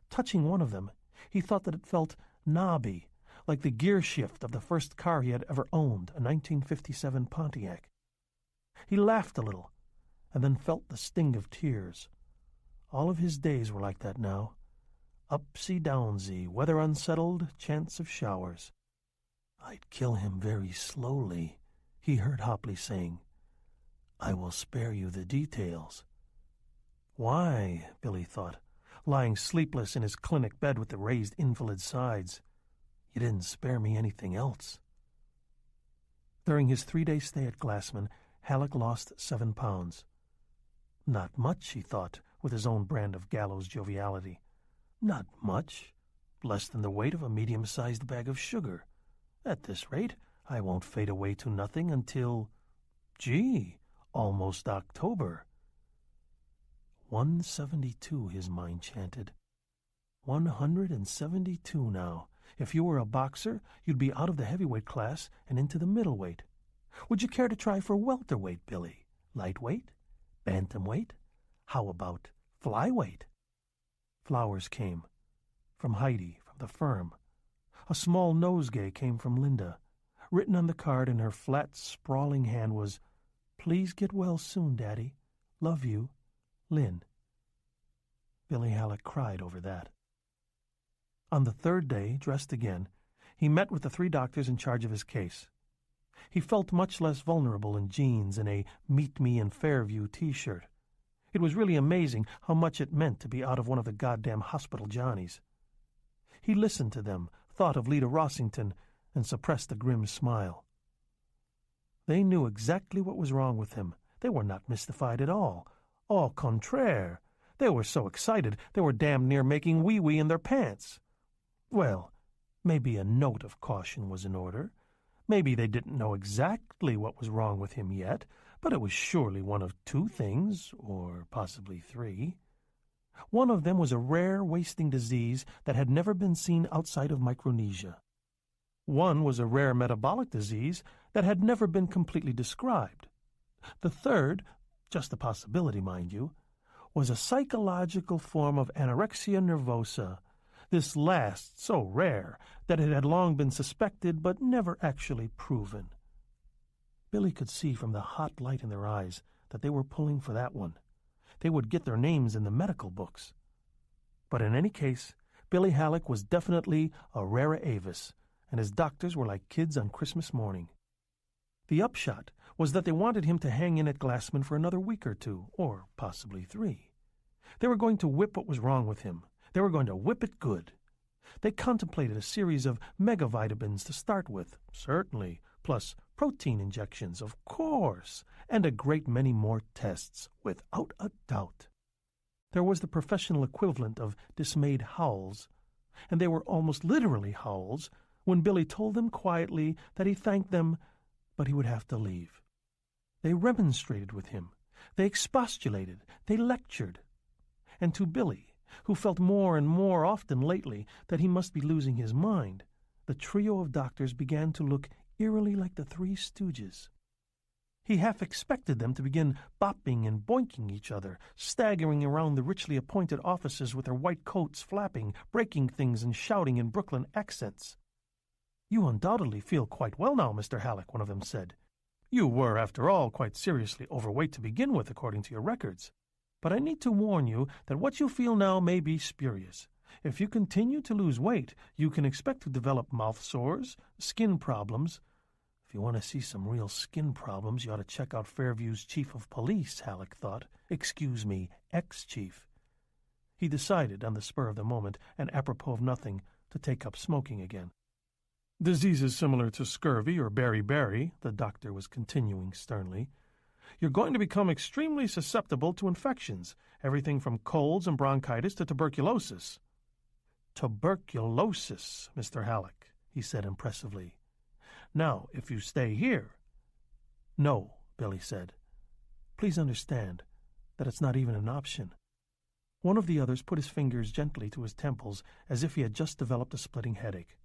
Touching one of them, he thought that it felt knobby, like the gear shift of the first car he had ever owned, a 1957 Pontiac. He laughed a little, and then felt the sting of tears. All of his days were like that now. Upsy-downsy, weather unsettled, chance of showers. "I'd kill him very slowly," he heard Hopley saying. "I will spare you the details." Why, Billy thought, lying sleepless in his clinic bed with the raised invalid sides. You didn't spare me anything else. During his 3-day stay at Glassman, Halleck lost 7 pounds. Not much, he thought, with his own brand of gallows joviality. Not much. Less than the weight of a medium-sized bag of sugar. At this rate, I won't fade away to nothing until, almost October. 172, his mind chanted. 172 now. If you were a boxer, you'd be out of the heavyweight class and into the middleweight. Would you care to try for welterweight, Billy? Lightweight? Bantamweight? How about flyweight? Flowers came. From Heidi, from the firm. A small nosegay came from Linda. Written on the card in her flat, sprawling hand was, "Please get well soon, Daddy. Love you, Lynn." Billy Halleck cried over that. On the 3rd day, dressed again, he met with the 3 doctors in charge of his case. He felt much less vulnerable in jeans and a Meet Me in Fairview T-shirt. It was really amazing how much it meant to be out of one of the goddamn hospital Johnnies. He listened to them, thought of Lita Rossington, and suppressed a grim smile. They knew exactly what was wrong with him. They were not mystified at all. Au contraire. They were so excited they were damn near making wee-wee in their pants. Well, maybe a note of caution was in order. Maybe they didn't know exactly what was wrong with him yet, but it was surely one of 2 things, or possibly 3. One of them was a rare wasting disease that had never been seen outside of Micronesia. One was a rare metabolic disease that had never been completely described. The third, just a possibility, mind you, was a psychological form of anorexia nervosa, this last so rare that it had long been suspected but never actually proven. Billy could see from the hot light in their eyes that they were pulling for that one. They would get their names in the medical books. But in any case, Billy Halleck was definitely a rara avis, and his doctors were like kids on Christmas morning. The upshot was that they wanted him to hang in at Glassman for another week or 2, or possibly 3. They were going to whip what was wrong with him. They were going to whip it good. They contemplated a series of megavitamins to start with, certainly, plus protein injections, of course, and a great many more tests, without a doubt. There was the professional equivalent of dismayed howls, and they were almost literally howls, when Billy told them quietly that he thanked them, but he would have to leave. They remonstrated with him. They expostulated. They lectured. And to Billy, who felt more and more often lately that he must be losing his mind, the trio of doctors began to look eerily like the Three Stooges. He half expected them to begin bopping and boinking each other, staggering around the richly appointed offices with their white coats flapping, breaking things and shouting in Brooklyn accents. "You undoubtedly feel quite well now, Mr. Halleck," one of them said. "You were, after all, quite seriously overweight to begin with, according to your records. But I need to warn you that what you feel now may be spurious. If you continue to lose weight, you can expect to develop mouth sores, skin problems. If you want to see some real skin problems, you ought to check out Fairview's chief of police," Halleck thought. Excuse me, ex-chief. He decided, on the spur of the moment, and apropos of nothing, to take up smoking again. "Diseases similar to scurvy or beriberi," the doctor was continuing sternly. "You're going to become extremely susceptible to infections, everything from colds and bronchitis to tuberculosis." "Tuberculosis, Mr. Halleck," he said impressively. "Now, if you stay here—" "No," Billy said. "Please understand that it's not even an option." One of the others put his fingers gently to his temples as if he had just developed a splitting headache.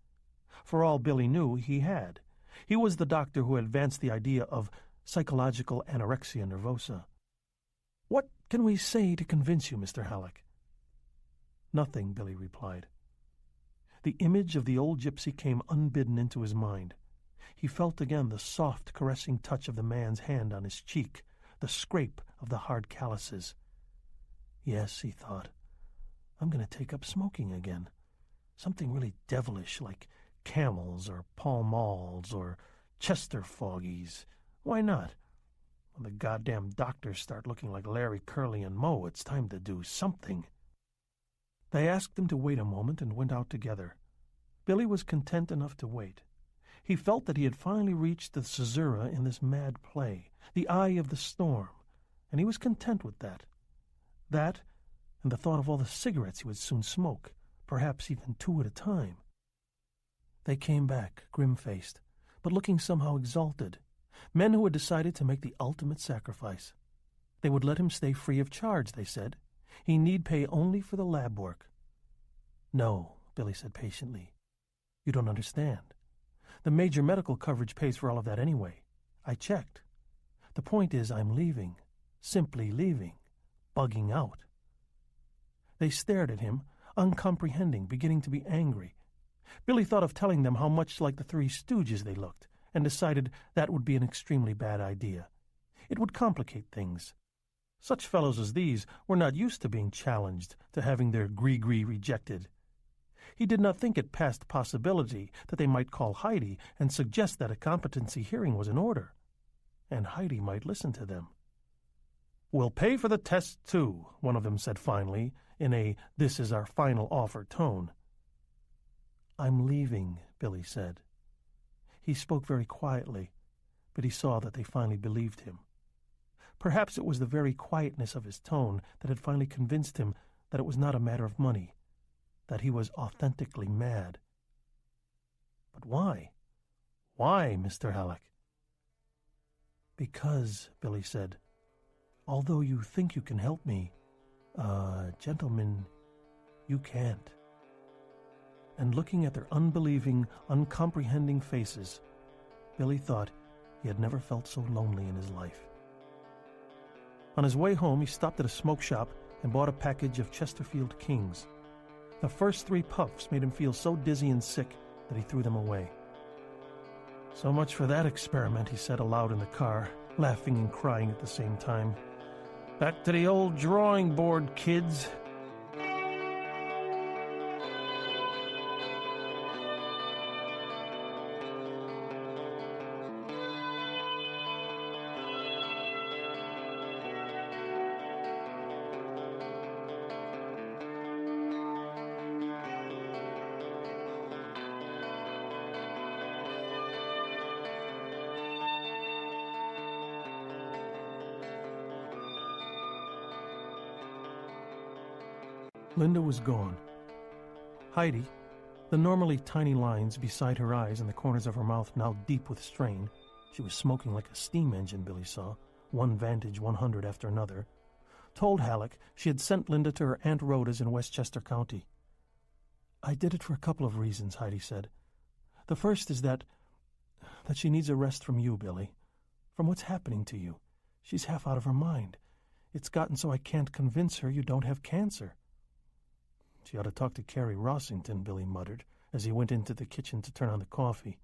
For all Billy knew, he had. He was the doctor who advanced the idea of psychological anorexia nervosa. "What can we say to convince you, Mr. Halleck?" "Nothing," Billy replied. The image of the old gypsy came unbidden into his mind. He felt again the soft, caressing touch of the man's hand on his cheek, the scrape of the hard calluses. "Yes," he thought, "I'm going to take up smoking again. Something really devilish, like Camels or Pall Malls or Chester Foggies. Why not? When the goddamn doctors start looking like Larry, Curly, and Moe, it's time to do something." They asked him to wait a moment and went out together. Billy was content enough to wait. He felt that he had finally reached the caesura in this mad play, the eye of the storm, and he was content with that. That, and the thought of all the cigarettes he would soon smoke, perhaps even 2 at a time. They came back, grim-faced, but looking somehow exalted, men who had decided to make the ultimate sacrifice. They would let him stay free of charge, they said. He need pay only for the lab work. "No," Billy said patiently. "You don't understand. The major medical coverage pays for all of that anyway. I checked. The point is I'm leaving, simply leaving, bugging out." They stared at him, uncomprehending, beginning to be angry. Billy thought of telling them how much like the Three Stooges they looked, and decided that would be an extremely bad idea. It would complicate things. Such fellows as these were not used to being challenged, to having their gree-gree rejected. He did not think it past possibility that they might call Heidi and suggest that a competency hearing was in order. And Heidi might listen to them. "We'll pay for the test, too," one of them said finally, in a "this is our final offer" tone. "I'm leaving," Billy said. He spoke very quietly, but he saw that they finally believed him. Perhaps it was the very quietness of his tone that had finally convinced him that it was not a matter of money, that he was authentically mad. But why? Why, Mr. Halleck? "Because," Billy said, "although you think you can help me, gentlemen, you can't." And looking at their unbelieving, uncomprehending faces, Billy thought he had never felt so lonely in his life. On his way home, he stopped at a smoke shop and bought a package of Chesterfield Kings. The first 3 puffs made him feel so dizzy and sick that he threw them away. "So much for that experiment," he said aloud in the car, laughing and crying at the same time. "Back to the old drawing board, kids." Linda was gone. Heidi, the normally tiny lines beside her eyes and the corners of her mouth now deep with strain — she was smoking like a steam engine, Billy saw, one Vantage 100 after another — told Halleck she had sent Linda to her Aunt Rhoda's in Westchester County. "I did it for a couple of reasons," Heidi said. "The first is that she needs a rest from you, Billy, from what's happening to you. She's half out of her mind. It's gotten so I can't convince her you don't have cancer." "She ought to talk to Carrie Rossington," Billy muttered, as he went into the kitchen to turn on the coffee.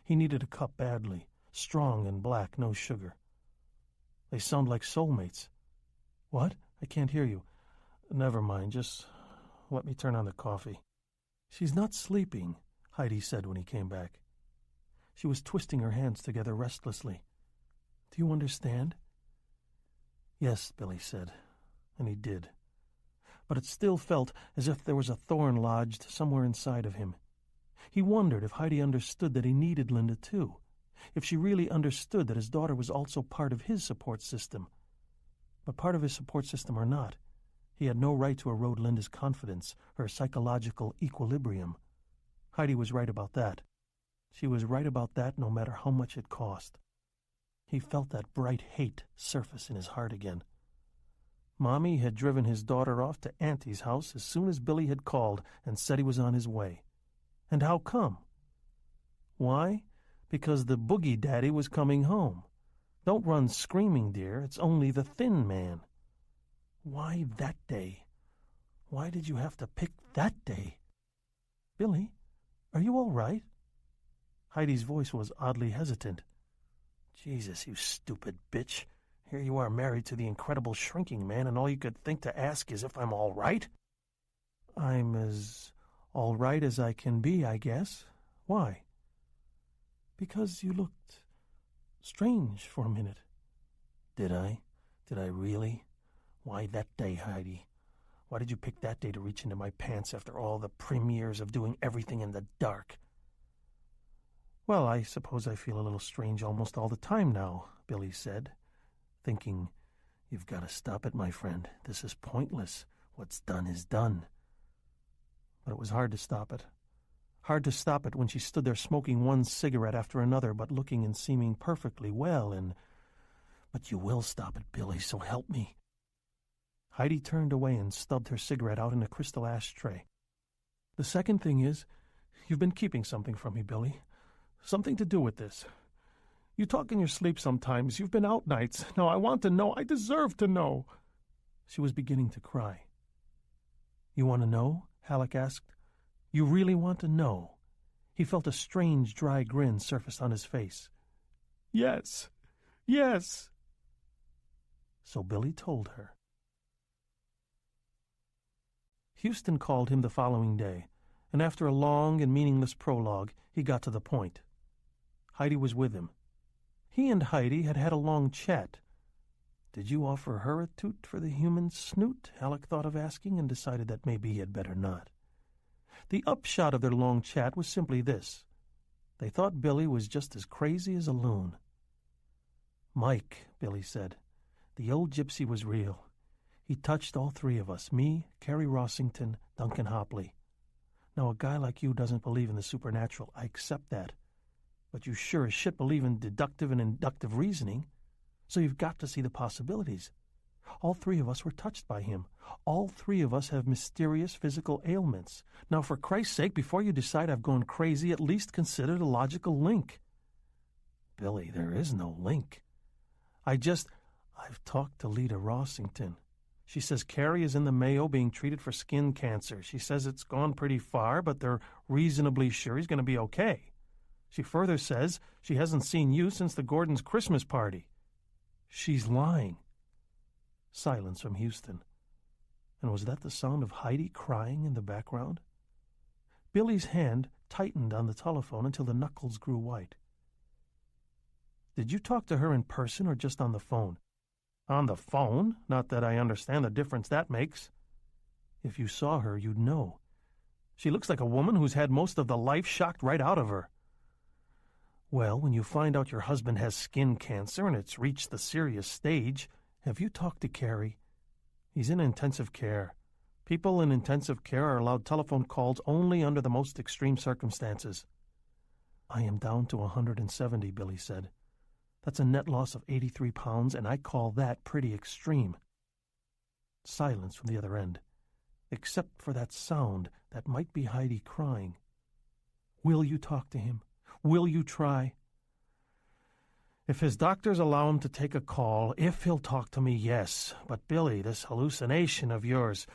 He needed a cup badly, strong and black, no sugar. "They sound like soulmates." "What? I can't hear you." "Never mind, just let me turn on the coffee." "She's not sleeping," Heidi said when he came back. She was twisting her hands together restlessly. "Do you understand?" "Yes," Billy said, and he did. But it still felt as if there was a thorn lodged somewhere inside of him. He wondered if Heidi understood that he needed Linda too, if she really understood that his daughter was also part of his support system. But part of his support system or not, he had no right to erode Linda's confidence, her psychological equilibrium. Heidi was right about that. She was right about that no matter how much it cost. He felt that bright hate surface in his heart again. Mommy had driven his daughter off to Auntie's house as soon as Billy had called and said he was on his way. And how come? Why? Because the boogie daddy was coming home. Don't run screaming, dear. It's only the thin man. Why that day? Why did you have to pick that day? "Billy, are you all right?" Heidi's voice was oddly hesitant. "Jesus, you stupid bitch. Here you are married to the incredible shrinking man, and all you could think to ask is if I'm all right?" "I'm as all right as I can be, I guess. Why?" "Because you looked strange for a minute." "Did I? Did I really? Why that day, Heidi? Why did you pick that day to reach into my pants after all the premieres of doing everything in the dark?" "Well, I suppose I feel a little strange almost all the time now," Billy said, thinking, "You've got to stop it, my friend. This is pointless. What's done is done." But it was hard to stop it. Hard to stop it when she stood there smoking one cigarette after another, but looking and seeming perfectly well, and... "But you will stop it, Billy, so help me." Heidi turned away and stubbed her cigarette out in a crystal ashtray. "The second thing is, you've been keeping something from me, Billy. Something to do with this. You talk in your sleep sometimes. You've been out nights. Now I want to know. I deserve to know." She was beginning to cry. "You want to know?" Halleck asked. "You really want to know?" He felt a strange, dry grin surface on his face. "Yes, yes." So Billy told her. Houston called him the following day, and after a long and meaningless prologue, he got to the point. Heidi was with him. He and Heidi had had a long chat. "Did you offer her a toot for the human snoot?" Halleck thought of asking, and decided that maybe he had better not. The upshot of their long chat was simply this. They thought Billy was just as crazy as a loon. "Mike," Billy said, "the old gypsy was real. He touched all three of us, me, Carrie Rossington, Duncan Hopley. Now, a guy like you doesn't believe in the supernatural. I accept that. But you sure as shit believe in deductive and inductive reasoning. So you've got to see the possibilities. All three of us were touched by him. All three of us have mysterious physical ailments. Now, for Christ's sake, before you decide I've gone crazy, at least consider the logical link." "Billy, there is no link. I've talked to Lita Rossington. She says Carrie is in the Mayo being treated for skin cancer. She says it's gone pretty far, but they're reasonably sure he's going to be okay. She further says she hasn't seen you since the Gordons' Christmas party." "She's lying." Silence from Houston. And was that the sound of Heidi crying in the background? Billy's hand tightened on the telephone until the knuckles grew white. "Did you talk to her in person or just on the phone?" "On the phone? Not that I understand the difference that makes." "If you saw her, you'd know. She looks like a woman who's had most of the life shocked right out of her." "Well, when you find out your husband has skin cancer and it's reached the serious stage, have you talked to Carrie? He's in intensive care. People in intensive care are allowed telephone calls only under the most extreme circumstances." "I am down to 170, Billy said. "That's a net loss of 83 pounds, and I call that pretty extreme." Silence from the other end, except for that sound that might be Heidi crying. "Will you talk to him? Will you try?" "If his doctors allow him to take a call, if he'll talk to me, yes. But, Billy, this hallucination of yours,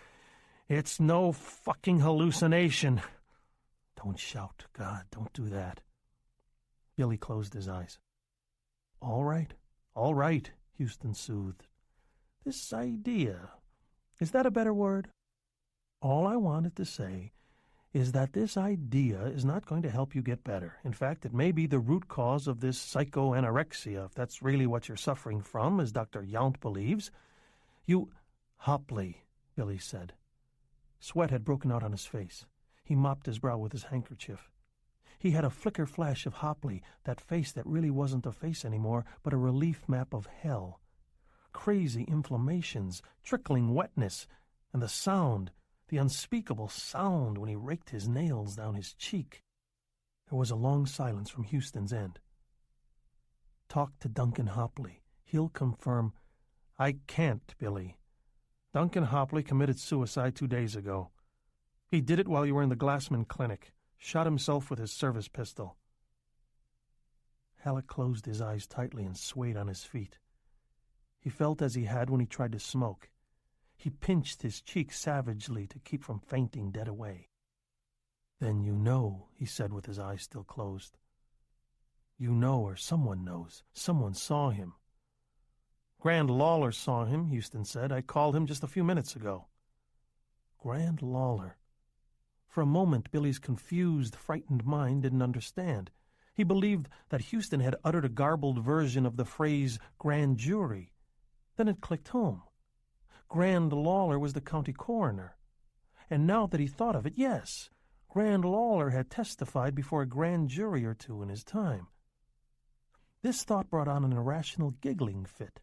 it's no fucking hallucination." "Don't shout. God, don't do that." Billy closed his eyes. All right, Houston soothed. "This idea, is that a better word? All I wanted to say is that this idea is not going to help you get better. In fact, it may be the root cause of this psychoanorexia, if that's really what you're suffering from, as Dr. Yount believes. You—" "Hopley," Billy said. Sweat had broken out on his face. He mopped his brow with his handkerchief. He had a flicker flash of Hopley, that face that really wasn't a face anymore, but a relief map of hell. Crazy inflammations, trickling wetness, and the sound, the unspeakable sound when he raked his nails down his cheek. There was a long silence from Houston's end. "Talk to Duncan Hopley. He'll confirm—" "I can't, Billy. Duncan Hopley committed suicide 2 days ago. He did it while you were in the Glassman Clinic. Shot himself with his service pistol." Halleck closed his eyes tightly and swayed on his feet. He felt as he had when he tried to smoke. He pinched his cheek savagely to keep from fainting dead away. "Then you know," he said with his eyes still closed. "You know, or someone knows. Someone saw him." "Grand Lawler saw him," Houston said. "I called him just a few minutes ago." Grand Lawler. For a moment, Billy's confused, frightened mind didn't understand. He believed that Houston had uttered a garbled version of the phrase grand jury. Then it clicked home. Grand Lawler was the county coroner. And now that he thought of it, yes, Grand Lawler had testified before a grand jury or two in his time. This thought brought on an irrational giggling fit.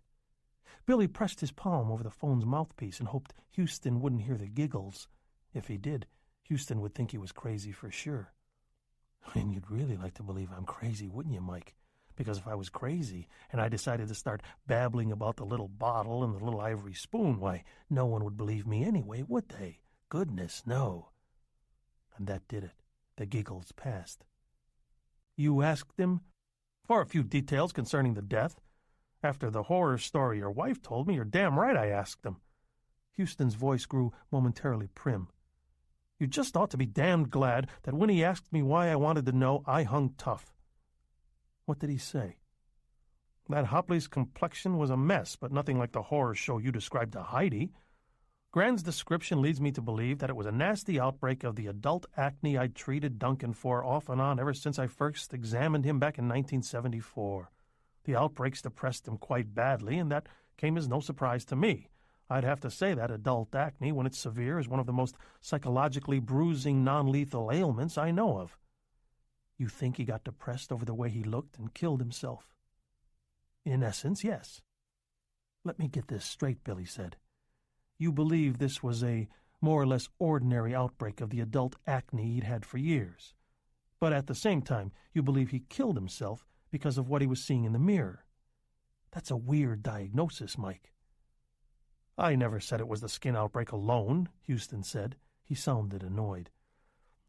Billy pressed his palm over the phone's mouthpiece and hoped Houston wouldn't hear the giggles. If he did, Houston would think he was crazy for sure. And you'd really like to believe I'm crazy, wouldn't you, Mike? Because if I was crazy and I decided to start babbling about the little bottle and the little ivory spoon, why, no one would believe me anyway, would they? Goodness, no. And that did it. The giggles passed. You asked him for a few details concerning the death. After the horror story your wife told me, you're damn right I asked him. Houston's voice grew momentarily prim. You just ought to be damned glad that when he asked me why I wanted to know, I hung tough. What did he say? That Hopley's complexion was a mess, but nothing like the horror show you described to Heidi. Grand's description leads me to believe that it was a nasty outbreak of the adult acne I'd treated Duncan for off and on ever since I first examined him back in 1974. The outbreaks depressed him quite badly, and that came as no surprise to me. I'd have to say that adult acne, when it's severe, is one of the most psychologically bruising, non-lethal ailments I know of. You think he got depressed over the way he looked and killed himself? In essence, yes. Let me get this straight, Billy said. You believe this was a more or less ordinary outbreak of the adult acne he'd had for years. But at the same time, you believe he killed himself because of what he was seeing in the mirror. That's a weird diagnosis, Mike. I never said it was the skin outbreak alone, Houston said. He sounded annoyed.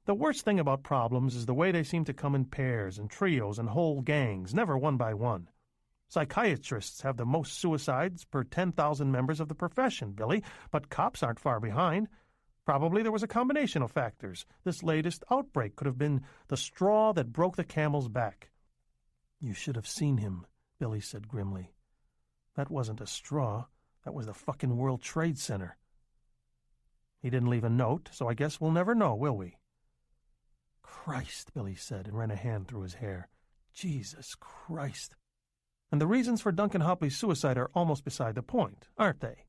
The worst thing about problems is the way they seem to come in pairs and trios and whole gangs, never one by one. Psychiatrists have the most suicides per 10,000 members of the profession, Billy, but cops aren't far behind. Probably there was a combination of factors. This latest outbreak could have been the straw that broke the camel's back. You should have seen him, Billy said grimly. That wasn't a straw. That was the fucking World Trade Center. He didn't leave a note, so I guess we'll never know, will we? Christ, Billy said, and ran a hand through his hair. Jesus Christ. And the reasons for Duncan Hopley's suicide are almost beside the point, aren't they?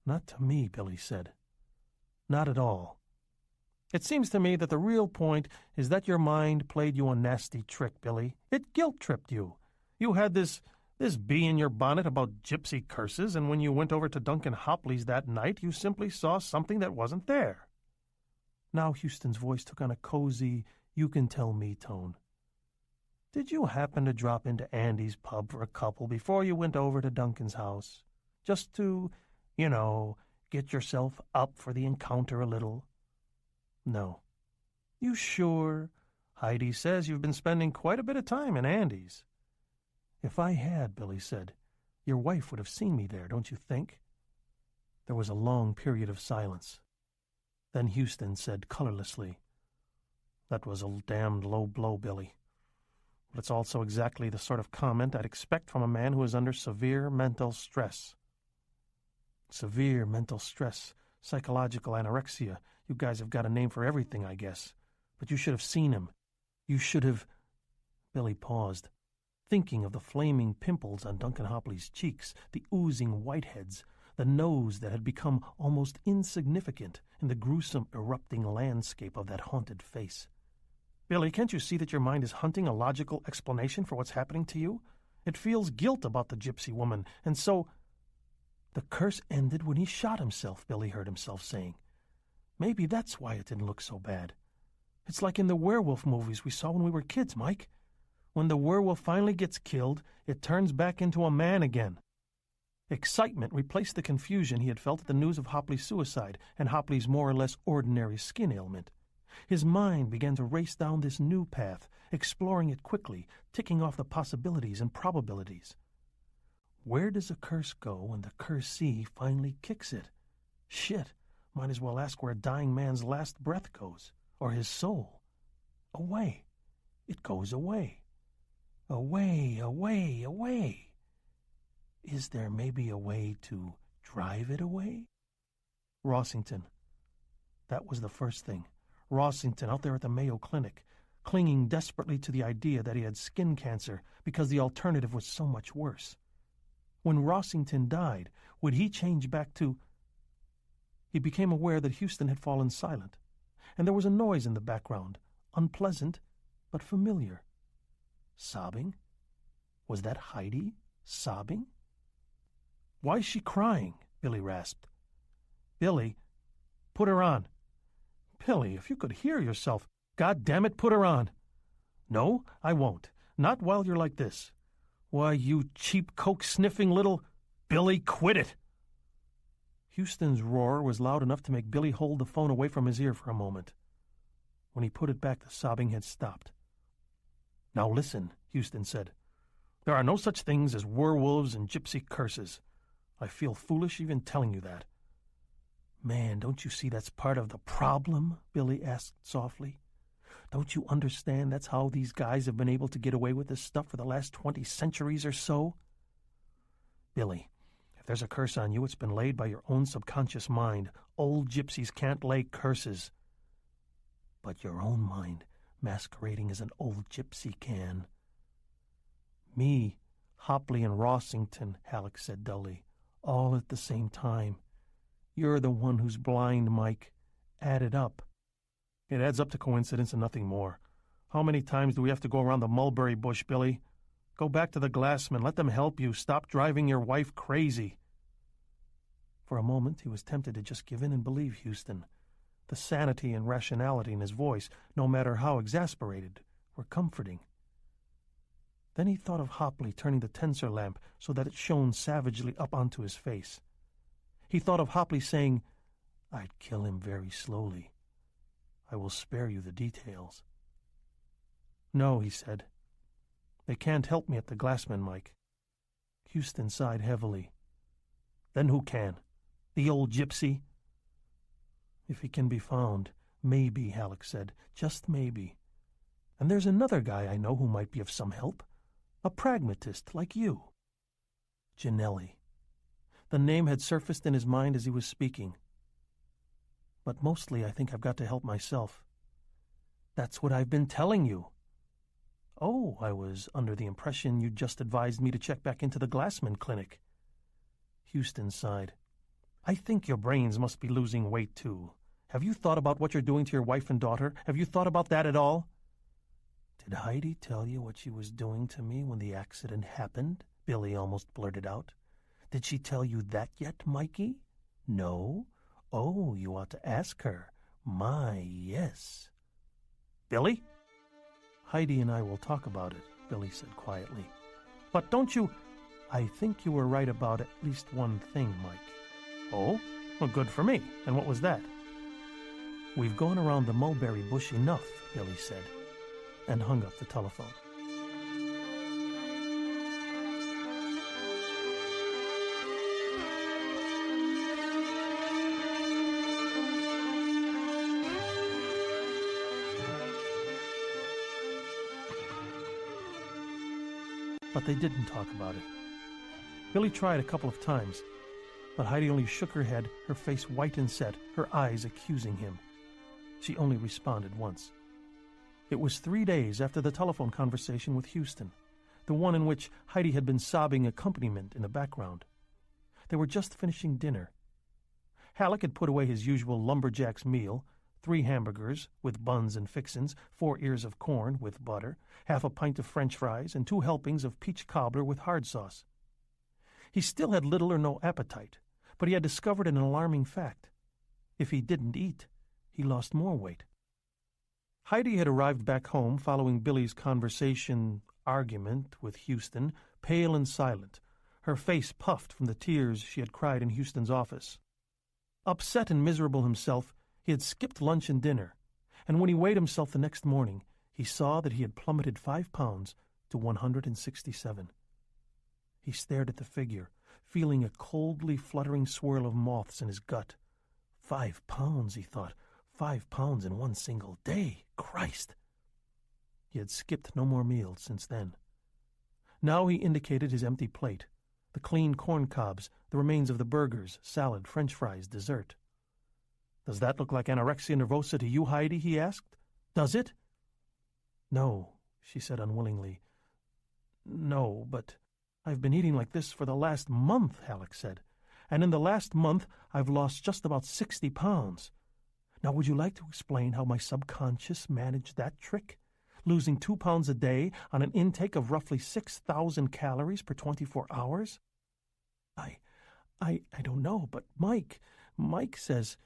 Not to me, Billy said. Not at all. It seems to me that the real point is that your mind played you a nasty trick, Billy. It guilt-tripped you. You had this bee in your bonnet about gypsy curses, and when you went over to Duncan Hopley's that night, you simply saw something that wasn't there. Now Houston's voice took on a cozy, you-can-tell-me tone. Did you happen to drop into Andy's pub for a couple before you went over to Duncan's house? Just to, get yourself up for the encounter a little? No. You sure? Heidi says you've been spending quite a bit of time in Andy's. If I had, Billy said, your wife would have seen me there, don't you think? There was a long period of silence. Then Houston said colorlessly, That was a damned low blow, Billy. But it's also exactly the sort of comment I'd expect from a man who is under severe mental stress. Severe mental stress, psychological anorexia. You guys have got a name for everything, I guess. But you should have seen him. You should have... Billy paused, thinking of the flaming pimples on Duncan Hopley's cheeks, the oozing whiteheads, the nose that had become almost insignificant in the gruesome erupting landscape of that haunted face. Billy, can't you see that your mind is hunting a logical explanation for what's happening to you? It feels guilt about the gypsy woman, and so... The curse ended when he shot himself, Billy heard himself saying. Maybe that's why it didn't look so bad. It's like in the werewolf movies we saw when we were kids, Mike. When the werewolf finally gets killed, it turns back into a man again. Excitement replaced the confusion he had felt at the news of Hopley's suicide and Hopley's more or less ordinary skin ailment. His mind began to race down this new path, exploring it quickly, ticking off the possibilities and probabilities. Where does a curse go when the cursee finally kicks it? Shit, might as well ask where a dying man's last breath goes, or his soul. Away. It goes away. Away, away, away. Is there maybe a way to drive it away? Rossington. That was the first thing. Rossington out there at the Mayo Clinic, clinging desperately to the idea that he had skin cancer because the alternative was so much worse. When Rossington died, would he change back to... He became aware that Houston had fallen silent, and there was a noise in the background, unpleasant but familiar. Sobbing? Was that Heidi sobbing? "Why is she crying?" Billy rasped. "Billy, put her on." "Billy, if you could hear yourself. God damn it, put her on." "No, I won't. Not while you're like this." "Why, you cheap coke-sniffing little—" "Billy, quit it!" Houston's roar was loud enough to make Billy hold the phone away from his ear for a moment. When he put it back, the sobbing had stopped. "Now listen," Houston said. "There are no such things as werewolves and gypsy curses. I feel foolish even telling you that." "Man, don't you see that's part of the problem?" Billy asked softly. "Don't you understand that's how these guys have been able to get away with this stuff for the last 20 centuries or so? Billy, if there's a curse on you, it's been laid by your own subconscious mind. Old gypsies can't lay curses. But your own mind, masquerading as an old gypsy, can." "Me, Hopley, and Rossington," Halleck said dully, "all at the same time. You're the one who's blind, Mike. Add it up." "It adds up to coincidence and nothing more. How many times do we have to go around the mulberry bush, Billy? Go back to the Glassman. Let them help you. Stop driving your wife crazy." For a moment he was tempted to just give in and believe Houston. The sanity and rationality in his voice, no matter how exasperated, were comforting. Then he thought of Hopley turning the tensor lamp so that it shone savagely up onto his face. He thought of Hopley saying, "I'd kill him very slowly. I will spare you the details." "No," he said. "They can't help me at the Glassman, Mike." Houston sighed heavily. "Then who can? The old gypsy?" "If he can be found, maybe," Halleck said. "Just maybe. And there's another guy I know who might be of some help. A pragmatist like you." Ginelli. The name had surfaced in his mind as he was speaking. "But mostly I think I've got to help myself." "That's what I've been telling you." "Oh, I was under the impression you'd just advised me to check back into the Glassman clinic." Houston sighed. "I think your brains must be losing weight, too. Have you thought about what you're doing to your wife and daughter? Have you thought about that at all?" "Did Heidi tell you what she was doing to me when the accident happened?" Billy almost blurted out. "Did she tell you that yet, Mikey? No? Oh, you ought to ask her. My, yes." "Billy?" "Heidi and I will talk about it," Billy said quietly. "But don't you—" "I think you were right about at least one thing, Mike." "Oh? Well, good for me. And what was that?" "We've gone around the mulberry bush enough," Billy said, and hung up the telephone. But they didn't talk about it. Billy tried a couple of times, but Heidi only shook her head, her face white and set, her eyes accusing him. She only responded once. It was 3 days after the telephone conversation with Houston, the one in which Heidi had been sobbing accompaniment in the background. They were just finishing dinner. Halleck had put away his usual lumberjack's meal, 3 hamburgers with buns and fixins, 4 ears of corn with butter, half a pint of French fries, and 2 helpings of peach cobbler with hard sauce. He still had little or no appetite, but he had discovered an alarming fact. If he didn't eat, he lost more weight. Heidi had arrived back home following Billy's argument with Houston, pale and silent, her face puffed from the tears she had cried in Houston's office. Upset and miserable himself, he had skipped lunch and dinner, and when he weighed himself the next morning, he saw that he had plummeted 5 pounds to 167. He stared at the figure, feeling a coldly fluttering swirl of moths in his gut. 5 pounds, he thought. 5 pounds in one single day. Christ! He had skipped no more meals since then. Now he indicated his empty plate, the clean corn cobs, the remains of the burgers, salad, French fries, dessert. "Does that look like anorexia nervosa to you, Heidi?" he asked. "Does it?" "No," she said unwillingly. "No, but I've been eating like this for the last month," Halleck said. "And in the last month I've lost just about 60 pounds. Now, would you like to explain how my subconscious managed that trick? Losing 2 pounds a day on an intake of roughly 6,000 calories per 24 hours? I don't know, but Mike says—"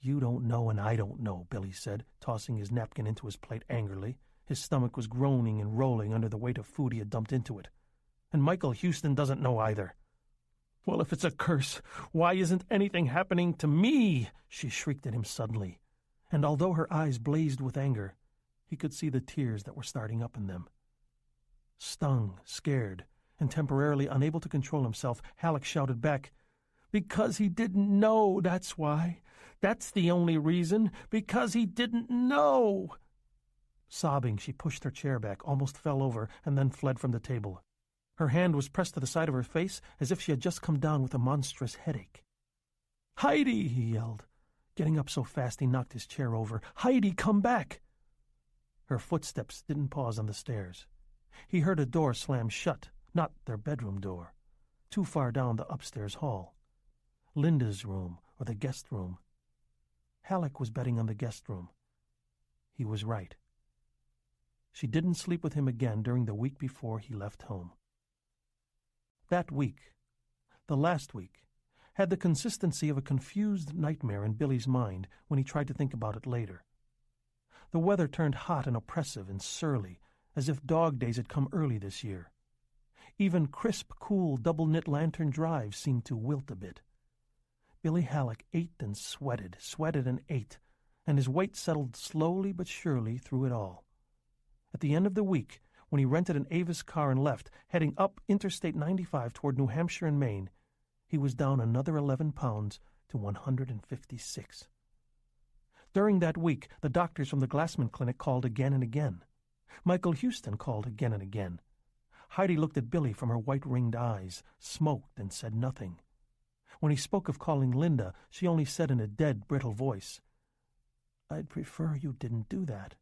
"You don't know and I don't know," Billy said, tossing his napkin into his plate angrily. His stomach was groaning and rolling under the weight of food he had dumped into it. "And Michael Houston doesn't know either." "Well, if it's a curse, why isn't anything happening to me?" she shrieked at him suddenly. And although her eyes blazed with anger, he could see the tears that were starting up in them. Stung, scared, and temporarily unable to control himself, Halleck shouted back, "Because he didn't know, that's why. That's the only reason. Because he didn't know." Sobbing, she pushed her chair back, almost fell over, and then fled from the table. Her hand was pressed to the side of her face as if she had just come down with a monstrous headache. "Heidi!" he yelled. Getting up so fast he knocked his chair over. "Heidi, come back!" Her footsteps didn't pause on the stairs. He heard a door slam shut, not their bedroom door, too far down the upstairs hall. Linda's room or the guest room. Halleck was betting on the guest room. He was right. She didn't sleep with him again during the week before he left home. That week, the last week, had the consistency of a confused nightmare in Billy's mind when he tried to think about it later. The weather turned hot and oppressive and surly, as if dog days had come early this year. Even crisp, cool, double-knit lantern drives seemed to wilt a bit. Billy Halleck ate and sweated and ate, and his weight settled slowly but surely through it all. At the end of the week, when he rented an Avis car and left, heading up Interstate 95 toward New Hampshire and Maine, he was down another 11 pounds to 156. During that week, the doctors from the Glassman Clinic called again and again. Michael Houston called again and again. Heidi looked at Billy from her white-ringed eyes, smoked, and said nothing. When he spoke of calling Linda, she only said in a dead, brittle voice, "I'd prefer you didn't do that."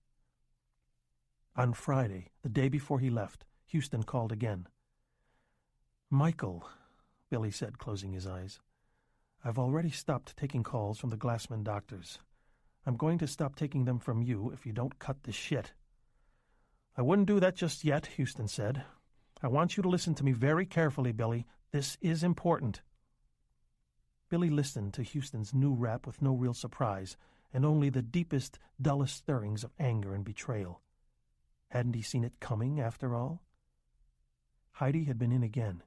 On Friday, the day before he left, Houston called again. "Michael," Billy said, closing his eyes, "I've already stopped taking calls from the Glassman doctors. I'm going to stop taking them from you if you don't cut the shit." "I wouldn't do that just yet," Houston said. "I want you to listen to me very carefully, Billy. This is important." Billy listened to Houston's new rap with no real surprise, and only the deepest, dullest stirrings of anger and betrayal. Hadn't he seen it coming, after all? Heidi had been in again.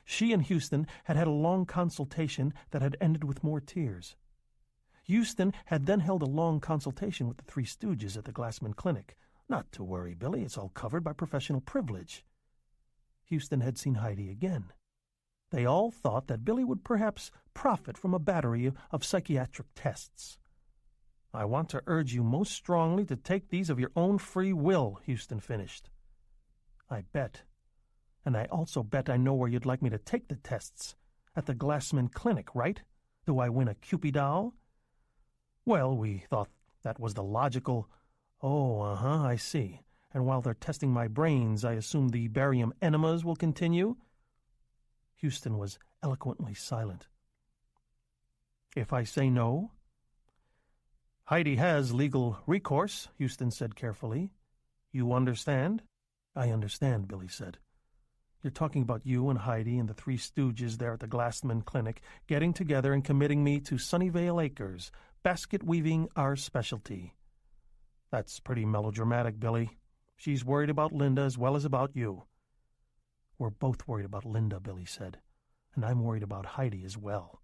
She and Houston had had a long consultation that had ended with more tears. Houston had then held a long consultation with the Three Stooges at the Glassman Clinic. "Not to worry, Billy, it's all covered by professional privilege." Houston had seen Heidi again. They all thought that Billy would perhaps profit from a battery of psychiatric tests. "I want to urge you most strongly to take these of your own free will," Houston finished. "I bet. And I also bet I know where you'd like me to take the tests. At the Glassman Clinic, right? Do I win a Cupid doll?" "Well, we thought that was the logical—" "Oh, I see. And while they're testing my brains, I assume the barium enemas will continue?" Houston was eloquently silent. "If I say no?" "Heidi has legal recourse," Houston said carefully. "You understand?" "I understand," Billy said. "You're talking about you and Heidi and the Three Stooges there at the Glassman Clinic getting together and committing me to Sunnyvale Acres, basket weaving our specialty." "That's pretty melodramatic, Billy. She's worried about Linda as well as about you." "We're both worried about Linda," Billy said. "And I'm worried about Heidi as well.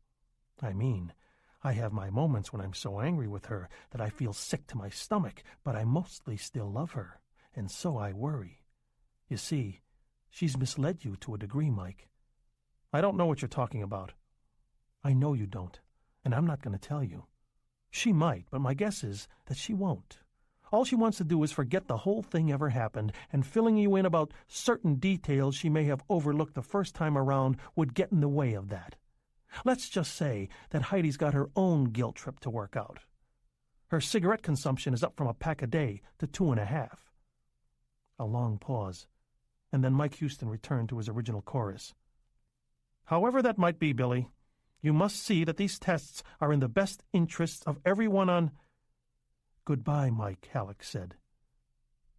I mean, I have my moments when I'm so angry with her that I feel sick to my stomach, but I mostly still love her, and so I worry. You see, she's misled you to a degree, Mike." "I don't know what you're talking about." "I know you don't, and I'm not going to tell you. She might, but my guess is that she won't. All she wants to do is forget the whole thing ever happened, and filling you in about certain details she may have overlooked the first time around would get in the way of that. Let's just say that Heidi's got her own guilt trip to work out. Her cigarette consumption is up from a pack a day to 2.5. A long pause, and then Mike Houston returned to his original chorus. "However that might be, Billy, You must see that these tests are in the best interests of everyone on—" "Goodbye, Mike," Halleck said,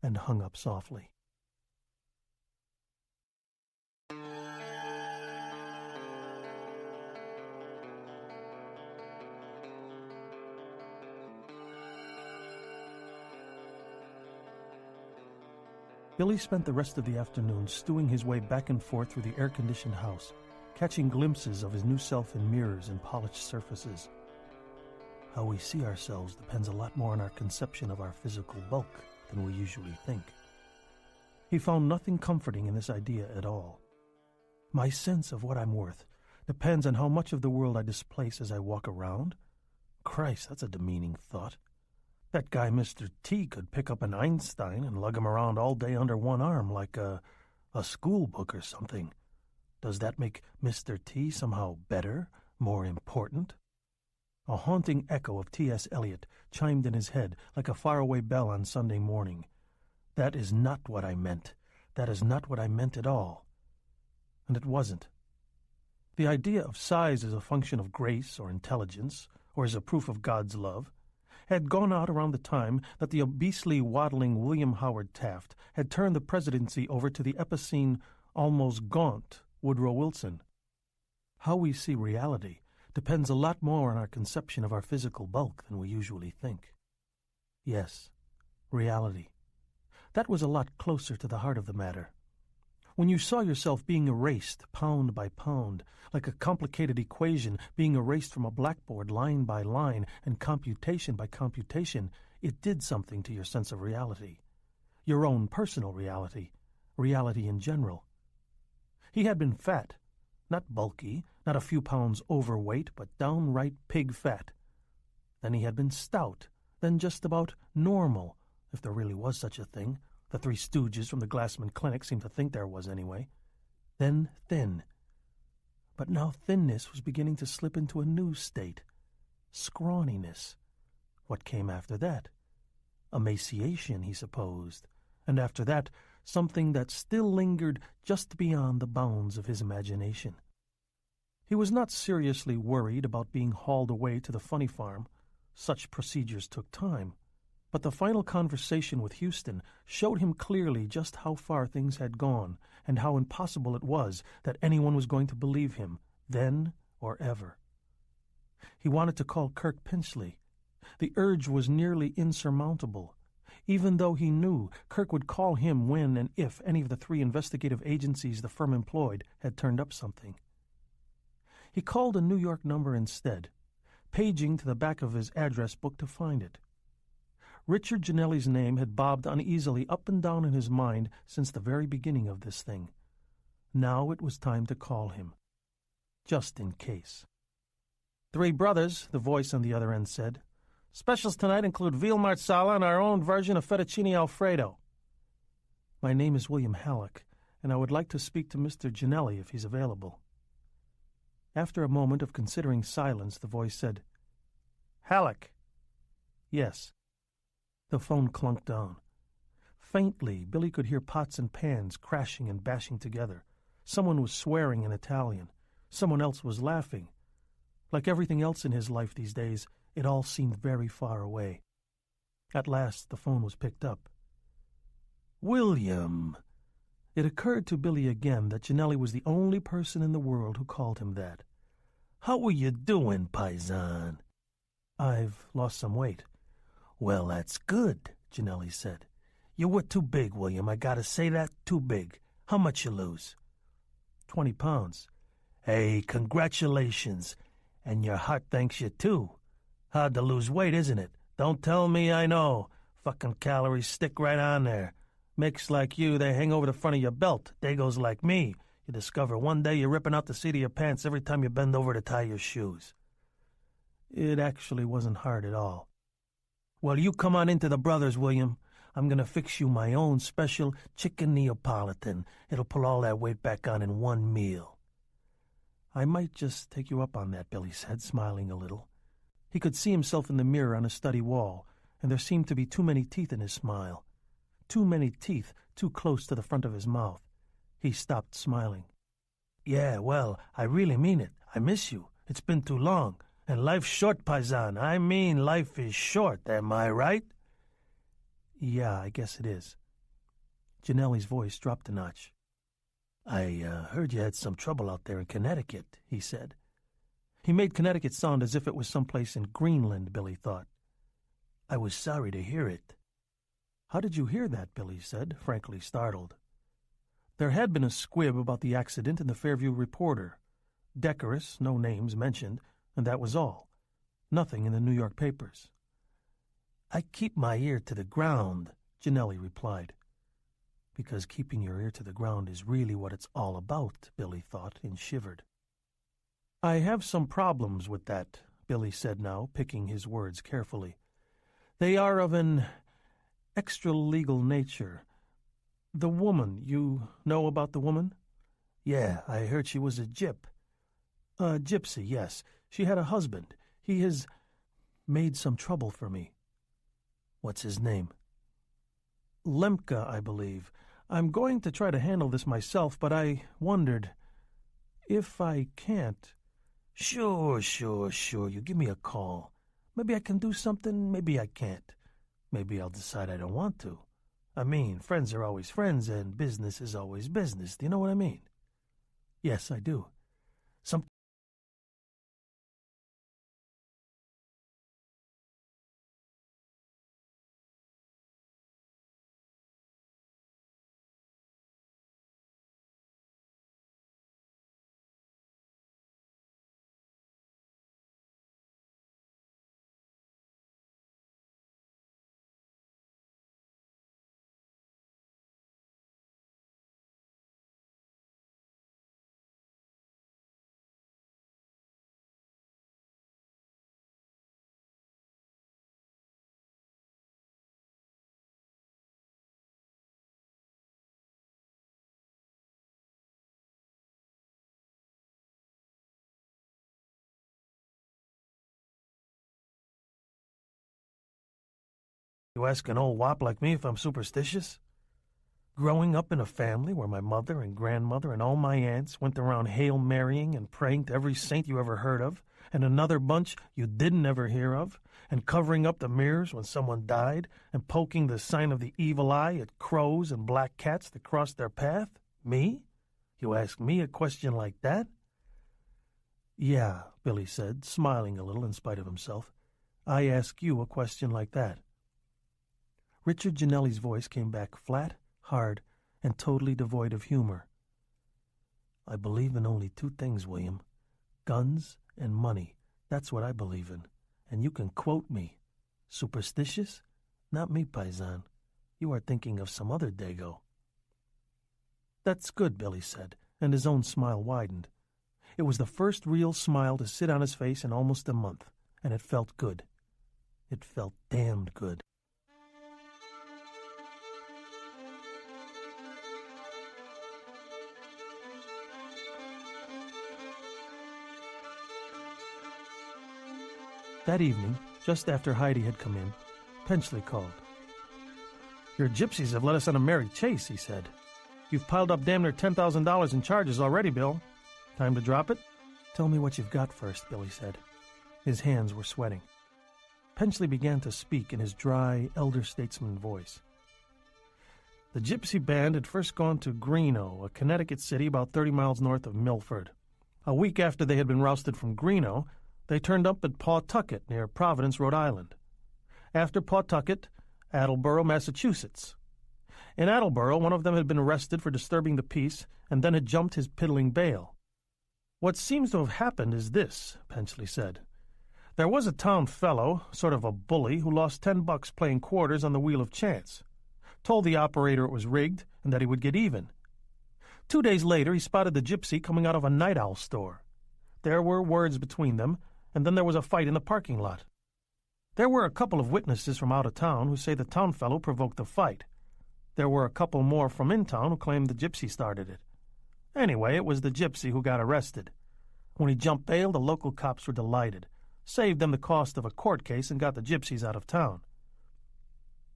and hung up softly. Billy spent the rest of the afternoon stewing his way back and forth through the air-conditioned house, catching glimpses of his new self in mirrors and polished surfaces. How we see ourselves depends a lot more on our conception of our physical bulk than we usually think. He found nothing comforting in this idea at all. My sense of what I'm worth depends on how much of the world I displace as I walk around? Christ, that's a demeaning thought. That guy Mr. T could pick up an Einstein and lug him around all day under one arm like a school book or something. Does that make Mr. T somehow better, more important? A haunting echo of T.S. Eliot chimed in his head like a faraway bell on Sunday morning. That is not what I meant. That is not what I meant at all. And it wasn't. The idea of size as a function of grace or intelligence, or as a proof of God's love, had gone out around the time that the obesely waddling William Howard Taft had turned the presidency over to the epicene, almost gaunt Woodrow Wilson. How we see reality depends a lot more on our conception of our physical bulk than we usually think. Yes, reality. That was a lot closer to the heart of the matter. When you saw yourself being erased pound by pound, like a complicated equation being erased from a blackboard line by line and computation by computation, it did something to your sense of reality. Your own personal reality, reality in general. He had been fat, not bulky, not a few pounds overweight, but downright pig fat. Then he had been stout, then just about normal, if there really was such a thing. The Three Stooges from the Glassman Clinic seemed to think there was anyway. Then thin. But now thinness was beginning to slip into a new state. Scrawniness. What came after that? Emaciation, he supposed. And after that, something that still lingered just beyond the bounds of his imagination. He was not seriously worried about being hauled away to the funny farm. Such procedures took time. But the final conversation with Houston showed him clearly just how far things had gone and how impossible it was that anyone was going to believe him, then or ever. He wanted to call Kirk Pinchley. The urge was nearly insurmountable, even though he knew Kirk would call him when and if any of the 3 investigative agencies the firm employed had turned up something. He called a New York number instead, paging to the back of his address book to find it. Richard Ginelli's name had bobbed uneasily up and down in his mind since the very beginning of this thing. Now it was time to call him. Just in case. 3 brothers, the voice on the other end said. Specials tonight include veal marsala and our own version of fettuccine alfredo. My name is William Halleck, and I would like to speak to Mr. Ginelli if he's available. After a moment of considering silence, the voice said, Halleck. Yes. The phone clunked down. Faintly, Billy could hear pots and pans crashing and bashing together. Someone was swearing in Italian. Someone else was laughing. Like everything else in his life these days, it all seemed very far away. At last, the phone was picked up. William! It occurred to Billy again that Ginelli was the only person in the world who called him that. How are you doing, paisan? I've lost some weight. Well, that's good, Ginelli said. You were too big, William. I gotta say that, too big. How much you lose? 20 pounds. Hey, congratulations. And your heart thanks you, too. Hard to lose weight, isn't it? Don't tell me I know. Fucking calories stick right on there. Mix like you, they hang over the front of your belt. Dagos like me, you discover one day you're ripping out the seat of your pants every time you bend over to tie your shoes. It actually wasn't hard at all. Well, you come on into the Brothers, William. I'm going to fix you my own special chicken Neapolitan. It'll pull all that weight back on in one meal. I might just take you up on that, Billy said, smiling a little. He could see himself in the mirror on his study wall, and there seemed to be too many teeth in his smile. Too many teeth too close to the front of his mouth. He stopped smiling. Yeah, well, I really mean it. I miss you. It's been too long, and life's short, paisan. I mean, life is short, am I right? Yeah, I guess it is. Janelli's voice dropped a notch. I heard you had some trouble out there in Connecticut, he said. He made Connecticut sound as if it was someplace in Greenland, Billy thought. I was sorry to hear it. How did you hear that, Billy said, frankly startled. There had been a squib about the accident in the Fairview Reporter. Decorous, no names mentioned, and that was all. Nothing in the New York papers. I keep my ear to the ground, Janelli replied. Because keeping your ear to the ground is really what it's all about, Billy thought and shivered. I have some problems with that, Billy said now, picking his words carefully. They are of an extra-legal nature. The woman, you know about the woman? Yeah, I heard she was a gyp. A gypsy, yes. She had a husband. He has made some trouble for me. What's his name? Lemke, I believe. I'm going to try to handle this myself, but I wondered if I can't. Sure. You give me a call. Maybe I can do something, maybe I can't. Maybe I'll decide I don't want to. I mean, friends are always friends, and business is always business. Do you know what I mean? Yes, I do. You ask an old wop like me if I'm superstitious? Growing up in a family where my mother and grandmother and all my aunts went around Hail Marying and praying to every saint you ever heard of, and another bunch you didn't ever hear of, and covering up the mirrors when someone died, and poking the sign of the evil eye at crows and black cats that crossed their path? Me? You ask me a question like that? Yeah, Billy said, smiling a little in spite of himself. I ask you a question like that. Richard Janelli's voice came back flat, hard, and totally devoid of humor. I believe in only two things, William. Guns and money. That's what I believe in. And you can quote me. Superstitious? Not me, paisan. You are thinking of some other dago. That's good, Billy said, and his own smile widened. It was the first real smile to sit on his face in almost a month, and it felt good. It felt damned good. That evening, just after Heidi had come in, Penchley called. Your gypsies have led us on a merry chase, he said. You've piled up damn near $10,000 in charges already, Bill. Time to drop it? Tell me what you've got first, Billy said. His hands were sweating. Penchley began to speak in his dry, elder statesman voice. The gypsy band had first gone to Greeno, a Connecticut city about 30 miles north of Milford. A week after they had been rousted from Greeno, they turned up at Pawtucket, near Providence, Rhode Island. After Pawtucket, Attleboro, Massachusetts. In Attleboro, one of them had been arrested for disturbing the peace and then had jumped his piddling bail. What seems to have happened is this, Penchley said. There was a town fellow, sort of a bully, who lost $10 playing quarters on the wheel of chance. Told the operator it was rigged and that he would get even. 2 days later, he spotted the gypsy coming out of a night owl store. There were words between them, and then there was a fight in the parking lot. There were a couple of witnesses from out of town who say the town fellow provoked the fight. There were a couple more from in town who claimed the gypsy started it. Anyway, it was the gypsy who got arrested. When he jumped bail, the local cops were delighted. Saved them the cost of a court case and got the gypsies out of town.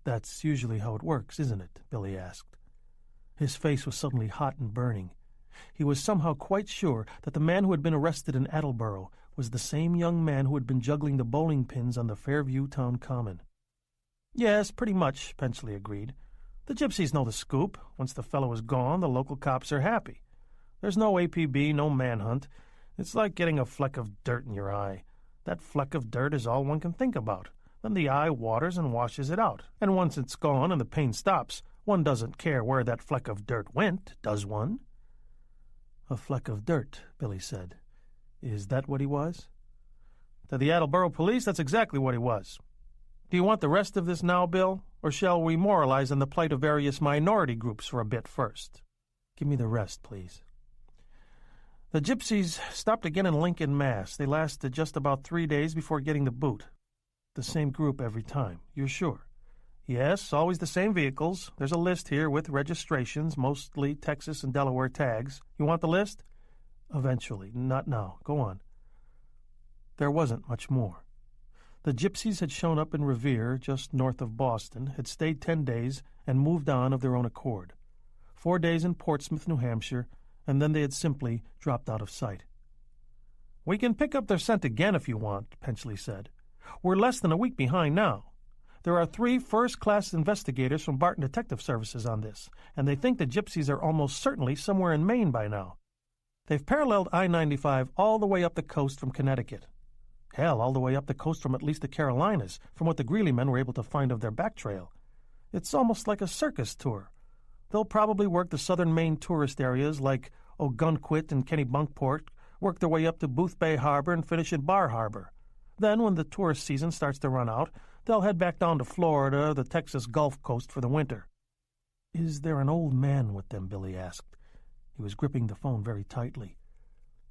That's usually how it works, isn't it? Billy asked. His face was suddenly hot and burning. He was somehow quite sure that the man who had been arrested in Attleboro was the same young man who had been juggling the bowling pins on the Fairview town common. "Yes, pretty much," Penchley agreed. "The gypsies know the scoop. Once the fellow is gone, the local cops are happy. There's no APB, no manhunt. It's like getting a fleck of dirt in your eye. That fleck of dirt is all one can think about. Then the eye waters and washes it out. And once it's gone and the pain stops, one doesn't care where that fleck of dirt went, does one?" "A fleck of dirt," Billy said. "Is that what he was?" "To the Attleboro police, that's exactly what he was. Do you want the rest of this now, Bill, or shall we moralize on the plight of various minority groups for a bit first?" "Give me the rest, please." "The gypsies stopped again in Lincoln, Mass. They lasted just about 3 days before getting the boot." "The same group every time, you're sure?" "Yes, always the same vehicles. There's a list here with registrations, mostly Texas and Delaware tags. You want the list?" "Eventually. Not now. Go on." There wasn't much more. The gypsies had shown up in Revere, just north of Boston, had stayed 10 days, and moved on of their own accord. 4 days in Portsmouth, New Hampshire, and then they had simply dropped out of sight. "We can pick up their scent again if you want," Penchley said. "We're less than a week behind now. There are 3 first-class investigators from Barton Detective Services on this, and they think the gypsies are almost certainly somewhere in Maine by now. They've paralleled I-95 all the way up the coast from Connecticut. Hell, all the way up the coast from at least the Carolinas, from what the Greeley men were able to find of their back trail. It's almost like a circus tour. They'll probably work the southern Maine tourist areas like Ogunquit and Kennebunkport, work their way up to Booth Bay Harbor and finish at Bar Harbor. Then, when the tourist season starts to run out, they'll head back down to Florida, the Texas Gulf Coast for the winter." "Is there an old man with them?" Billy asked. He was gripping the phone very tightly.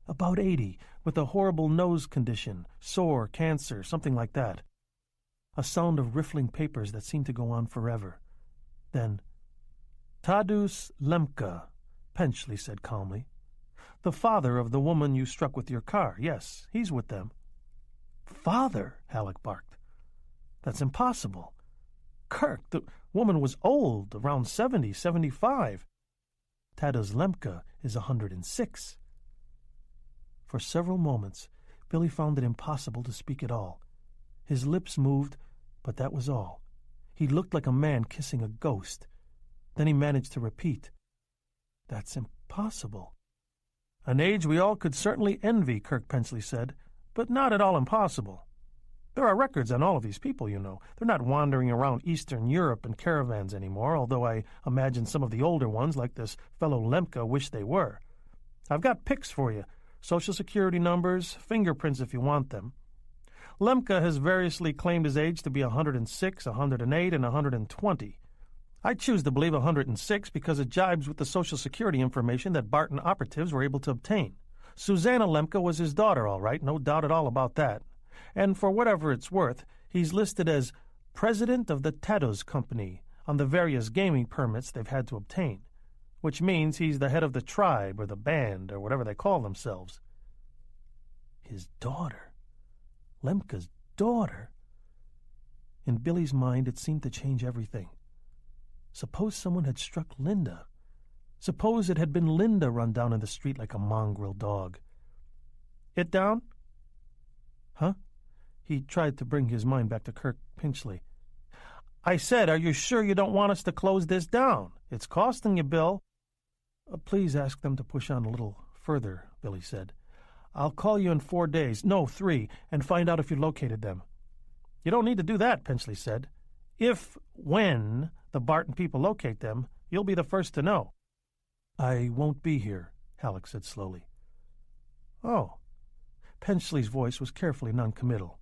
"About 80, with a horrible nose condition, sore, cancer, something like that." A sound of riffling papers that seemed to go on forever. Then, "Tadeusz Lemke," Penchley said calmly. "The father of the woman you struck with your car. Yes, he's with them." "Father?" Halleck barked. "That's impossible. Kirk, the woman was old, around 70, 75. Tadeusz Lemke is 106. For several moments, Billy found it impossible to speak at all. His lips moved, but that was all. He looked like a man kissing a ghost. Then he managed to repeat, "That's impossible." "An age we all could certainly envy," Kirk Penchley said, "but not at all impossible. There are records on all of these people, you know. They're not wandering around Eastern Europe in caravans anymore, although I imagine some of the older ones, like this fellow Lemke, wish they were. I've got pics for you. Social Security numbers, fingerprints if you want them. Lemke has variously claimed his age to be 106, 108, and 120. I choose to believe 106 because it jibes with the Social Security information that Barton operatives were able to obtain. Susanna Lemke was his daughter, all right, no doubt at all about that. And for whatever it's worth, he's listed as president of the Tadeusz Company on the various gaming permits they've had to obtain, which means he's the head of the tribe or the band or whatever they call themselves." His daughter. Lemke's daughter. In Billy's mind, it seemed to change everything. Suppose someone had struck Linda. Suppose it had been Linda run down in the street like a mongrel dog. "It down?" "Huh?" He tried to bring his mind back to Kirk Penchley. "I said, are you sure you don't want us to close this down? It's costing you, Bill." "Please ask them to push on a little further," Billy said. "I'll call you in 4 days, no, 3, and find out if you located them." "You don't need to do that," Penchley said. When the Barton people locate them, you'll be the first to know." "I won't be here," Halleck said slowly. "Oh." Penchley's voice was carefully noncommittal.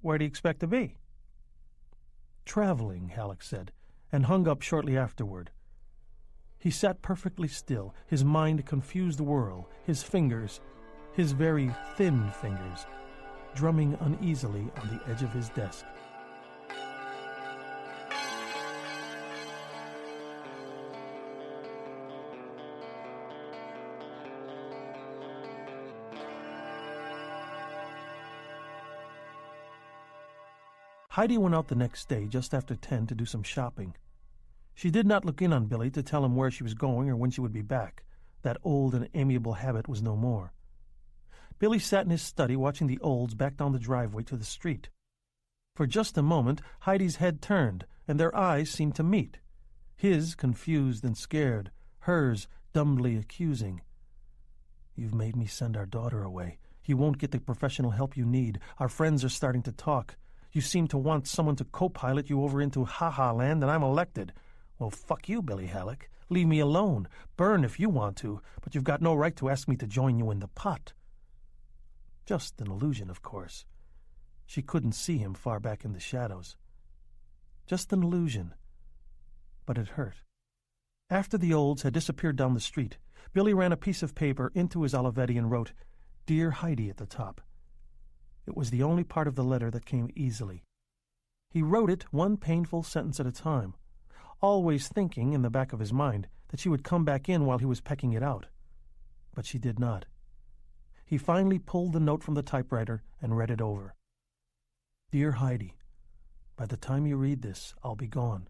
"Where do you expect to be?" "Traveling," Halleck said, and hung up shortly afterward. He sat perfectly still, his mind a confused whirl, his fingers, his very thin fingers, drumming uneasily on the edge of his desk. Heidi went out the next day just after 10 to do some shopping. She did not look in on Billy to tell him where she was going or when she would be back. That old and amiable habit was no more. Billy sat in his study watching the Olds back down the driveway to the street. For just a moment, Heidi's head turned, and their eyes seemed to meet. His confused and scared, hers dumbly accusing. "You've made me send our daughter away. You won't get the professional help you need. Our friends are starting to talk. You seem to want someone to co-pilot you over into ha-ha land, and I'm elected. Well, fuck you, Billy Halleck. Leave me alone. Burn if you want to, but you've got no right to ask me to join you in the pot." Just an illusion, of course. She couldn't see him far back in the shadows. Just an illusion. But it hurt. After the Olds had disappeared down the street, Billy ran a piece of paper into his Olivetti and wrote, "Dear Heidi," at the top. It was the only part of the letter that came easily. He wrote it one painful sentence at a time, always thinking in the back of his mind that she would come back in while he was pecking it out. But she did not. He finally pulled the note from the typewriter and read it over. "Dear Heidi, by the time you read this, I'll be gone.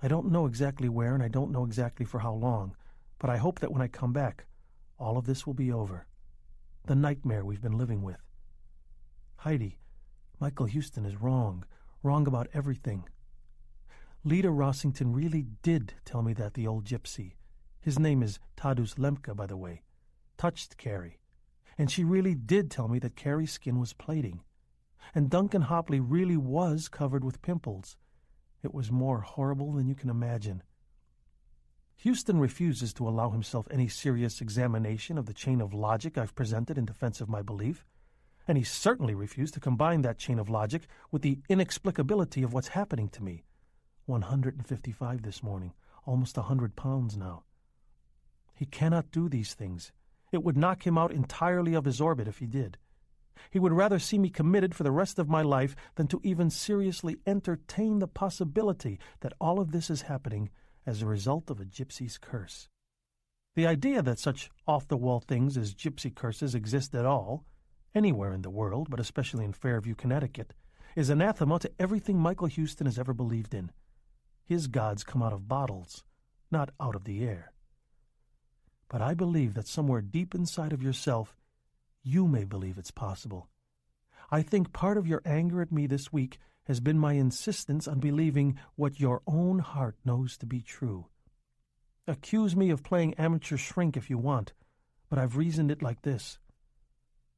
I don't know exactly where, and I don't know exactly for how long, but I hope that when I come back, all of this will be over. The nightmare we've been living with. Heidi, Michael Houston is wrong about everything. Lita Rossington really did tell me that the old gypsy, his name is Tadeusz Lemke, by the way, touched Carrie. And she really did tell me that Carrie's skin was plating. And Duncan Hopley really was covered with pimples. It was more horrible than you can imagine. Houston refuses to allow himself any serious examination of the chain of logic I've presented in defense of my belief, and he certainly refused to combine that chain of logic with the inexplicability of what's happening to me. 155 this morning, almost 100 pounds now. He cannot do these things. It would knock him out entirely of his orbit if he did. He would rather see me committed for the rest of my life than to even seriously entertain the possibility that all of this is happening as a result of a gypsy's curse. The idea that such off-the-wall things as gypsy curses exist at all, anywhere in the world, but especially in Fairview, Connecticut, is anathema to everything Michael Houston has ever believed in. His gods come out of bottles, not out of the air. But I believe that somewhere deep inside of yourself, you may believe it's possible. I think part of your anger at me this week has been my insistence on believing what your own heart knows to be true. Accuse me of playing amateur shrink if you want, but I've reasoned it like this.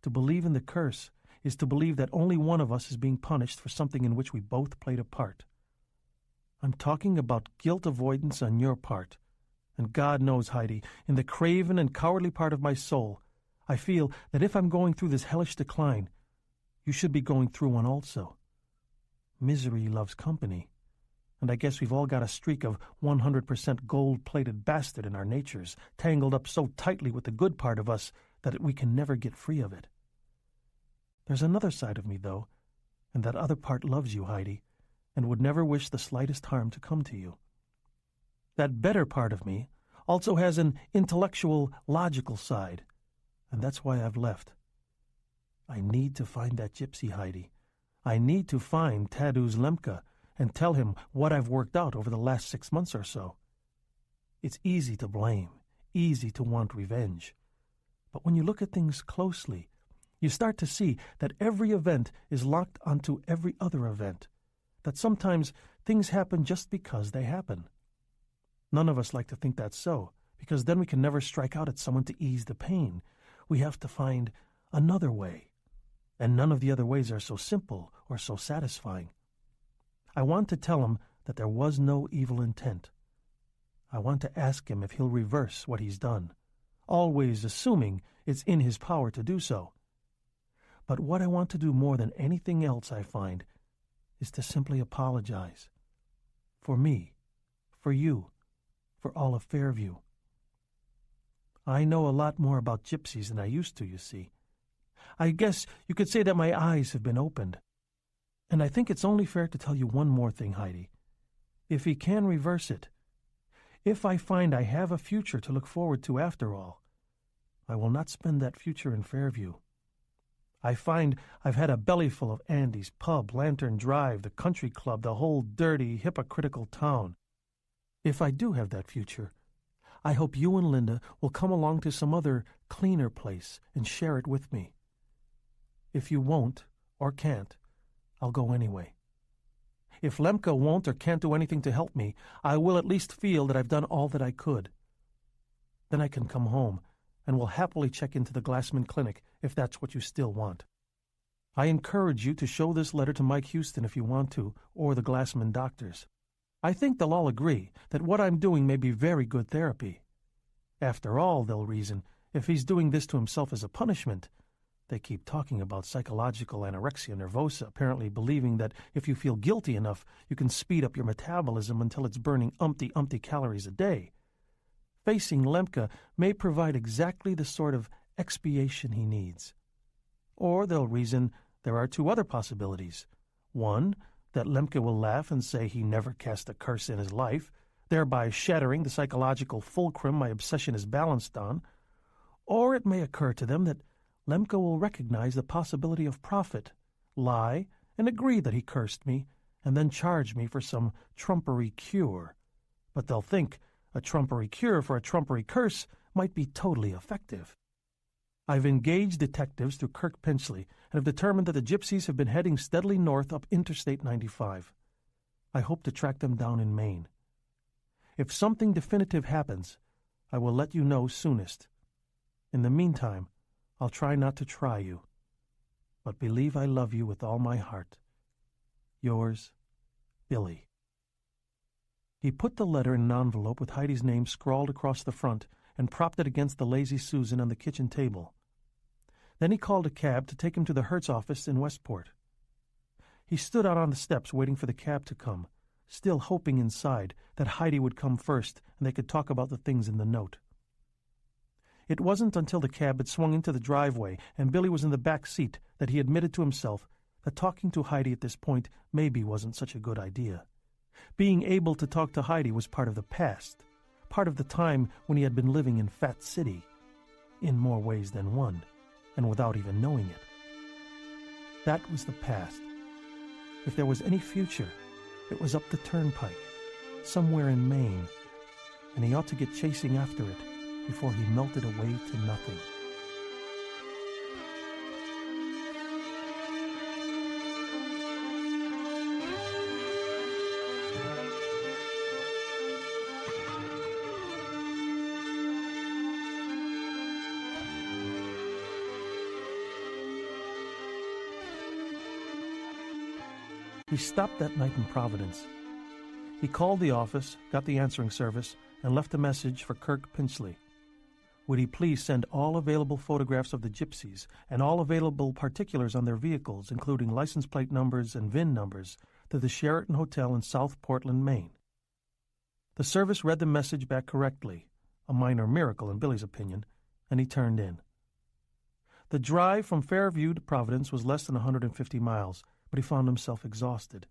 To believe in the curse is to believe that only one of us is being punished for something in which we both played a part. I'm talking about guilt avoidance on your part. And God knows, Heidi, in the craven and cowardly part of my soul, I feel that if I'm going through this hellish decline, you should be going through one also. Misery loves company, and I guess we've all got a streak of 100% gold-plated bastard in our natures, tangled up so tightly with the good part of us that we can never get free of it. There's another side of me, though, and that other part loves you, Heidi, and would never wish the slightest harm to come to you. That better part of me also has an intellectual, logical side, and that's why I've left. I need to find that gypsy, Heidi. I need to find Tadeusz Lemke and tell him what I've worked out over the last 6 months or so. It's easy to blame, easy to want revenge. But when you look at things closely, you start to see that every event is locked onto every other event, that sometimes things happen just because they happen. None of us like to think that's so, because then we can never strike out at someone to ease the pain. We have to find another way, and none of the other ways are so simple or so satisfying. I want to tell him that there was no evil intent. I want to ask him if he'll reverse what he's done, always assuming it's in his power to do so. But what I want to do more than anything else, I find, is to simply apologize. For me, for you, for all of Fairview. I know a lot more about gypsies than I used to, you see. I guess you could say that my eyes have been opened. And I think it's only fair to tell you one more thing, Heidi. If he can reverse it, if I find I have a future to look forward to after all, I will not spend that future in Fairview. I find I've had a bellyful of Andy's pub, Lantern Drive, the country club, the whole dirty, hypocritical town. If I do have that future, I hope you and Linda will come along to some other, cleaner place and share it with me. If you won't, or can't, I'll go anyway. If Lemke won't or can't do anything to help me, I will at least feel that I've done all that I could. Then I can come home, and will happily check into the Glassman Clinic if that's what you still want. I encourage you to show this letter to Mike Houston if you want to, or the Glassman doctors. I think they'll all agree that what I'm doing may be very good therapy. After all, they'll reason, if he's doing this to himself as a punishment. They keep talking about psychological anorexia nervosa, apparently believing that if you feel guilty enough, you can speed up your metabolism until it's burning umpty calories a day. Facing Lemke may provide exactly the sort of expiation he needs. Or they'll reason there are two other possibilities. One, that Lemke will laugh and say he never cast a curse in his life, thereby shattering the psychological fulcrum my obsession is balanced on. Or it may occur to them that Lemke will recognize the possibility of profit, lie, and agree that he cursed me, and then charge me for some trumpery cure. But they'll think a trumpery cure for a trumpery curse might be totally effective. I've engaged detectives through Kirk Pinchley and have determined that the gypsies have been heading steadily north up Interstate 95. I hope to track them down in Maine. If something definitive happens, I will let you know soonest. In the meantime, I'll try not to try you, but believe I love you with all my heart. Yours, Billy. He put the letter in an envelope with Heidi's name scrawled across the front and propped it against the Lazy Susan on the kitchen table. Then he called a cab to take him to the Hertz office in Westport. He stood out on the steps waiting for the cab to come, still hoping inside that Heidi would come first and they could talk about the things in the note. It wasn't until the cab had swung into the driveway and Billy was in the back seat that he admitted to himself that talking to Heidi at this point maybe wasn't such a good idea. Being able to talk to Heidi was part of the past, part of the time when he had been living in Fat City, in more ways than one, and without even knowing it. That was the past. If there was any future, it was up the turnpike, somewhere in Maine, and he ought to get chasing after it before he melted away to nothing. He stopped that night in Providence. He called the office, got the answering service, and left a message for Kirk Pinchley. Would he please send all available photographs of the gypsies and all available particulars on their vehicles, including license plate numbers and VIN numbers, to the Sheraton Hotel in South Portland, Maine. The service read the message back correctly, a minor miracle in Billy's opinion, and he turned in. The drive from Fairview to Providence was less than 150 miles, but he found himself exhausted.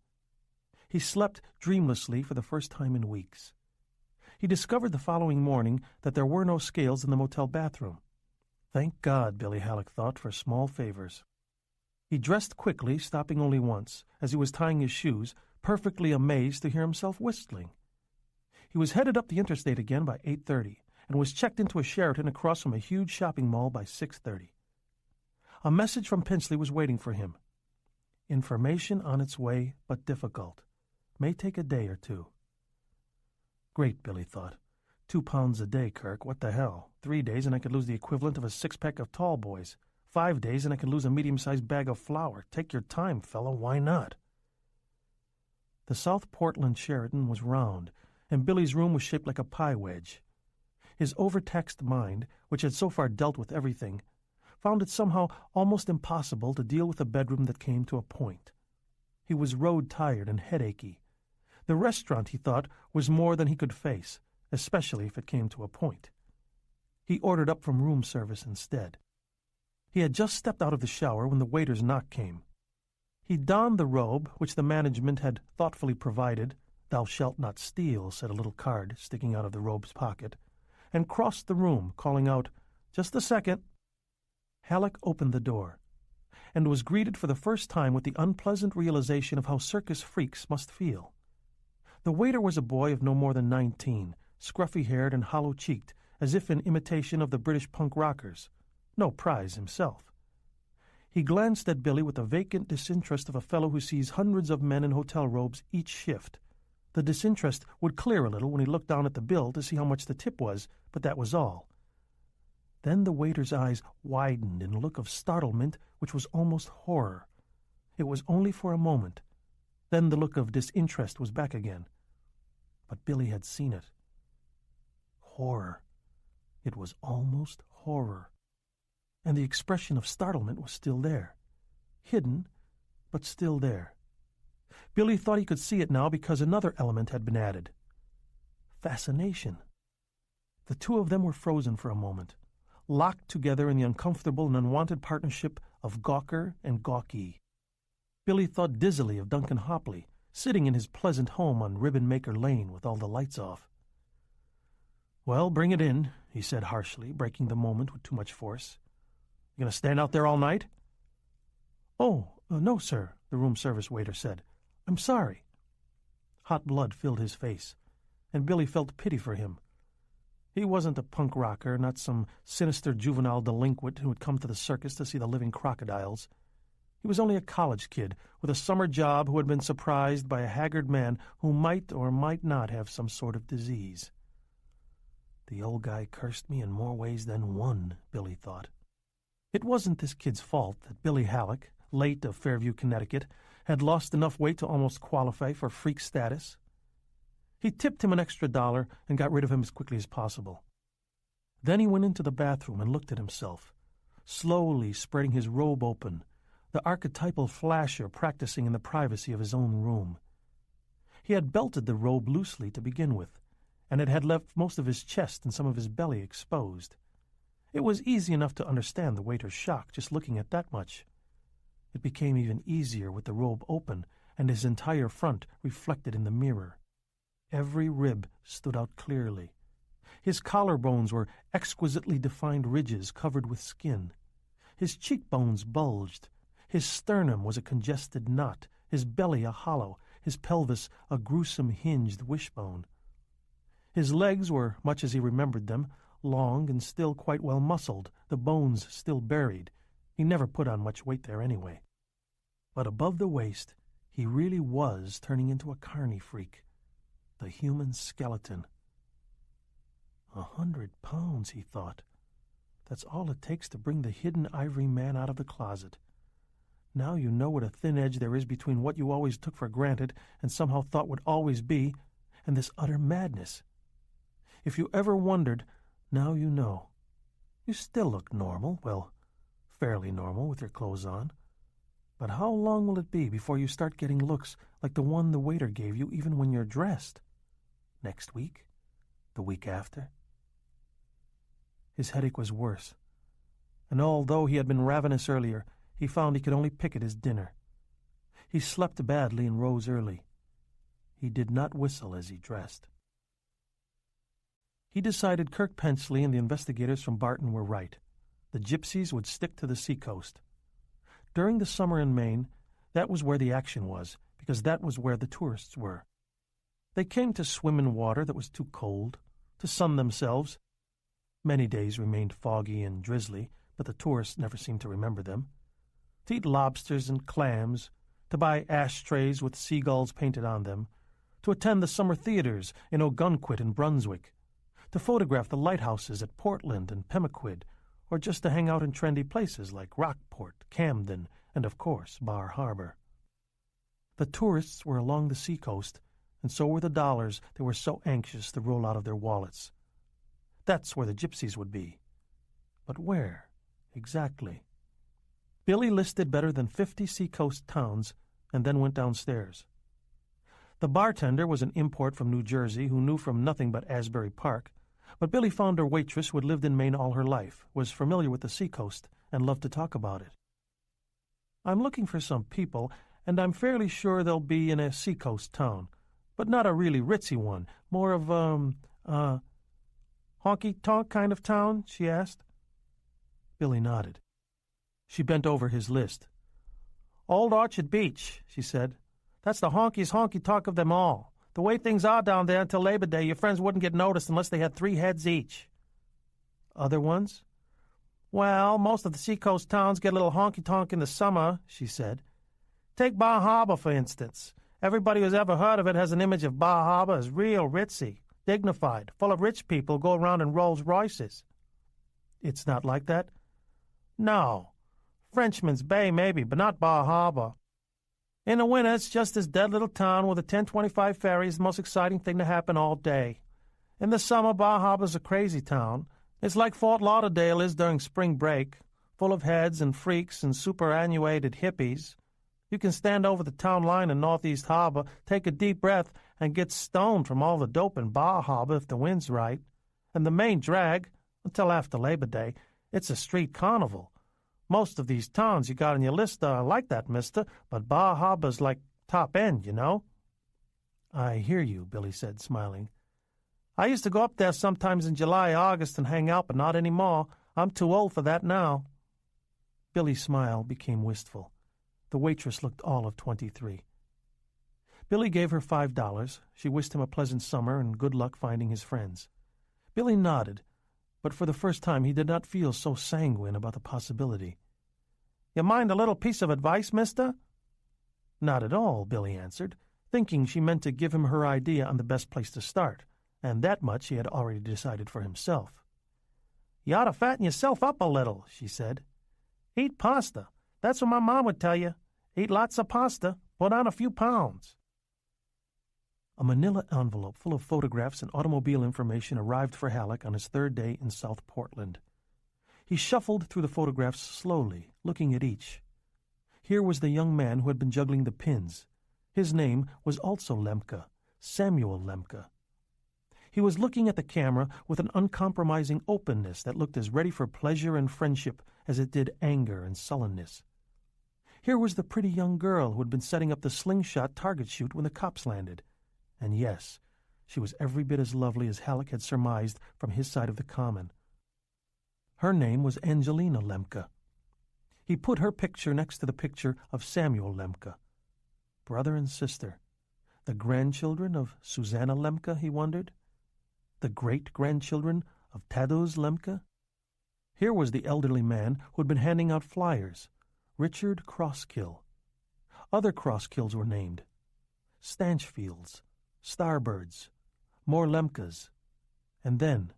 He slept dreamlessly for the first time in weeks. He discovered the following morning that there were no scales in the motel bathroom. Thank God, Billy Halleck thought, for small favors. He dressed quickly, stopping only once, as he was tying his shoes, perfectly amazed to hear himself whistling. He was headed up the interstate again by 8:30, and was checked into a Sheraton across from a huge shopping mall by 6:30. A message from Pinchley was waiting for him. Information on its way, but difficult. May take a day or two. Great, Billy thought. 2 pounds a day, Kirk. What the hell? 3 days and I could lose the equivalent of a 6-pack of tall boys. 5 days and I could lose a medium-sized bag of flour. Take your time, fellow. Why not? The South Portland Sheraton was round, and Billy's room was shaped like a pie wedge. His overtaxed mind, which had so far dealt with everything, found it somehow almost impossible to deal with a bedroom that came to a point. He was road-tired and headachy. The restaurant, he thought, was more than he could face, especially if it came to a point. He ordered up from room service instead. He had just stepped out of the shower when the waiter's knock came. He donned the robe, which the management had thoughtfully provided. "Thou shalt not steal," said a little card sticking out of the robe's pocket, and crossed the room, calling out, "Just a second." Halleck opened the door, and was greeted for the first time with the unpleasant realization of how circus freaks must feel. The waiter was a boy of no more than 19, scruffy-haired and hollow-cheeked, as if in imitation of the British punk rockers. No prize himself. He glanced at Billy with the vacant disinterest of a fellow who sees hundreds of men in hotel robes each shift. The disinterest would clear a little when he looked down at the bill to see how much the tip was, but that was all. Then the waiter's eyes widened in a look of startlement which was almost horror. It was only for a moment. Then the look of disinterest was back again. But Billy had seen it. Horror. It was almost horror. And the expression of startlement was still there. Hidden, but still there. Billy thought he could see it now because another element had been added. Fascination. The two of them were frozen for a moment, locked together in the uncomfortable and unwanted partnership of gawker and gawky. Billy thought dizzily of Duncan Hopley, sitting in his pleasant home on Ribbon-Maker Lane with all the lights off. "Well, bring it in," he said harshly, breaking the moment with too much force. "You going to stand out there all night?" "Oh, no, sir," the room service waiter said. "I'm sorry." Hot blood filled his face, and Billy felt pity for him. He wasn't a punk rocker, not some sinister juvenile delinquent who had come to the circus to see the living crocodiles. He was only a college kid with a summer job who had been surprised by a haggard man who might or might not have some sort of disease. The old guy cursed me in more ways than one, Billy thought. It wasn't this kid's fault that Billy Halleck, late of Fairview, Connecticut, had lost enough weight to almost qualify for freak status. He tipped him an extra $1 and got rid of him as quickly as possible. Then he went into the bathroom and looked at himself, slowly spreading his robe open, the archetypal flasher practicing in the privacy of his own room. He had belted the robe loosely to begin with, and it had left most of his chest and some of his belly exposed. It was easy enough to understand the waiter's shock just looking at that much. It became even easier with the robe open and his entire front reflected in the mirror. Every rib stood out clearly. His collarbones were exquisitely defined ridges covered with skin. His cheekbones bulged. His sternum was a congested knot, his belly a hollow, his pelvis a gruesome hinged wishbone. His legs were, much as he remembered them, long and still quite well muscled, the bones still buried. He never put on much weight there anyway. But above the waist, he really was turning into a carny freak. The human skeleton. 100 pounds, he thought. That's all it takes to bring the hidden ivory man out of the closet. Now you know what a thin edge there is between what you always took for granted and somehow thought would always be, and this utter madness. If you ever wondered, now you know. You still look normal, well, fairly normal with your clothes on. But how long will it be before you start getting looks like the one the waiter gave you even when you're dressed? Next week? The week after? His headache was worse, and although he had been ravenous earlier, he found he could only pick at his dinner. He slept badly and rose early. He did not whistle as he dressed. He decided Kirk Pensley and the investigators from Barton were right. The gypsies would stick to the seacoast. During the summer in Maine, that was where the action was, because that was where the tourists were. They came to swim in water that was too cold, to sun themselves. Many days remained foggy and drizzly, but the tourists never seemed to remember them. To eat lobsters and clams, to buy ashtrays with seagulls painted on them, to attend the summer theaters in Ogunquit and Brunswick, to photograph the lighthouses at Portland and Pemaquid, or just to hang out in trendy places like Rockport, Camden, and, of course, Bar Harbor. The tourists were along the seacoast, and so were the dollars they were so anxious to roll out of their wallets. That's where the gypsies would be. But where, exactly? Billy listed better than 50 seacoast towns and then went downstairs. The bartender was an import from New Jersey who knew from nothing but Asbury Park, but Billy found her waitress who had lived in Maine all her life, was familiar with the seacoast, and loved to talk about it. "I'm looking for some people, and I'm fairly sure they'll be in a seacoast town, but not a really ritzy one, more of, honky-tonk kind of town?" she asked. Billy nodded. She bent over his list. "Old Orchard Beach," she said. "That's the honky-tonk of them all, The way things are down there until Labor Day, your friends wouldn't get noticed unless they had 3 heads each. Other ones? Well, most of the seacoast towns get a little honky-tonk in the summer, she said. Take Bar Harbor, for instance. Everybody who's ever heard of it has an image of Bar Harbor as real ritzy, dignified, full of rich people who go around in Rolls Royces. It's not like that? No. Frenchman's Bay, maybe, but not Bar Harbor. In the winter, it's just this dead little town with a 1025 ferry is the most exciting thing to happen all day. In the summer, Bar Harbor's a crazy town. It's like Fort Lauderdale is during spring break, full of heads and freaks and superannuated hippies. You can stand over the town line in Northeast Harbor, take a deep breath, and get stoned from all the dope in Bar Harbor if the wind's right. And the main drag, until after Labor Day, it's a street carnival. Most of these towns you got on your list are like that, mister, but Bar Harbor's like top end, you know? I hear you, Billy said, smiling. I used to go up there sometimes in July, August, and hang out, but not anymore. I'm too old for that now. Billy's smile became wistful. The waitress looked all of 23. Billy gave her $5. She wished him a pleasant summer and good luck finding his friends. Billy nodded, but for the first time he did not feel so sanguine about the possibility. You mind a little piece of advice, mister? Not at all, Billy answered, thinking she meant to give him her idea on the best place to start, and that much he had already decided for himself. You ought to fatten yourself up a little, she said. Eat pasta. That's what my mom would tell you. Eat lots of pasta. Put on a few pounds. A manila envelope full of photographs and automobile information arrived for Halleck on his 3rd day in South Portland. He shuffled through the photographs slowly, looking at each. Here was the young man who had been juggling the pins. His name was also Lemke, Samuel Lemke. He was looking at the camera with an uncompromising openness that looked as ready for pleasure and friendship as it did anger and sullenness. Here was the pretty young girl who had been setting up the slingshot target shoot when the cops landed. And yes, she was every bit as lovely as Halleck had surmised from his side of the common. Her name was Angelina Lemke. He put her picture next to the picture of Samuel Lemke. Brother and sister. The grandchildren of Susanna Lemke, he wondered? The great-grandchildren of Tadeusz Lemke? Here was the elderly man who had been handing out flyers, Richard Crosskill. Other Crosskills were named. Stanchfields, Starbirds, more Lemkes, and then,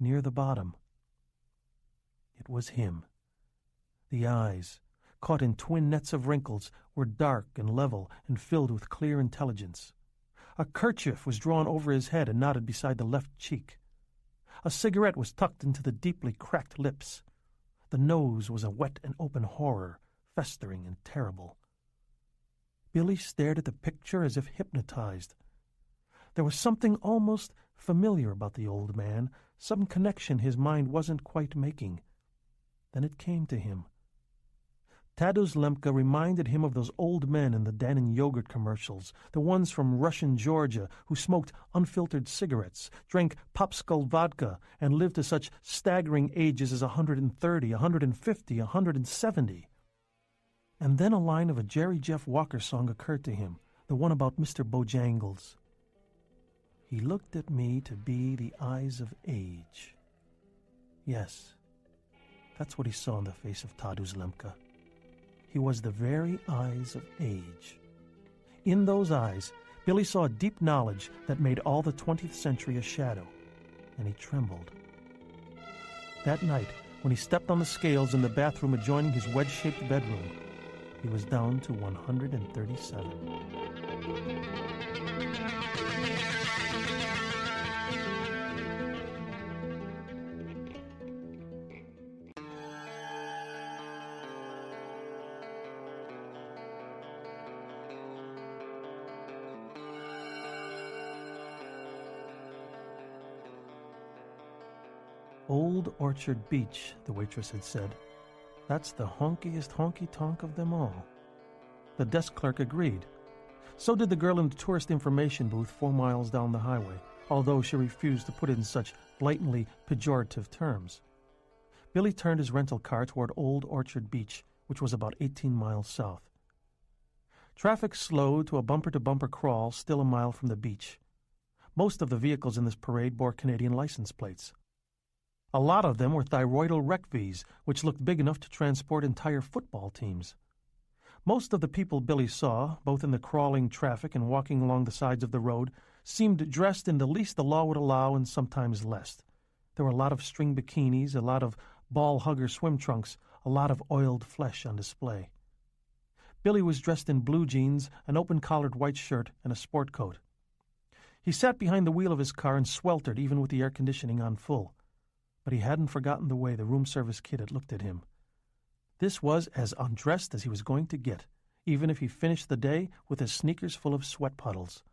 near the bottom, it was him. The eyes, caught in twin nets of wrinkles, were dark and level and filled with clear intelligence. A kerchief was drawn over his head and knotted beside the left cheek. A cigarette was tucked into the deeply cracked lips. The nose was a wet and open horror, festering and terrible. Billy stared at the picture as if hypnotized. There was something almost familiar about the old man, some connection his mind wasn't quite making. Then it came to him. Tadeusz Lemke reminded him of those old men in the Dannon yogurt commercials, the ones from Russian Georgia who smoked unfiltered cigarettes, drank Popskull vodka, and lived to such staggering ages as 130, 150, 170. And then a line of a Jerry Jeff Walker song occurred to him, the one about Mr. Bojangles. He looked at me to be the eyes of age. Yes, that's what he saw in the face of Tadeusz Lemke. He was the very eyes of age. In those eyes, Billy saw a deep knowledge that made all the 20th century a shadow, and he trembled. That night, when he stepped on the scales in the bathroom adjoining his wedge-shaped bedroom, he was down to 137. Old Orchard Beach, the waitress had said. That's the honkiest honky-tonk of them all. The desk clerk agreed. So did the girl in the tourist information booth 4 miles down the highway, although she refused to put it in such blatantly pejorative terms. Billy turned his rental car toward Old Orchard Beach, which was about 18 miles south. Traffic slowed to a bumper-to-bumper crawl still a mile from the beach. Most of the vehicles in this parade bore Canadian license plates. A lot of them were thyroidal wreck-Vs, which looked big enough to transport entire football teams. Most of the people Billy saw, both in the crawling traffic and walking along the sides of the road, seemed dressed in the least the law would allow and sometimes less. There were a lot of string bikinis, a lot of ball-hugger swim trunks, a lot of oiled flesh on display. Billy was dressed in blue jeans, an open-collared white shirt, and a sport coat. He sat behind the wheel of his car and sweltered even with the air conditioning on full. But he hadn't forgotten the way the room service kid had looked at him. This was as undressed as he was going to get, even if he finished the day with his sneakers full of sweat puddles.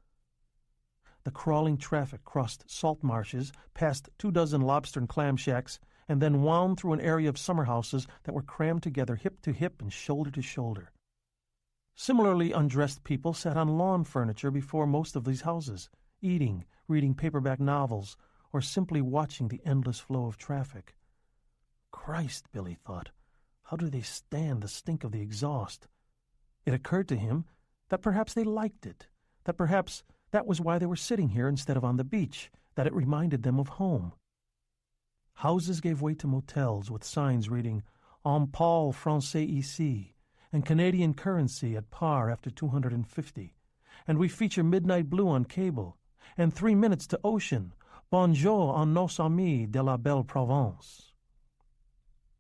The crawling traffic crossed salt marshes, past 24 lobster and clam shacks, and then wound through an area of summer houses that were crammed together hip to hip and shoulder to shoulder. Similarly undressed people sat on lawn furniture before most of these houses, eating, reading paperback novels, or simply watching the endless flow of traffic. Christ, Billy thought, how do they stand the stink of the exhaust? It occurred to him that perhaps they liked it, that perhaps that was why they were sitting here instead of on the beach, that it reminded them of home. Houses gave way to motels with signs reading, "En parle français ici," and Canadian currency at par after 250, and we feature Midnight Blue on cable, and 3 minutes to ocean, bonjour en nos amis de la belle Provence.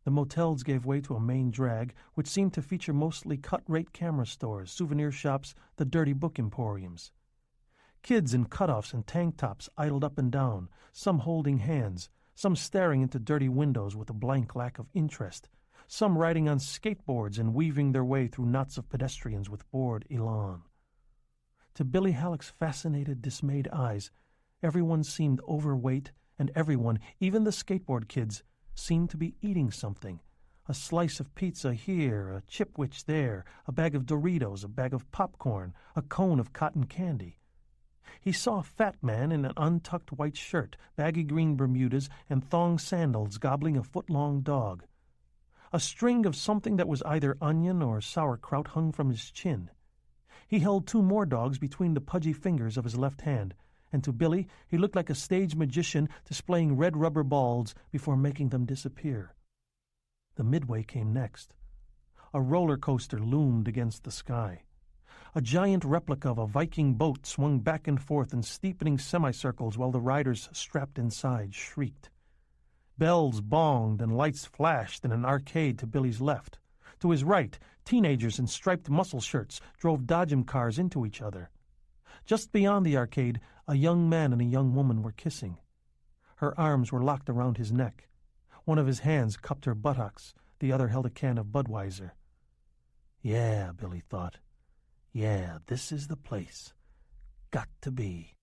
The motels gave way to a main drag, which seemed to feature mostly cut-rate camera stores, souvenir shops, the dirty book emporiums. Kids in cutoffs and tank tops idled up and down, some holding hands, some staring into dirty windows with a blank lack of interest, some riding on skateboards and weaving their way through knots of pedestrians with bored elan. To Billy Halleck's fascinated, dismayed eyes, everyone seemed overweight, and everyone, even the skateboard kids, seemed to be eating something. A slice of pizza here, a chipwich there, a bag of Doritos, a bag of popcorn, a cone of cotton candy. He saw a fat man in an untucked white shirt, baggy green Bermudas, and thong sandals gobbling a foot-long dog. A string of something that was either onion or sauerkraut hung from his chin. He held 2 more dogs between the pudgy fingers of his left hand, and to Billy he looked like a stage magician displaying red rubber balls before making them disappear. The midway came next. A roller coaster loomed against the sky. A giant replica of a Viking boat swung back and forth in steepening semicircles while the riders strapped inside shrieked. Bells bonged and lights flashed in an arcade to Billy's left. To his right, teenagers in striped muscle shirts drove dodgem cars into each other. Just beyond the arcade, a young man and a young woman were kissing. Her arms were locked around his neck. One of his hands cupped her buttocks, the other held a can of Budweiser. Yeah, Billy thought. Yeah, this is the place. Got to be.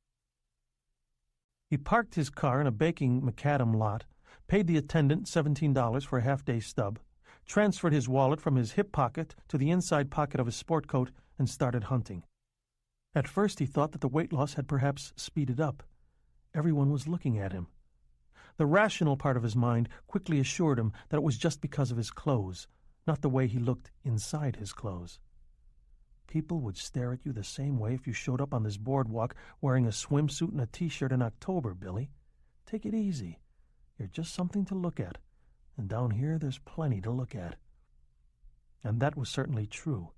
He parked his car in a baking macadam lot, paid the attendant $17 for a half-day stub, transferred his wallet from his hip pocket to the inside pocket of his sport coat, and started hunting. At first he thought that the weight loss had perhaps speeded up. Everyone was looking at him. The rational part of his mind quickly assured him that it was just because of his clothes, not the way he looked inside his clothes. People would stare at you the same way if you showed up on this boardwalk wearing a swimsuit and a T-shirt in October, Billy. Take it easy. You're just something to look at, and down here there's plenty to look at. And that was certainly true.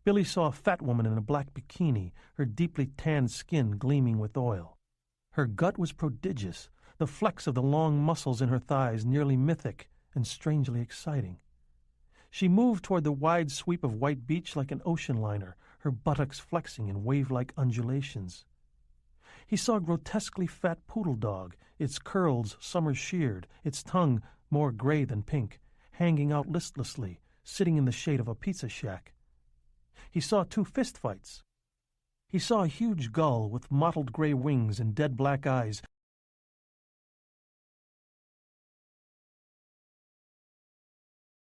Billy saw a fat woman in a black bikini, her deeply tanned skin gleaming with oil. Her gut was prodigious, the flex of the long muscles in her thighs nearly mythic and strangely exciting. She moved toward the wide sweep of white beach like an ocean liner, her buttocks flexing in wave-like undulations. He saw a grotesquely fat poodle dog, its curls summer-sheared, its tongue more gray than pink, hanging out listlessly, sitting in the shade of a pizza shack. He saw 2 fistfights. He saw a huge gull with mottled gray wings and dead black eyes